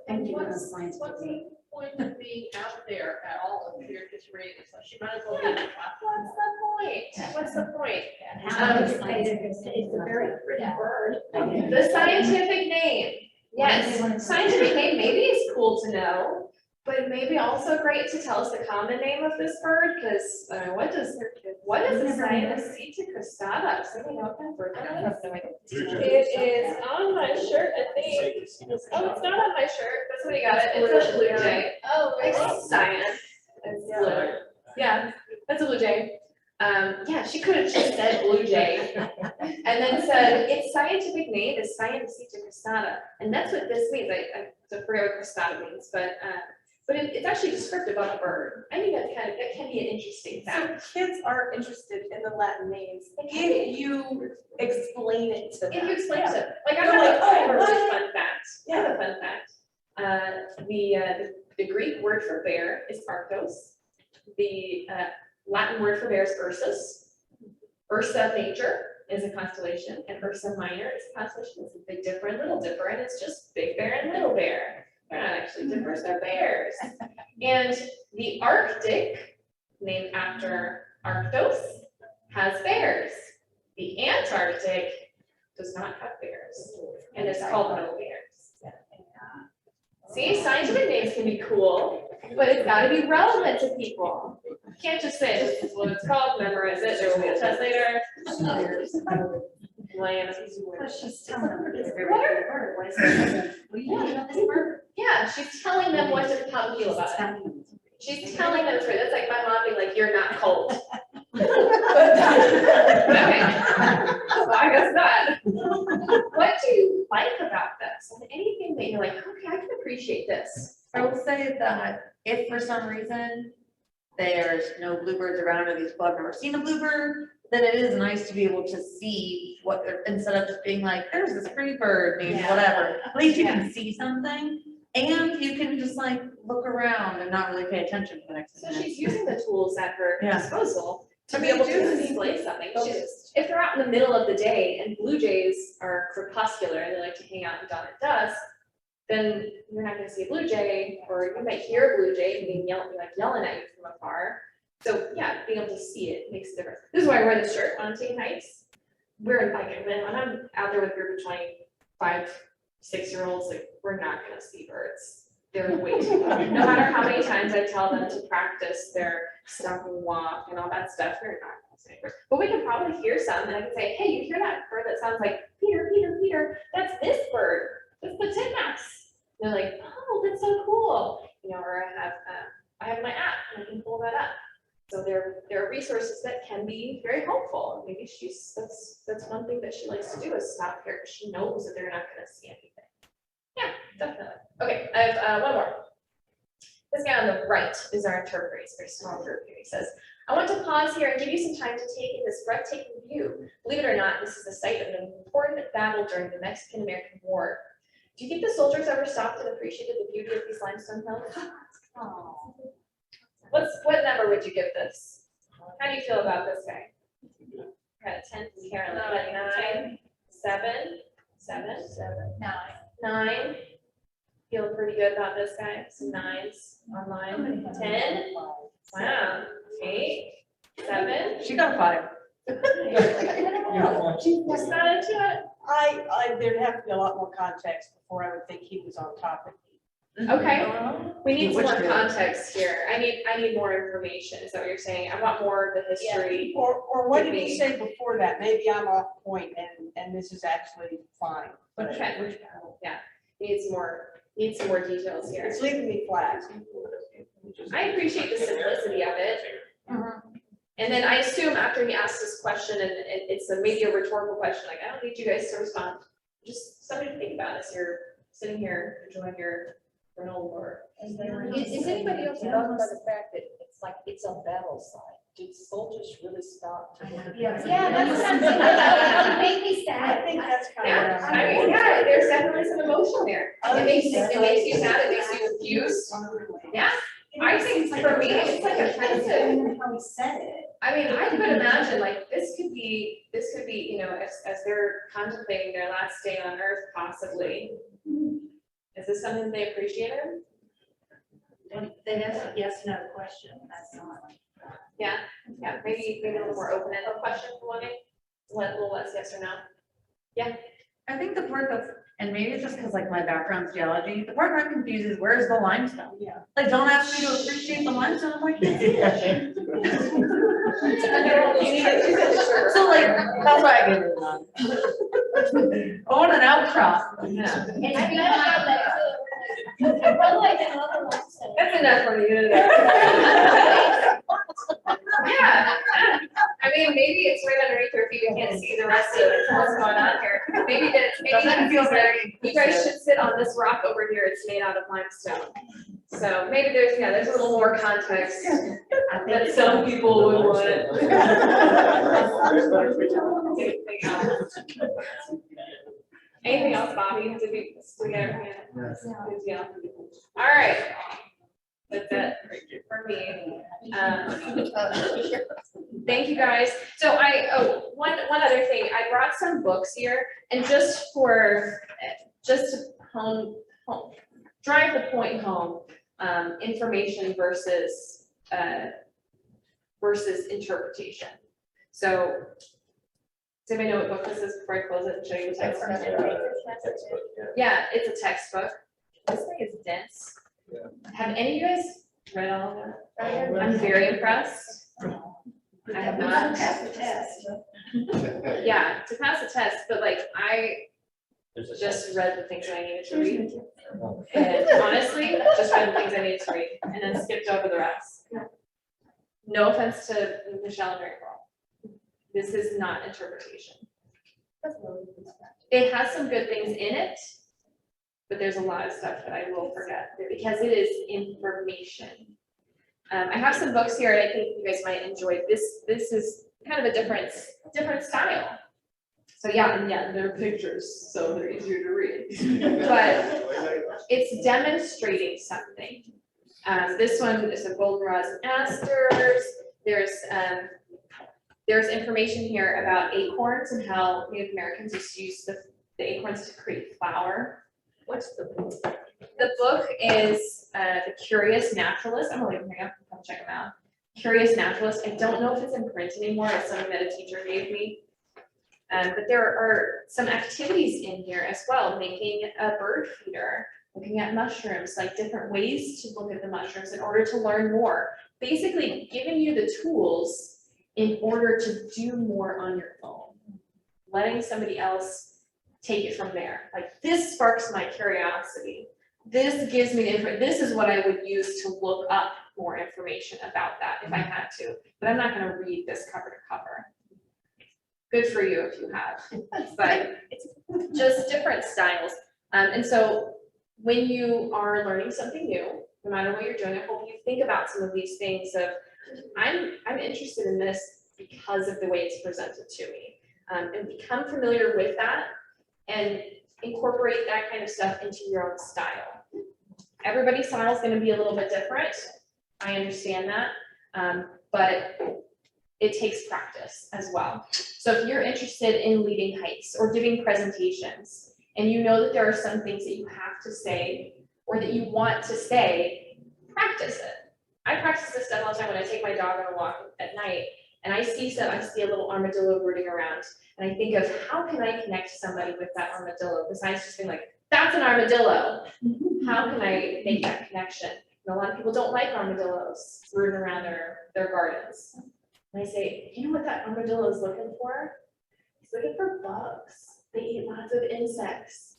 And you want science. What's the point of being out there at all if you're just reading, so she might as well be in the class. What's the point? It's a very pretty bird. The scientific name, yes, scientific name maybe is cool to know, but maybe also great to tell us the common name of this bird, because what does the scientist see to cristata? Does anybody know what kind of bird that is? It is on my shirt, I think. Oh, it's not on my shirt, but somebody got it, it's a blue jay. Oh, it's cyan, it's blue. Yeah, that's a blue jay. Yeah, she could have just said blue jay, and then said, its scientific name is Cyanoceta cristata, and that's what this means. I forget what cristata means, but it's actually descriptive of a bird. I think that can be an interesting fact. So kids are interested in the Latin names if you explain it to them. If you explain it, like I They're have like, a oh, really what? fun fact. I have a fun fact. The Greek word for bear is arctos. The Latin word for bear is Ursus. Ursa Major is a constellation, and Ursa Minor is a constellation. It's a Big Dipper and Little Dipper, and it's just Big Bear and Little Bear. They're not actually dippers, they're bears. And the Arctic, named after Arctos, has bears. The Antarctic does not have bears, and it's called no bears. See, scientific names can be cool, but it's gotta be relevant to people. You can't just say, this is what it's called, memorize it, there will be a test later. Lame. She's telling them it's a very pretty bird. What is it? What do you think about this bird? Yeah, she's telling them how to feel about it. She's telling them, that's like my mom being like, you're not cold. Okay. So I guess not. What do you like about this? And anything that you're like, okay, I can appreciate this. I will say that if for some reason there's no bluebirds around or these people have never seen a bluebird, then it is nice to be able to see what they're, instead of just being like, there's this pretty bird named whatever. At least you can see something and you can just like look around and not really pay attention for the next So minute. she's using the tools at her disposal to be And able they to do display something. If they're out in the middle of the day and blue jays are crepuscular and they like to hang out in dawn and dusk, then you're not gonna see a blue jay, or you might hear a blue jay being yelling at you from afar. So yeah, being able to see it makes a difference. This is why I wear this shirt when I'm taking hikes. When I'm out there with a group of 25, 6-year-olds, like we're not gonna see birds. They're way too loud. No matter how many times I tell them to practice their stop and walk and all that stuff, they're not gonna see birds. But we can probably hear some, and I can say, hey, you hear that bird that sounds like Peter, Peter, Peter? That's this bird. That's the titmouse. They're like, oh, that's so cool. You know, or I have my app and I can pull that up. So there are resources that can be very helpful. Maybe that's one thing that she likes to do is stop here because she knows that they're not going to see anything. Yeah, definitely. Okay, I have one more. This guy on the right is our interpreter. He's a very small group here. He says, I want to pause here and give you some time to take in this breathtaking view. Believe it or not, this is the site of an important battle during the Mexican-American War. Do you think the soldiers ever stopped and appreciated the beauty of these limestone hills? Oh. What number would you give this? How do you feel about this guy? Got a 10 from Carolyn, 9, 7, 9. 9. Feeling pretty good about this guy, some 9s online, 10, wow, 8, 7. She got a 5. Just got into it. There'd have to be a lot more context before I would think he was on topic. Okay, we need some Which more good. context here. I need more information, is that what you're saying? I want more of the history. Or what did Give he me- say before that? Maybe I'm off point and this is actually fine. Okay, yeah, need some more details here. It's leaving me flat. I appreciate the simplicity of it. And then I assume after he asks this question, and it's maybe a rhetorical question, like, I don't need you guys to respond. Just something to think about as you're sitting here enjoying your journal or. Is anybody else bothered by the fact that it's like, it's a battle site? Did soldiers really stop to? Yeah, that's what I'm saying. That would make me sad. I think that's kind Yeah, of. I mean, yeah, there's definitely some emotion there. It makes you sad, it makes you confused. Yeah, I think for me, it's like offensive. How he said it. I mean, I could imagine, like, this could be, you know, as they're contemplating their last day on earth, possibly. Is this something they appreciated? They have a yes, no question, that's not. Yeah, maybe a little more open-ended question for me, a little less yes or no. I think the part that's, and maybe it's just because like my background's geology, the part I'm confused is where's the limestone? Yeah. Like, don't ask me to appreciate the limestone, I'm like, can't see that shit. So like, that's why I give it a nod. I want an outcrop. Yeah. And I feel like another one said. That's enough for you. Yeah, I mean, maybe it's right underneath your feet, we can't see the rest of it, what's going on here. Maybe Doesn't feel very you guys should sit on this rock over here, it's made out of limestone. So maybe there's a little more context that some people would want. Anything else, Bobby? Did we get everything? Good deal. All right. That's it for me. Thank you guys. So one other thing, I brought some books here, and just to drive the point home, information versus interpretation. So does anybody know what book this is before I close it and show you the text? Textbook, yeah. Yeah, it's a textbook. This thing is dense. Have any of you guys read all of that? I'm very impressed. I have not. Pass the test. Yeah, to pass the test, but like I There's a just read the things that I needed to read. And honestly, just read the things I needed to read and then skipped over the rest. No offense to Michelle and Mary Pearl. This is not interpretation. It has some good things in it, but there's a lot of stuff that I will forget because it is information. I have some books here, and I think you guys might enjoy this. This is kind of a different style. So yeah, there are pictures, so they're easier to read. But it's demonstrating something. This one is a goldenrods and asters. There's information here about acorns and how Native Americans used to use the acorns to create flour. What's the book? The book is The Curious Naturalist. I'm gonna leave them here, come check them out. Curious Naturalist. I don't know if it's in print anymore. It's something that a teacher gave me. But there are some activities in here as well, making a bird feeder, looking at mushrooms, like different ways to look at the mushrooms in order to learn more. Basically giving you the tools in order to do more on your own. Letting somebody else take it from there. Like, this sparks my curiosity. This gives me this is what I would use to look up more information about that if I had to, but I'm not gonna read this cover to cover. Good for you if you have, but it's just different styles. And so when you are learning something new, no matter what you're doing, I hope you think about some of these things of, I'm interested in this because of the way it's presented to me, and become familiar with that and incorporate that kind of stuff into your own style. Everybody's style is going to be a little bit different. I understand that, but it takes practice as well. So if you're interested in leading hikes or giving presentations, and you know that there are some things that you have to say or that you want to say, practice it. I practice this stuff all the time when I take my dog on a walk at night, and I see a little armadillo rooting around, and I think of how can I connect somebody with that armadillo, besides just being like, that's an armadillo. How can I make that connection? And a lot of people don't like armadillos rooting around their gardens. And I say, you know what that armadillo is looking for? He's looking for bugs. They eat lots of insects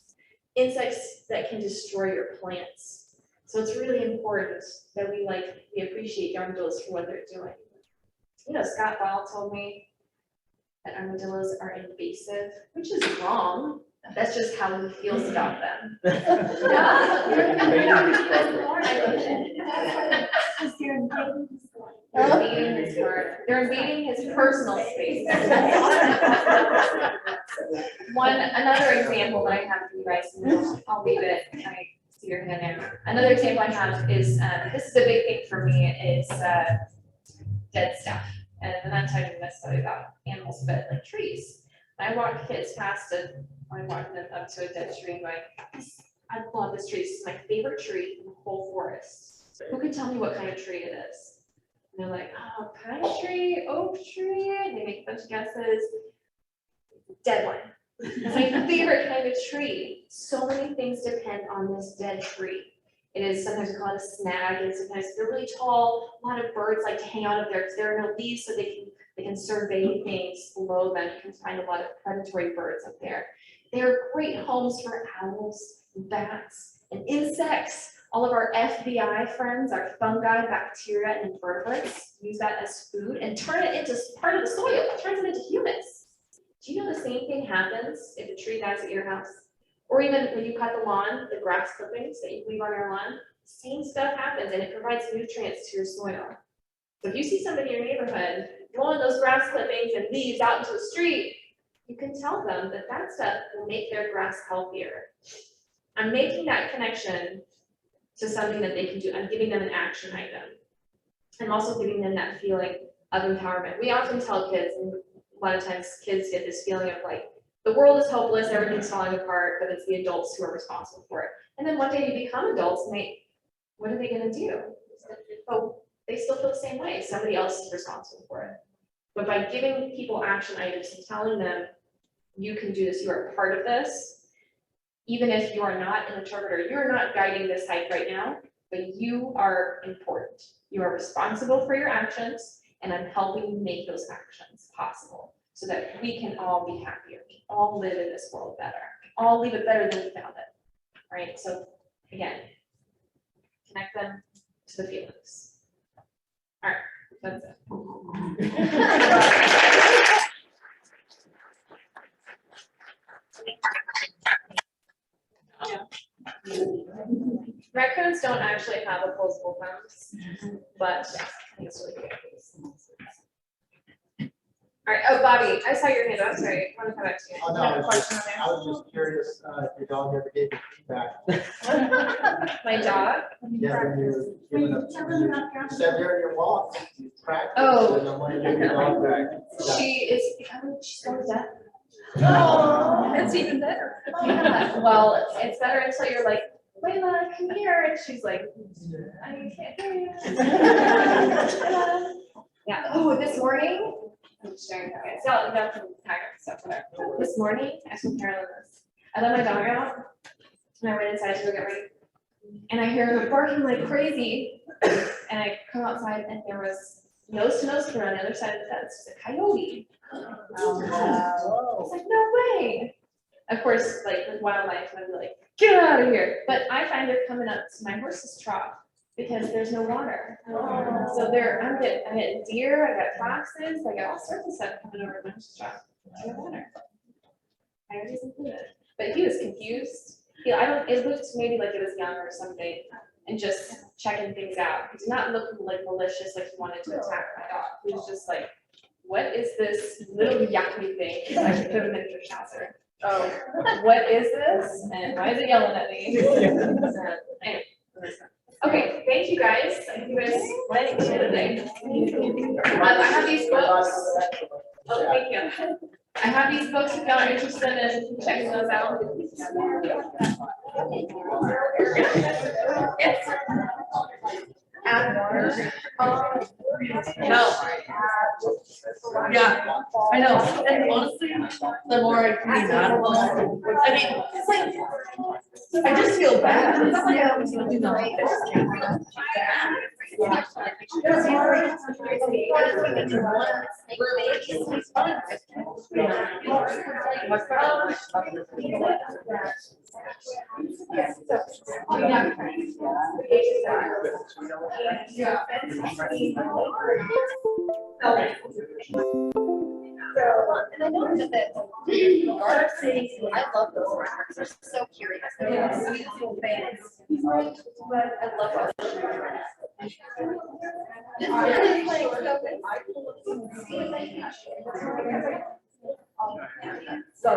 that can destroy your plants. So it's really important that we appreciate the armadillos for what they're doing. You know, Scott Ball told me that armadillos are invasive, which is wrong. That's just how he feels about them. They're invading his personal space. Another example that I have for you guys, and I'll leave it, I see your hand there. Another example I have is, this is a big thing for me, is dead stuff. And I'm not talking necessarily about animals, but like trees. I walk kids past it, I'm walking them up to a dead tree and going, I love this tree, this is my favorite tree in the whole forest. Who can tell me what kind of tree it is? And they're like, oh, pine tree, oak tree, and they make a bunch of guesses. Dead one. It's my favorite kind of tree. So many things depend on this dead tree. It is, sometimes we call it a snag, and sometimes they're really tall. A lot of birds like to hang out up there because there are no leaves, so they can survey things below them. You can find a lot of predatory birds up there. They are great homes for owls, bats, and insects. All of our FBI friends, our fungi, bacteria, and invertebrates use that as food and turn it into part of the soil. It turns it into humus. Do you know the same thing happens if a tree dies at your house? Or even when you cut the lawn, the grass clippings that you leave on your lawn, same stuff happens, and it provides nutrients to your soil. So if you see somebody in your neighborhood throwing those grass clippings and leaves out into the street, you can tell them that that stuff will make their grass healthier. I'm making that connection to something that they can do. I'm giving them an action item. I'm also giving them that feeling of empowerment. We often tell kids, and a lot of times kids get this feeling of like, the world is hopeless, everything's falling apart, but it's the adults who are responsible for it. And then one day you become adults, and what are they gonna do? Oh, they still feel the same way. Somebody else is responsible for it. But by giving people action items and telling them, you can do this, you are part of this, even if you are not an interpreter, you're not guiding this hike right now, but you are important. You are responsible for your actions, and I'm helping you make those actions possible so that we can all be happier, we can all live in this world better, all leave it better than we found it, right? So again, connect them to the feelings. All right, that's it. Raccoons don't actually have opposable thumbs, but I think it's really good. All right, oh, Bobby, I saw your hand, I'm sorry, I want to come back to you. Oh, no, You have a I was question just- on I was just curious if your dog ever gave you feedback. My dog? Yeah, when you're giving up, you said you're in your walk, you practice, Oh. and I want to give your dog back. She is becoming, she's so deaf. Oh, that's even better. Yeah, well, it's better until you're like, Layla, come here, and she's like, I can't hear you. Yeah, oh, this morning, I'm just sharing that, okay, so I'll go from tired, so whatever. This morning, I told Carolyn this, I let my dog out, and I went inside to go get ready, and I hear her barking like crazy, and I come outside, and there was nose-to-nose on the other side of the fence, a coyote. I was like, no way. Of course, like with wildlife, I'd be like, get out of here. But I find they're coming up to my horse's trough because there's no water. So I get deer, I got foxes, I got all sorts of stuff coming over my horse's trough. No water. I already included. But he was confused. It looked maybe like it was young or something, and just checking things out. He did not look like malicious, like he wanted to attack my dog. He was just like, what is this little yucky thing? I should put him in for Schnauzer. Oh, what is this? And why is it yelling at me? Anyway. Okay, thank you guys. Thank you guys for today. I have these books. Oh, thank you. I have these books if y'all are interested in checking those out. Add water. No. Yeah, I know, and honestly, the more I clean that, I mean, it's like, I just feel bad. It's not like I was gonna do nothing. I just feel bad. And I know that garlic cities, I love those records, they're so curious, they're like sweet little fans. I love those. So.